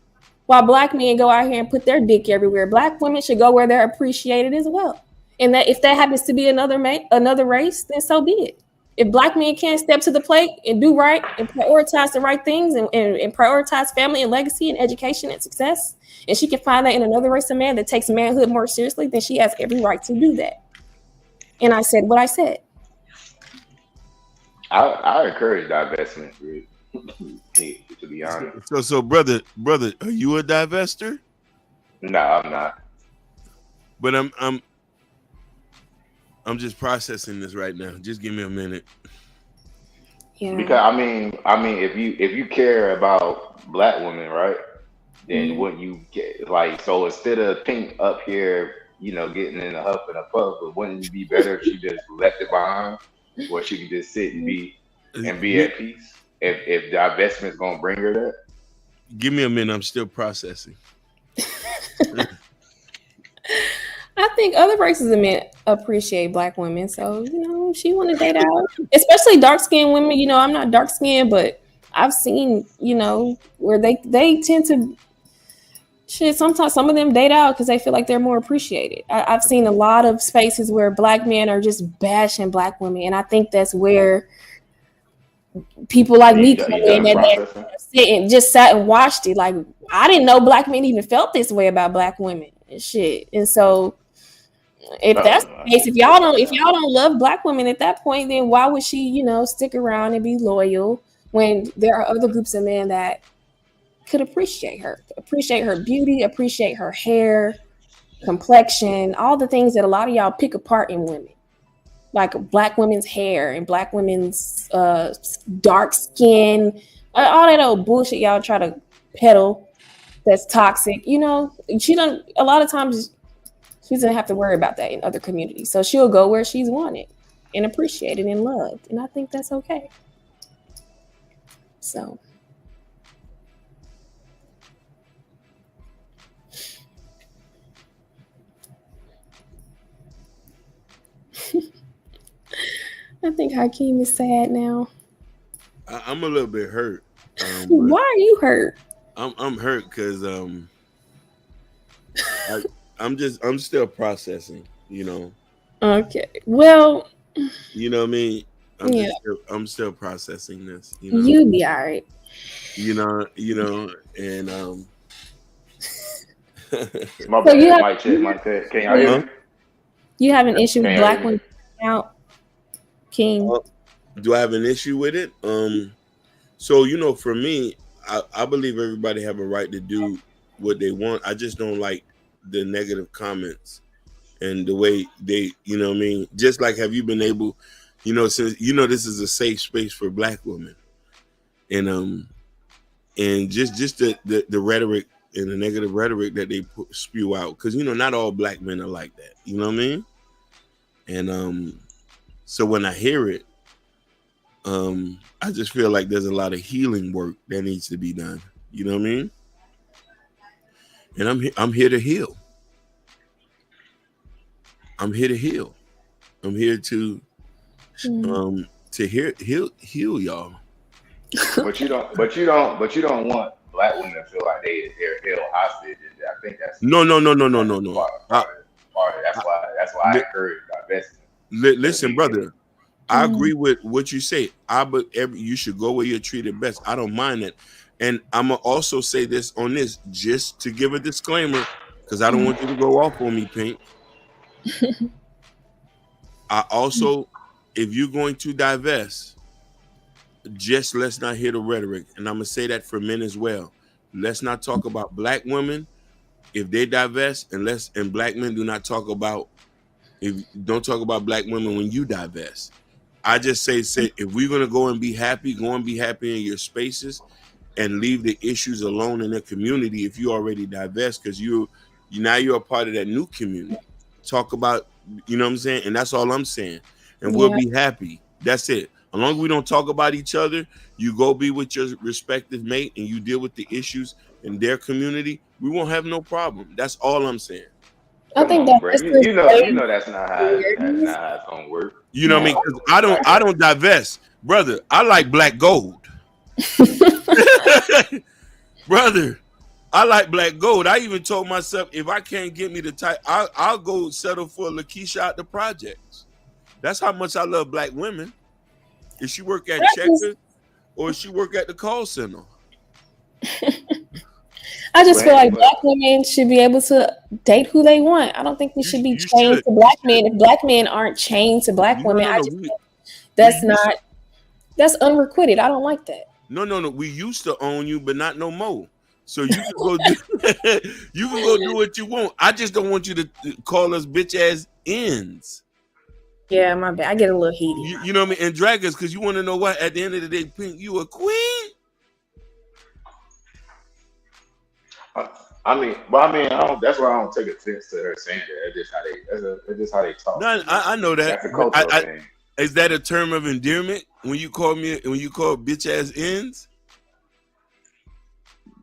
while Black men go out here and put their dick everywhere? Black women should go where they're appreciated as well. And that if that happens to be another race, then so be it. If Black men can't step to the plate and do right and prioritize the right things and prioritize family and legacy and education and success, and she can find that in another race of man that takes manhood more seriously, then she has every right to do that. And I said what I said. I encourage divestment, to be honest. So brother, are you a divester? No, I'm not. But I'm just processing this right now. Just give me a minute. Yeah. Because I mean, if you care about Black women, right? Then what you get, so instead of Pink up here, getting in a huff and a puff, but wouldn't it be better if she just left it behind, where she could just sit and be at peace? If the divestment's gonna bring her that. Give me a minute. I'm still processing. I think other races of men appreciate Black women, so if she want to date out, especially dark skinned women. I'm not dark skinned, but I've seen where they tend to. Shit, sometimes some of them date out because they feel like they're more appreciated. I've seen a lot of spaces where Black men are just bashing Black women, and I think that's where people like me come in and just sat and watched it. Like, I didn't know Black men even felt this way about Black women and shit. And so, if that's the case, if y'all don't love Black women at that point, then why would she, stick around and be loyal when there are other groups of men that could appreciate her beauty, appreciate her hair, complexion, all the things that a lot of y'all pick apart in women, like Black women's hair and Black women's dark skin, all that old bullshit y'all try to peddle that's toxic. A lot of times she doesn't have to worry about that in other communities, so she'll go where she's wanted and appreciated and loved, and I think that's okay. So I think Hakeem is sad now. I'm a little bit hurt. Why are you hurt? I'm hurt because I'm still processing. Okay. Well. You know what I mean? I'm still processing this. You'll be all right. And my bad. Mic check. Can y'all hear me? You have an issue with Black women out, King? Do I have an issue with it? So for me, I believe everybody have a right to do what they want. I just don't like the negative comments and the way they, you know what I mean? Just like, have you been able, you know, since, you know, this is a safe space for Black women, and just the rhetoric and the negative rhetoric that they spew out, because, you know, not all Black men are like that, you know what I mean? And so when I hear it, I just feel like there's a lot of healing work that needs to be done, you know what I mean? And I'm here to heal. I'm here to heal. I'm here to heal y'all. But you don't want Black women to feel like they're held hostage. I think that's no. That's why I encourage divestment. Listen, brother, I agree with what you say. You should go where you're treated best. I don't mind that. And I'm gonna also say this on this, just to give a disclaimer, because I don't want you to go off on me, Pink. I also, if you're going to divest, just let's not hear the rhetoric. And I'm gonna say that for men as well. Let's not talk about Black women if they divest, and Black men do not talk about, don't talk about Black women when you divest. I just say if we're gonna go and be happy in your spaces and leave the issues alone in the community. If you already divest, because you're a part of that new community. Talk about, you know what I'm saying? And that's all I'm saying. And we'll be happy. That's it. As long as we don't talk about each other, you go be with your respective mate and you deal with the issues in their community, we won't have no problem. That's all I'm saying. I think that's you know that's not how it's gonna work. You know what I mean? Because I don't divest, brother. I like black gold. Brother, I like black gold. I even told myself, if I can't get me the type, I'll go settle for Lakeisha out the projects. That's how much I love Black women. If she work at Checkers or if she work at the call center. I just feel like Black women should be able to date who they want. I don't think we should be chained to Black men. If Black men aren't chained to Black women, I just think that's unrequited. I don't like that. No. We used to own you, but not no more. So you can go do what you want. I just don't want you to call us bitch ass ends. Yeah, my bad. I get a little heated. You know what I mean? And drag us, because you want to know what? At the end of the day, Pink, you a queen. I mean, that's why I don't take offense to her saying that. That's just how they talk. No, I know that. That's a cultural thing. Is that a term of endearment when you call bitch ass ends?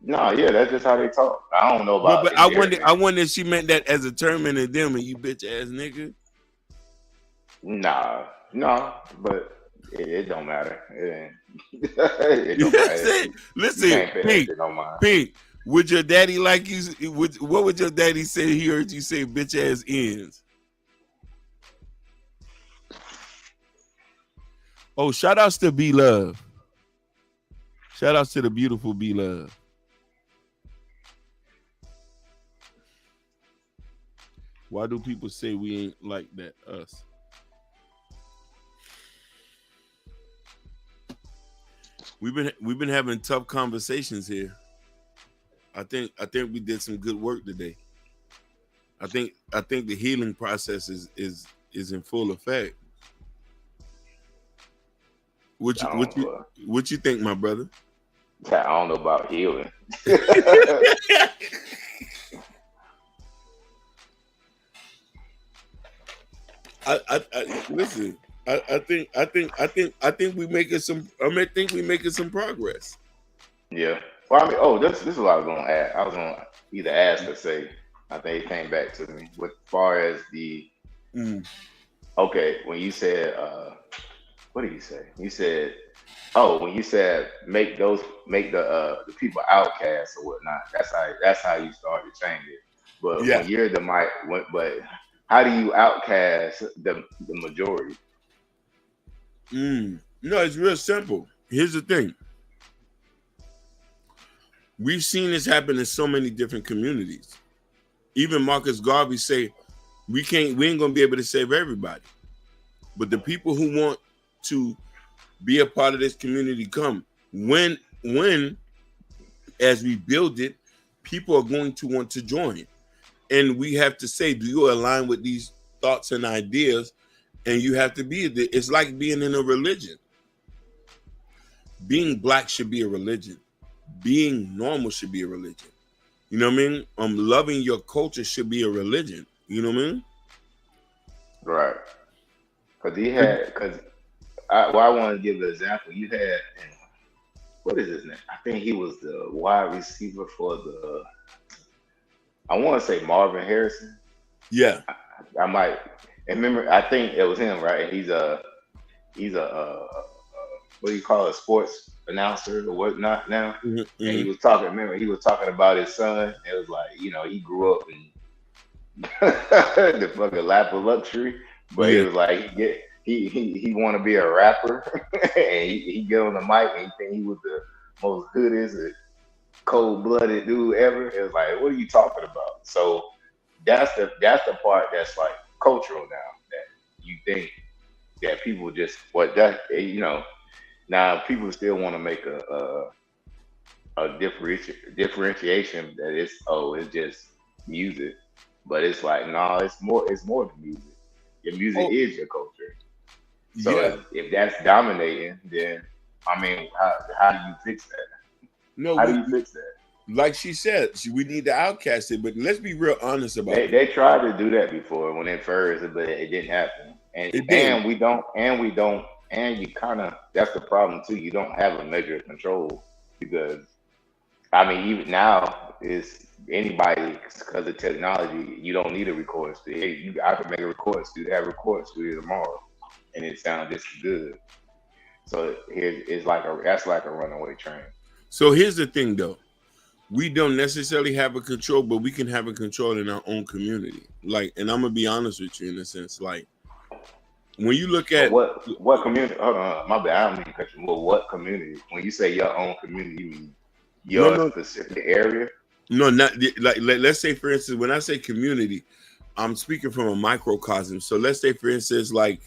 No, yeah, that's just how they talk. I don't know about. But I wonder if she meant that as a term of endearment. You bitch ass nigga. No, but it don't matter. It don't matter. Listen, Pink. Would your daddy like you? What would your daddy say? He heard you say bitch ass ends. Oh, shout outs to B Love. Shout outs to the beautiful B Love. Why do people say we ain't like that? Us. We've been having tough conversations here. I think we did some good work today. I think the healing process is in full effect. What you think, my brother? I don't know about healing. Listen. I think we making some. I think we making some progress. Yeah. Well, I mean, this is what I was gonna add. I was gonna either ask or say. I think it came back to me with far as the. Okay, when you said, what did you say? You said, when you said make the people outcasts or whatnot. That's how you start to change it. But when you're but how do you outcast the majority? No, it's real simple. Here's the thing. We've seen this happen in so many different communities. Even Marcus Garvey say we ain't gonna be able to save everybody. But the people who want to be a part of this community come. When as we build it, people are going to want to join. And we have to say, do you align with these thoughts and ideas? And you have to be. It's like being in a religion. Being black should be a religion. Being normal should be a religion. You know what I mean? Loving your culture should be a religion. You know what I mean? Right. I want to give an example. You had, what is his name? I think he was the wide receiver for the, I want to say Marvin Harrison. Yeah. I might, and remember, I think it was him, right? He's a what do you call it, sports announcer or whatnot now. Mm-hmm. And he was talking, remember, he was talking about his son. It was like, you know, he grew up in the fucking lap of luxury, but he was like, he want to be a rapper, and he get on the mic and he think he was the most hoodest and cold-blooded dude ever. It was like, what are you talking about? So that's the part that's like cultural now, that you think that people just now people still want to make a differentiation that it's just music, but it's like, no, it's more than music. Your music is your culture. So if that's dominating, then I mean, how do you fix that? No, how do you fix that? Like she said, we need to outcast it, but let's be real honest about it. They tried to do that before when it first, but it didn't happen. And we don't, and you kind of, that's the problem too. You don't have a measure of control, because I mean, even now is anybody, because of technology, you don't need a recording studio. I can make a recording studio, have a recording studio tomorrow, and it sounds just as good. So it's like that's like a runaway train. So here's the thing, though. We don't necessarily have a control, but we can have a control in our own community. Like, and I'm gonna be honest with you in a sense, like when you look at what community. Hold on, my bad. I don't mean to cut you. Well, what community? When you say your own community, you mean your specific area? No, not like let's say, for instance, when I say community, I'm speaking from a microcosm. So let's say, for instance, like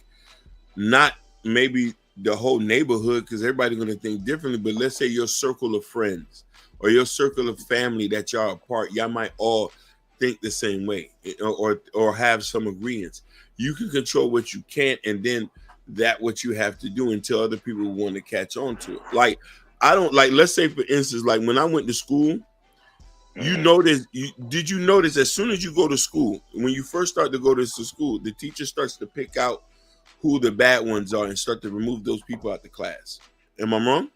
not maybe the whole neighborhood, because everybody's gonna think differently, but let's say your circle of friends or your circle of family that y'all are part, y'all might all think the same way or have some agreements. You can control what you can't, and then that what you have to do until other people want to catch on to it. Like, I don't like, let's say for instance, like when I went to school, you notice, did you notice as soon as you go to school, when you first start to go to school, the teacher starts to pick out who the bad ones are and start to remove those people out the class. Am I wrong?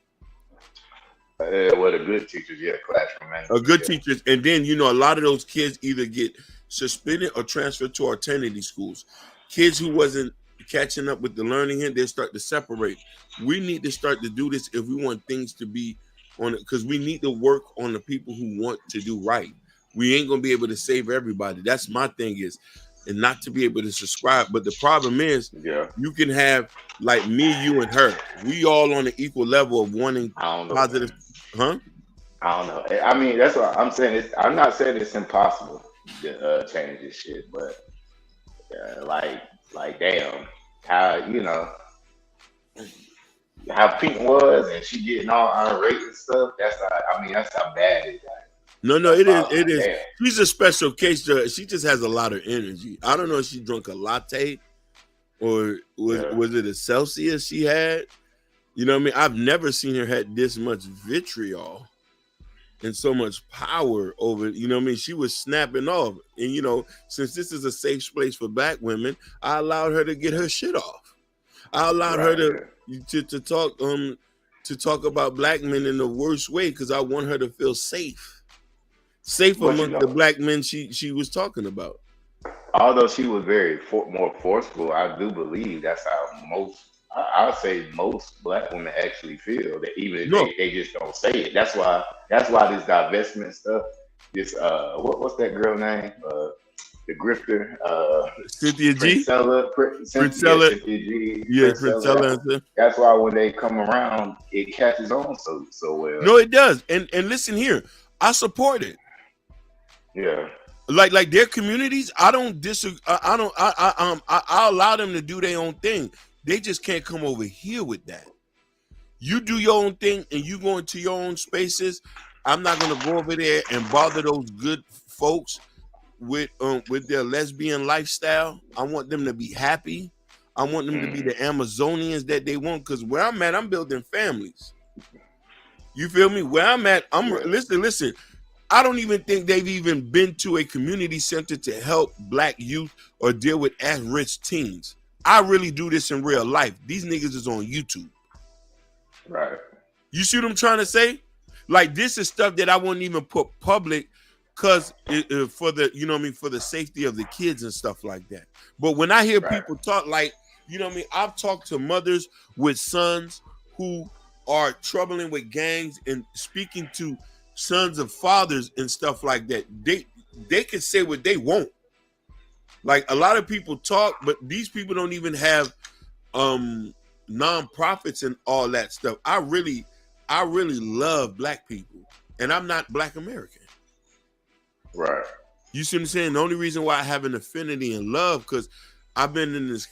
Well, the good teachers, classroom managers. Good teachers, and then a lot of those kids either get suspended or transferred to alternative schools. Kids who wasn't catching up with the learning here, they start to separate. We need to start to do this if we want things to be on it, because we need to work on the people who want to do right. We ain't gonna be able to save everybody. That's my thing is, and not to be able to subscribe. But the problem is, you can have like me, you, and her. We all on an equal level of wanting positive. Huh? I don't know. I mean, that's what I'm saying. I'm not saying it's impossible to change this shit, but like damn, how how Pink was, and she getting all irate and stuff. That's how bad it is. No, it is. Damn. She's a special case. She just has a lot of energy. I don't know if she drank a latte or was it a Celsius she had. You know what I mean? I've never seen her had this much vitriol and so much power over, you know what I mean? She was snapping off. And, since this is a safe place for black women, I allowed her to get her shit off. I allowed her to talk about black men in the worst way because I want her to feel safe. Safe among the black men she was talking about. Although she was very more forceful, I do believe that's how I would say most black women actually feel, that even if they just don't say it. That's why this divestment stuff. This what's that girl name? The grifter, Cynthia G. Cynthia G. Yeah, Princella. That's why when they come around, it catches on so well. No, it does. And listen here, I support it. Yeah. Like their communities, I don't disagree. I allow them to do their own thing. They just can't come over here with that. You do your own thing and you go into your own spaces. I'm not going to go over there and bother those good folks with their lesbian lifestyle. I want them to be happy. I want them to be the Amazonians that they want. Because where I'm at, I'm building families. You feel me? Where I'm at, listen. I don't even think they've even been to a community center to help black youth or deal with at-risk teens. I really do this in real life. These niggas is on YouTube. Right. You see what I'm trying to say? Like, this is stuff that I wouldn't even put public because for the, you know what I mean, for the safety of the kids and stuff like that. But when I hear people talk, like, you know what I mean, I've talked to mothers with sons who are troubling with gangs and speaking to sons of fathers and stuff like that. They can say what they want. Like, a lot of people talk, but these people don't even have nonprofits and all that stuff. I really love black people, and I'm not Black American. Right. You see what I'm saying? The only reason why I have an affinity and love, because I've been in this,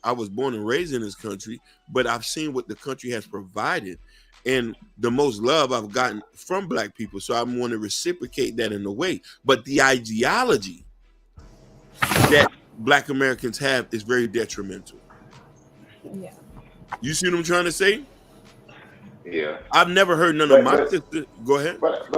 I was born and raised in this country, but I've seen what the country has provided and the most love I've gotten from black people. So I want to reciprocate that in a way. But the ideology that Black Americans have is very detrimental. Yeah. You see what I'm trying to say? Yeah. I've never heard none of my sisters. Go ahead. But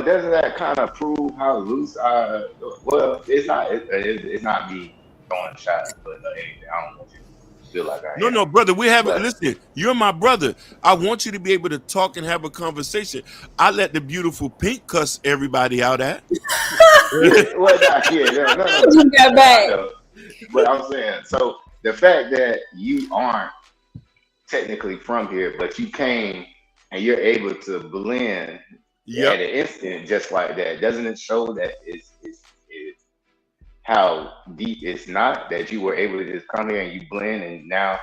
doesn't that kind of prove how loose? Well, it's not me throwing shots, but anything. I don't want you to feel like I am. No, brother. We have listen. You're my brother. I want you to be able to talk and have a conversation. I let the beautiful Pink cuss everybody out at. Well, no. You got back. But I'm saying, so the fact that you aren't technically from here, but you came and you're able to blend at an instant just like that, doesn't it show that it's how deep it's not, that you were able to just come here and you blend, and now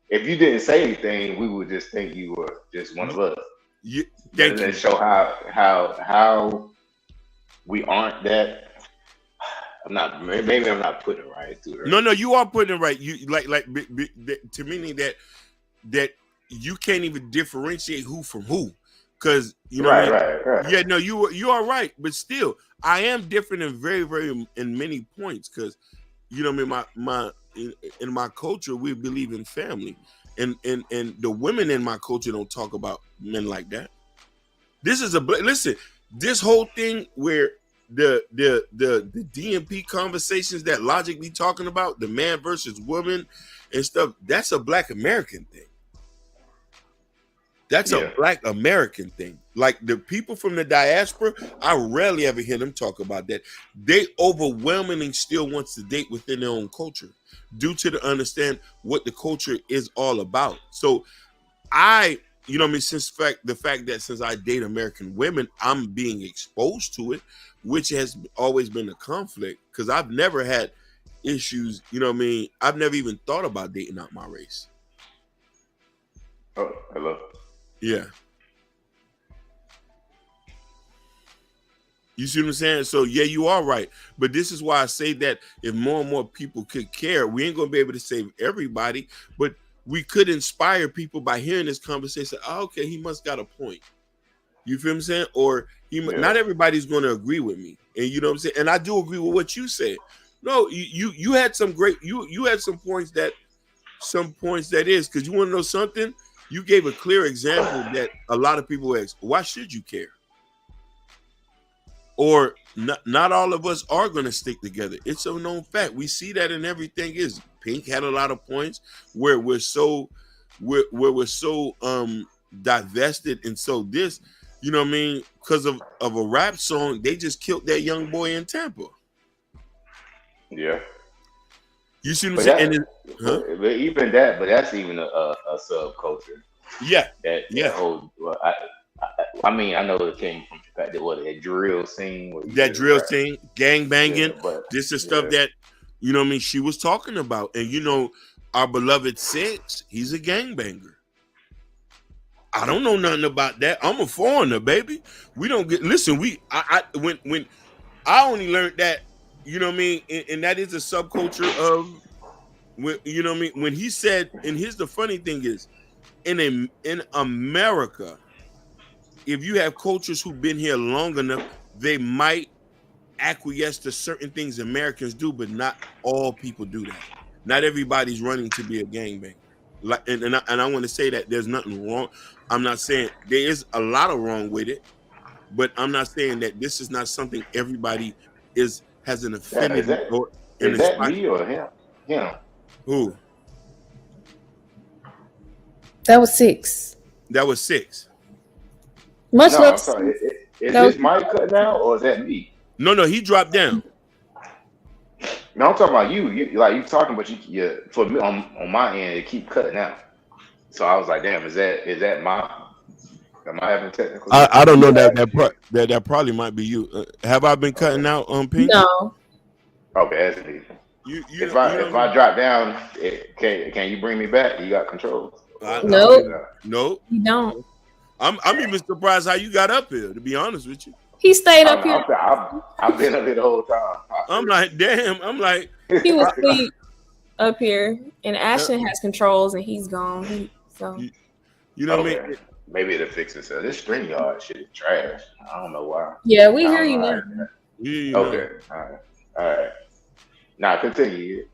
if you didn't say anything, we would just think you were just one of us. Doesn't it show how we aren't that? Maybe I'm not putting it right. No, you are putting it right. You like to meaning that you can't even differentiate who from who, because you know. Right. Yeah, no, you are right, but still, I am different in very, very in many points, because you know, in my culture we believe in family, and the women in my culture don't talk about men like that. This is listen. This whole thing where the DMP conversations that Logic be talking about, the man versus woman and stuff, that's a Black American thing. That's a Black American thing. Like, the people from the diaspora, I rarely ever hear them talk about that. They overwhelmingly still wants to date within their own culture due to the understand what the culture is all about. So you know what I mean, the fact that since I date American women, I'm being exposed to it, which has always been a conflict, because I've never had issues, you know what I mean? I've never even thought about dating out my race. Oh, hello. Yeah. You see what I'm saying? So yeah, you are right. But this is why I say that if more and more people could care, we ain't gonna be able to save everybody, but we could inspire people by hearing this conversation. Oh, okay, he must got a point. You feel what I'm saying? Or not everybody's going to agree with me. And you know what I'm saying? And I do agree with what you said. No, you had some great, you had some points that is, because you want to know something? You gave a clear example that a lot of people ask, why should you care? Or not all of us are going to stick together. It's a known fact. We see that in everything. Is Pink had a lot of points where we're so divested, and so this, you know what I mean, because of a rap song, they just killed that young boy in Tampa. Yeah. You see what I'm saying? But even that, that's even a subculture. Yeah. That whole, I mean, I know it came from the fact that that drill scene. That drill scene, gang banging. Yeah, this is stuff that, you know what I mean, she was talking about. And you know, our beloved Six, he's a gangbanger. I don't know nothing about that. I'm a foreigner, baby. We don't get, listen, when I only learned that, you know what I mean, and that is a subculture of, you know what I mean, when he said, and here's the funny thing is, in America, if you have cultures who've been here long enough, they might acquiesce to certain things Americans do, but not all people do that. Not everybody's running to be a gangbanger. Like, and I want to say that there's nothing wrong. I'm not saying there is a lot of wrong with it, but I'm not saying that this is not something everybody has an affinity or. Is that me or him? Him. Who? That was 6. That was 6. Much no, love. I'm sorry. Is this mic cutting out or is that me? No, he dropped down. No, I'm talking about you. You talking, but you for me on my end, it keep cutting out. So I was like, damn, is that my? Am I having technical? I don't know that probably might be you. Have I been cutting out on Pink? No. Okay, that's me. If I drop down, can you bring me back? You got control? Nope. You don't. I'm even surprised how you got up here. To be honest with you, he stayed up here. I've been up here the whole time. I'm like, damn. I'm like, he was asleep up here, and Ashton has controls, and he's gone. You know what I mean? Maybe it'll fix itself. This StreamYard shit is trash. I don't know why. Yeah, we hear you now. Okay. All right. Now continue.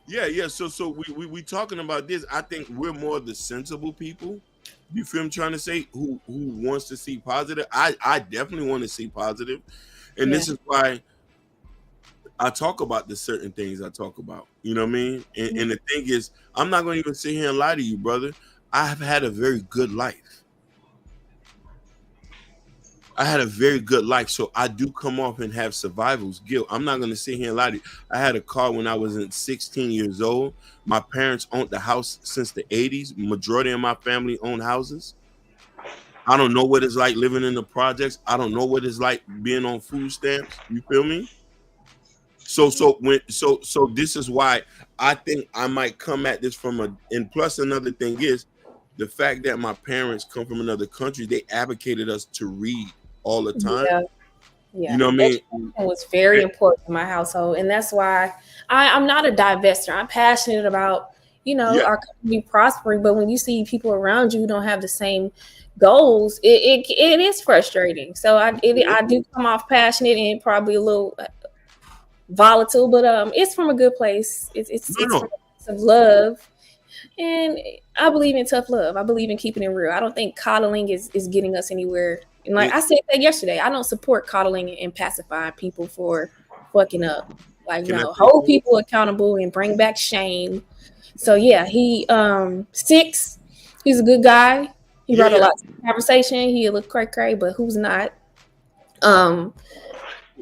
Yeah. So we talking about this. I think we're more the sensible people. You feel I'm trying to say? Who wants to see positive? I definitely want to see positive, and this is why I talk about the certain things I talk about. You know what I mean? And the thing is, I'm not going to even sit here and lie to you, brother. I have had a very good life. So I do come off and have survival's guilt. I'm not going to sit here and lie to you. I had a car when I was 16 years old. My parents owned the house since the 80s. Majority of my family owned houses. I don't know what it's like living in the projects. I don't know what it's like being on food stamps. You feel me? So this is why I think I might come at this and plus another thing is the fact that my parents come from another country, they advocated us to read all the time. Yeah. You know what I mean? It was very important in my household. And that's why I'm not a divester. I'm passionate about, our country prospering. But when you see people around you who don't have the same goals, it is frustrating. So I do come off passionate and probably a little volatile, but it's from a good place. It's from a place of love. And I believe in tough love. I believe in keeping it real. I don't think coddling is getting us anywhere. And like I said that yesterday, I don't support coddling and pacifying people for fucking up. Like, hold people accountable and bring back shame. So yeah, he 6. He's a good guy. He brought a lot to the conversation. He looked cray, but who's not?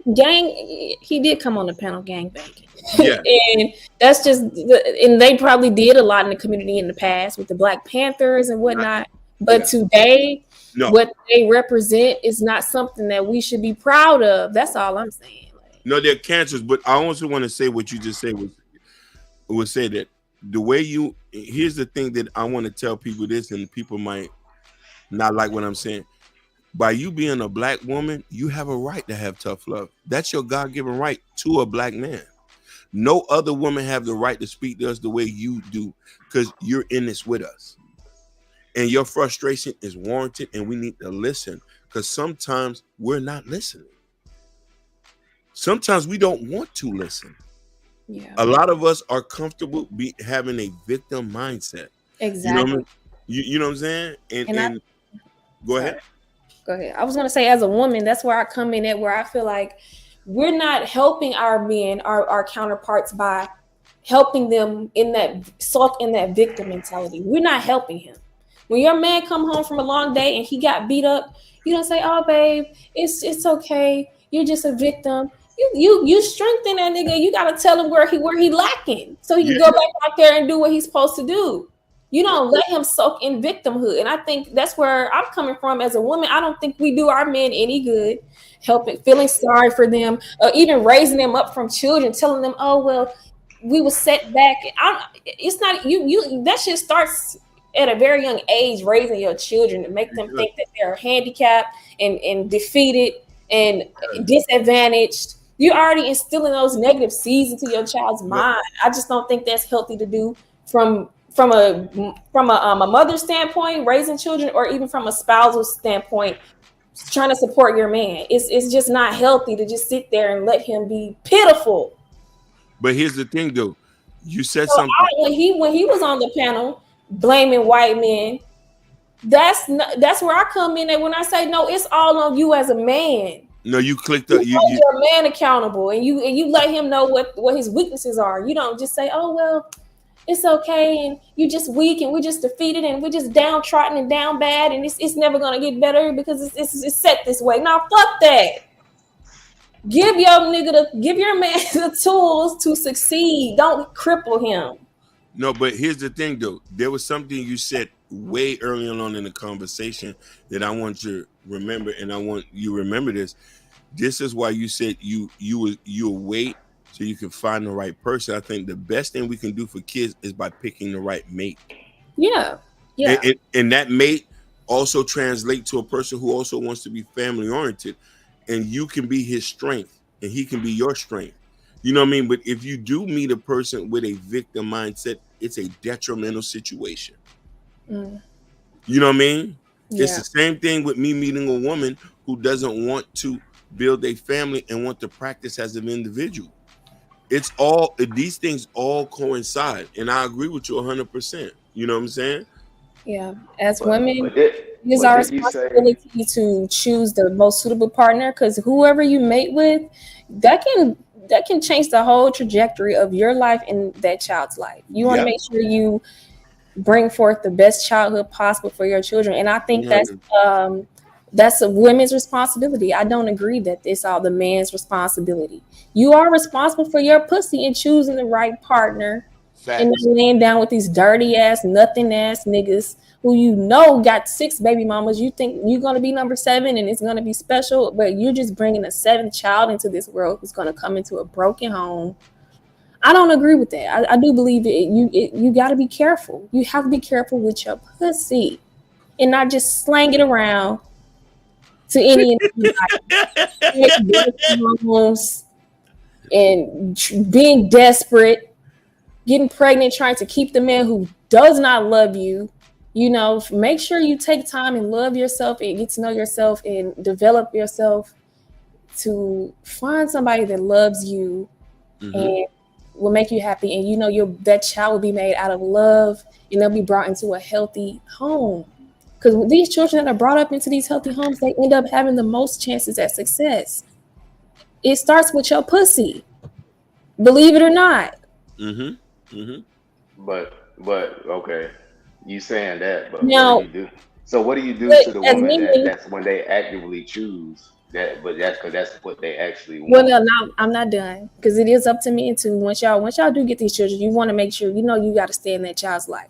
He did come on the panel gangbanging. Yeah. And that's just, and they probably did a lot in the community in the past with the Black Panthers and whatnot. But today, what they represent is not something that we should be proud of. That's all I'm saying. No, they're cancers, but I also want to say what you just said was say that the way here's the thing that I want to tell people this, and people might not like what I'm saying. By you being a Black woman, you have a right to have tough love. That's your God-given right to a Black man. No other woman have the right to speak to us the way you do because you're in this with us. And your frustration is warranted, and we need to listen because sometimes we're not listening. Sometimes we don't want to listen. Yeah. A lot of us are comfortable having a victim mindset. Exactly. You know what I'm saying? And go ahead. Go ahead. I was going to say, as a woman, that's where I come in at, where I feel like we're not helping our men, our counterparts, by helping them in that victim mentality. We're not helping him. When your man come home from a long day and he got beat up, you don't say, "Oh, babe, it's okay. You're just a victim." You strengthen that nigga. You got to tell him where he lacking, so he can go back out there and do what he's supposed to do. You don't let him soak in victimhood. And I think that's where I'm coming from as a woman. I don't think we do our men any good, feeling sorry for them, even raising them up from children, telling them, "Oh, well, we were set back." It's not you. That shit starts at a very young age, raising your children to make them think that they're handicapped and defeated and disadvantaged. You're already instilling those negative seeds into your child's mind. I just don't think that's healthy to do from a mother's standpoint, raising children, or even from a spousal standpoint, trying to support your man. It's just not healthy to just sit there and let him be pitiful. But here's the thing, though. You said so something when he was on the panel blaming white men. That's where I come in. And when I say no, it's all on you as a man. No, you clicked up. You hold your man accountable, and you let him know what his weaknesses are. You don't just say, "Oh well, it's okay," and you just weak, and we're just defeated, and we're just downtrodden and down bad, and it's never gonna get better because it's set this way. Now, fuck that. Give your man the tools to succeed. Don't cripple him. No, but here's the thing, though. There was something you said way early on in the conversation that I want you to remember, and I want you to remember this. This is why you said you wait so you can find the right person. I think the best thing we can do for kids is by picking the right mate. Yeah. And that mate also translate to a person who also wants to be family oriented, and you can be his strength, and he can be your strength. You know what I mean? But if you do meet a person with a victim mindset, it's a detrimental situation. Mm. You know what I mean? Yeah. It's the same thing with me meeting a woman who doesn't want to build a family and want to practice as an individual. These things all coincide. And I agree with you 100%. You know what I'm saying? Yeah. As women, it is our responsibility to choose the most suitable partner, because whoever you mate with, that can change the whole trajectory of your life and that child's life. You want to make sure you bring forth the best childhood possible for your children. And I think that's a women's responsibility. I don't agree that it's all the man's responsibility. You are responsible for your pussy and choosing the right partner. Facts. And then laying down with these dirty ass, nothing ass niggas who you know got 6 baby mamas. You think you're going to be number 7 and it's going to be special, but you're just bringing a 7th child into this world who's going to come into a broken home. I don't agree with that. I do believe you got to be careful. You have to be careful with your pussy and not just slang it around to any and being desperate, getting pregnant, trying to keep the man who does not love you. You know, make sure you take time and love yourself and get to know yourself and develop yourself to find somebody that loves you and will make you happy. And you know, that child will be made out of love and they'll be brought into a healthy home. Because these children that are brought up into these healthy homes, they end up having the most chances at success. It starts with your pussy, believe it or not. But okay, you saying that, but now, what do you do? So what do you do to the woman that's when they actively choose that? But that's because that's what they actually want. Well, no, I'm not done, because it is up to me too. Once y'all do get these children, you want to make sure you got to stay in that child's life.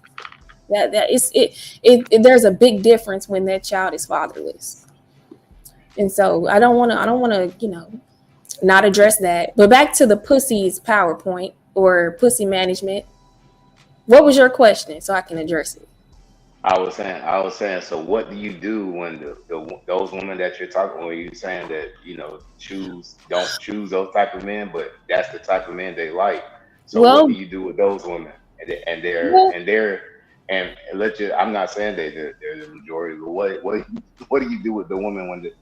There's a big difference when that child is fatherless, and so I don't want to not address that. But back to the pussy's PowerPoint or pussy management. What was your question, so I can address it? I was saying. So what do you do when those women that you're talking about, you're saying that don't choose those type of men, but that's the type of men they like. So what do you do with those women? And I'm not saying they're the majority, but what do you do with the women when the?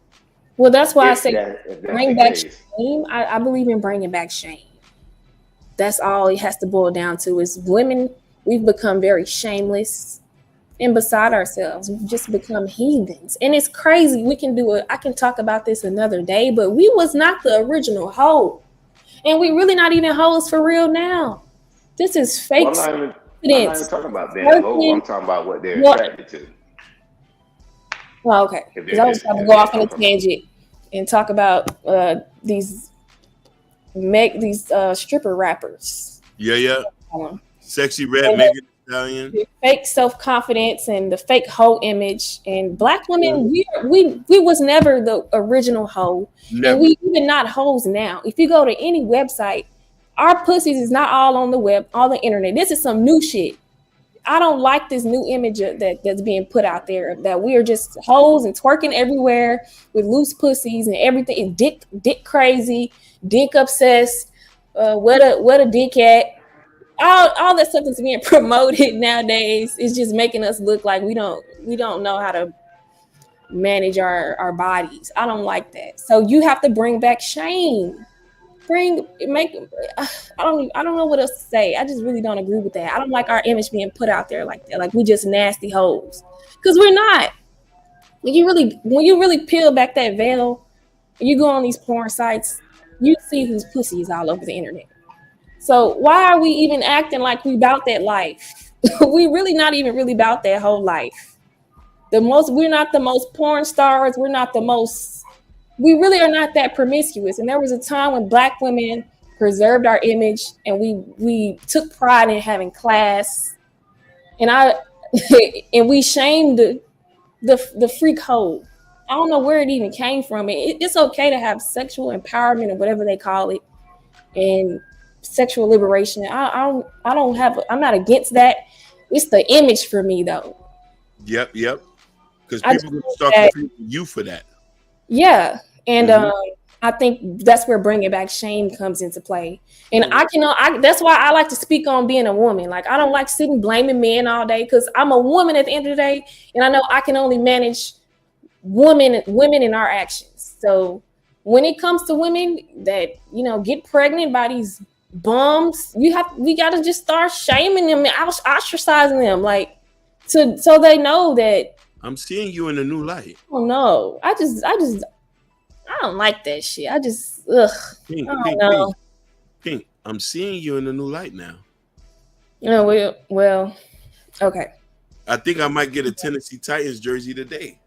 Well, that's why I say bring back shame. I believe in bringing back shame. That's all it has to boil down to. Is women, we've become very shameless and beside ourselves. We've just become heathens, and it's crazy. I can talk about this another day, but we was not the original hoe, and we really not even hoes for real now. This is fake. I'm not even talking about being a hoe. I'm talking about what they're attracted to. Well, okay. Because I was trying to go off on a tangent and talk about these stripper rappers. Yeah. Sexy Red, Megan Thee Stallion. Fake self-confidence and the fake hoe image. And Black women, we was never the original hoe. Never. And we even not hoes now. If you go to any website, our pussies is not all on the web, all the internet. This is some new shit. I don't like this new image that's being put out there that we are just hoes and twerking everywhere with loose pussies and everything. Dick crazy, dick obsessed. What a dick at. All that stuff that's being promoted nowadays is just making us look like we don't know how to manage our bodies. I don't like that. So you have to bring back shame. I don't know what else to say. I just really don't agree with that. I don't like our image being put out there like that. Like we just nasty hoes. Because we're not. When you really peel back that veil, and you go on these porn sites, you see whose pussy is all over the internet. So why are we even acting like we about that life? We really not even really about that whole life. We're not the most porn stars. We really are not that promiscuous. And there was a time when Black women preserved our image and we took pride in having class. And and we shamed the freak hoe. I don't know where it even came from. It's okay to have sexual empowerment or whatever they call it, and sexual liberation. I'm not against that. It's the image for me though. Yep. Because people will start confusing you for that. Yeah, and I think that's where bringing back shame comes into play. And that's why I like to speak on being a woman. Like I don't like sitting blaming men all day because I'm a woman at the end of the day, and I know I can only manage women in our actions. So when it comes to women that get pregnant by these bums, we got to just start shaming them and ostracizing them, like so they know that I'm seeing you in a new light. Oh no, I don't like that shit. I don't know. Pink, I'm seeing you in a new light now. Oh, well, okay. I think I might get a Tennessee Titans jersey today.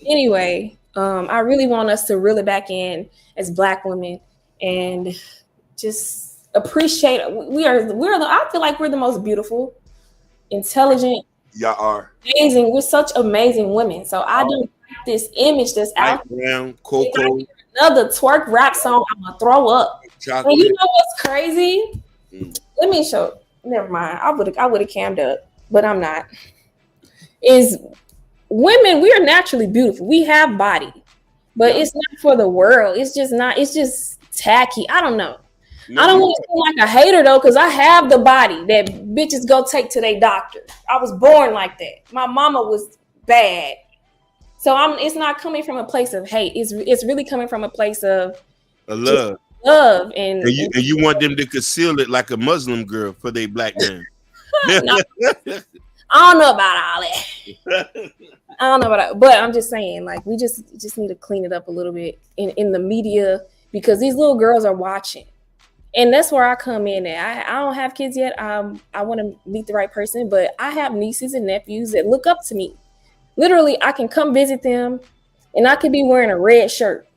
Anyway, I really want us to reel it back in as Black women and just appreciate. I feel like we're the most beautiful, intelligent. Y'all are amazing. We're such amazing women. So I don't like this image that's out there. Coco. Another twerk rap song, I'm gonna throw up. Chocolate. And you know what's crazy? Let me show. Never mind. I would have cammed up, but I'm not. Is women, we are naturally beautiful. We have body, but it's not for the world. It's just not. It's just tacky. I don't know. No, I don't want to seem like a hater though, because I have the body that bitches go take to their doctor. I was born like that. My mama was bad, so it's not coming from a place of hate. It's really coming from a place of love. Love and you want them to conceal it like a Muslim girl for their Black man. No. I don't know about all that. I don't know about that, but I'm just saying, like, we just need to clean it up a little bit in the media, because these little girls are watching. And that's where I come in at. I don't have kids yet. I want to meet the right person, but I have nieces and nephews that look up to me. Literally, I can come visit them and I could be wearing a red shirt.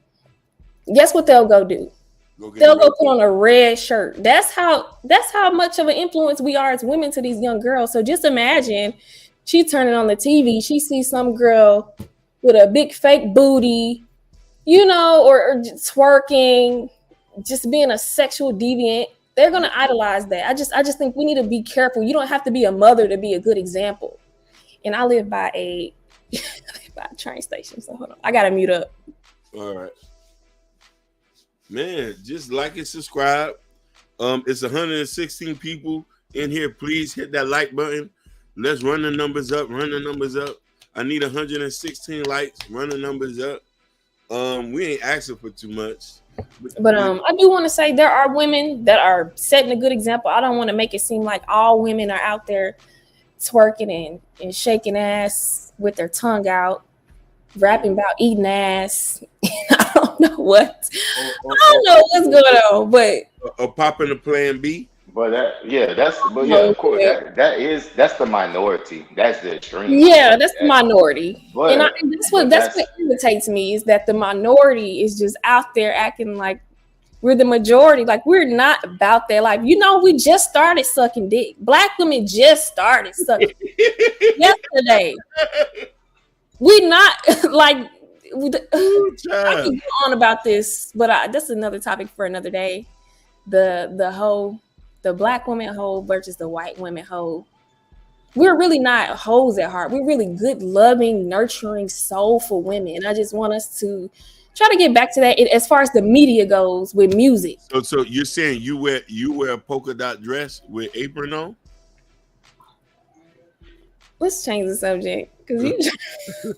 Guess what they'll go do? They'll go put on a red shirt. That's how much of an influence we are as women to these young girls. So just imagine she turning on the TV. She sees some girl with a big fake booty, or just twerking, just being a sexual deviant. They're gonna idolize that. I just think we need to be careful. You don't have to be a mother to be a good example. And I live by a train station, so hold on. I gotta mute up. All right. Man, just like and subscribe. It's 116 people in here. Please hit that like button. Let's run the numbers up. I need 116 likes. Run the numbers up. We ain't asking for too much. But I do want to say there are women that are setting a good example. I don't want to make it seem like all women are out there twerking and shaking ass with their tongue out, rapping about eating ass. I don't know what's going on, but popping a Plan B. But of course that's the minority. That's the extreme. Yeah, that's the minority. But, and that's what irritates me, is that the minority is just out there acting like we're the majority. Like, we're not about that life. We just started sucking dick. Black women just started sucking yesterday. We not like. I can go on about this, but that's another topic for another day. The Black woman hoe versus the white women hoe. We're really not hoes at heart. We're really good, loving, nurturing, soulful women. And I just want us to try to get back to that as far as the media goes with music. So you're saying you wear a polka dot dress with apron on? Let's change the subject. Because you.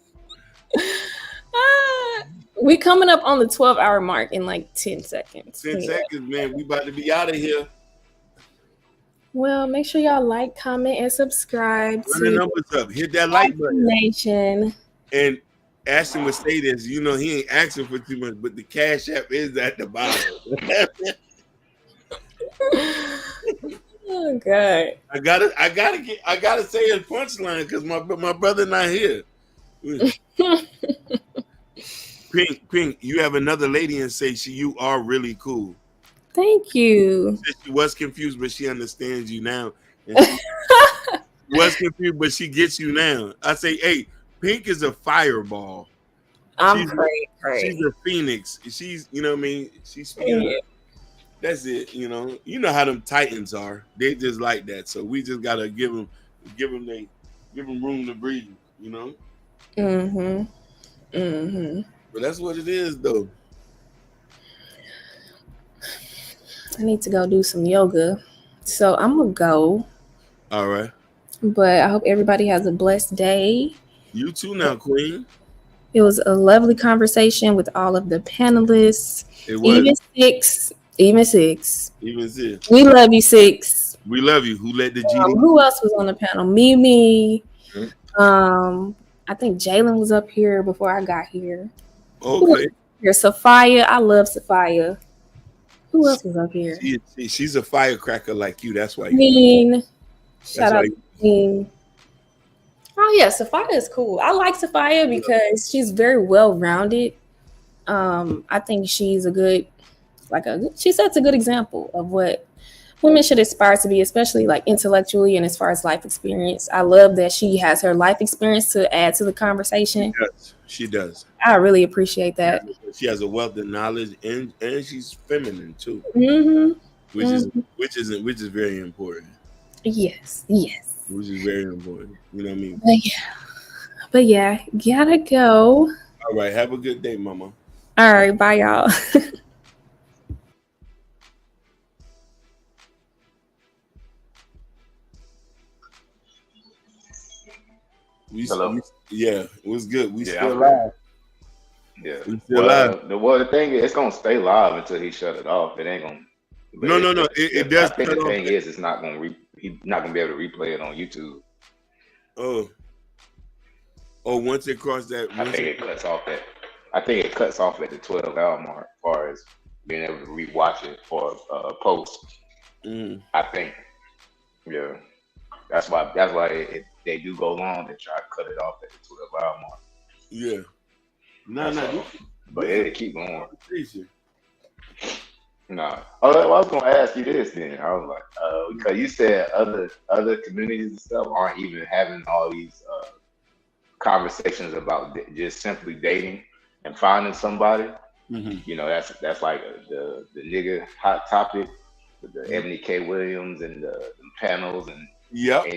We coming up on the 12-hour mark in like 10 seconds. 10 seconds, man. We about to be out of here. Well, make sure y'all like, comment, and subscribe. Run the numbers up. Hit that like button. Nation. And Ashton would say this. You know, he ain't asking for too much, but the Cash App is at the bottom. Oh God! I gotta say his punchline because my brother not here. Pink, you have another lady and say you are really cool. Thank you. She was confused, but she understands you now. And she was confused, but she gets you now. I say, hey, Pink is a fireball. I'm great. She's a phoenix. She's, you know what I mean? She's That's it. You know how them Titans are. They just like that. So we just gotta give them room to breathe. You know. But that's what it is, though. I need to go do some yoga, so I'm gonna go. All right. But I hope everybody has a blessed day. You too, now, Queen. It was a lovely conversation with all of the panelists. It was. Even six. We love you, Six. We love you. Who led the G? Who else was on the panel? Mimi. I think Jalen was up here before I got here. Okay. Here's Sophia. I love Sophia. Who else was up here? She's a firecracker like you. That's why. Shout out to Queen. Oh yeah, Sophia is cool. I like Sophia because she's very well rounded. I think she's she sets a good example of what women should aspire to be, especially like intellectually and as far as life experience. I love that she has her life experience to add to the conversation. She does. I really appreciate that. She has a wealth of knowledge and she's feminine too. Which is very important. Yes. Which is very important. You know what I mean? But yeah, gotta go. All right. Have a good day, mama. All right. Bye, y'all. Hello. It was good. We still live. Yeah. We still live. The thing is, it's gonna stay live until he shut it off. It ain't gonna. No. It does. I think the thing is, it's not gonna. He's not gonna be able to replay it on YouTube. Once it crossed that. I think it cuts off at the 12-hour mark, as far as being able to rewatch it for post. I think. Yeah. That's why they do go long. They try to cut it off at the 12-hour mark. Yeah. No. But it'll keep going. No. Oh, I was gonna ask you this then. I was like, because you said other communities and stuff aren't even having all these conversations about just simply dating and finding somebody. You know, that's like the nigga hot topic with the Ebony K. Williams and the panels and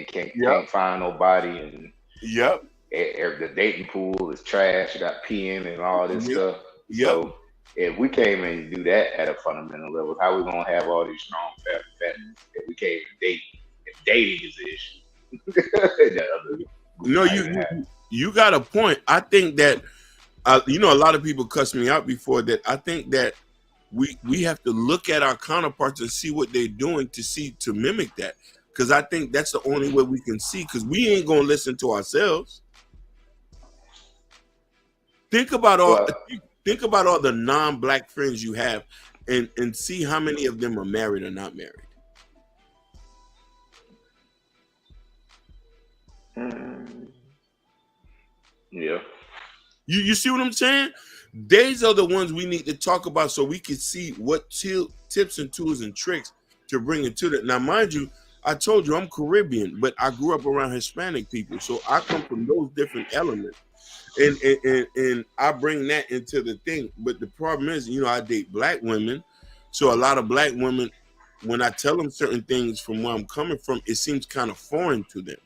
can't find nobody and the dating pool is trash. You got peeing and all this stuff. So if we came in and do that at a fundamental level, how we gonna have all these strong feminists if we can't date? If dating is the issue. No, you got a point. I think that a lot of people cussed me out before that. I think that we have to look at our counterparts and see what they're doing to mimic that. Because I think that's the only way we can see. Because we ain't gonna listen to ourselves. Think about all the non-black friends you have, and see how many of them are married or not married. Yeah. You see what I'm saying? These are the ones we need to talk about so we can see what tips and tools and tricks to bring into that. Now, mind you, I told you I'm Caribbean, but I grew up around Hispanic people, so I come from those different elements, and I bring that into the thing. But the problem is, I date black women, so a lot of black women, when I tell them certain things from where I'm coming from, it seems kind of foreign to them.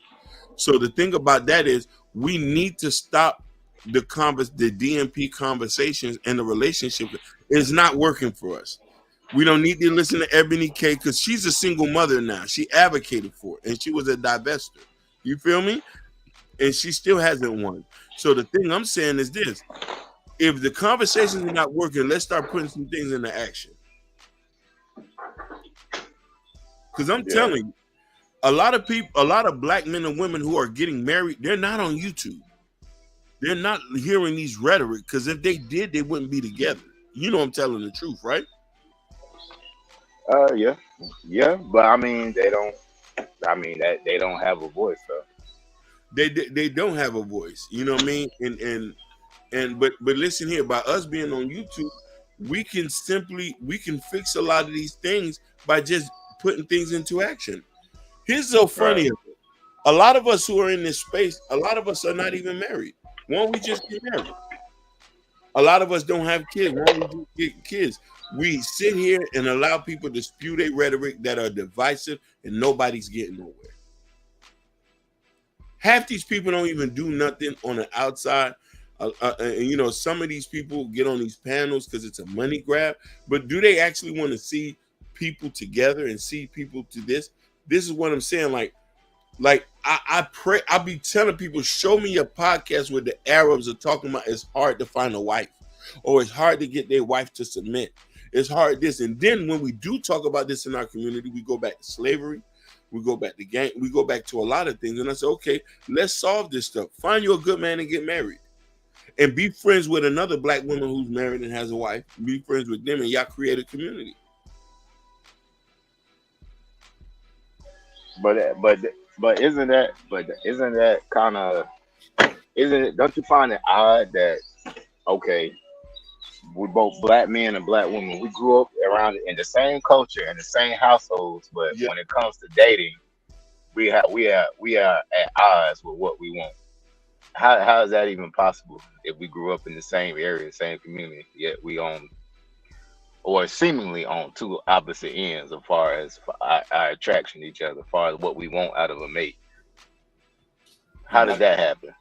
So the thing about that is, we need to stop the DMP conversations, and the relationship is not working for us. We don't need to listen to Ebony K because she's a single mother now. She advocated for it, and she was a divester. You feel me? and she still hasn't won. So the thing I'm saying is this: if the conversations are not working, let's start putting some things into action. Because I'm telling you, a lot of people, a lot of black men and women who are getting married, they're not on YouTube. They're not hearing these rhetoric, because if they did, they wouldn't be together. You know I'm telling the truth, right? Yeah, but I mean, they don't have a voice though. They don't have a voice. You know what I mean? But listen here, by us being on YouTube, we can fix a lot of these things by just putting things into action. Here's so funny. Right. A lot of us who are in this space, a lot of us are not even married. Why don't we just get married? A lot of us don't have kids. Why don't we just get kids? We sit here and allow people to spew their rhetoric that are divisive, and nobody's getting nowhere. Half these people don't even do nothing on the outside. And you know, some of these people get on these panels because it's a money grab, but do they actually want to see people together and see people to this? This is what I'm saying. Like I pray, I'll be telling people, show me a podcast where the Arabs are talking about it's hard to find a wife, or it's hard to get their wife to submit. It's hard this. And then when we do talk about this in our community, we go back to slavery, we go back to gang, we go back to a lot of things. And I say, okay, let's solve this stuff. Find you a good man and get married. And be friends with another black woman who's married and has a wife. Be friends with them, and y'all create a community. But isn't that kind of, don't you find it odd that, okay, we both black men and black women, we grew up around in the same culture and the same households, but when it comes to dating, we are at odds with what we want. How is that even possible if we grew up in the same area, same community, yet we own, or seemingly on two opposite ends as far as our attraction to each other, as far as what we want out of a mate? How does that happen?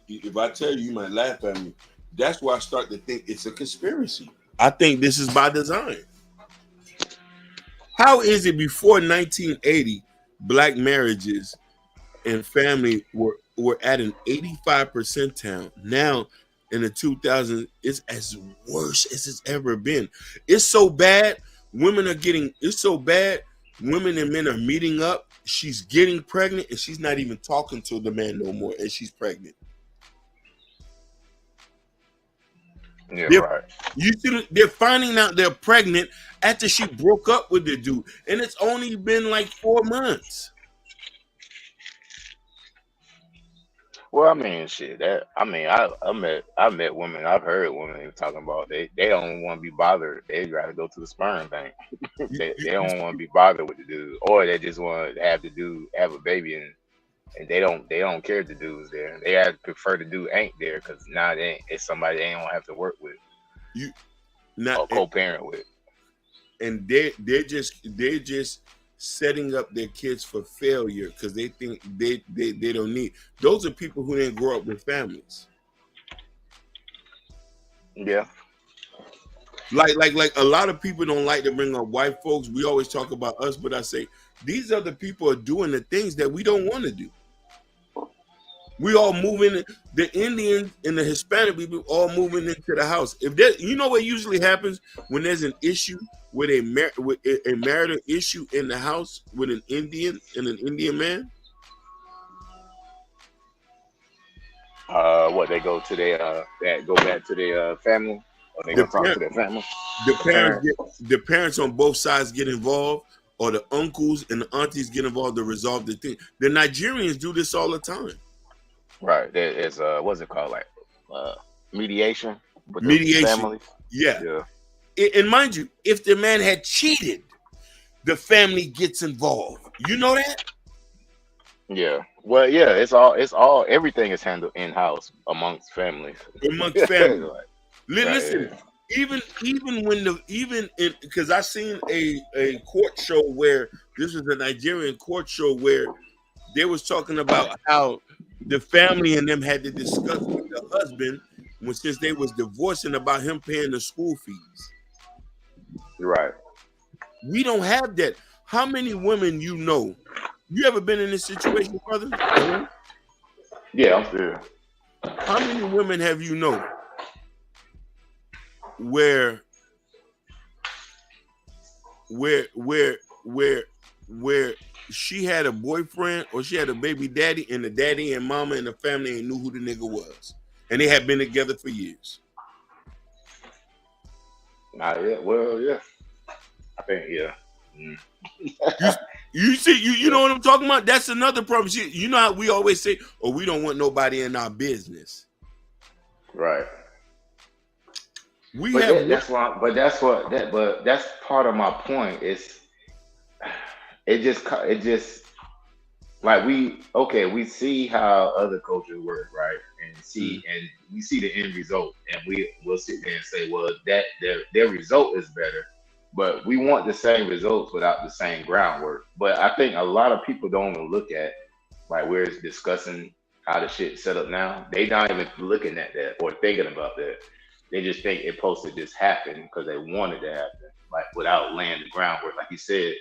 If I tell you, you might laugh at me. That's why I start to think it's a conspiracy. I think this is by design. How is it before 1980, black marriages and family were at an 85 percentile? Now in the 2000s, it's as worse as it's ever been. It's so bad. It's so bad. Women and men are meeting up. She's getting pregnant and she's not even talking to the man no more, and she's pregnant. Yeah, right. You see, they're finding out they're pregnant after she broke up with the dude, and it's only been like 4 months. Well, I mean, shit. I met women. I've heard women talking about they don't want to be bothered. They rather go to the sperm bank. they don't want to be bothered with the dude, or they just want to have the dude have a baby, and they don't care if the dude's there. They prefer the dude ain't there, because now it's somebody they don't have to work with, or co-parent with, and they're just setting up their kids for failure because they think they don't need. Those are people who didn't grow up with families. Yeah. Like a lot of people don't like to bring up white folks. We always talk about us, but I say these other people are doing the things that we don't want to do. We all moving, the Indians and the Hispanic people all moving into the house. If that, you know what usually happens when there's an issue with a marital issue in the house with an Indian and an Indian man? What, they go to their go back to their family, or they go talk to their family? The parents on both sides get involved, or the uncles and the aunties get involved to resolve the thing. The Nigerians do this all the time. Right. There's what's it called, like mediation with mediation. The families? Yeah. And mind you, if the man had cheated, the family gets involved. You know that? Yeah. Well, yeah. It's all. Everything is handled in house amongst families. Amongst families. Right. Listen. Even because I seen a court show where this was a Nigerian court show where they was talking about how the family and them had to discuss with the husband since they was divorcing about him paying the school fees. Right. We don't have that. How many women you know? You ever been in this situation, brother? Yeah, I'm still. How many women have you known where she had a boyfriend or she had a baby daddy, and the daddy and mama and the family ain't knew who the nigga was, and they had been together for years? Not yet. Well, yeah. I think You see, you know what I'm talking about? That's another problem. You know how we always say, "Oh, we don't want nobody in our business." Right. But that's part of my point. It just like we see how other cultures work, right? And we see the end result, and we'll sit there and say, well, that their result is better, but we want the same results without the same groundwork. But I think a lot of people don't even look at, like, we're discussing how the shit's set up now. They not even looking at that or thinking about that. They just think it's supposed to just happen because they wanted to happen, like, without laying the groundwork. Like you said,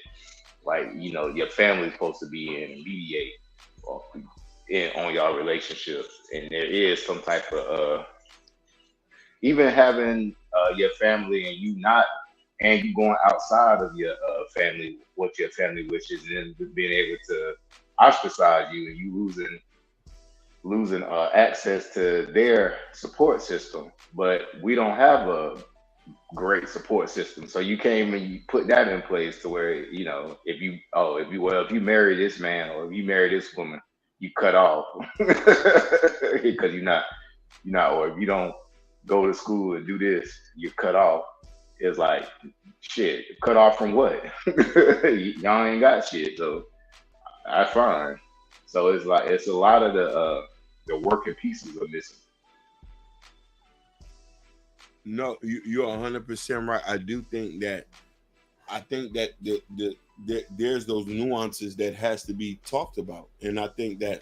like, your family's supposed to be in and mediate on y'all relationships, and there is some type of even having your family and you going outside of your family, what your family wishes, and then being able to ostracize you, and you losing access to their support system. But we don't have a great support system, so you came and you put that in place to where, if you marry this man or if you marry this woman, you cut off because you're not, or if you don't go to school and do this, you're cut off. It's like, shit, cut off from what? Y'all ain't got shit, so that's fine. So it's like, it's a lot of the working pieces are missing. No, you're 100% right. I think that there's those nuances that has to be talked about, and I think that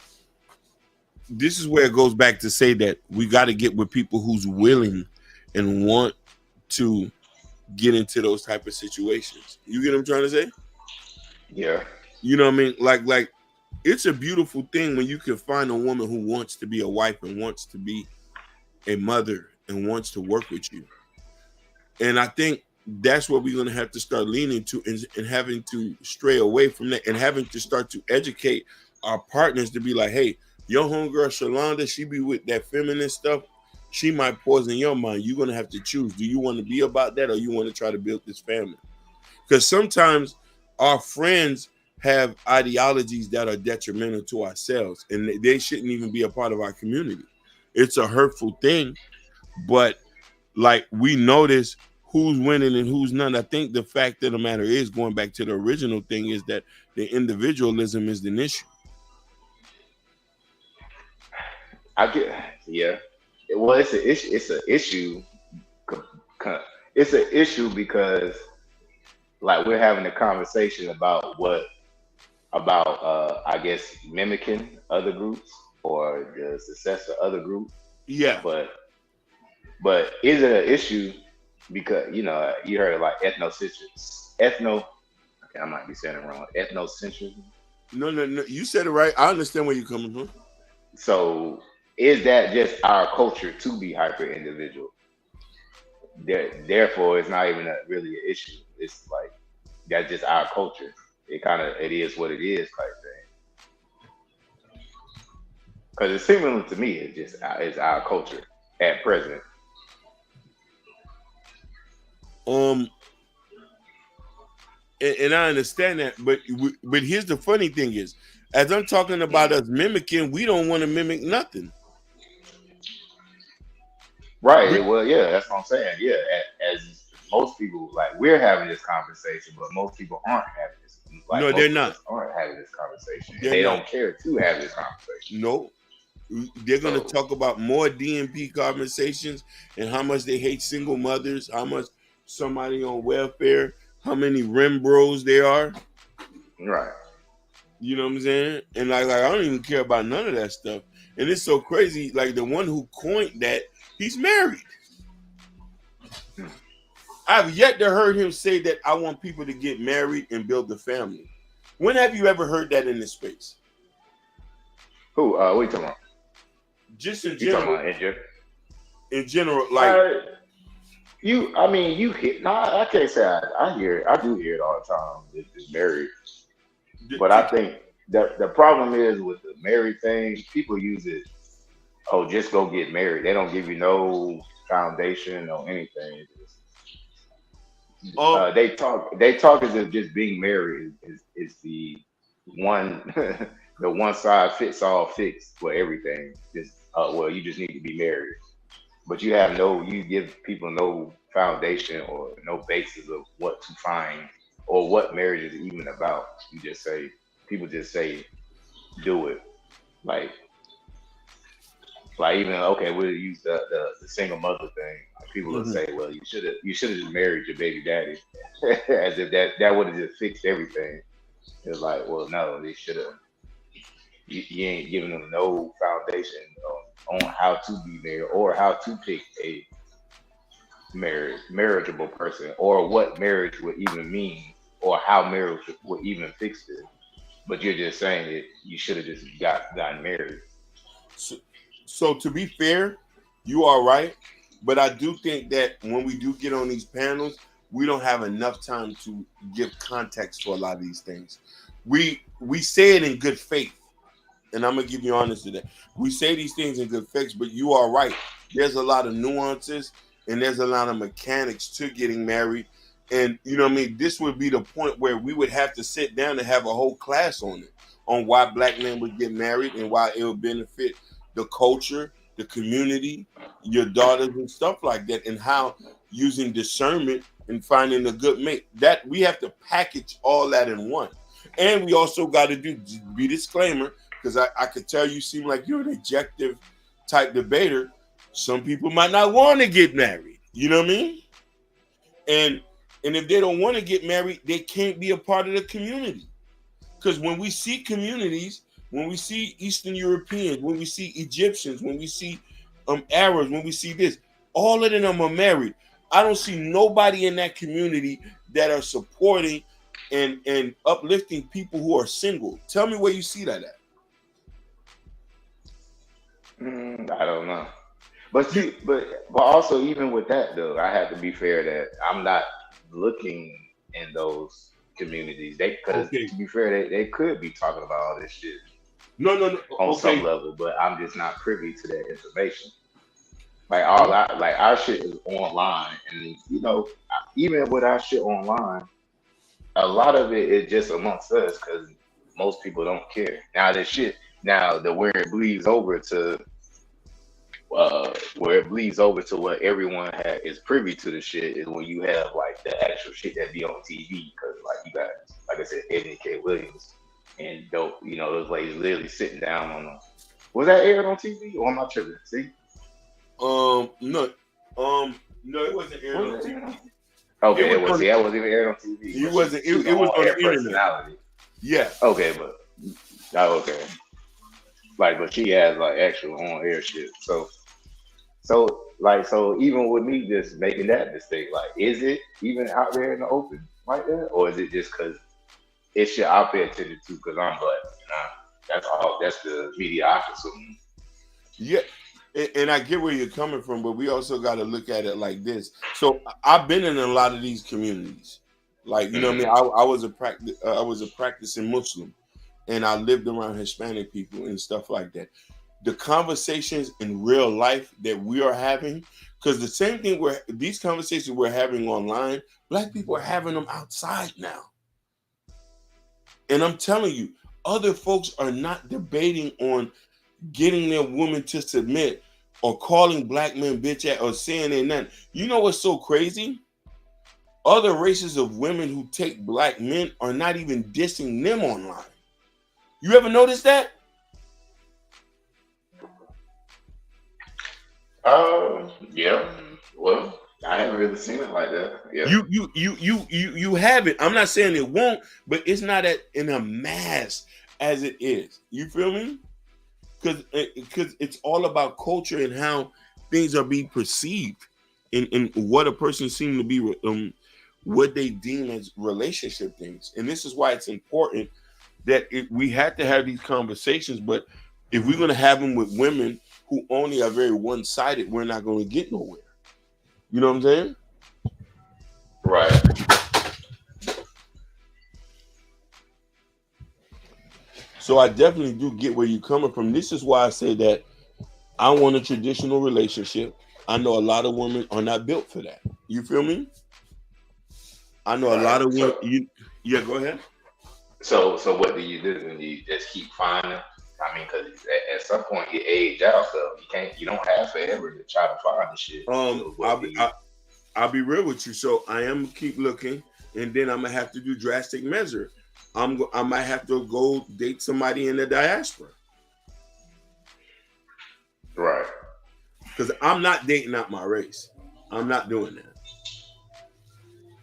this is where it goes back to say that we got to get with people who's willing and want to get into those type of situations. You get what I'm trying to say? Yeah. You know what I mean? Like it's a beautiful thing when you can find a woman who wants to be a wife and wants to be a mother and wants to work with you. And I think that's what we're going to have to start leaning to, and having to stray away from that, and having to start to educate our partners to be like, hey, your homegirl Shalonda, she be with that feminine stuff. She might poison your mind. You're going to have to choose. Do you want to be about that, or you want to try to build this family? Because sometimes our friends have ideologies that are detrimental to ourselves, and they shouldn't even be a part of our community. It's a hurtful thing, but like, we notice who's winning and who's not. I think the fact of the matter is, going back to the original thing, is that the individualism is an issue. Yeah. Well, it's an issue. It's an issue. It's an issue because, like, we're having a conversation about I guess, mimicking other groups or the success of other groups. Yeah. But is it an issue because, you heard of, like, ethnocentrism. I might be saying it wrong. Ethnocentrism. No. You said it right. I understand where you're coming from. So is that just our culture to be hyper individual? Therefore, it's not even really an issue. It's like, that's just our culture. It is what it is type thing. Because it's similar to me. It's our culture at present. And I understand that, but here's the funny thing is, as I'm talking about us mimicking, we don't want to mimic nothing. Right. Well, yeah, that's what I'm saying. Yeah, as most people, like, we're having this conversation, but most people aren't having this. Like, no, they're not. Aren't having this conversation. They don't care to have this conversation. No. They're going to talk about more DNP conversations and how much they hate single mothers, how much somebody on welfare, how many rim bros there are. Right. You know what I'm saying? And like I don't even care about none of that stuff. And it's so crazy. Like, the one who coined that, he's married. I've yet to heard him say that I want people to get married and build a family. When have you ever heard that in this space? Who? What are you talking about? Just in general. In general, like you hear. No, I can't say I hear it. I do hear it all the time. It's married, but I think that the problem is with the married thing. People use it. Oh, just go get married. They don't give you no foundation or anything. They talk as if just being married is the one the one size fits all fix for everything. Just well, you just need to be married, but you give people no foundation or no basis of what to find or what marriage is even about. People just say do it, like even okay, we'll use the single mother thing. Like people will say, well, you should have just married your baby daddy, as if that would have just fixed everything. It's like, well, no, they should have. You ain't giving them no foundation on how to be married or how to pick a marriageable person or what marriage would even mean or how marriage would even fix it. But you're just saying that you should have just gotten married. So to be fair, you are right, but I do think that when we do get on these panels, we don't have enough time to give context for a lot of these things. We say it in good faith, and I'm gonna give you honest to that. We say these things in good faith, but you are right. There's a lot of nuances and there's a lot of mechanics to getting married, and you know what I mean. This would be the point where we would have to sit down and have a whole class on it, on why black men would get married and why it would benefit the culture, the community, your daughters and stuff like that, and how using discernment and finding a good mate. That we have to package all that in one. And we also got to be disclaimer, because I could tell you seem like you're an objective type debater. Some people might not want to get married. You know what I mean? And if they don't want to get married, they can't be a part of the community. Because when we see communities, when we see Eastern Europeans, when we see Egyptians, when we see Arabs, when we see this, all of them are married. I don't see nobody in that community that are supporting and uplifting people who are single. Tell me where you see that at. I don't know. But also even with that though, I have to be fair that I'm not looking in those communities. To be fair, they could be talking about all this shit. No. On some level, but I'm just not privy to that information. Like our shit is online, and even with our shit online, a lot of it is just amongst us because most people don't care. Now where it bleeds over to where everyone is privy to the shit is when you have like the actual shit that be on TV, because like you got, like I said, Edna K. Williams and dope, those ladies literally sitting down on them. Was that aired on TV or am I tripping? See? No, it wasn't aired on TV. Okay, that wasn't even aired on TV. It wasn't. It was on the internet. Yeah. Okay, but okay. Like, but she has like actual on air shit. So even with me just making that mistake, like, is it even out there in the open like that, or is it just because it's shit I pay attention to because I'm black? That's all. That's the media I consume. Yeah. And I get where you're coming from, but we also got to look at it like this. So I've been in a lot of these communities, like what I mean. I was a practicing Muslim, and I lived around Hispanic people and stuff like that. The conversations in real life that we are having, because the same thing these conversations we're having online, black people are having them outside now. And I'm telling you, other folks are not debating on getting their woman to submit or calling black men bitch ass or saying they're not. You know what's so crazy? Other races of women who take black men are not even dissing them online. You ever notice that? Yeah. Well, I haven't really seen it like that. Yeah. You haven't. I'm not saying it won't, but it's not in a mass as it is. You feel me? Because it's all about culture and how things are being perceived and what a person seems to be, what they deem as relationship things. And this is why it's important that we have to have these conversations. But if we're going to have them with women who only are very one-sided, we're not going to get nowhere. You know what I'm saying? Right. So I definitely do get where you're coming from. This is why I say that I want a traditional relationship. I know a lot of women are not built for that. You feel me? I know a lot of women. Yeah, go ahead. So what do? You just keep finding? I mean, because at some point you age out, so you don't have forever to try to find the shit. I'll be real with you. So I am keep looking, and then I'm gonna have to do drastic measure. I might have to go date somebody in the diaspora. Right. Because I'm not dating out my race. I'm not doing that.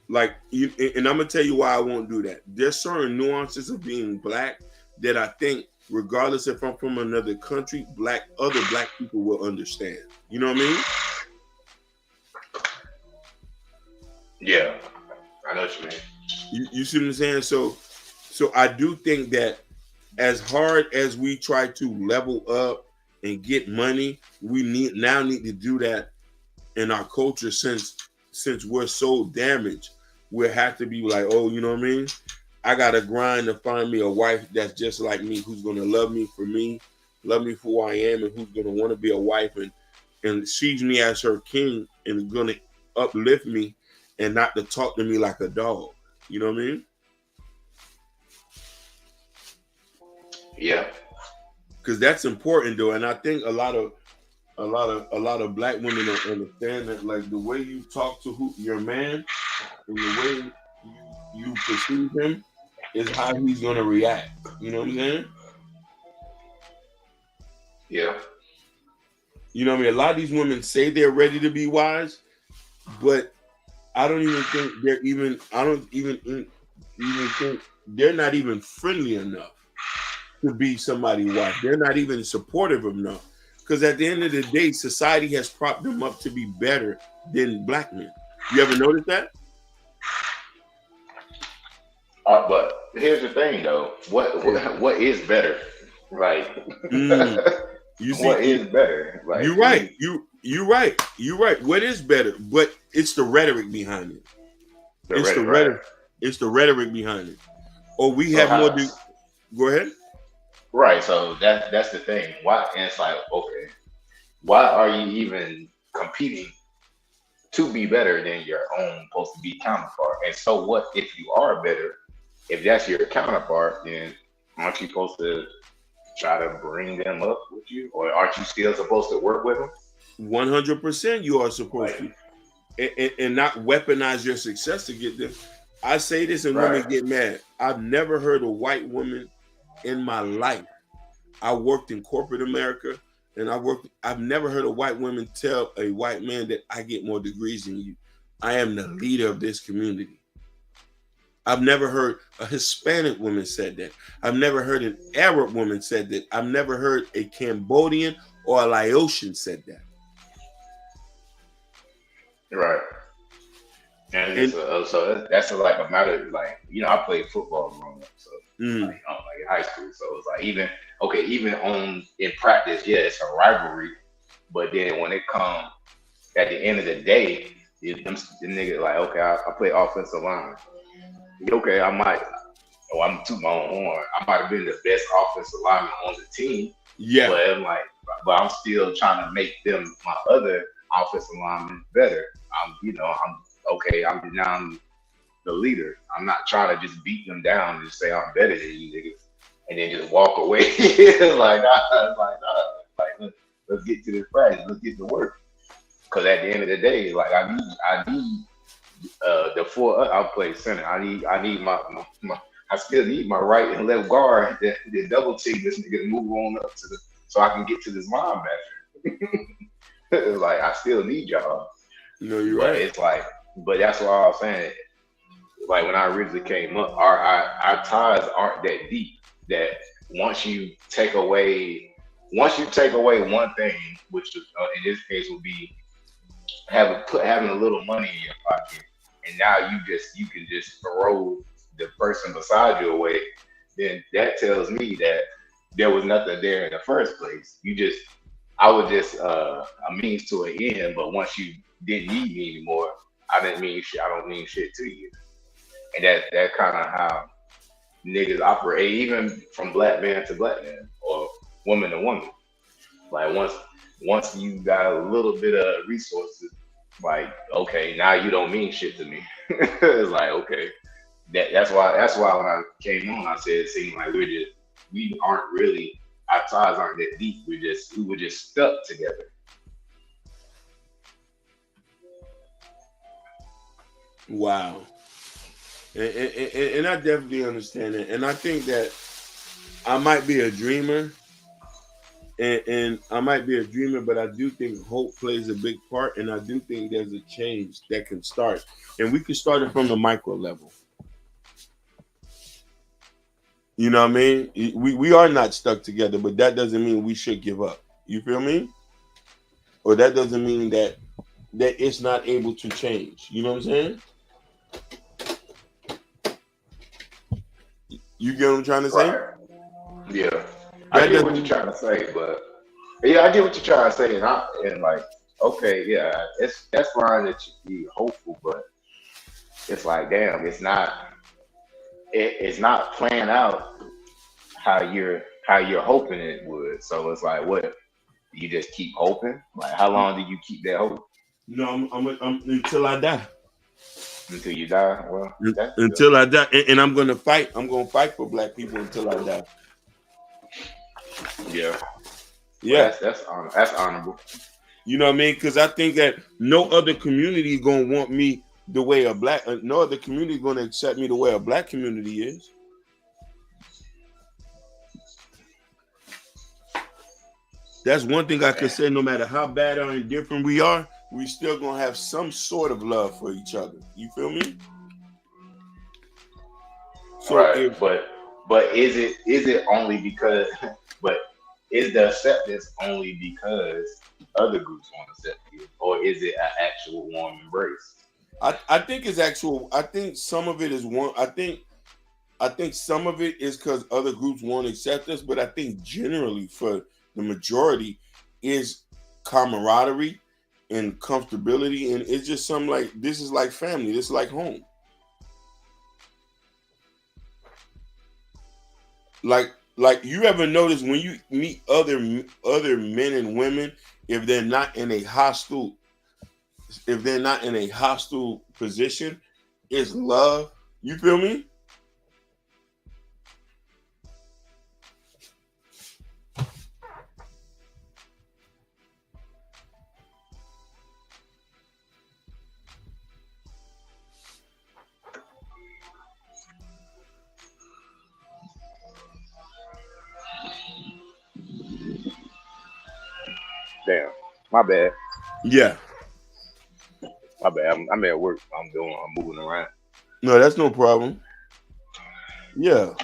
Like, and I'm gonna tell you why I won't do that. There's certain nuances of being black that I think, regardless if I'm from another country, other black people will understand. You know what I mean? Yeah, I know what you mean. You see what I'm saying? So I do think that as hard as we try to level up and get money, we need to do that in our culture since we're so damaged. We have to be like, oh, you know what I mean? I gotta grind to find me a wife that's just like me, who's gonna love me for who I am, and who's gonna want to be a wife and sees me as her king and gonna uplift me and not to talk to me like a dog. You know what I mean? Yeah. Because that's important though, and I think a lot of black women don't understand that. Like, the way you talk to your man and the way you perceive him is how he's gonna react. You know what I'm saying? Yeah. You know what I mean? A lot of these women say they're ready to be wives, but I don't even think I don't even think they're not even friendly enough to be somebody's wife. They're not even supportive enough. Because at the end of the day, society has propped them up to be better than black men. You ever notice that? But here's the thing, though. What is better? Like, you see, what is better? Like, you're right. You're right. What is better? But it's the rhetoric behind it. It's the rhetoric behind it. Or we have more. Go ahead. Right. So that's the thing. Why? And it's like, okay, why are you even competing to be better than your own supposed to be counterpart? And so what if you are better? If that's your counterpart, then aren't you supposed to try to bring them up with you, or aren't you still supposed to work with them? 100%, you are supposed to, and not weaponize your success to get them. I say this, and women get mad. I've never heard a white woman in my life. I worked in corporate America, and I've never heard a white woman tell a white man that I get more degrees than you. I am the leader of this community. I've never heard a Hispanic woman said that. I've never heard an Arab woman said that. I've never heard a Cambodian or a Laotian said that. Right. And so that's like a matter of, like, I played football growing up, so like in high school. So it's like even in practice, yeah, it's a rivalry. But then when it comes at the end of the day, the nigga like, okay, I play offensive line. Okay, I'm to my own horn. I might have been the best offensive lineman on the team. Yeah. But I'm still trying to make them, my other offensive linemen, better. I'm the leader. I'm not trying to just beat them down and just say I'm better than you niggas and then just walk away. Let's get to this practice. Let's get to work. Because at the end of the day, like I need I'll play center. I need my I still need my right and left guard that double team this nigga to move on up to so I can get to this linebacker. It's like I still need y'all. No, you're right. It's like, but that's what I was saying. Like when I originally came up, our ties aren't that deep. That once you take away one thing, which in this case would be having a little money in your pocket, and now you can just throw the person beside you away, then that tells me that there was nothing there in the first place. I was just a means to an end. But once you didn't need me anymore, I didn't mean shit. I don't mean shit to you. And that kind of how niggas operate, even from black man to black man or woman to woman. Like once you got a little bit of resources, like okay, now you don't mean shit to me. It's like okay, that's why when I came on, I said it seemed like we aren't really, our ties aren't that deep. We were just stuck together. Wow. And I definitely understand it. And I think that I might be a dreamer. And I might be a dreamer, but I do think hope plays a big part. And I do think there's a change that can start. And we can start it from the micro level. You know what I mean? We are not stuck together, but that doesn't mean we should give up. You feel me? Or that doesn't mean that it's not able to change. You know what I'm saying? You get what I'm trying to say? Right. Yeah. I get what you're trying to say, but yeah, I get what you're trying to say, and like, okay, yeah, that's fine that you be hopeful, but it's like, damn, it's not playing out how you're hoping it would. So it's like, what? You just keep hoping? Like, how long do you keep that hope? No, I'm until I die. Until you die? Well, until I die, and I'm gonna fight. I'm gonna fight for black people until I die. Yeah. Yeah, that's honorable. You know what I mean? Because I think that no other community is gonna want me the way no other community is gonna accept me the way a black community is. That's one thing I could say. No matter how bad or indifferent we are, we still gonna have some sort of love for each other. You feel me? So right, but is it only because? But is the acceptance only because other groups want to accept you, or is it an actual warm embrace? I think it's actual. I think some of it is one. I think some of it is because other groups won't accept us, but I think generally for the majority is camaraderie and comfortability, and it's just something like this is like family. This is like home. Like you ever notice when you meet other men and women, if they're not in a hostile position, it's love. You feel me? Damn, my bad. Yeah, my bad. I'm at work. I'm moving around. No, that's no problem. Yeah.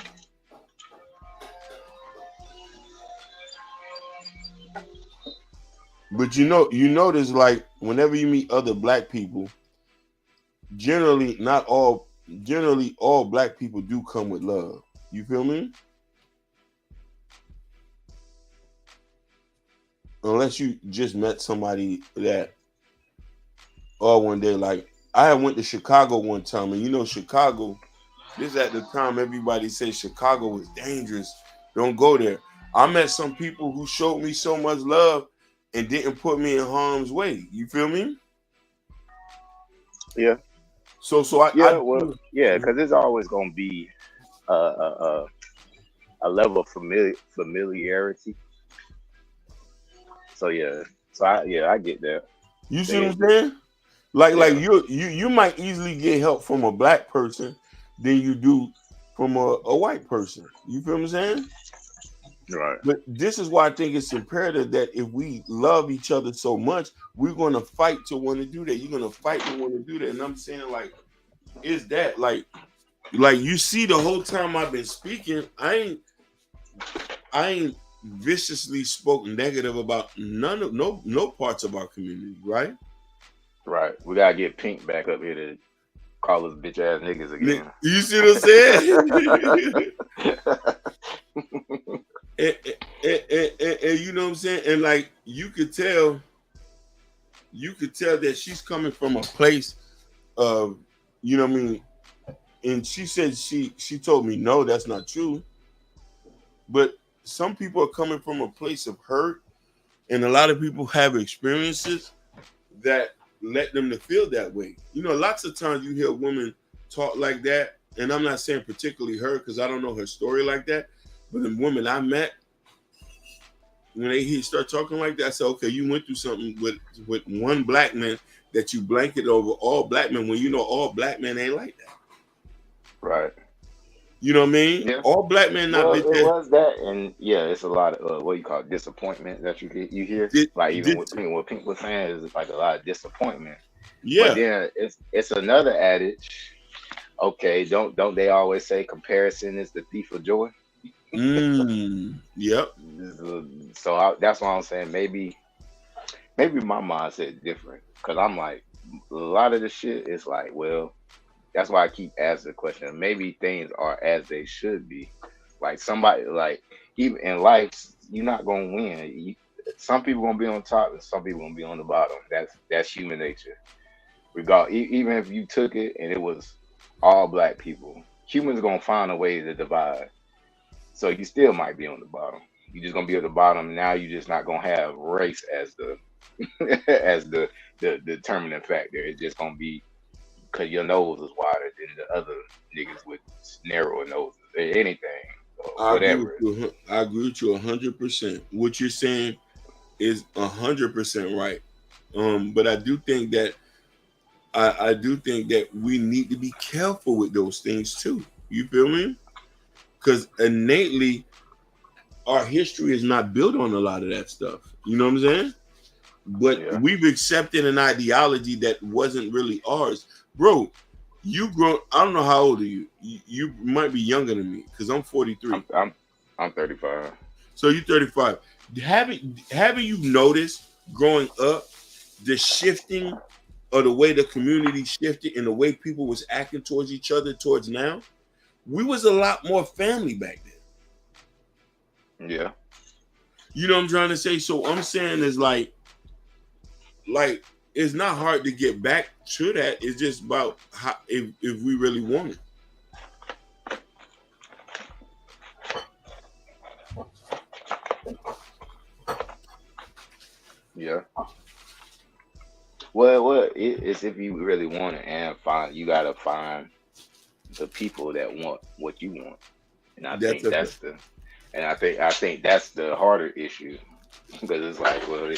But you notice like whenever you meet other black people, generally all black people do come with love. You feel me? Unless you just met somebody that one day, like I went to Chicago one time, and Chicago, this at the time everybody said Chicago was dangerous. Don't go there. I met some people who showed me so much love and didn't put me in harm's way. You feel me? Yeah. So because there's always gonna be a level of familiarity. So I get that. You see what I'm saying? Like you might easily get help from a black person than you do from a white person. You feel what I'm saying? Right. But this is why I think it's imperative that if we love each other so much, we're going to fight to want to do that. You're going to fight to want to do that. And I'm saying, like, is that like you see the whole time I've been speaking, I ain't viciously spoken negative about no parts of our community, right? Right. We gotta get Pink back up here to call us bitch ass niggas again. You see what I'm saying? and you know what I'm saying, and like you could tell that she's coming from a place of, you know what I mean. And she said she told me no, that's not true. But some people are coming from a place of hurt, and a lot of people have experiences that let them to feel that way. You know, lots of times you hear women talk like that, and I'm not saying particularly her because I don't know her story like that, but the women I met, when they start talking like that, I said, okay, you went through something with one black man that you blanket over all black men when you know all black men ain't like that. Right. You know what I mean? Yeah. All black men not. Well, it was that, and yeah, it's a lot of what you call disappointment that you hear. Like even what Pink was saying is like a lot of disappointment. Yeah. But then it's another adage. Okay, don't they always say comparison is the thief of joy? Yep. So that's why I'm saying maybe my mindset different, because I'm like a lot of the shit is like, well, that's why I keep asking the question. Maybe things are as they should be. Like somebody, like even in life, you're not gonna win. Some people gonna be on top, and some people gonna be on the bottom. That's human nature. Even if you took it and it was all black people, humans gonna find a way to divide. So you still might be on the bottom. You're just gonna be at the bottom. Now you're just not gonna have race as the as the determining factor. It's just gonna be because your nose is wider than the other niggas with narrower noses. Anything, whatever. I agree with you 100%. What you're saying is 100% right. But I do think that we need to be careful with those things too. You feel me? Because innately, our history is not built on a lot of that stuff. You know what I'm saying? But we've accepted an ideology that wasn't really ours. Bro, I don't know how old are you? You might be younger than me because I'm 43. I'm 35. So you're 35. Haven't you noticed growing up the shifting of the way the community shifted and the way people was acting towards each other towards now? We was a lot more family back then. Yeah. You know what I'm trying to say? So I'm saying is like it's not hard to get back to that. It's just about how if we really want it. Yeah. Well, it's if you really want it, and you gotta find the people that want what you want, and I think that's the harder issue, because it's like, well,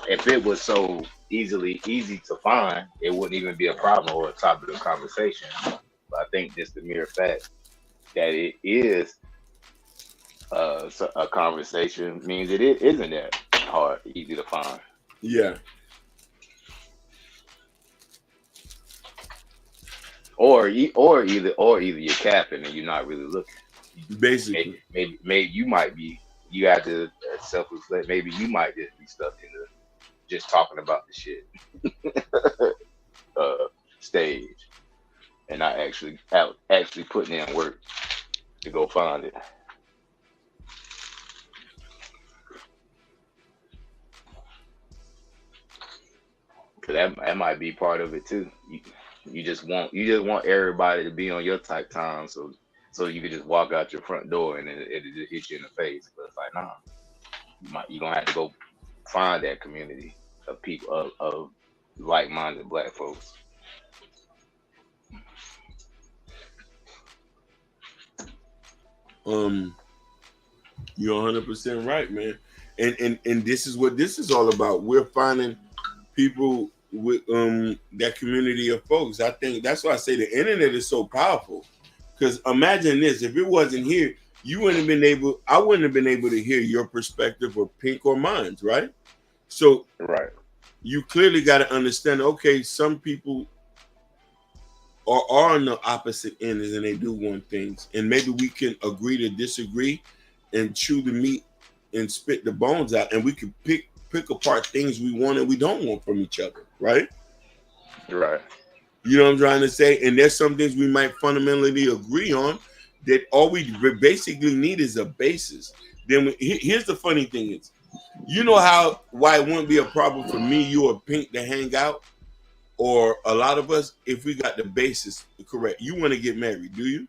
if it was so easy to find, it wouldn't even be a problem or a topic of conversation. But I think just the mere fact that it is a conversation means it isn't that easy to find. Yeah. Or either you're capping and you're not really looking. Basically, maybe you might be. You have to self-reflect. Maybe you might just be stuck in just talking about the shit stage, and not actually putting in work to go find it. Because that might be part of it too. You just want everybody to be on your type time, so you can just walk out your front door and it just hit you in the face. But it's like, nah, you're gonna have to go find that community of people of like-minded black folks. You're 100% right, man. And this is what this is all about. We're finding people with that community of folks. I think that's why I say the internet is so powerful. Because imagine this: if it wasn't here, I wouldn't have been able to hear your perspective or Pink or mine, right? So right, you clearly got to understand. Okay, some people are on the opposite ends and they do want things, and maybe we can agree to disagree and chew the meat and spit the bones out, and we can pick apart things we want and we don't want from each other, right? Right. You know what I'm trying to say? And there's some things we might fundamentally agree on that all we basically need is a basis. Then here's the funny thing is, you know why it wouldn't be a problem for me, you, or Pink to hang out, or a lot of us, if we got the basis correct. You want to get married, do you?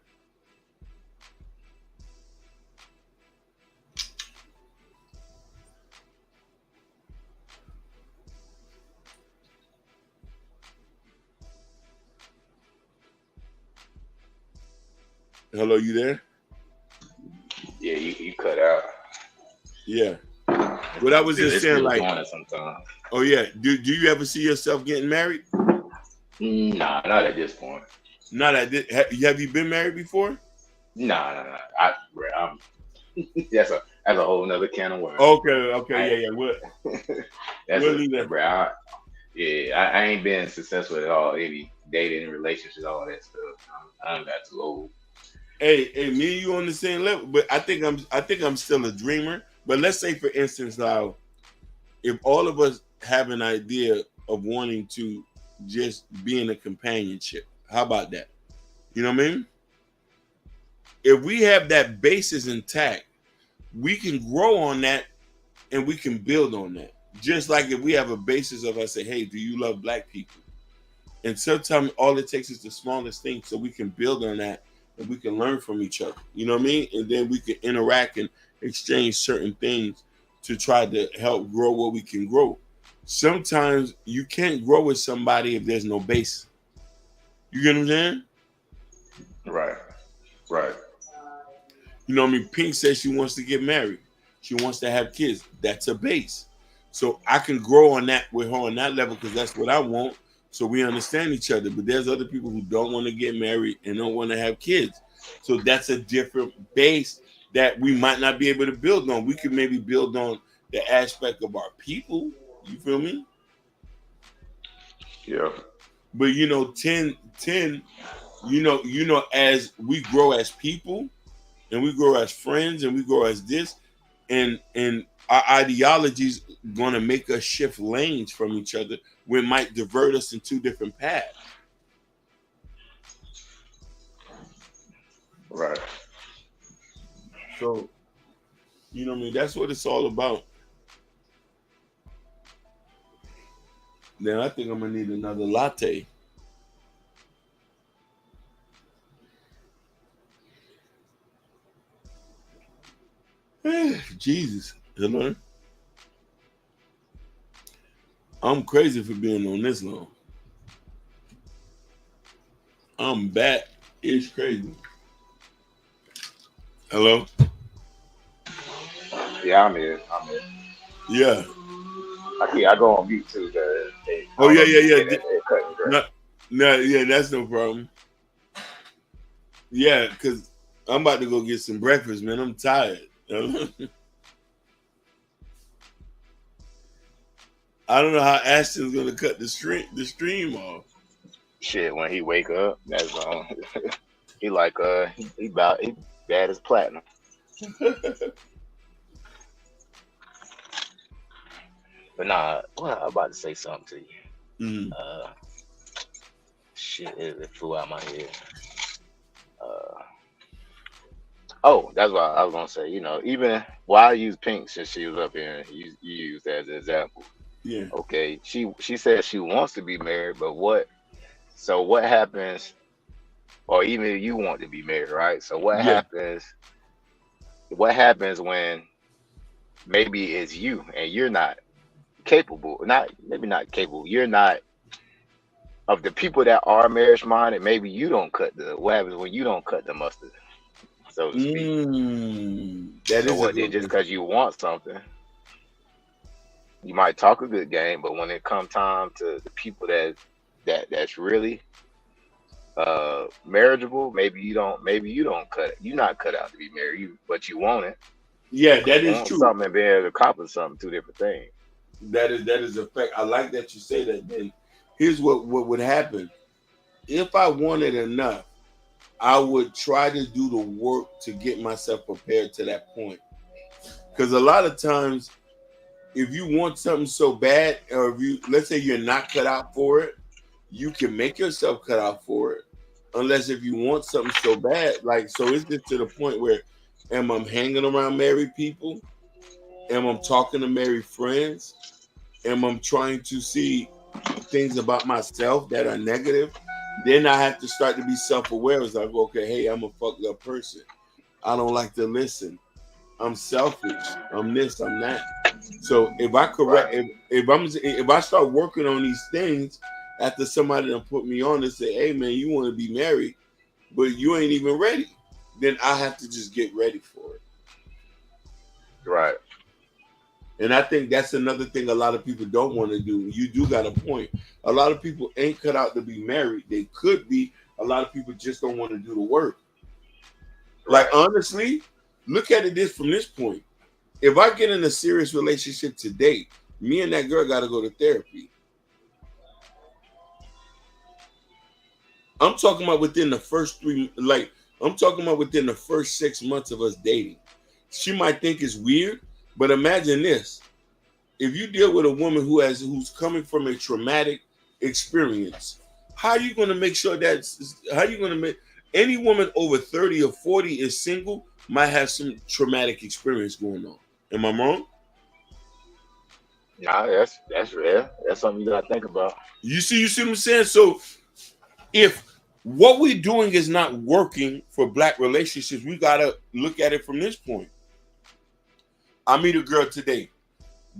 Hello, you there? Yeah, you cut out. Yeah. What I was just saying, like, sometimes. Oh yeah. Do you ever see yourself getting married? Nah, not at this point. Not at this. Have you been married before? Nah. I'm that's a whole nother can of worms. Okay, yeah. What? Bro. I ain't been successful at all. Any dating, relationships, all that stuff. I got too old. Hey, me and you on the same level, but I think I'm still a dreamer. But let's say, for instance, now, if all of us have an idea of wanting to just be in a companionship, how about that? You know what I mean? If we have that basis intact, we can grow on that and we can build on that. Just like if we have a basis of, I say, hey, do you love black people? And sometimes all it takes is the smallest thing, so we can build on that and we can learn from each other. You know what I mean? And then we can interact and exchange certain things to try to help grow what we can grow. Sometimes you can't grow with somebody if there's no base. You get what I'm saying? Right. You know what I mean? Pink says she wants to get married. She wants to have kids. That's a base. So I can grow on that with her on that level because that's what I want. So we understand each other. But there's other people who don't want to get married and don't want to have kids. So that's a different base that we might not be able to build on. We could maybe build on the aspect of our people. You feel me? Yeah. But 10, as we grow as people and we grow as friends and we grow as this, and our ideologies going to make us shift lanes from each other, we might divert us in two different paths. Right. So, you know what I mean? That's what it's all about. Now I think I'm gonna need another latte. Jesus, hello. I'm crazy for being on this long. I'm back. It's crazy. Hello? Yeah, I'm here. Yeah. I go on mute too. Oh yeah. No, yeah, that's no problem. Yeah, because I'm about to go get some breakfast, man. I'm tired. I don't know how Ashton's gonna cut the stream off. Shit, when he wake up, that's he bad as platinum. But nah, well, I'm about to say something to you. Mm-hmm. Shit, it flew out my head. Oh, that's what I was gonna say. Even I use Pink since she was up here, you used that as an example. Yeah. Okay. She said she wants to be married, but what? So what happens? Or even if you want to be married, right? So what happens? What happens when maybe it's you and you're not capable? Maybe not capable. You're not of the people that are marriage minded. Maybe you don't cut what happens when you don't cut the mustard, so to speak? That so is what? Then just because you want something, you might talk a good game, but when it comes time to the people that's really marriageable, maybe you don't cut it. You're not cut out to be married, but you want it. Yeah, that is true. Something and be able to accomplish something, two different things. That is a fact. I like that you say that. Then here's what would happen. If I wanted enough, I would try to do the work to get myself prepared to that point. Because a lot of times, if you want something so bad, or let's say you're not cut out for it, you can make yourself cut out for it. Unless if you want something so bad, so it's just to the point where Am I hanging around married people? Am I talking to married friends? Am I trying to see things about myself that are negative? Then I have to start to be self-aware. It's like, okay, hey, I'm a fucked up person. I don't like to listen. I'm selfish. I'm this. I'm that. So if I correct, if I start working on these things after somebody done put me on and say, hey man, you want to be married, but you ain't even ready, then I have to just get ready for it. Right. And I think that's another thing a lot of people don't want to do. You do got a point. A lot of people ain't cut out to be married. They could be. A lot of people just don't want to do the work. Right. Like, honestly, look at it from this point. If I get in a serious relationship today, me and that girl got to go to therapy. I'm talking about within the first within the first 6 months of us dating. She might think it's weird, but imagine this. If you deal with a woman who's coming from a traumatic experience, how are you going to make sure any woman over 30 or 40 is single might have some traumatic experience going on. Am I wrong? Nah, that's real. That's something you gotta think about. You see what I'm saying? So if what we're doing is not working for black relationships, we gotta look at it from this point. I meet a girl today.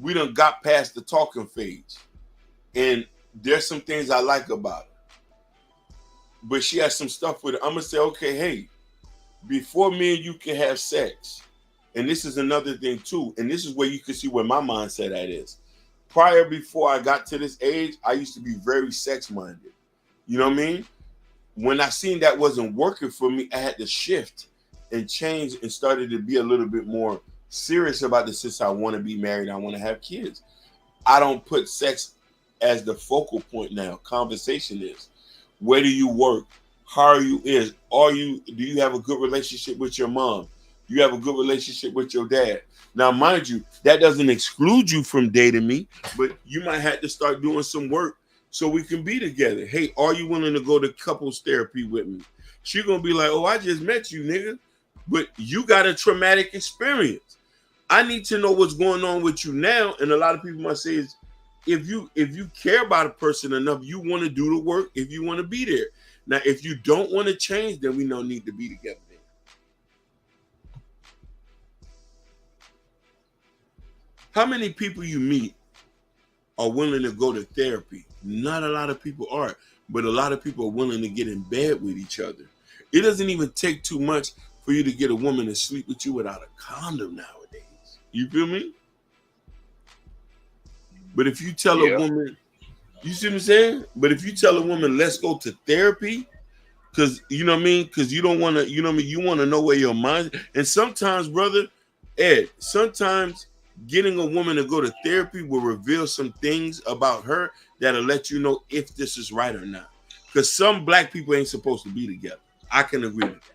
We done got past the talking phase. And there's some things I like about her. But she has some stuff with it. I'm gonna say, okay, hey, before me and you can have sex, and this is another thing too, and this is where you can see where my mindset at is. Before I got to this age, I used to be very sex-minded. You know what I mean? When I seen that wasn't working for me, I had to shift and change and started to be a little bit more serious about this since I want to be married. I want to have kids. I don't put sex as the focal point now. Conversation is. Where do you work? How are you? Do you have a good relationship with your mom? You have a good relationship with your dad. Now, mind you, that doesn't exclude you from dating me, but you might have to start doing some work so we can be together. Hey, are you willing to go to couples therapy with me? She's going to be like, oh, I just met you, nigga. But you got a traumatic experience. I need to know what's going on with you now. And a lot of people might say is, if you care about a person enough, you want to do the work if you want to be there. Now, if you don't want to change, then we don't need to be together. How many people you meet are willing to go to therapy? Not a lot of people are, but a lot of people are willing to get in bed with each other. It doesn't even take too much for you to get a woman to sleep with you without a condom nowadays. You feel me? But if you tell a woman, you see what I'm saying? But if you tell a woman, let's go to therapy, because you know what I mean? Because you don't want to, you know what I mean? You want to know where your mind. And sometimes, brother Ed, sometimes getting a woman to go to therapy will reveal some things about her that'll let you know if this is right or not. Because some black people ain't supposed to be together. I can agree with that.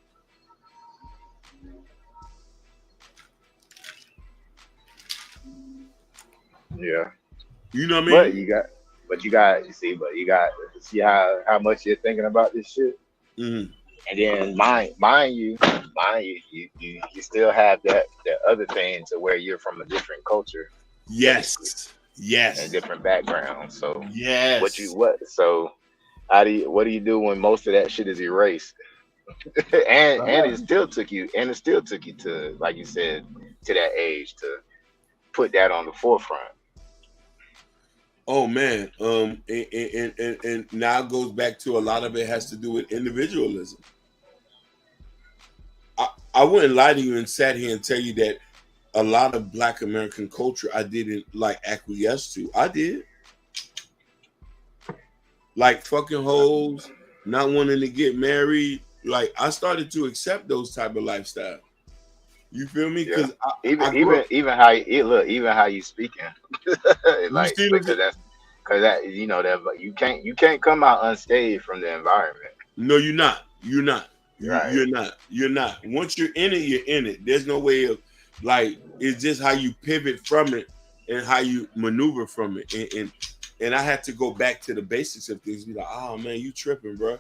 Yeah. You know what I mean? But you got to see how much you're thinking about this shit. Mm-hmm. And then mind you, you still have that other thing to where you're from a different culture. Yes. And different background. So yes. What do you do when most of that shit is erased? and it still took you to, like you said, to that age to put that on the forefront. Oh man, and now it goes back to a lot of it has to do with individualism. I wouldn't lie to you and sat here and tell you that a lot of Black American culture I didn't like acquiesce to. I did. Like fucking hoes, not wanting to get married. Like I started to accept those type of lifestyle. You feel me? Because even how you speaking, like because that you can't come out unscathed from the environment. No, you're not. You're not. You're not. Once you're in it, you're in it. There's no way of it's just how you pivot from it and how you maneuver from it. And I had to go back to the basics of things. Be like, oh man, you tripping, bro.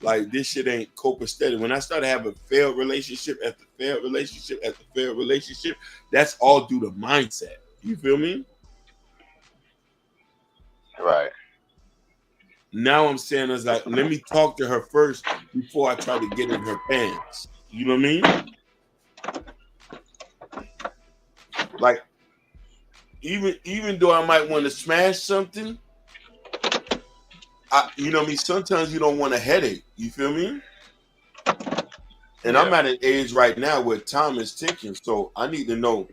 Like this shit ain't copacetic. When I started having failed relationship after failed relationship after failed relationship, that's all due to mindset. You feel me? Right. Now I'm saying is like, let me talk to her first before I try to get in her pants. You know what I mean? Like, even though I might want to smash something, you know what I mean? Sometimes you don't want a headache. You feel me? And I'm at an age right now where time is ticking, so I need to know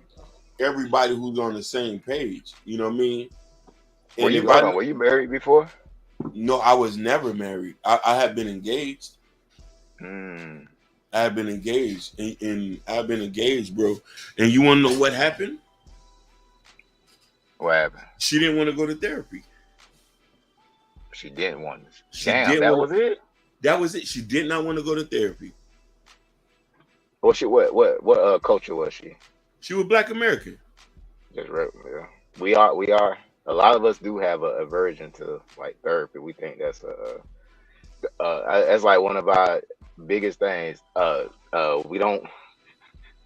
everybody who's on the same page. You know what I mean? And Were you married before? No, I was never married. I have been engaged. Mm. I have been engaged, and I've been engaged, bro. And you want to know what happened? What happened? She didn't want to go to therapy. She didn't want to. That was it? That was it. She did not want to go to therapy. What culture was she? She was Black American. Just right, yeah. We are. A lot of us do have a aversion to like therapy. We think that's like one of our biggest things. We don't.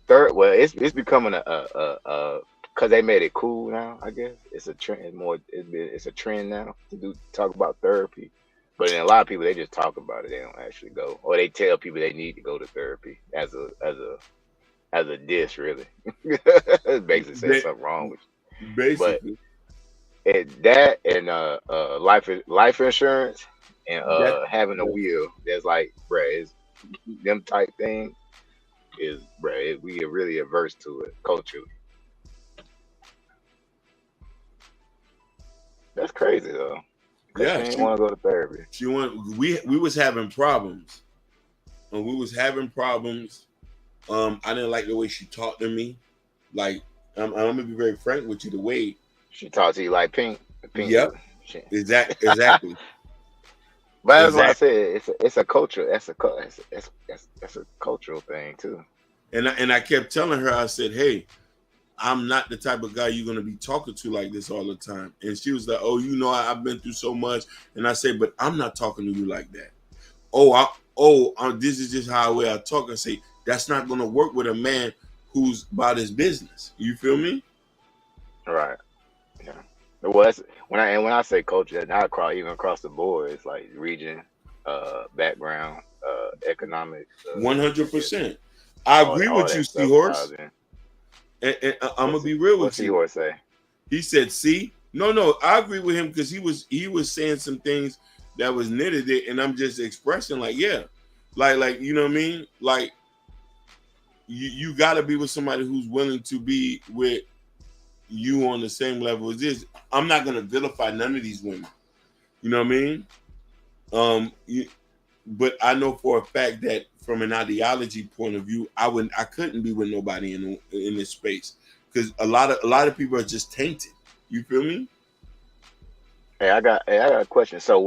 Well, it's becoming because they made it cool now. I guess it's a trend. It's a trend now to talk about therapy. But in a lot of people, they just talk about it. They don't actually go, or they tell people they need to go to therapy as a diss. Really, it basically says something wrong with you. Basically, but that and life insurance and having a will. That's like, bruh, is them type things. Is bruh, we are really averse to it culturally. That's crazy though. Yeah, she didn't want to go to therapy. We was having problems. And we was having problems. I didn't like the way she talked to me. Like, I'm gonna be very frank with you. The way she talked to you like pink. Yep. Exactly. But that's what I said. It's a culture. That's a cultural thing too. And I kept telling her, I said, hey, I'm not the type of guy you're going to be talking to like this all the time. And she was like, oh, you know, I've been through so much. And I said, but I'm not talking to you like that. This is just how I talk. I say, that's not going to work with a man who's about his business. You feel me? Right. Yeah. Well, when I say culture, not across the board, it's like region, background, economics. 100%. I agree with you, Seahorse. And I'm gonna be real with you. What's Seahorse say? He said, "See, no, I agree with him because he was saying some things that was knitted it, and I'm just expressing like, yeah, like you know what I mean? Like, you got to be with somebody who's willing to be with you on the same level as this. I'm not gonna vilify none of these women. You know what I mean? But I know for a fact that from an ideology point of view, I couldn't be with nobody in this space because a lot of people are just tainted. You feel me? Hey, I got a question. So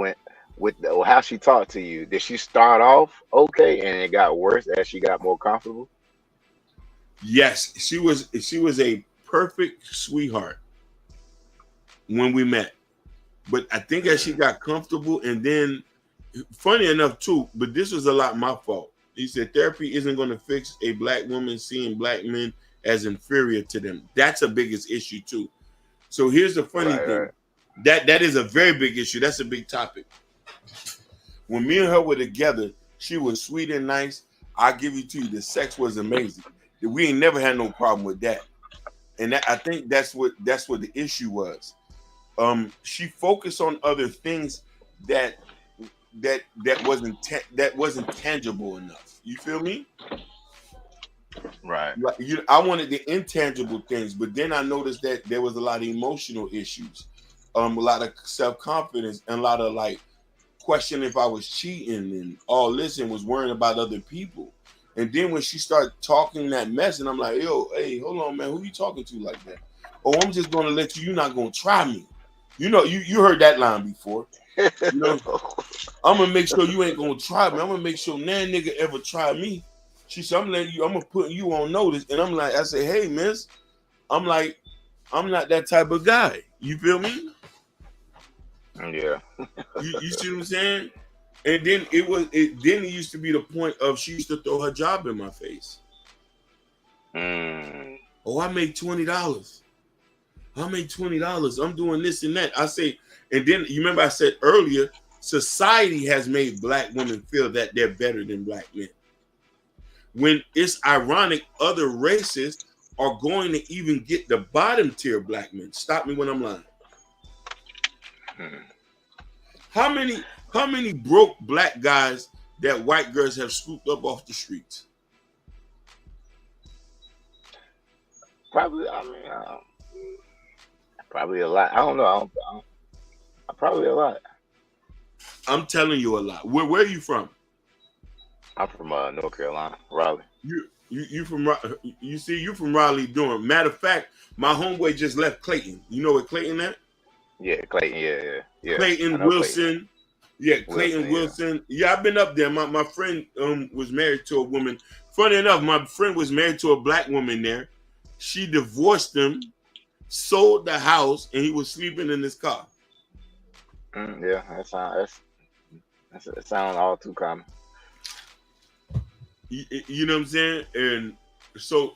with how she talked to you, did she start off okay and it got worse as she got more comfortable? Yes, she was a perfect sweetheart when we met, but I think as she got comfortable and then. Funny enough, too, but this was a lot my fault. He said therapy isn't going to fix a Black woman seeing Black men as inferior to them. That's a biggest issue, too. So here's the funny thing. Right. That is a very big issue. That's a big topic. When me and her were together, she was sweet and nice. I give you to you, the sex was amazing. We ain't never had no problem with that. And I think that's what the issue was. She focused on other things that wasn't tangible enough. You feel me? Right. Like, I wanted the intangible things, but then I noticed that there was a lot of emotional issues, a lot of self-confidence, and a lot of like questioning if I was cheating and all this, and was worrying about other people. And then when she started talking that mess, and I'm like, yo, hey, hold on, man, who you talking to like that? Oh, I'm just gonna let you. You're not gonna try me. You know, you heard that line before. You know, I'm gonna make sure you ain't gonna try me. I'm gonna make sure none nigga ever try me. She said, I'm gonna put you on notice. And I'm like, I say, hey, miss, I'm like, I'm not that type of guy. You feel me? Yeah. You see what I'm saying? And then it used to be the point of she used to throw her job in my face. Oh, I made $20. I made $20. I'm doing this and that. I say, and then you remember I said earlier, society has made black women feel that they're better than black men. When it's ironic, other races are going to even get the bottom tier black men. Stop me when I'm lying. How many broke black guys that white girls have scooped up off the streets? Probably, probably a lot. I don't know. Probably a lot. I'm telling you a lot. Where are you from? I'm from North Carolina, Raleigh. You from Raleigh, Durham. Matter of fact, my homeboy just left Clayton. You know what Clayton at? Yeah, Clayton. Yeah. Clayton, Wilson. Clayton, Wilson. Yeah, I've been up there. My friend was married to a woman. Funny enough, my friend was married to a black woman there. She divorced him, sold the house, and he was sleeping in his car. Yeah, that sounds all too common. You know what I'm saying? And so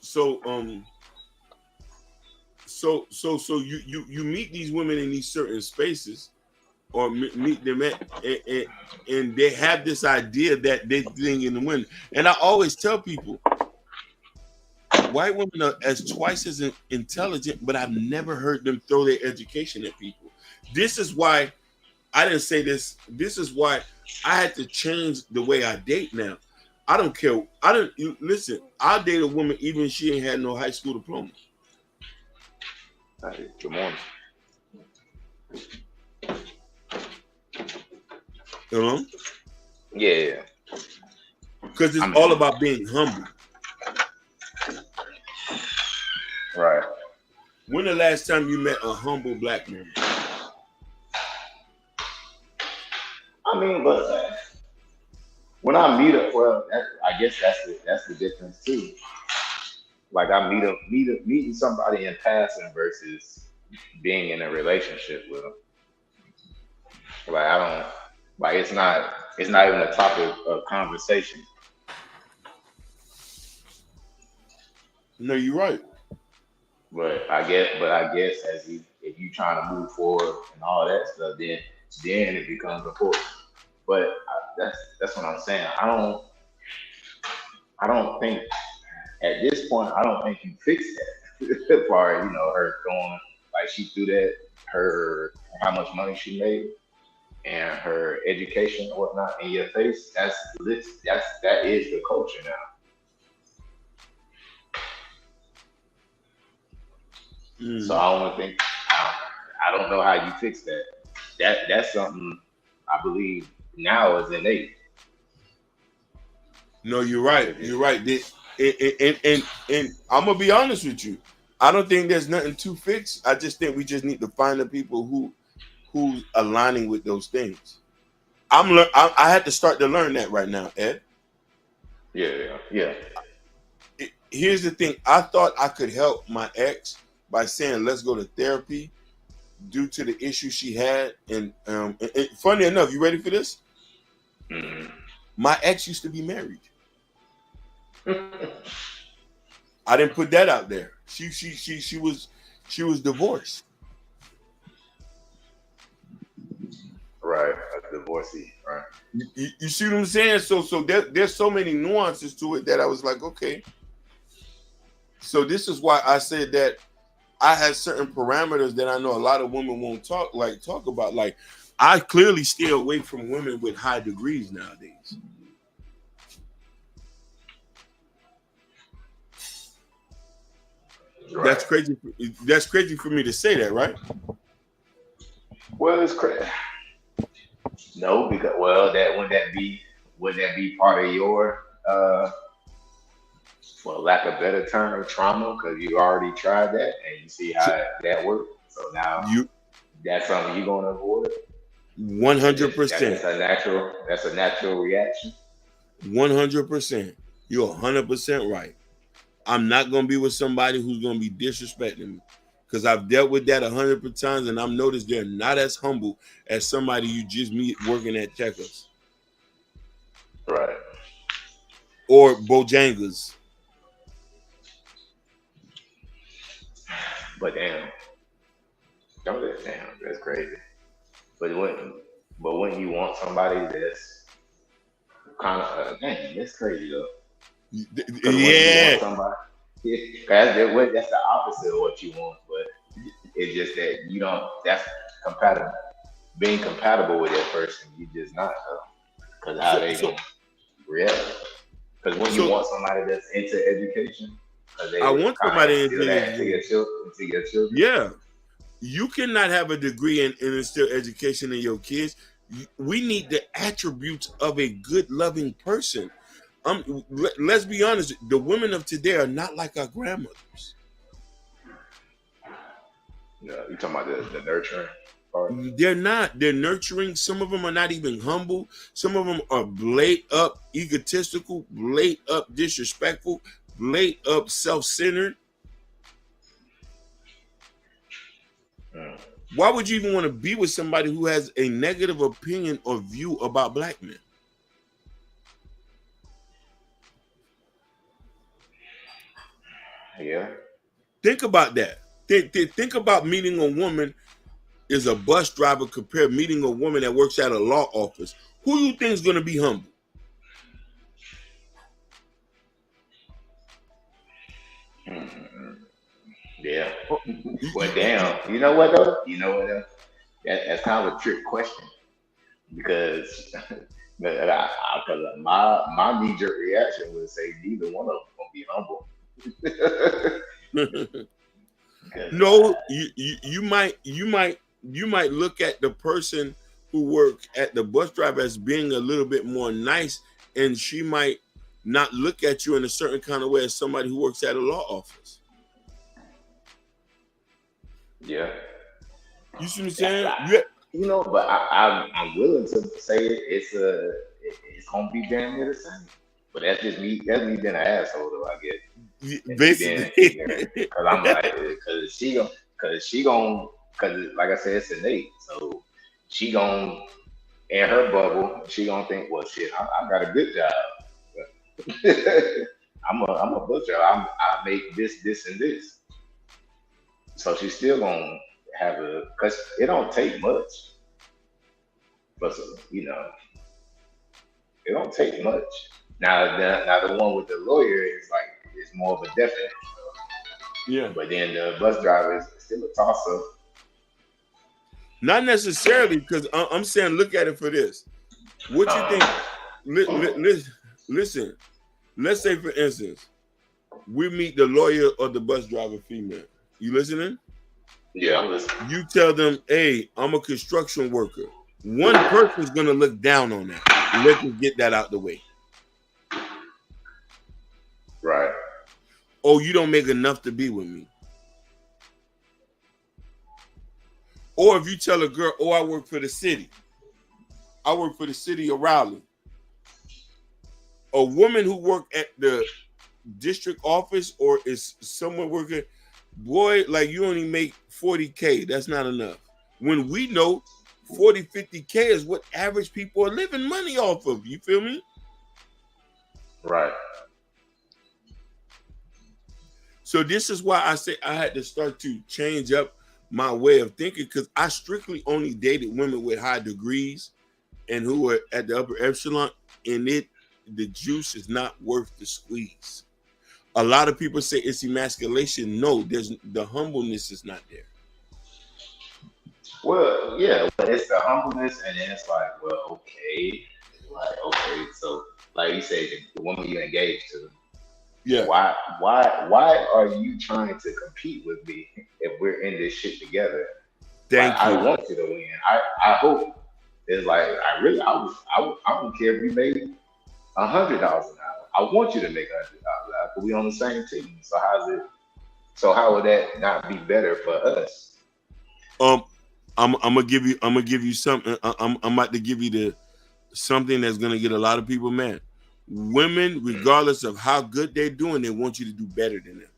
you meet these women in these certain spaces, or meet them and they have this idea that they're in the wind. And I always tell people, white women are twice as intelligent, but I've never heard them throw their education at people. This is why I didn't say this. This is why I had to change the way I date now. I don't care. Listen. I'll date a woman even if she ain't had no high school diploma. Good morning. You know? Yeah. Because it's all about being humble. Right. When the last time you met a humble black man? I mean, but when I meet up, well, I guess that's the difference too. Like I meeting somebody in passing versus being in a relationship with them. Like I don't like it's not even a topic of conversation. No, you're right. But I guess if you trying to move forward and all that stuff, then it becomes important. But that's what I'm saying. I don't think at this point I don't think you fix that. As far as her going like she threw that her how much money she made and her education and whatnot in your face. That is the culture now. So I don't know how you fix that. That's something I believe now is innate. No, you're right. You're right. And I'm gonna be honest with you. I don't think there's nothing to fix. I just think we just need to find the people who's aligning with those things. I had to start to learn that right now, Ed. Yeah. Here's the thing. I thought I could help my ex by saying, let's go to therapy due to the issue she had. And funny enough, you ready for this? Mm-hmm. My ex used to be married. I didn't put that out there. She was divorced. Right, a divorcee. Right. You see what I'm saying? So there's so many nuances to it that I was like, okay. So this is why I said that I had certain parameters that I know a lot of women won't talk about. Like, I clearly stay away from women with high degrees nowadays. Right. That's crazy for me to say that, right? Well, it's crazy. No, because wouldn't that be part of your for lack of better term, trauma, because you already tried that and you see how that worked. So now that's something you're gonna avoid. 100%. That's a natural reaction. 100%. You're 100% right. I'm not gonna be with somebody who's gonna be disrespecting me, because I've dealt with that 100 times, and I've noticed they're not as humble as somebody you just meet working at Checkers. Right. Or Bojangles. But damn, that's crazy. But when you want somebody that's kind of dang, that's crazy though. Yeah. When you want somebody, that's the opposite of what you want. But it's just that you don't. That's compatible. Being compatible with that person, you just not though. Because how they gonna react? Because when you want somebody that's into education, I want somebody into your children. Yeah. You cannot have a degree and instill education in your kids. We need the attributes of a good, loving person. Let's be honest. The women of today are not like our grandmothers. Yeah, you talking about the nurturing part? They're not. They're nurturing. Some of them are not even humble. Some of them are blade up egotistical, blade up disrespectful, blade up self-centered. Why would you even want to be with somebody who has a negative opinion or view about black men? Yeah. Think about that. Think about meeting a woman is a bus driver compared to meeting a woman that works at a law office. Who you think is going to be humble? Yeah. Well, damn. You know what though? That's kind of a trick question because my knee-jerk reaction would say neither one of them gonna be humble. No, you might look at the person who work at the bus driver as being a little bit more nice, and she might not look at you in a certain kind of way as somebody who works at a law office. Yeah. You see what I'm saying? But I'm willing to say it's gonna be damn near the same. But that's just me. That's me being an asshole, though. I guess. Basically, because I'm like, because like I said, it's innate. So she gonna in her bubble, she gonna think, well, shit, I got a good job. I'm a butcher. I make this, and this. So she's still gonna have because it don't take much. But it don't take much. Now the one with the lawyer is more of a definite. Yeah. But then the bus driver is still a toss-up. Not necessarily, because I'm saying look at it for this. What you think? Listen. Let's say, for instance, we meet the lawyer or the bus driver female. You listening? Yeah, I'm listening. You tell them, hey, I'm a construction worker. One person's going to look down on that. Let's just get that out the way. Right. Oh, you don't make enough to be with me. Or if you tell a girl, oh, I work for the city. I work for the city of Raleigh. A woman who worked at the district office or is someone working, boy, like you only make 40K. That's not enough. When we know 40, 50K is what average people are living money off of. You feel me? Right. So this is why I say I had to start to change up my way of thinking, because I strictly only dated women with high degrees and who were at the upper echelon, and the juice is not worth the squeeze. A lot of people say it's emasculation. No, the humbleness is not there. Well, yeah, but it's the humbleness, and then it's like, well, okay, so like you said, the woman you engaged to, yeah. Why are you trying to compete with me if we're in this shit together? Thank you. I want you to win. I hope it's like I don't care if you made $100 an hour. I want you to make $100 an hour. We on the same team. So how would that not be better for us? I'm gonna give you something. I'm about to give you something that's gonna get a lot of people mad. Women, regardless of how good they're doing, they want you to do better than them,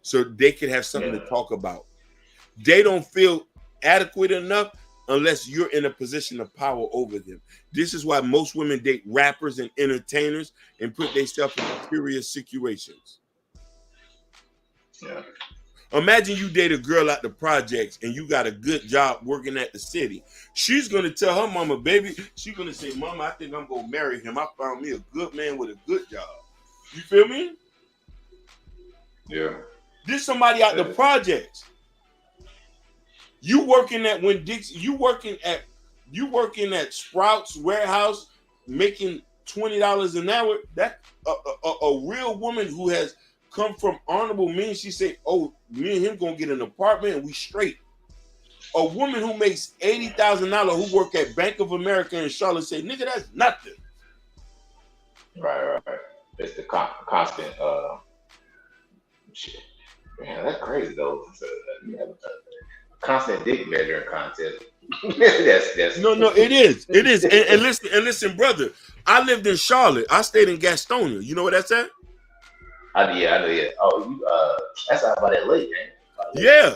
so they can have something to talk about. They don't feel adequate enough unless you're in a position of power over them. This is why most women date rappers and entertainers and put themselves in serious situations. Yeah. Imagine you date a girl at the projects and you got a good job working at the city. She's going to tell her mama, baby, she's going to say, Mama, I think I'm going to marry him. I found me a good man with a good job. You feel me? Yeah. This somebody out the projects. You working at Winn-Dixie, you working at Sprouts warehouse making $20 an hour. That a real woman who has come from honorable means, she say, oh, me and him gonna get an apartment and we straight. A woman who makes $80,000 who work at Bank of America in Charlotte say, nigga, that's nothing. Right. It's the constant shit. Man, that's crazy though. Constant dick measuring contest. that's no, it is. And listen, brother. I lived in Charlotte. I stayed in Gastonia. You know where that's at? I know, yeah. Oh, that's out by that lake, man. Yeah.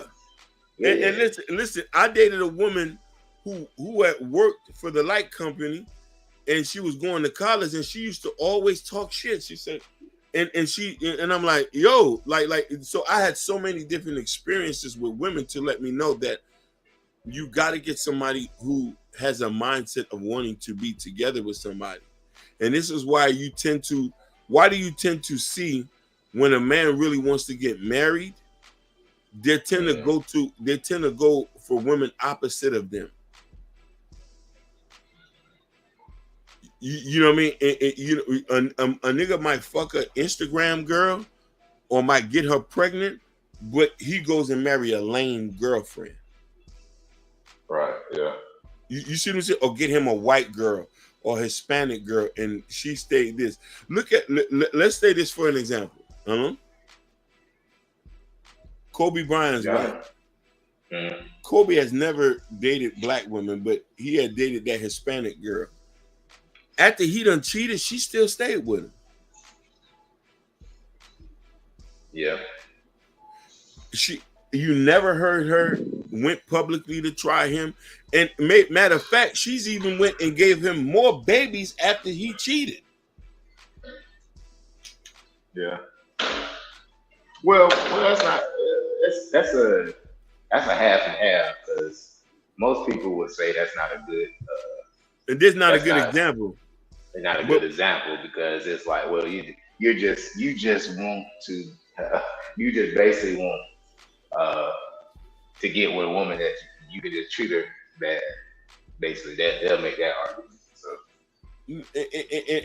And listen. I dated a woman who had worked for the light company, and she was going to college, and she used to always talk shit. She said, and I'm like, yo, like, so I had so many different experiences with women to let me know that you got to get somebody who has a mindset of wanting to be together with somebody. And this is why do you tend to see when a man really wants to get married, they tend to go for women opposite of them. You know what I mean? A nigga might fuck an Instagram girl or might get her pregnant, but he goes and marry a lame girlfriend. Right, yeah. You see what I'm saying? Or get him a white girl or Hispanic girl and she stayed this. Let's say this for an example. Kobe Bryant's wife. Mm-hmm. Kobe has never dated black women, but he had dated that Hispanic girl. After he done cheated, she still stayed with him. Yeah. You never heard her went publicly to try him. And matter of fact, she's even went and gave him more babies after he cheated. Yeah. Well, that's not. That's a half and half, because most people would say that's not a good. It is not a good example. It's not a good example, because it's like, well, you just want to, you just basically want to get with a woman that you can just treat her bad. Basically, they'll make that argument. So,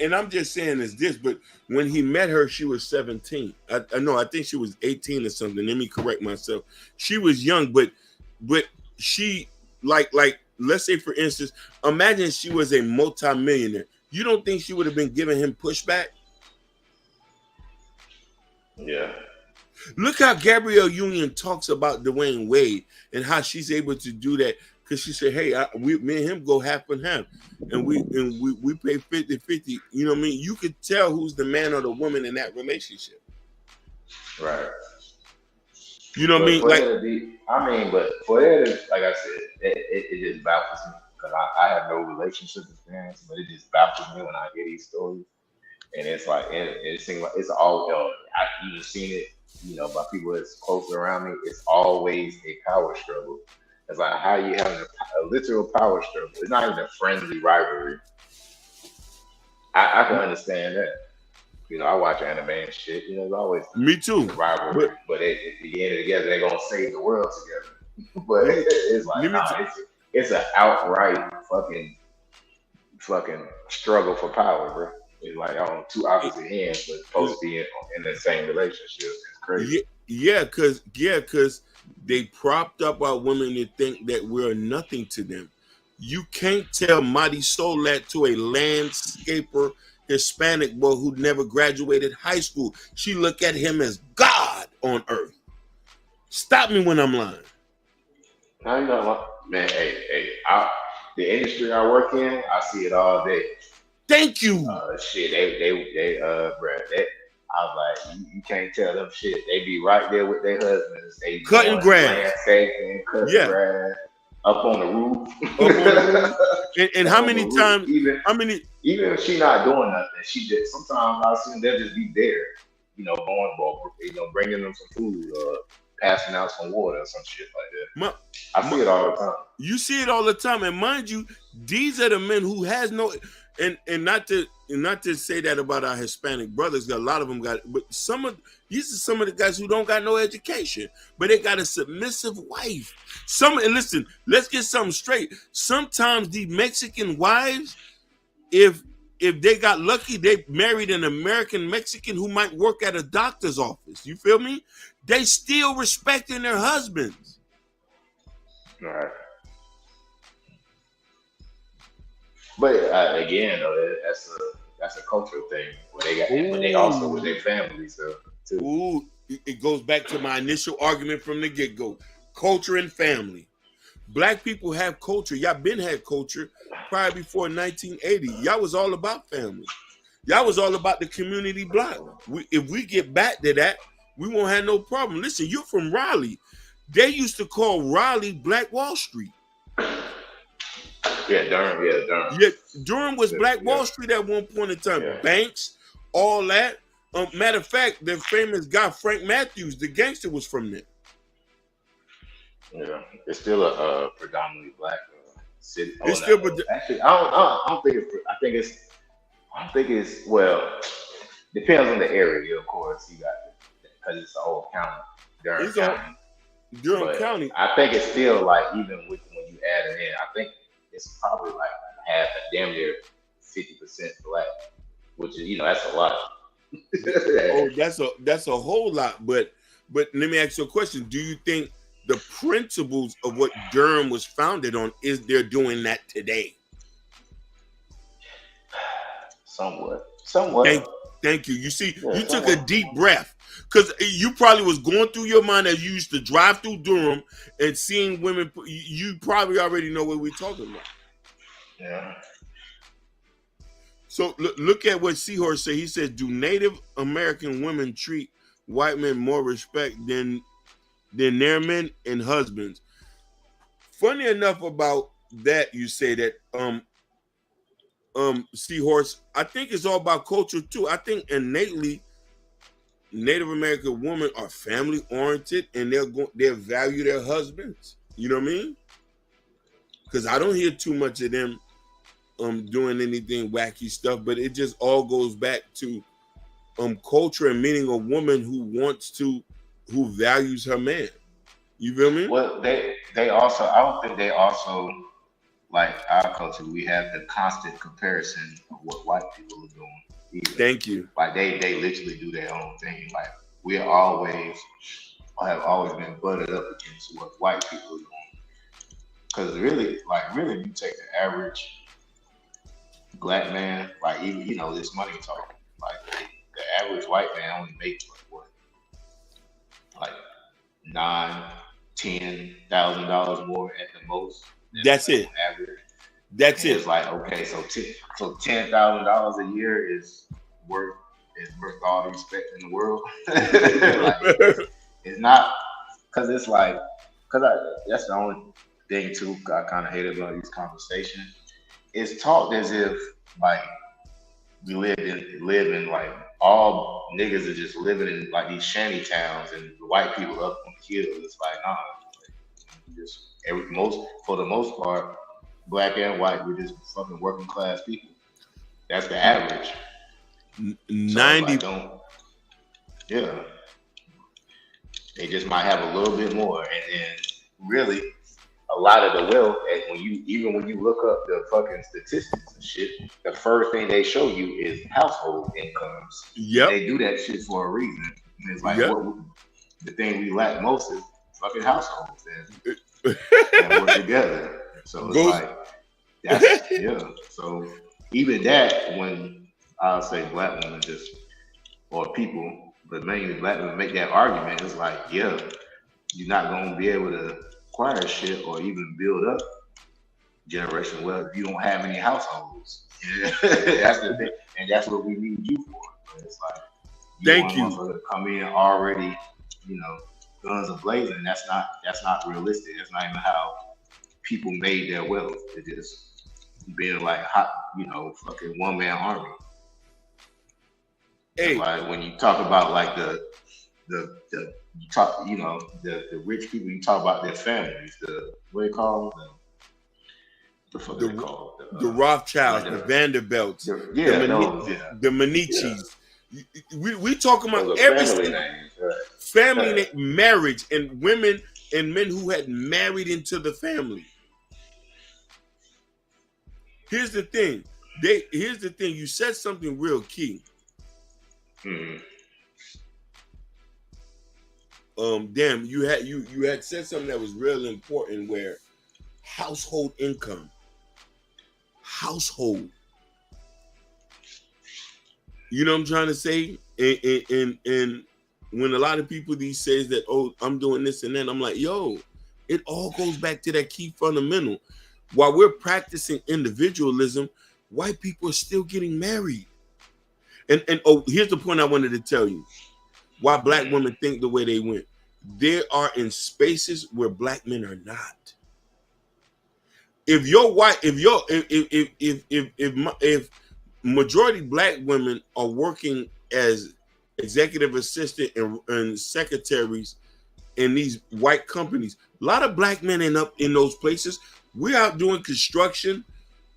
and I'm just saying is this, but when he met her, she was 17. I think she was 18 or something. Let me correct myself. She was young, but she like let's say for instance, imagine she was a multimillionaire. You don't think she would have been giving him pushback? Yeah. Look how Gabrielle Union talks about Dwayne Wade and how she's able to do that, because she said, hey, me and him go half and half, and we pay 50-50. You know what I mean? You could tell who's the man or the woman in that relationship. Right. You know what I mean? But for it, like I said, it just baffles me, because I have no relationship experience, but it just baffles me when I hear these stories. And it's like, it seems like it's all, I've even seen it, by people that's close around me. It's always a power struggle. It's like, how are you having a literal power struggle? It's not even a friendly rivalry. I can understand that. I watch anime and shit. It's always me too. Rivalry, but at the end of the day, they're gonna save the world together. But it's like, it's an outright fucking struggle for power, bro. It's like on two opposite ends, but supposed to be in the same relationship. It's crazy. Yeah, because they propped up our women to think that we're nothing to them. You can't tell Marisol that to a landscaper Hispanic boy who never graduated high school. She look at him as God on earth. Stop me when I'm lying. No, you know what, man? Hey, the industry I work in, I see it all day. Thank you. Shit, bro. I was like, you can't tell them shit. They be right there with their husbands. They cutting grass, landscaping, cutting grass. Up on the roof. And how many times? Even if she not doing nothing, she just sometimes I see they'll just be there, bringing them some food or passing out some water or some shit like that. I see it all the time. You see it all the time, and mind you, these are the men who has no, and not to say that about our Hispanic brothers. A lot of them got, but these are some of the guys who don't got no education, but they got a submissive wife. And listen, let's get something straight. Sometimes the Mexican wives, if they got lucky, they married an American Mexican who might work at a doctor's office. You feel me? They still respecting their husbands. Right. But again, though, that's a cultural thing. But they also with their families, too. Ooh, it goes back to my initial argument from the get-go. Culture and family. Black people have culture. Y'all been had culture prior before 1980. Y'all was all about family. Y'all was all about the community block. If we get back to that, we won't have no problem. Listen, you're from Raleigh. They used to call Raleigh Black Wall Street. Yeah, Durham. Yeah, Durham was Black Wall Street at one point in time. Yeah. Banks, all that. Matter of fact, the famous guy Frank Matthews, the gangster, was from there. Yeah, it's still a predominantly black city. Actually, I don't think it's. I think it's. Well, depends on the area, of course. You got because it's the whole county, Durham County. Durham County. I think it's still like even when you add it in, I think it's probably like half, damn near 50% black, which is that's a lot. That's a whole lot. But let me ask you a question. Do you think the principles of what Durham was founded on is they're doing that today? Somewhat. Thank you. You see, you took a deep breath because you probably was going through your mind as you used to drive through Durham and seeing women. You probably already know what we're talking about. Yeah. So look at what Seahorse said. He says, "Do Native American women treat white men more respect than their men and husbands?" Funny enough about that, you say that. Seahorse, I think it's all about culture too. I think innately Native American women are family oriented and they'll value their husbands. You know what I mean? Because I don't hear too much of them doing anything wacky stuff, but it just all goes back to culture and meaning a woman who values her man. You feel me? Well, they also, I don't think they also, like our culture, we have the constant comparison of what white people are doing. Either. Thank you. Like they literally do their own thing. Like we have always been butted up against what white people are doing. Because really, you take the average black man, like even this money talk, like the average white man only makes like $9,000-$10,000 more at the most. That's it. Average. That's it. It's like, okay, so $10,000 a year is worth all the respect in the world. Like, it's not because it's like that's the only thing too. I kind of hate about these conversations. It's talked as if like we live in like all niggas are just living in like these shanty towns and the white people up on the hill. It's like for the most part, black and white, we're just fucking working class people. That's the average. 90. Yeah. They just might have a little bit more, and then really a lot of the wealth. And when you look up the fucking statistics and shit, the first thing they show you is household incomes. Yep. They do that shit for a reason. And it's like the thing we lack most is fucking households and work together. So it's like that's So even that, when I'll say black women or people, but mainly black women make that argument, it's like, you're not gonna be able to acquire shit or even build up generational wealth if you don't have any households. That's the thing, and that's what we need you for. But it's like thank you. To come in already, guns are blazing. That's not realistic. That's not even how people made their wealth. It just being like hot, fucking one man army. Hey, like when you talk about like the rich people, you talk about their families. What do they call them? The Rothschilds, the Vanderbilts, the Medicis. We talking about everything. Family name, marriage, and women and men who had married into the family. Here's the thing. You said something real key. Damn, you had said something that was real important, where household income. You know what I'm trying to say? And when a lot of people these says that, oh, I'm doing this and then, I'm like, yo, it all goes back to that key fundamental. While we're practicing individualism, white people are still getting married. And here's the point I wanted to tell you. Why black women think the way they went. They are in spaces where black men are not. If majority black women are working as executive assistant and secretaries in these white companies, a lot of black men end up in those places. We're out doing construction,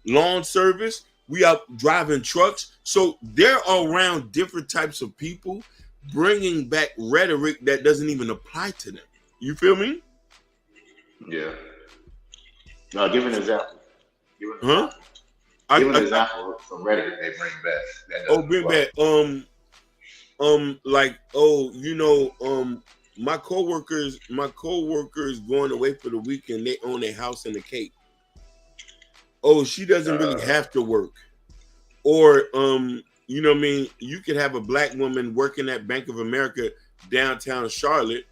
lawn service. We out driving trucks. So they're around different types of people, bringing back rhetoric that doesn't even apply to them. You feel me? Yeah. No, give an example. Give an example of some rhetoric they bring back. Bring back. My coworkers going away for the weekend. They own a house in the Cape. Oh, she doesn't really have to work. Or you know what I mean? You could have a black woman working at Bank of America downtown Charlotte.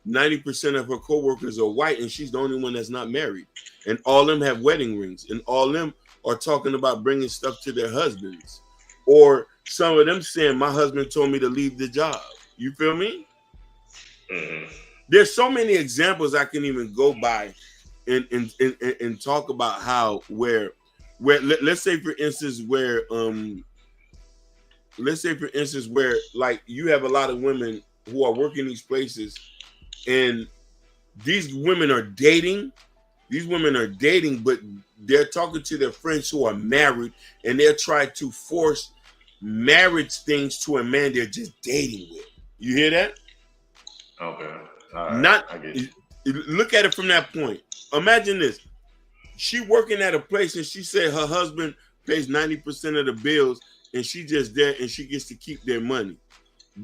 90% of her coworkers are white, and she's the only one that's not married. And all of them have wedding rings, and all of them are talking about bringing stuff to their husbands. Or some of them saying, my husband told me to leave the job. You feel me? Mm-hmm. There's so many examples I can even go by and talk about how where let's say for instance where like you have a lot of women who are working these places, and these women are dating, but they're talking to their friends who are married, and they're trying to force marriage things to a man they're just dating with. You hear that? Okay. Look at it from that point. Imagine this. She working at a place and she said her husband pays 90% of the bills and she just there and she gets to keep their money.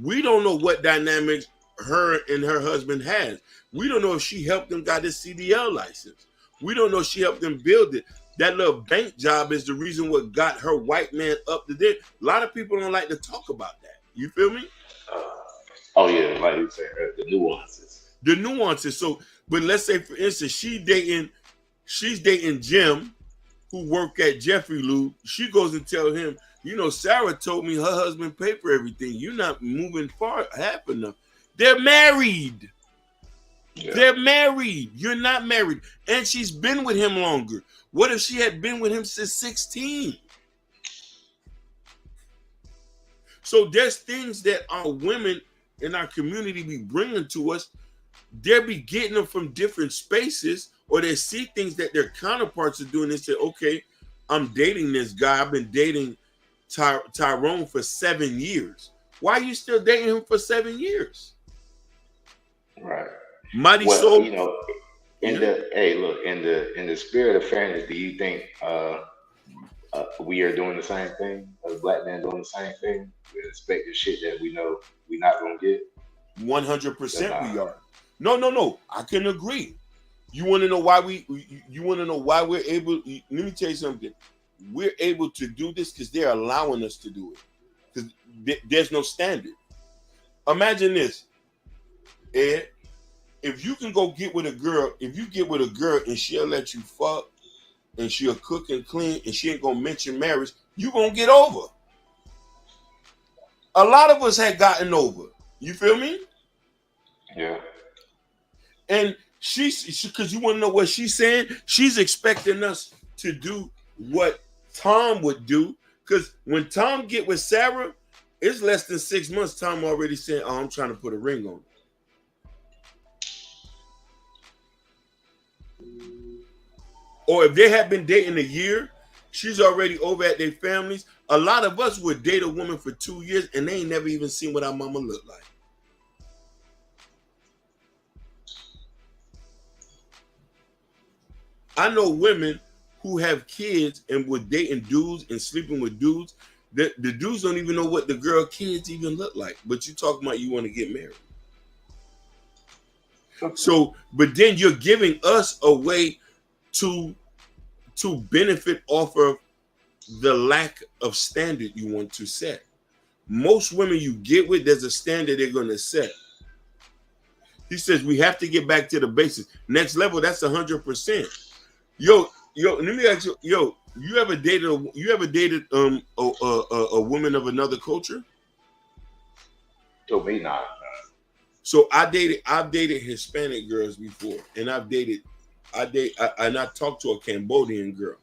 We don't know what dynamics her and her husband has. We don't know if she helped them got his CDL license. We don't know if she helped them build it. That little bank job is the reason what got her white man up to there. A lot of people don't like to talk about that. You feel me? Oh yeah, like you said, the nuances. So, but let's say for instance, she's dating Jim, who work at Jeffrey Lou. She goes and tell him, Sarah told me her husband paid for everything. You're not moving far half enough. They're married. Yeah. They're married. You're not married. And she's been with him longer. What if she had been with him since 16? So there's things that our women in our community be bringing to us. They'll be getting them from different spaces, or they see things that their counterparts are doing and say, okay, I'm dating this guy. I've been dating Tyrone for 7 years. Why are you still dating him for 7 years? Right. Mighty soul. In the spirit of fairness, do you think we are doing the same thing? As black men doing the same thing? We expect the shit that we know we're not gonna get. 100% we are. No. I can agree. You want to know why we're able? Let me tell you something. We're able to do this because they're allowing us to do it. Because there's no standard. Imagine this, Ed. If you can go get with a girl, and she'll let you fuck, and she'll cook and clean, and she ain't gonna mention marriage, you gonna get over. A lot of us had gotten over. You feel me? Yeah. And She's because you want to know what she's saying. She's expecting us to do what Tom would do. Because when Tom get with Sarah, it's less than 6 months. Tom already saying, "Oh, I'm trying to put a ring on it." Or if they have been dating a year, she's already over at their families. A lot of us would date a woman for 2 years and they ain't never even seen what our mama look like. I know women who have kids and were dating dudes and sleeping with dudes. The dudes don't even know what the girl kids even look like. But you talking about you want to get married. So, but then you're giving us a way to benefit off of the lack of standard you want to set. Most women you get with, there's a standard they're going to set. He says we have to get back to the basics. Next level, that's 100%. Yo, let me ask you, you ever dated a woman of another culture? To me, not. So I've dated Hispanic girls before, and I talked to a Cambodian girl.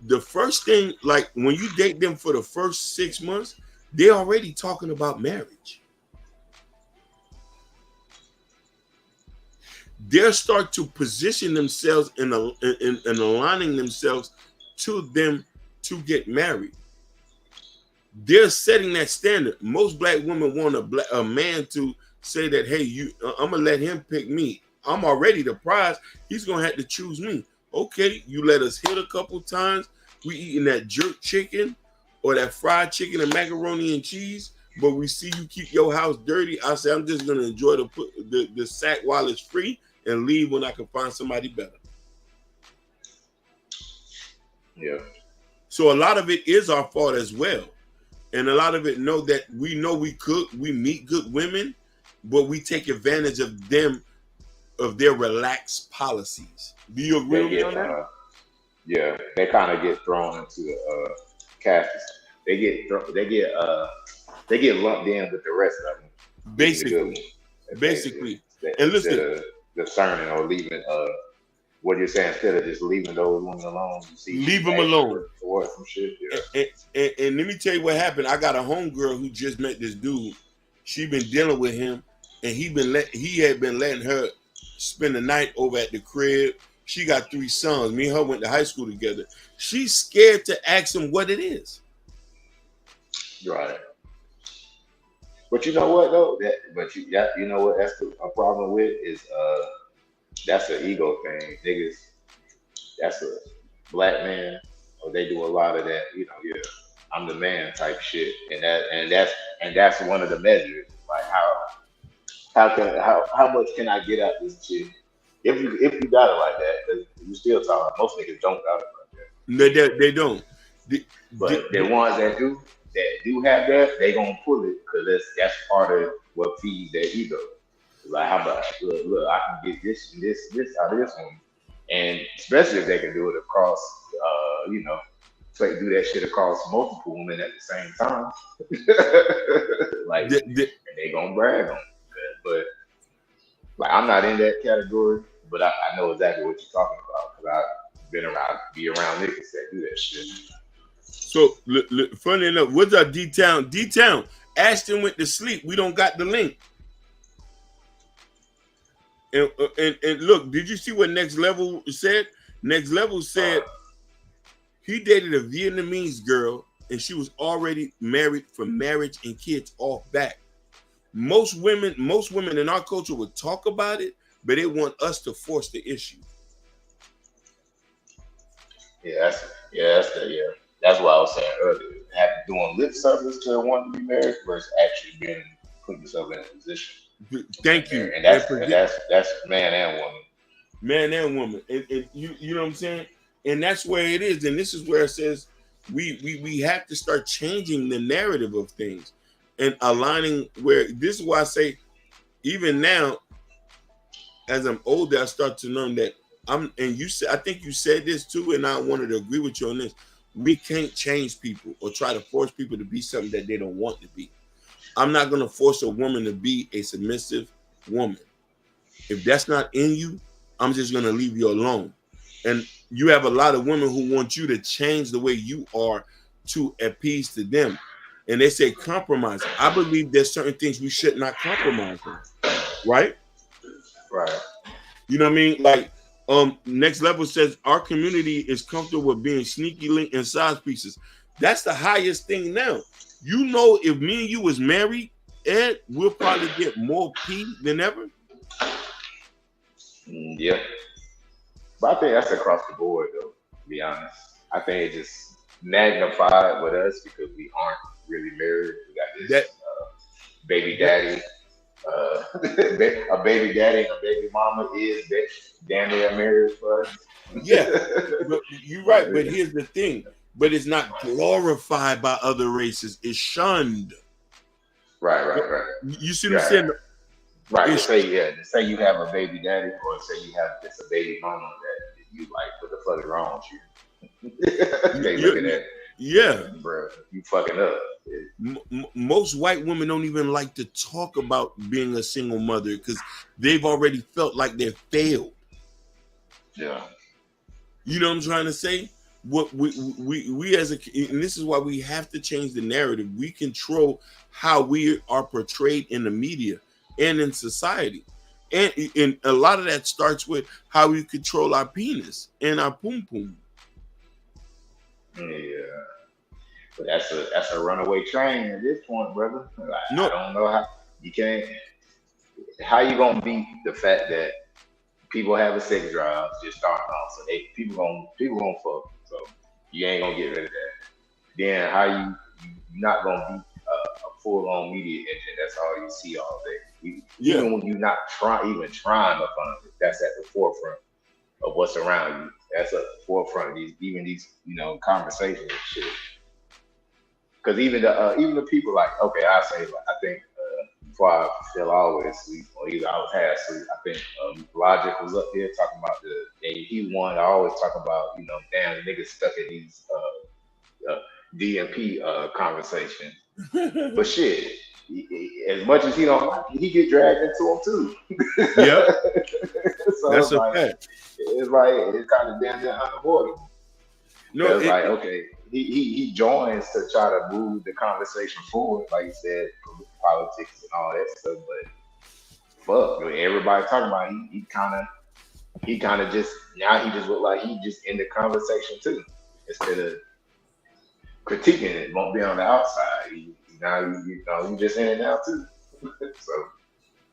The first thing, like when you date them for the first 6 months, they're already talking about marriage. They'll start to position themselves in aligning themselves to them to get married. They're setting that standard. Most black women want a man to say that, hey, I'm gonna let him pick me. I'm already the prize. He's gonna have to choose me. Okay, you let us hit a couple times. We eating that jerk chicken or that fried chicken and macaroni and cheese, but we see you keep your house dirty. I say I'm just gonna enjoy the sack while it's free and leave when I can find somebody better. Yeah. So a lot of it is our fault as well. And a lot of it we know we meet good women, but we take advantage of them, of their relaxed policies. Do you agree with me on that? Yeah, they kind of get thrown into the castes. They get lumped in with the rest of them. Basically. And listen, discerning or leaving what you're saying, instead of just leaving those women alone, leave them alone or some shit. Yeah. And let me tell you what happened. I got a homegirl who just met this dude. She been dealing with him, and he had been letting her spend the night over at the crib. She got 3 sons. Me and her went to high school together. She's scared to ask him what it is. Right. But you know what though? You know what? That's a problem with is that's an ego thing, niggas. That's a black man, or they do a lot of that. Yeah, I'm the man type shit, and that's one of the measures. Like how much can I get out this shit? If you got it like that, because you still talking. Most niggas don't got it like that. They don't. But the ones that do have that, they gonna pull it because that's part of what feeds their ego. Like, how about look, I can get this and this out of this one, and especially if they can do it across, so they do that shit across multiple women at the same time. Like, and they gonna brag on it. But like, I'm not in that category, but I know exactly what you're talking about because I've been around niggas that do that shit. So, funny enough, what's our D-Town? D-Town, Ashton went to sleep. We don't got the link. And look, did you see what Next Level said? Next Level said he dated a Vietnamese girl and she was already married for marriage and kids off back. Most women in our culture would talk about it, but they want us to force the issue. That's what I was saying earlier. Doing lip service to wanting to be married versus actually putting yourself in a position. Thank you. And that's man and woman. Man and woman. And you know what I'm saying? And that's where it is. And this is where it says we have to start changing the narrative of things and aligning where this is why I say even now, as I'm older, I start to learn that I think you said this too, and I wanted to agree with you on this. We can't change people or try to force people to be something that they don't want to be. I'm not going to force a woman to be a submissive woman. If that's not in you, I'm just gonna leave you alone. And you have a lot of women who want you to change the way you are to appease to them. And they say compromise. I believe there's certain things we should not compromise on. Right? Right. You know what I mean? Like, Next Level says our community is comfortable with being sneaky link and size pieces. That's the highest thing now. You know, if me and you was married, Ed, we'll probably get more P than ever. Yeah. But I think that's across the board, though, to be honest. I think it just magnified with us because we aren't really married. We got this baby daddy. A baby daddy and a baby mama is damn near marriage for us. Yeah, but you're right. But here's the thing. But it's not glorified by other races. It's shunned. Right. You see what I'm saying? Right. To say you have a baby daddy or say you have just a baby mama that you like, what the fuck is wrong with you? They looking at, yeah, bro, you fucking up. Most white women don't even like to talk about being a single mother because they've already felt like they've failed. Yeah. You know what I'm trying to say? What we as a, and this is why we have to change the narrative. We control how we are portrayed in the media and in society. And a lot of that starts with how we control our penis and our pum pum. Yeah. But that's a runaway train at this point, brother. Like, no. I don't know how you can't. How you gonna beat the fact that people have a sex drive just starting off? So people gonna fuck. So you ain't gonna get rid of that. Then how you not gonna beat a full on media engine? That's all you see all day. Even when you're not trying to find it, that's at the forefront of what's around you. That's at the forefront of these conversations and shit. Because even the people like, okay, I say, like, I think before I fell always asleep, or either I was half asleep, I think Logic was up here talking about he wanted to always talk about, damn, the niggas stuck in these DMP conversations. But shit, as much as he don't like it, he get dragged into them too. Yeah. So that's a fact. It's like, it's kind of damn near unavoidable. No, it's like, okay, he joins to try to move the conversation forward, like you said, politics and all that stuff. But fuck, everybody talking about he kind of just now he just look like he just in the conversation too, instead of critiquing it. Won't be on the outside. Now you just in it now too. So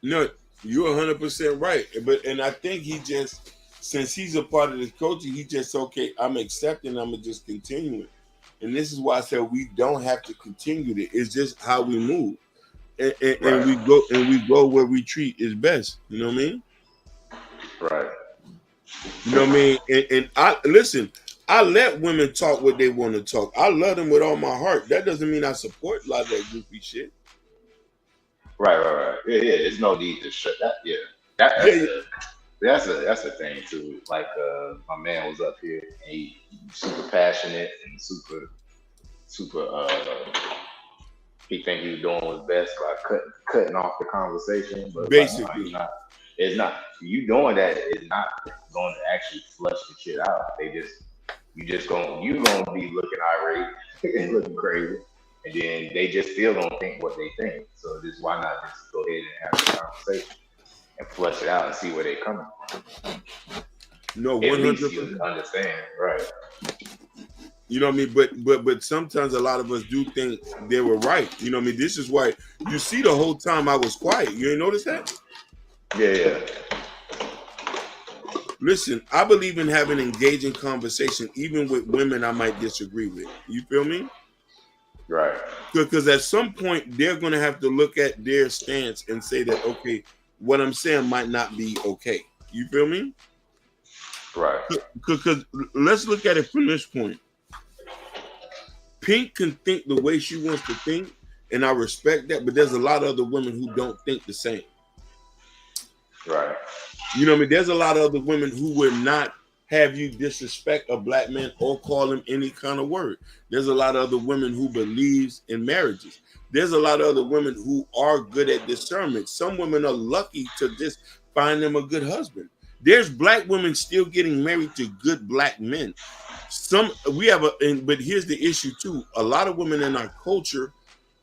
no, you're 100% right. And I think he just, since he's a part of this culture, he just, okay, I'm accepting, I'm gonna just continue it. And this is why I said we don't have to continue it. It's just how we move. And we go where we treat is best. You know what I mean? Right. You know what I mean? And I listen, I let women talk what they want to talk. I love them with all my heart. That doesn't mean I support a lot of that goofy shit. Right. Yeah, there's no need to shut that. Yeah. That's a thing too. Like my man was up here and he's super passionate and super he think he was doing his best, like cutting off the conversation. But basically, like, it's not you doing that is not going to actually flush the shit out. You gonna be looking irate and looking crazy, and then they just still gonna think what they think. So just why not just go ahead and have a conversation and flush it out and see where they coming from. No, 100%. At least you understand, right? You know what I mean? But sometimes a lot of us do think they were right. You know what I mean? This is why you see the whole time I was quiet. You ain't notice that? Yeah. Listen, I believe in having engaging conversation, even with women I might disagree with. You feel me? Right. Because at some point they're going to have to look at their stance and say that, okay, what I'm saying might not be okay. You feel me? Right. Because let's look at it from this point. Pink can think the way she wants to think, and I respect that, but there's a lot of other women who don't think the same. Right. You know what I mean? There's a lot of other women who would not have you disrespect a black man or call him any kind of word. There's a lot of other women who believes in marriages. There's a lot of other women who are good at discernment. Some women are lucky to just find them a good husband. There's black women still getting married to good black men. But here's the issue too. A lot of women in our culture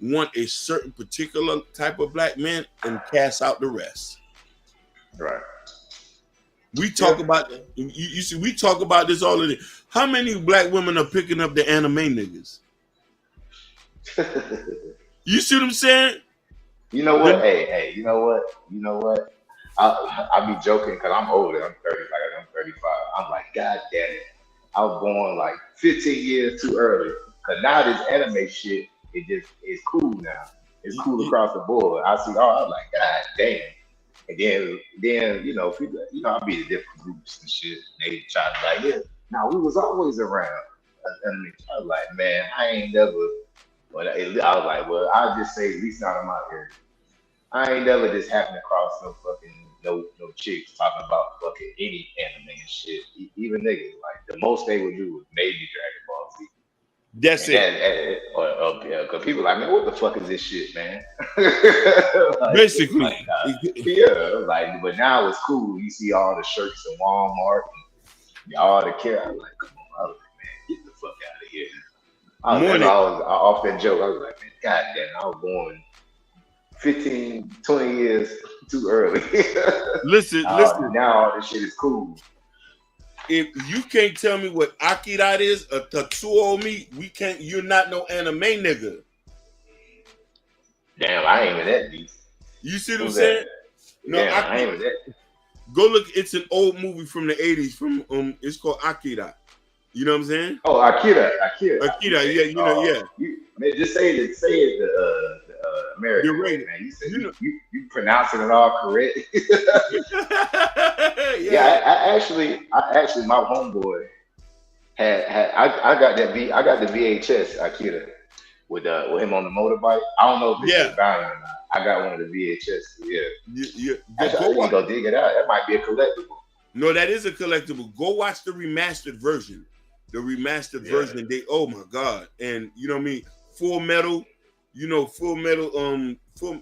want a certain particular type of black man and cast out the rest. Right. We talk about you see, we talk about this all the time. How many black women are picking up the anime niggas? You see what I'm saying? You know what? Hey, you know what? I'll be joking because I'm older. I'm 30, I'm 35. I'm like, God damn it. I was born like 15 years too early. Cause now this anime shit, it's cool now. It's cool across the board. I see I'm like, God damn. And then people, I'll be in different groups and shit. And they try to like, yeah, now we was always around. And I was like, man, I ain't never. But I was like, well, I'll just say, at least not in my area. I ain't never just happened across no chicks talking about fucking any anime and shit. Even niggas, like the most they would do was maybe Dragon Ball Z. That's it. Because people are like, man, what the fuck is this shit, man? Basically. But now it's cool. You see all the shirts in Walmart and all the care. I'm like, come on. I was like, man, get the fuck out of here. I often joke. I was like, man, God damn, I was born 15, 20 years too early. Listen. Now all this shit is cool. If you can't tell me what Akira is, a Tatsuo me, you're not no anime nigga. Damn, I ain't even that deep. You see what I'm saying? No, I ain't even that. Go look, it's an old movie from the 80s from it's called Akira. You know what I'm saying? Oh, Akira, yeah. Man, just say it the American way, man. You said you pronouncing it all correct. I actually, my homeboy I got the VHS Akira with him on the motorbike. I don't know if it's value or not. I got one of the VHS. Yeah. Go dig it out. That might be a collectible. No, that is a collectible. Go watch the remastered version. The remastered version, oh my God. And you know what I mean? Full Metal,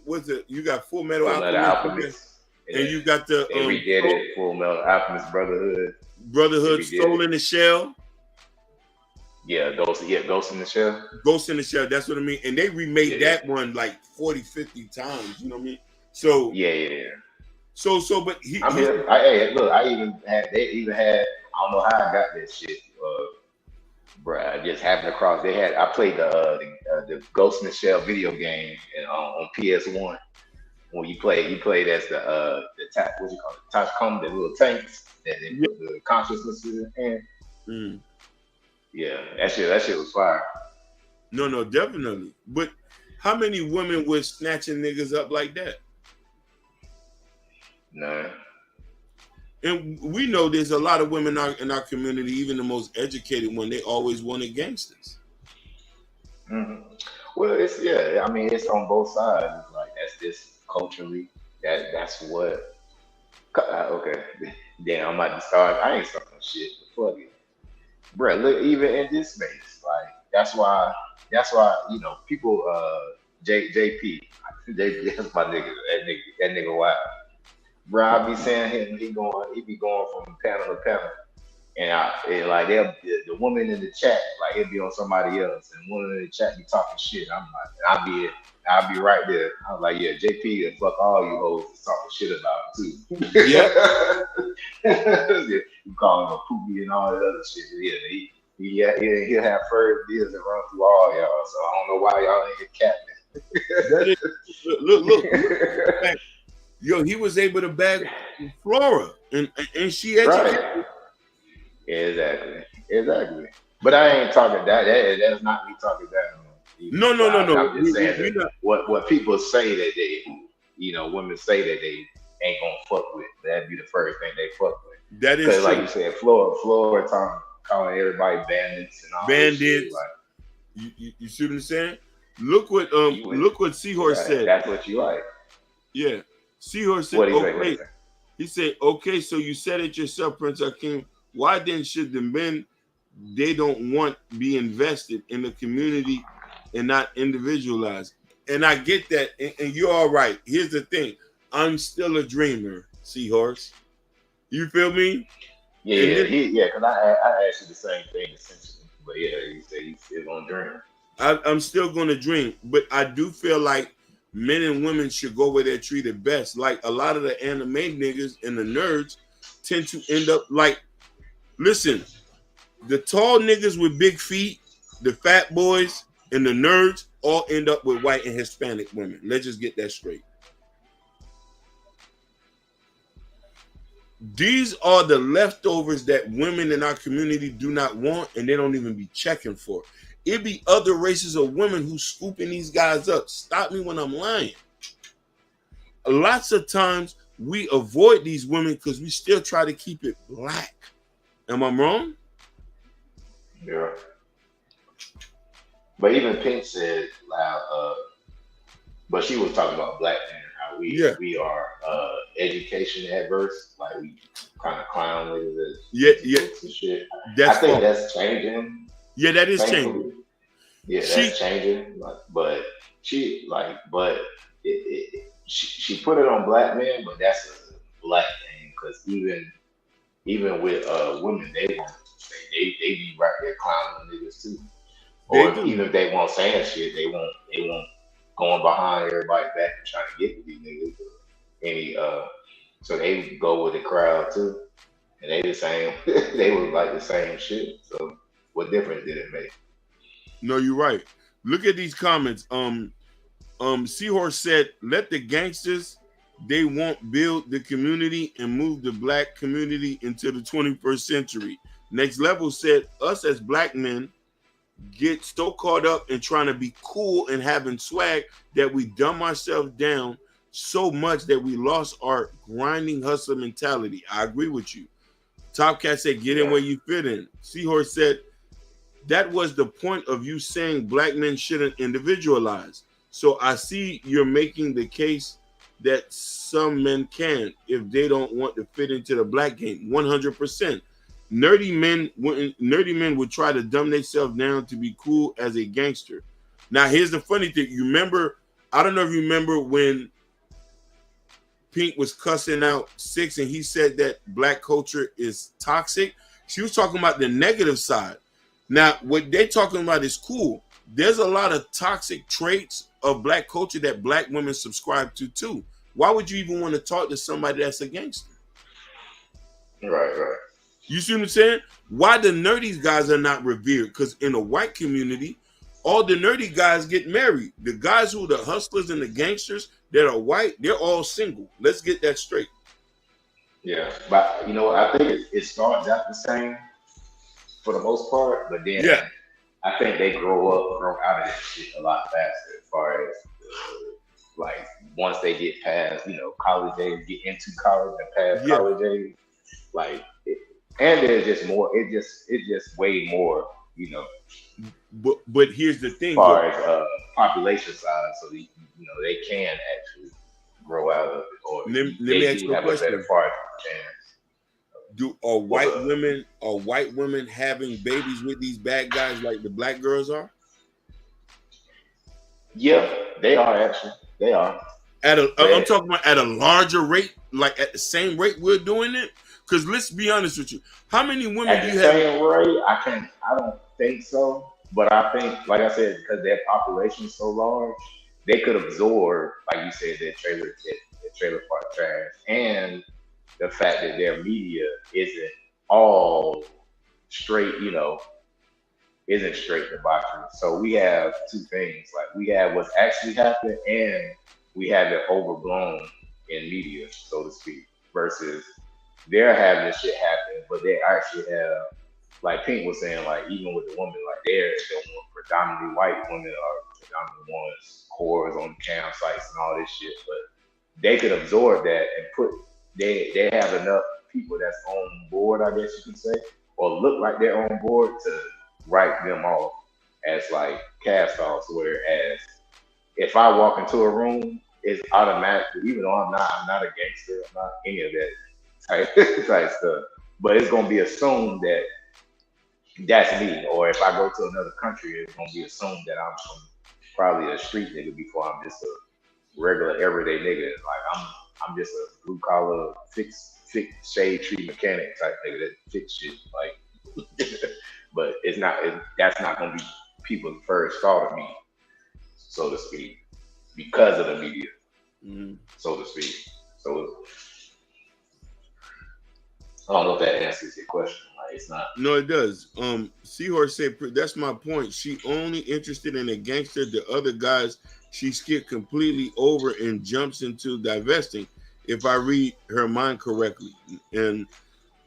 what's it? You got Full Metal Alchemist. And you got the they redid it, Full Metal Alchemist Brotherhood, Soul in the Shell. Yeah, Ghost in the Shell. Ghost in the Shell, that's what I mean. And they remade that one like 40, 50 times, you know what I mean? So yeah. So but they even had, I don't know how I got that shit. I just happened across. I played the Ghost in the Shell video game on PS1. When you played as the what you call it, Tachcom, the little tanks that they put the consciousness in. Yeah, that shit was fire. No, definitely. But how many women were snatching niggas up like that? None. And we know there's a lot of women in our community, even the most educated one, they always wanted gangsters. Mm-hmm. Well, it's on both sides. It's like that's just culturally that's what. Okay, damn, I'm about to start. I ain't starting shit. Fuck it, bro. Look, even in this space, like that's why people. JP, that's my nigga. That nigga wild. Bro, I be saying he be going from panel to panel, and like the woman in the chat, like it'd be on somebody else, and one in the chat be talking shit. I'm like, I'll be right there. I was like, yeah, JP and fuck all you hoes talking shit about too. Yeah, you call him a poopy and all that other shit. Yeah, he'll have furry deals and run through all y'all. So I don't know why y'all ain't get catnip. Look. Yo, he was able to bag Flora, and she educated. Right. Exactly. But I ain't talking that. That's not me talking down. No. I'm just saying what people say that they, women say that they ain't gonna fuck with. That'd be the first thing they fuck with. That is true. Like you said, Flora calling everybody bandits and all bandits. That shit, like, you see what I'm saying? Look what Seahorse said. That's what you like. Yeah. Seahorse said, okay. He said, okay, so you said it yourself, Prince Hakeem. why then should the men they don't want be invested in the community and not individualized? And I get that, and you're all right. Here's the thing: I'm still a dreamer, Seahorse. You feel me? Yeah, because I asked you the same thing essentially, but yeah, he said he's still gonna dream. I'm still gonna dream, but I do feel like men and women should go where they're treated best. Like a lot of the anime niggas and the nerds tend to end up like, listen, the tall niggas with big feet, the fat boys, and the nerds all end up with white and Hispanic women. Let's just get that straight. These are the leftovers that women in our community do not want, and they don't even be checking for. It be other races of women who scooping these guys up. Stop me when I'm lying. Lots of times we avoid these women because we still try to keep it black. Am I wrong? Yeah. But even Pink said loud, but she was talking about black men, how we are education adverse, like we kind of clown with it. And shit. I think that's changing. Yeah, that is changing. Yeah, that's changing. But she put it on black men, but that's a black thing because even with women, they be right there clowning niggas too. Or even if they won't saying shit, they won't going behind everybody back and trying to get to these niggas. So they go with the crowd too, and they the same. They was like the same shit. So what difference did it make? No, you're right. Look at these comments. Seahorse said, "Let the gangsters. They won't build the community and move the black community into the 21st century." Next Level said, "Us as black men get so caught up in trying to be cool and having swag that we dumb ourselves down so much that we lost our grinding hustle mentality." I agree with you. Top Cat said, "Get in where you fit in." Seahorse said, "That was the point of you saying black men shouldn't individualize. So I see you're making the case that some men can if they don't want to fit into the black game. 100%. Nerdy men would try to dumb themselves down to be cool as a gangster." Now, here's the funny thing. You remember, I don't know if you remember when Pink was cussing out Six and he said that black culture is toxic. She was talking about the negative side. Now, what they're talking about is cool. There's a lot of toxic traits of black culture that black women subscribe to too. Why would you even want to talk to somebody that's a gangster? Right. You see what I'm saying? Why the nerdy guys are not revered? Because in the white community, all the nerdy guys get married. The guys who are the hustlers and the gangsters that are white, they're all single. Let's get that straight. Yeah, but you know, I think it starts out the same for the most part, but then I think they grow out of that shit a lot faster as far as like once they get past, college age, get into college and past college age, like. And there's just more. It's just way more, But here's the thing, as far as population size, so they can actually grow out of it, or let me ask you a question. Are white women having babies with these bad guys like the black girls are? Yeah, they are actually. They are. I'm talking about at a larger rate, like at the same rate we're doing it. Because let's be honest with you, how many women at do the you have? Same rate? I don't think so. But I think, like I said, because their population is so large, they could absorb, like you said, their trailer park trash, and the fact that their media isn't all straight, isn't straight debauchery. So we have two things. Like we have what's actually happening, and we have it overblown in media, so to speak, versus they're having this shit happen, but they actually have, like Pink was saying, like even with the woman, like they're predominantly white women are predominantly ones, cores on campsites and all this shit, but they could absorb that and they have enough people that's on board, I guess you could say, or look like they're on board to write them off as like cast-offs, whereas if I walk into a room, it's automatically, even though I'm not a gangster, I'm not any of that type stuff. but it's gonna be assumed that that's me. Or if I go to another country, it's gonna be assumed that I'm probably a street nigga before I'm just a regular everyday nigga. Like I'm just a blue collar fix shade tree mechanic type nigga that fix shit. Like, but that's not gonna be people's first thought of me, so to speak, because of the media, so to speak. So I don't know if that answers your question. Like, it's not. No, it does. Seahorse said that's my point. She only interested in a gangster. The other guys she skipped completely over and jumps into divesting. If I read her mind correctly. And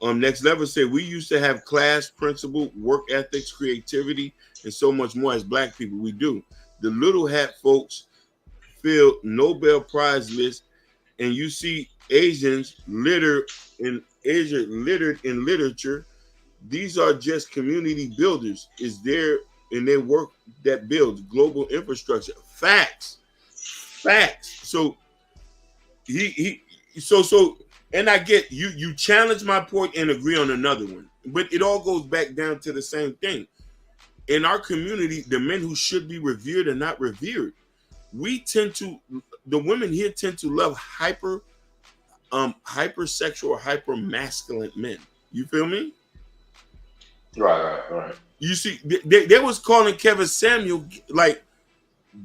Next Level said we used to have class, principle, work ethics, creativity, and so much more as Black people. We do. The little hat folks fill Nobel Prize list, and you see Asians littered in literature. These are just community builders. Is there in their work that builds global infrastructure? Facts. So so and I get you challenge my point and agree on another one, but it all goes back down to the same thing. In our community, the men who should be revered are not revered. The women here tend to love hypersexual, hyper masculine men. You feel me? Right. You see, they was calling Kevin Samuel like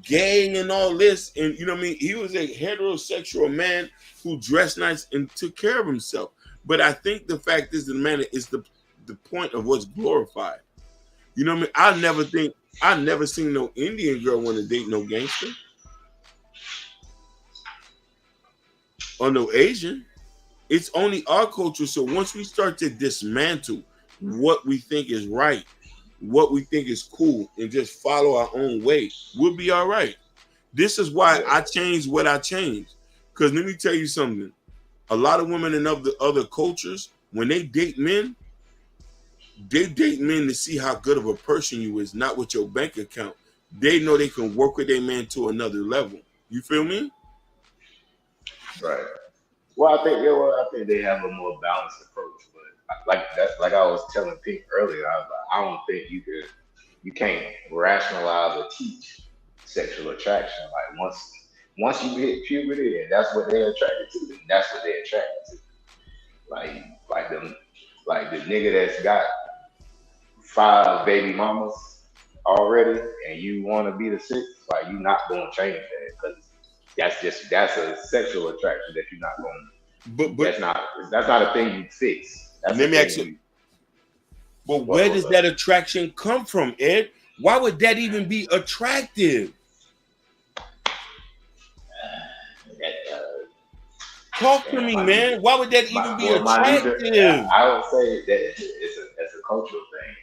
gay and all this, and you know what I mean? He was a heterosexual man who dressed nice and took care of himself. But I think the fact is the man is the point of what's glorified. You know what I mean? I never seen no Indian girl want to date no gangster. Or no Asian. It's only our culture. So once we start to dismantle what we think is right, what we think is cool, and just follow our own way, we'll be all right. This is why I changed what I changed. Because let me tell you something. A lot of women in other cultures, when they date men to see how good of a person you is, not with your bank account. They know they can work with their man to another level. You feel me? Right. Well, I think they have a more balanced approach. But like I was telling Pink earlier, I don't think you can't rationalize or teach sexual attraction. Like once you hit puberty, and that's what they're attracted to, then that's what they're attracted to. Like the nigga that's got 5 baby mamas already, and you want to be the 6th, like you're not going to change that because that's a sexual attraction that you're not going. But that's not a thing you fix. Let me ask you. But where does that attraction come from, Ed? Why would that even be attractive? Talk to me, man. Why would that even be attractive? I would say that it's a cultural thing.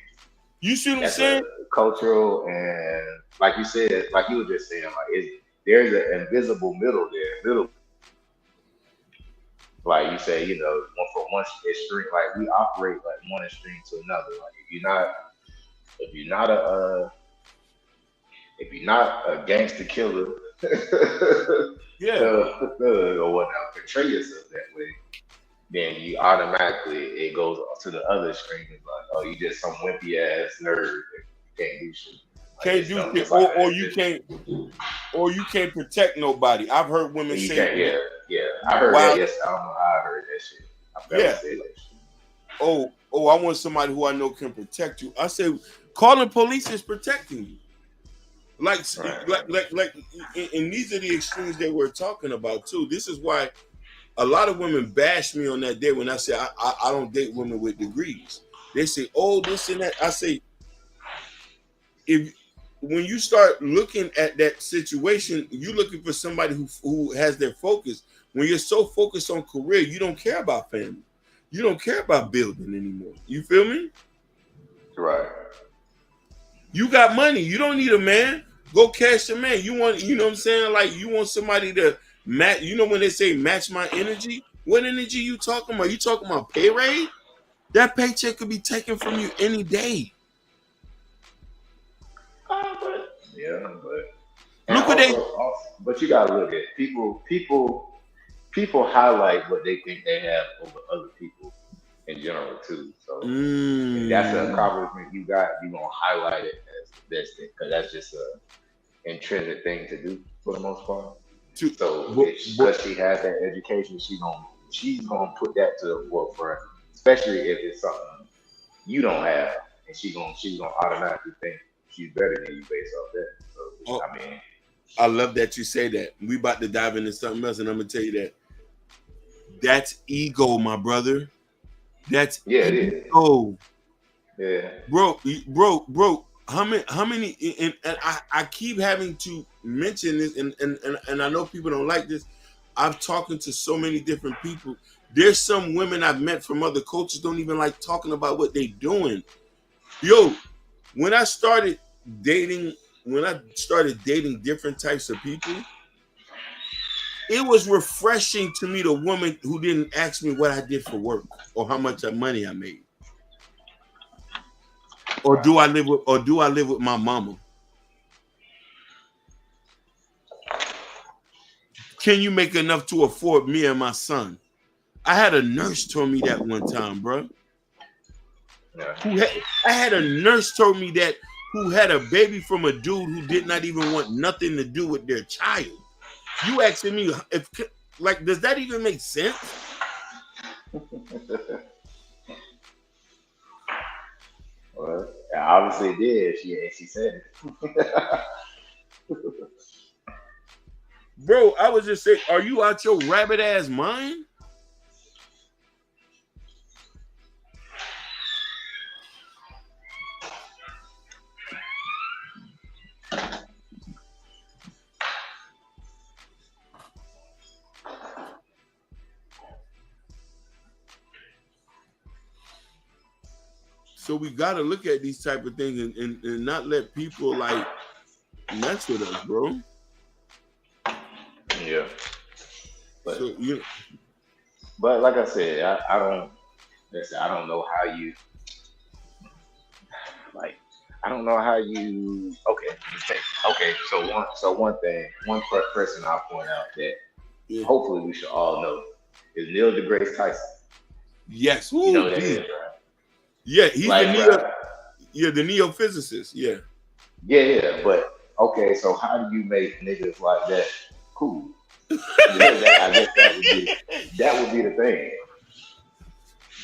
You see what I'm saying? Cultural, and like you said, like you were just saying, like there's an invisible middle there. Like you say, you know, from one extreme, like we operate like one extreme to another. Like if you're not a gangster killer, or whatnot, portray yourself that way, then you automatically it goes to the other extreme. It's like, oh, you just some wimpy ass nerd that can't do shit. Or you can't protect nobody. I've heard women say, I heard that. Yes, I don't know how I heard that shit. I've never said that shit. Oh, I want somebody who I know can protect you. I say, calling police is protecting you. Like, and these are the extremes that we're talking about too. This is why a lot of women bash me on that day when I say I don't date women with degrees. They say, oh, this and that. I say, when you start looking at that situation, you're looking for somebody who has their focus. When you're so focused on career, you don't care about family. You don't care about building anymore. You feel me? Right. You got money. You don't need a man. Go cash a man. You want, you know what I'm saying? Like you want somebody to match. You know when they say match my energy? What energy you talking about? You talking about pay raise? That paycheck could be taken from you any day. But you gotta look at people highlight what they think they have over other people in general too. So if that's an accomplishment you got, you're gonna highlight it as the best thing because that's just a intrinsic thing to do for the most part. So because she has that education, she's gonna put that to the forefront, especially if it's something you don't have, and she's gonna automatically think she's better than you based off that. So I mean, I love that you say that. We about to dive into something else, and I'm gonna tell you that's ego, my brother. That's ego. Yeah, bro. How many? And I keep having to mention this, and I know people don't like this. I've talking to so many different people. There's some women I've met from other cultures don't even like talking about what they doing. Yo, when I started dating different types of people, it was refreshing to meet a woman who didn't ask me what I did for work or how much money I made. Or do I live with my mama? Can you make enough to afford me and my son? I had a nurse told me that one time, bro. I had a nurse told me that who had a baby from a dude who did not even want nothing to do with their child. You asking me if does that even make sense? Well, obviously it did. She said it. Bro, I was just saying, are you out your rabbit ass mind? So we got to look at these type of things and not let people like mess with us, bro. Yeah. But, so, but like I said, I don't know how you one person I'll point out that hopefully we should all know is Neil deGrasse Tyson. Yes. You know that is, right? Yeah, he's the neophysicist. Yeah. Yeah, but okay, so how do you make niggas like that cool? I guess that would be the thing.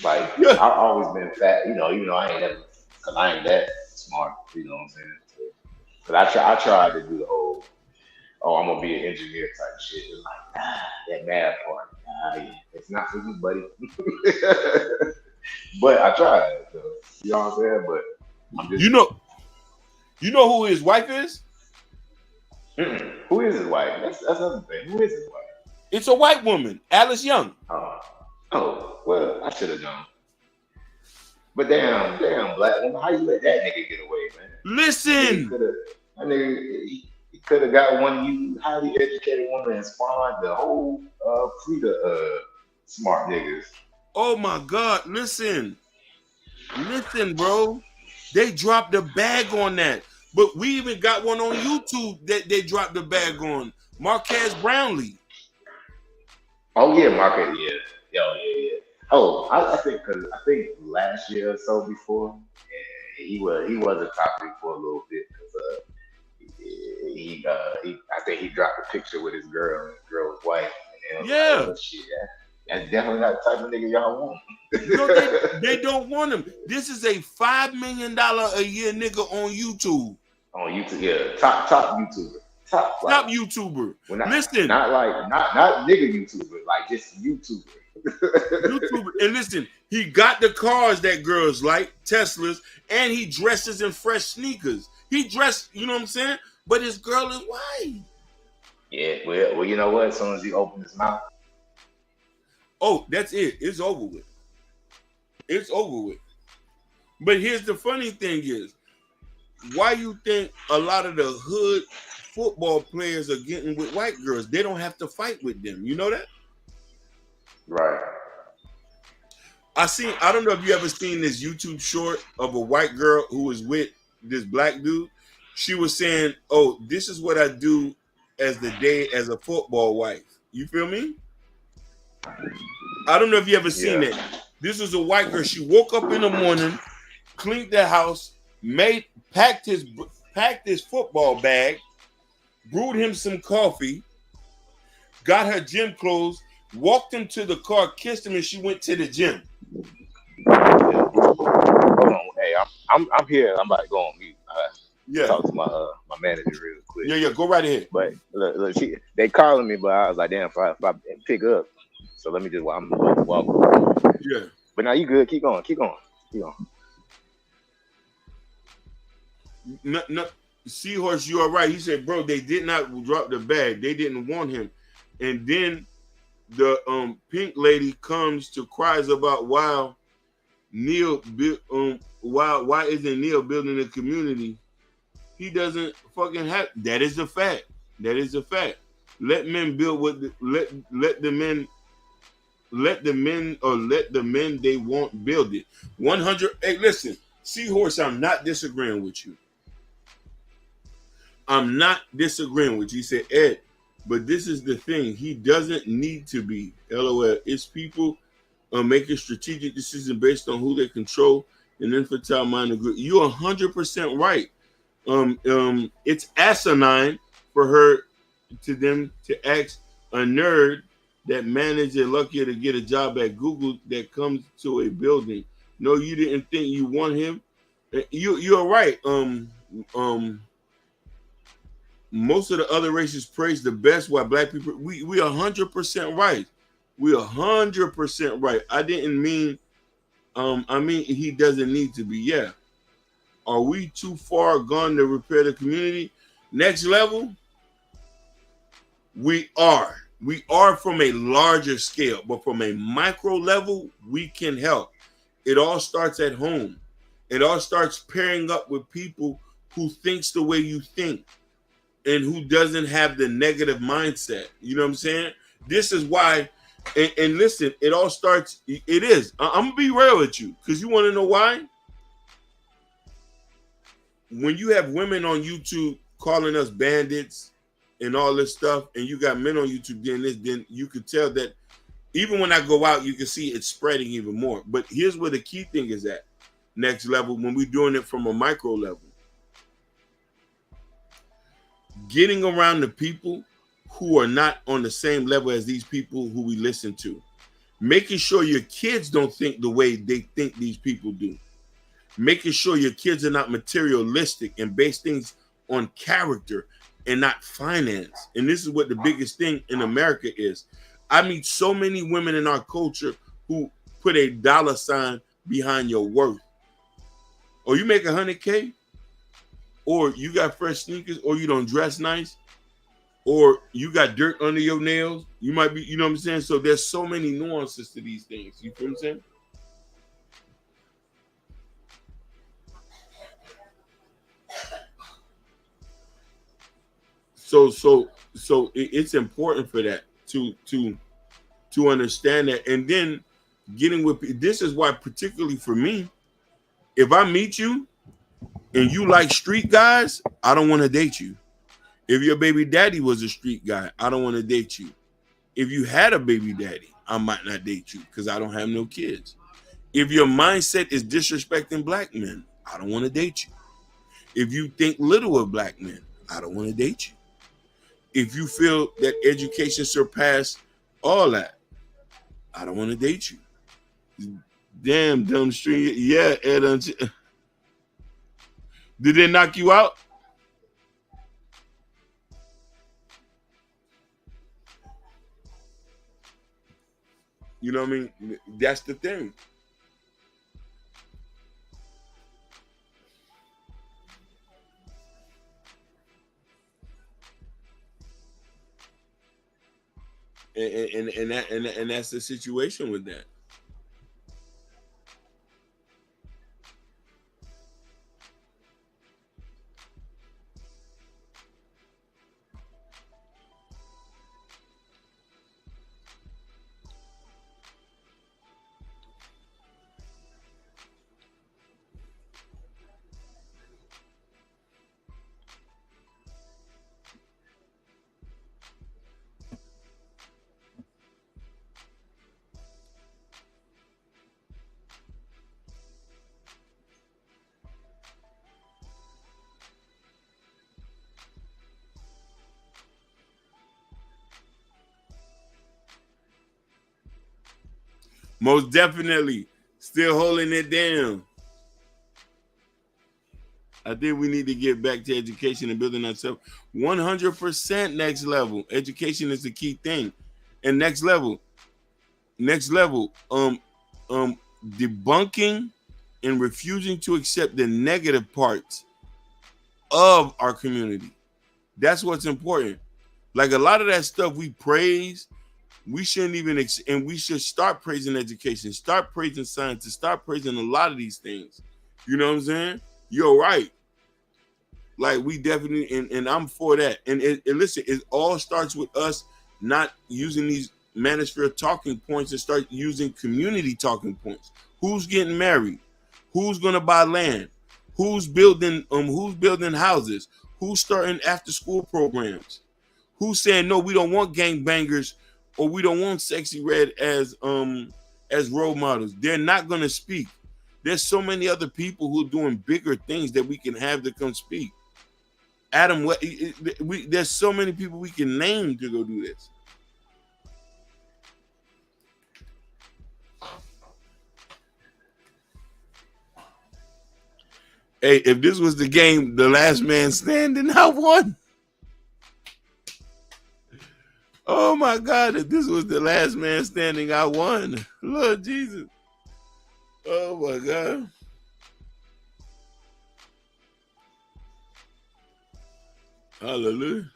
Like I've always been fat, even though I ain't that smart, you know what I'm saying? But I tried to do the whole, I'm gonna be an engineer type shit. It's like that math part. Yeah, it's not for you, buddy. But I tried, so, you know what I'm saying? But I'm just you know who his wife is? Who is his wife? That's another thing. Who is his wife? It's a white woman, Alice Young. Oh, well, I should have known. But damn, black woman, how you let that nigga get away, man? Listen, he could have got one of you highly educated women and spawned the whole fleet of smart niggas. Oh my God! Listen, bro. They dropped the bag on that, but we even got one on YouTube that they dropped the bag on. Marquez Brownlee. Oh yeah, Marquez. Yeah. Oh, I think last year or so before, he was a topic for a little bit because I think he dropped a picture with his girl and the girl was white. And yeah. Like, shit, that's definitely not the type of nigga y'all want. No, they don't want him. This is a $5 million a year nigga on YouTube. On YouTube, yeah, top YouTuber. Top YouTuber. Well, listen, not nigga YouTuber, like just YouTuber. YouTuber. And listen, he got the cars that girls like, Teslas, and he dresses in fresh sneakers. He dressed, you know what I'm saying? But his girl is white. Yeah, well, you know what? As soon as he opens his mouth. Oh, that's it. It's over with. But here's the funny thing is, why you think a lot of the hood football players are getting with white girls? They don't have to fight with them. You know that? Right. I don't know if you ever seen this YouTube short of a white girl who was with this black dude. She was saying, "Oh, this is what I do as a football wife." You feel me? I don't know if you ever seen it. This was a white girl. She woke up in the morning, cleaned the house, packed his football bag, brewed him some coffee, got her gym clothes, walked him to the car, kissed him, and she went to the gym. Hold on, hey, I'm here. I'm about to go on mute. Talk to my manager real quick. Yeah, go right ahead. But look, they calling me, but I was like, damn, if I pick up, so let me just I'm walk. Yeah. But now you good. Keep going. No, Seahorse, you are right. He said, bro, they did not drop the bag. They didn't want him. And then the pink lady comes to cries about why isn't Neil building a community? He doesn't fucking have. That is a fact. Let men build what let the men they want build it. 100. Hey, listen, Seahorse, I'm not disagreeing with you. He said, Ed, but this is the thing. He doesn't need to be. LOL. It's people making strategic decisions based on who they control and infantile mind. You're 100% right. It's asinine for them to ask a nerd that managed and luckier to get a job at Google that comes to a building. No, you didn't think you want him. You're right. Most of the other races praise the best, while black people we 100% right. We 100% right. I didn't mean I mean he doesn't need to be. Yeah. Are we too far gone to repair the community? Next level, we are. We are from a larger scale, but from a micro level, we can help. It all starts at home. It all starts pairing up with people who thinks the way you think and who doesn't have the negative mindset. You know what I'm saying? This is why, and listen, it all starts, it is. I'm going to be real with you because you want to know why? When you have women on YouTube calling us bandits and all this stuff, and you got men on YouTube doing this, then you could tell that even when I go out, you can see it's spreading even more. But here's where the key thing is at. Next level, when we're doing it from a micro level. Getting around the people who are not on the same level as these people who we listen to. Making sure your kids don't think the way they think these people do. Making sure your kids are not materialistic and base things on character and not finance. And this is what the biggest thing in America is. I meet so many women in our culture who put a dollar sign behind your worth. Or you make $100K, or you got fresh sneakers, or you don't dress nice, or you got dirt under your nails. You might be, you know what I'm saying? So there's so many nuances to these things. You feel what I'm saying? So it's important for that to understand that, and then getting with this is why, particularly for me, if I meet you and you like street guys, I don't want to date you. If your baby daddy was a street guy, I don't want to date you. If you had a baby daddy, I might not date you because I don't have no kids. If your mindset is disrespecting black men, I don't want to date you. If you think little of black men, I don't want to date you. If you feel that education surpassed all that, I don't want to date you. Damn, dumb street. Yeah, Ed. Did it knock you out? You know what I mean? That's the thing. And that's the situation with that. Most definitely. Still holding it down. I think we need to get back to education and building ourselves. 100% next level. Education is the key thing. And next level, debunking and refusing to accept the negative parts of our community. That's what's important. Like a lot of that stuff we praise, we shouldn't even, and we should start praising education, start praising science, start praising a lot of these things. You know what I'm saying? You're right. Like we definitely, and I'm for that. And listen, it all starts with us not using these manosphere talking points and start using community talking points. Who's getting married? Who's gonna buy land? Who's building houses? Who's starting after school programs? Who's saying no, we don't want gangbangers or we don't want Sexy Red as role models? They're not gonna speak. There's so many other people who are doing bigger things that we can have to come speak. Adam, there's so many people we can name to go do this. Hey, if this was the game, the last man standing, I won. Oh my God, if this was the last man standing, I won. Lord Jesus. Oh my God. Hallelujah.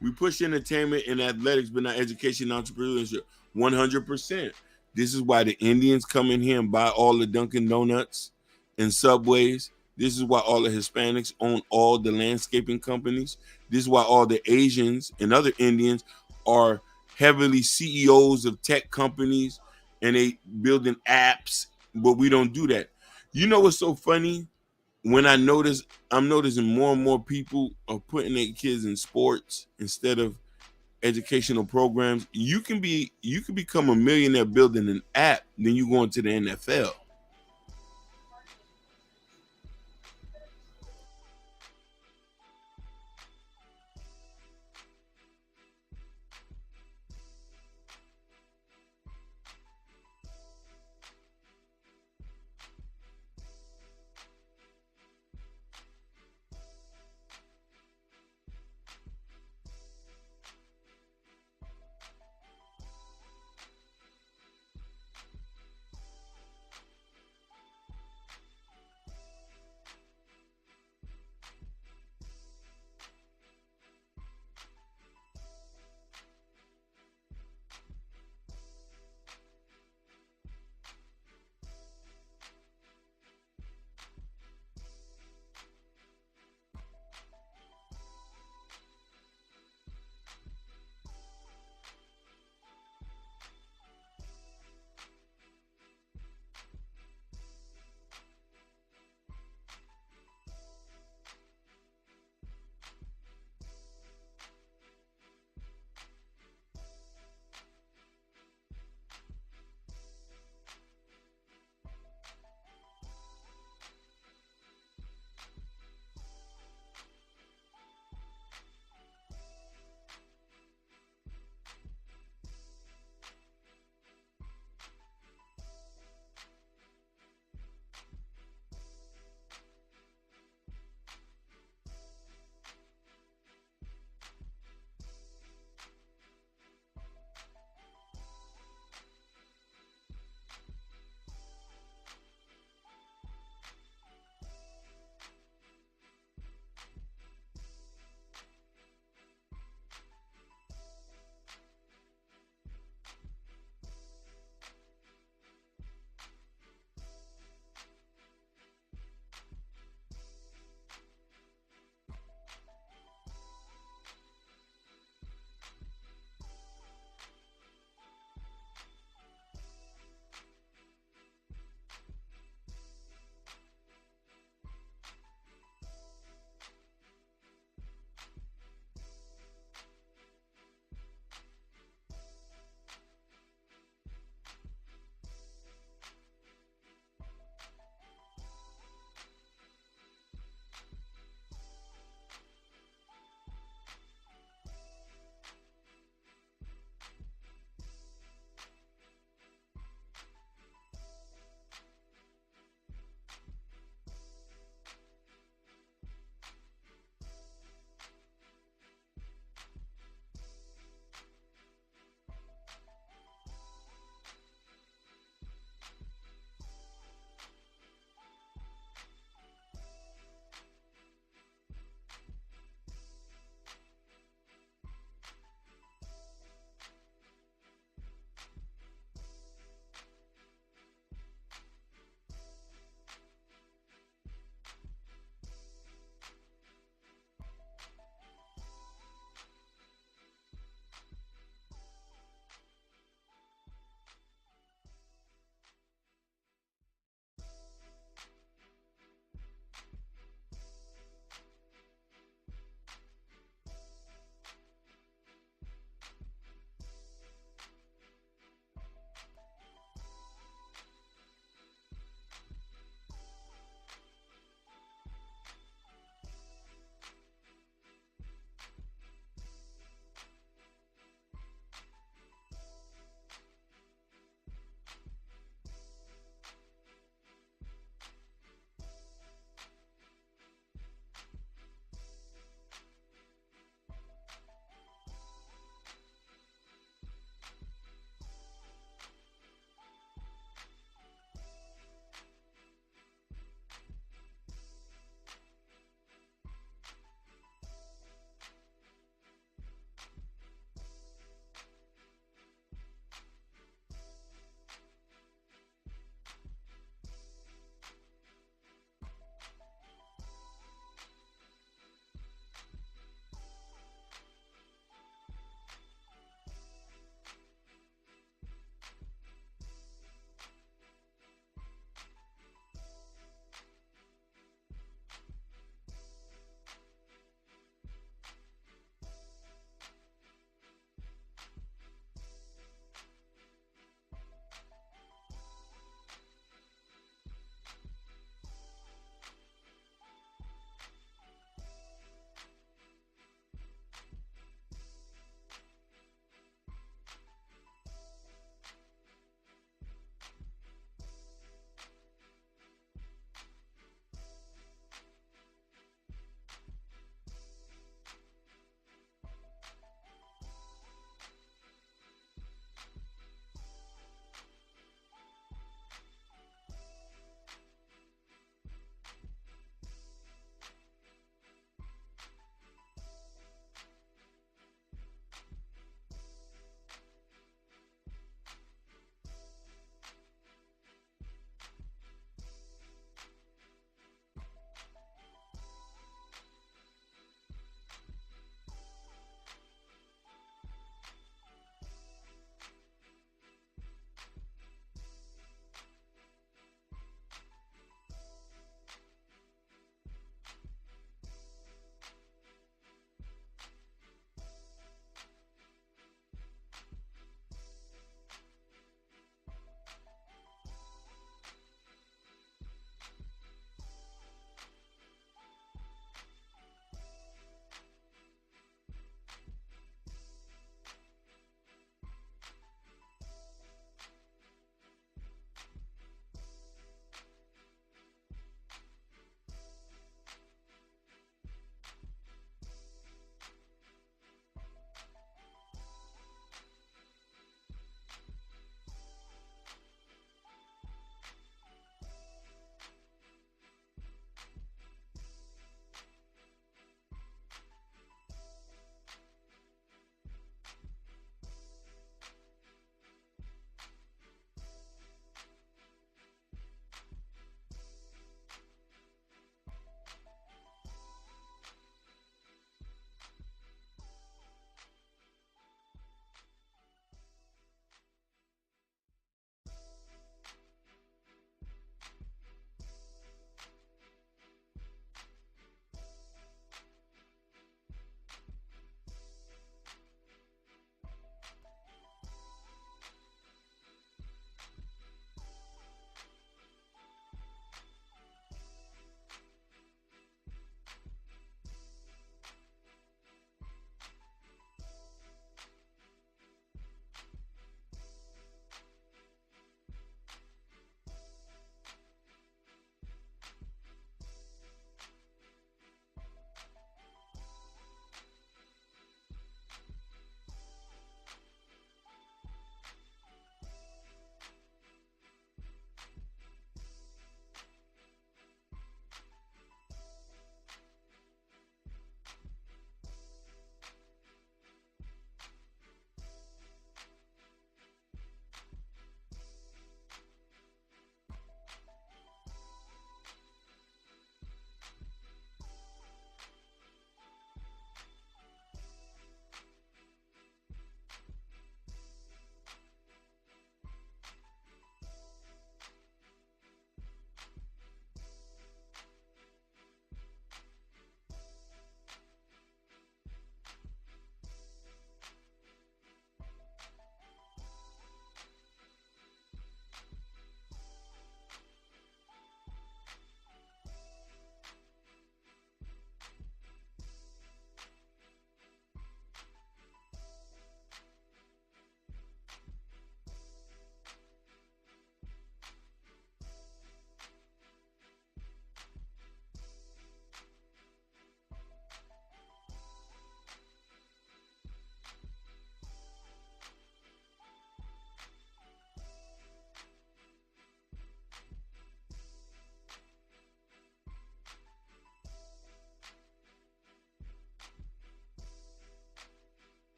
We push entertainment and athletics, but not education and entrepreneurship. 100%. This is why the Indians come in here and buy all the Dunkin' Donuts and Subways. This is why all the Hispanics own all the landscaping companies. This is why all the Asians and other Indians are heavily CEOs of tech companies and they building apps, but we don't do that. You know what's so funny? When I'm noticing more and more people are putting their kids in sports instead of educational programs. You can become a millionaire building an app, then you go into the NFL.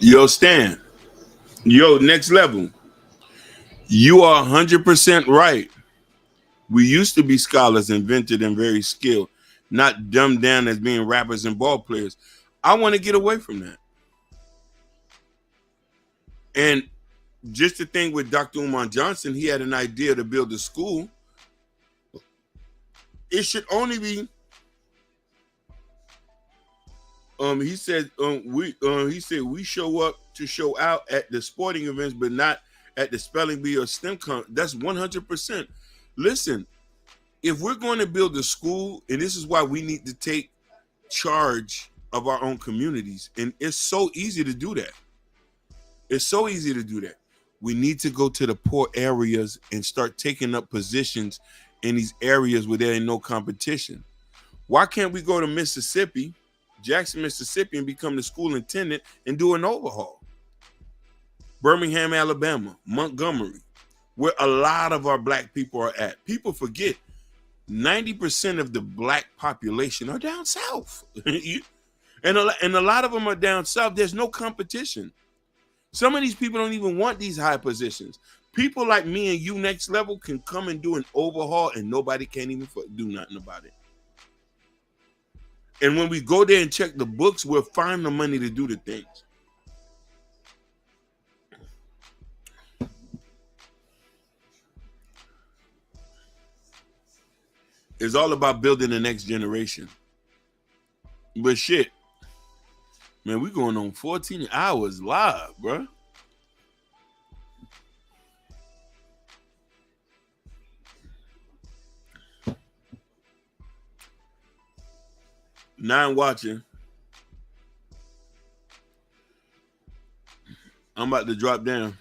Yo, Stan. Yo, next level. You are 100% right. We used to be scholars, invented, and very skilled, not dumbed down as being rappers and ball players. I want to get away from that. And just the thing with Dr. Umar Johnson, he had an idea to build a school. It should only be. He said we show up to show out at the sporting events, but not at the spelling bee or STEM That's 100%. Listen, if we're going to build a school, and this is why we need to take charge of our own communities, and it's so easy to do that. It's so easy to do that. We need to go to the poor areas and start taking up positions in these areas where there ain't no competition. Why can't we go to Mississippi, Jackson, Mississippi, and become the school attendant and do an overhaul? Birmingham, Alabama, Montgomery, where a lot of our black people are at. People forget 90% of the black population are down south. and a lot of them are down south. There's no competition. Some of these people don't even want these high positions. People like me and you next level can come and do an overhaul and nobody can even do nothing about it. And when we go there and check the books, we'll find the money to do the things. It's all about building the next generation. But shit, man, we going on 14 hours live, bro. Nine watching. I'm about to drop down.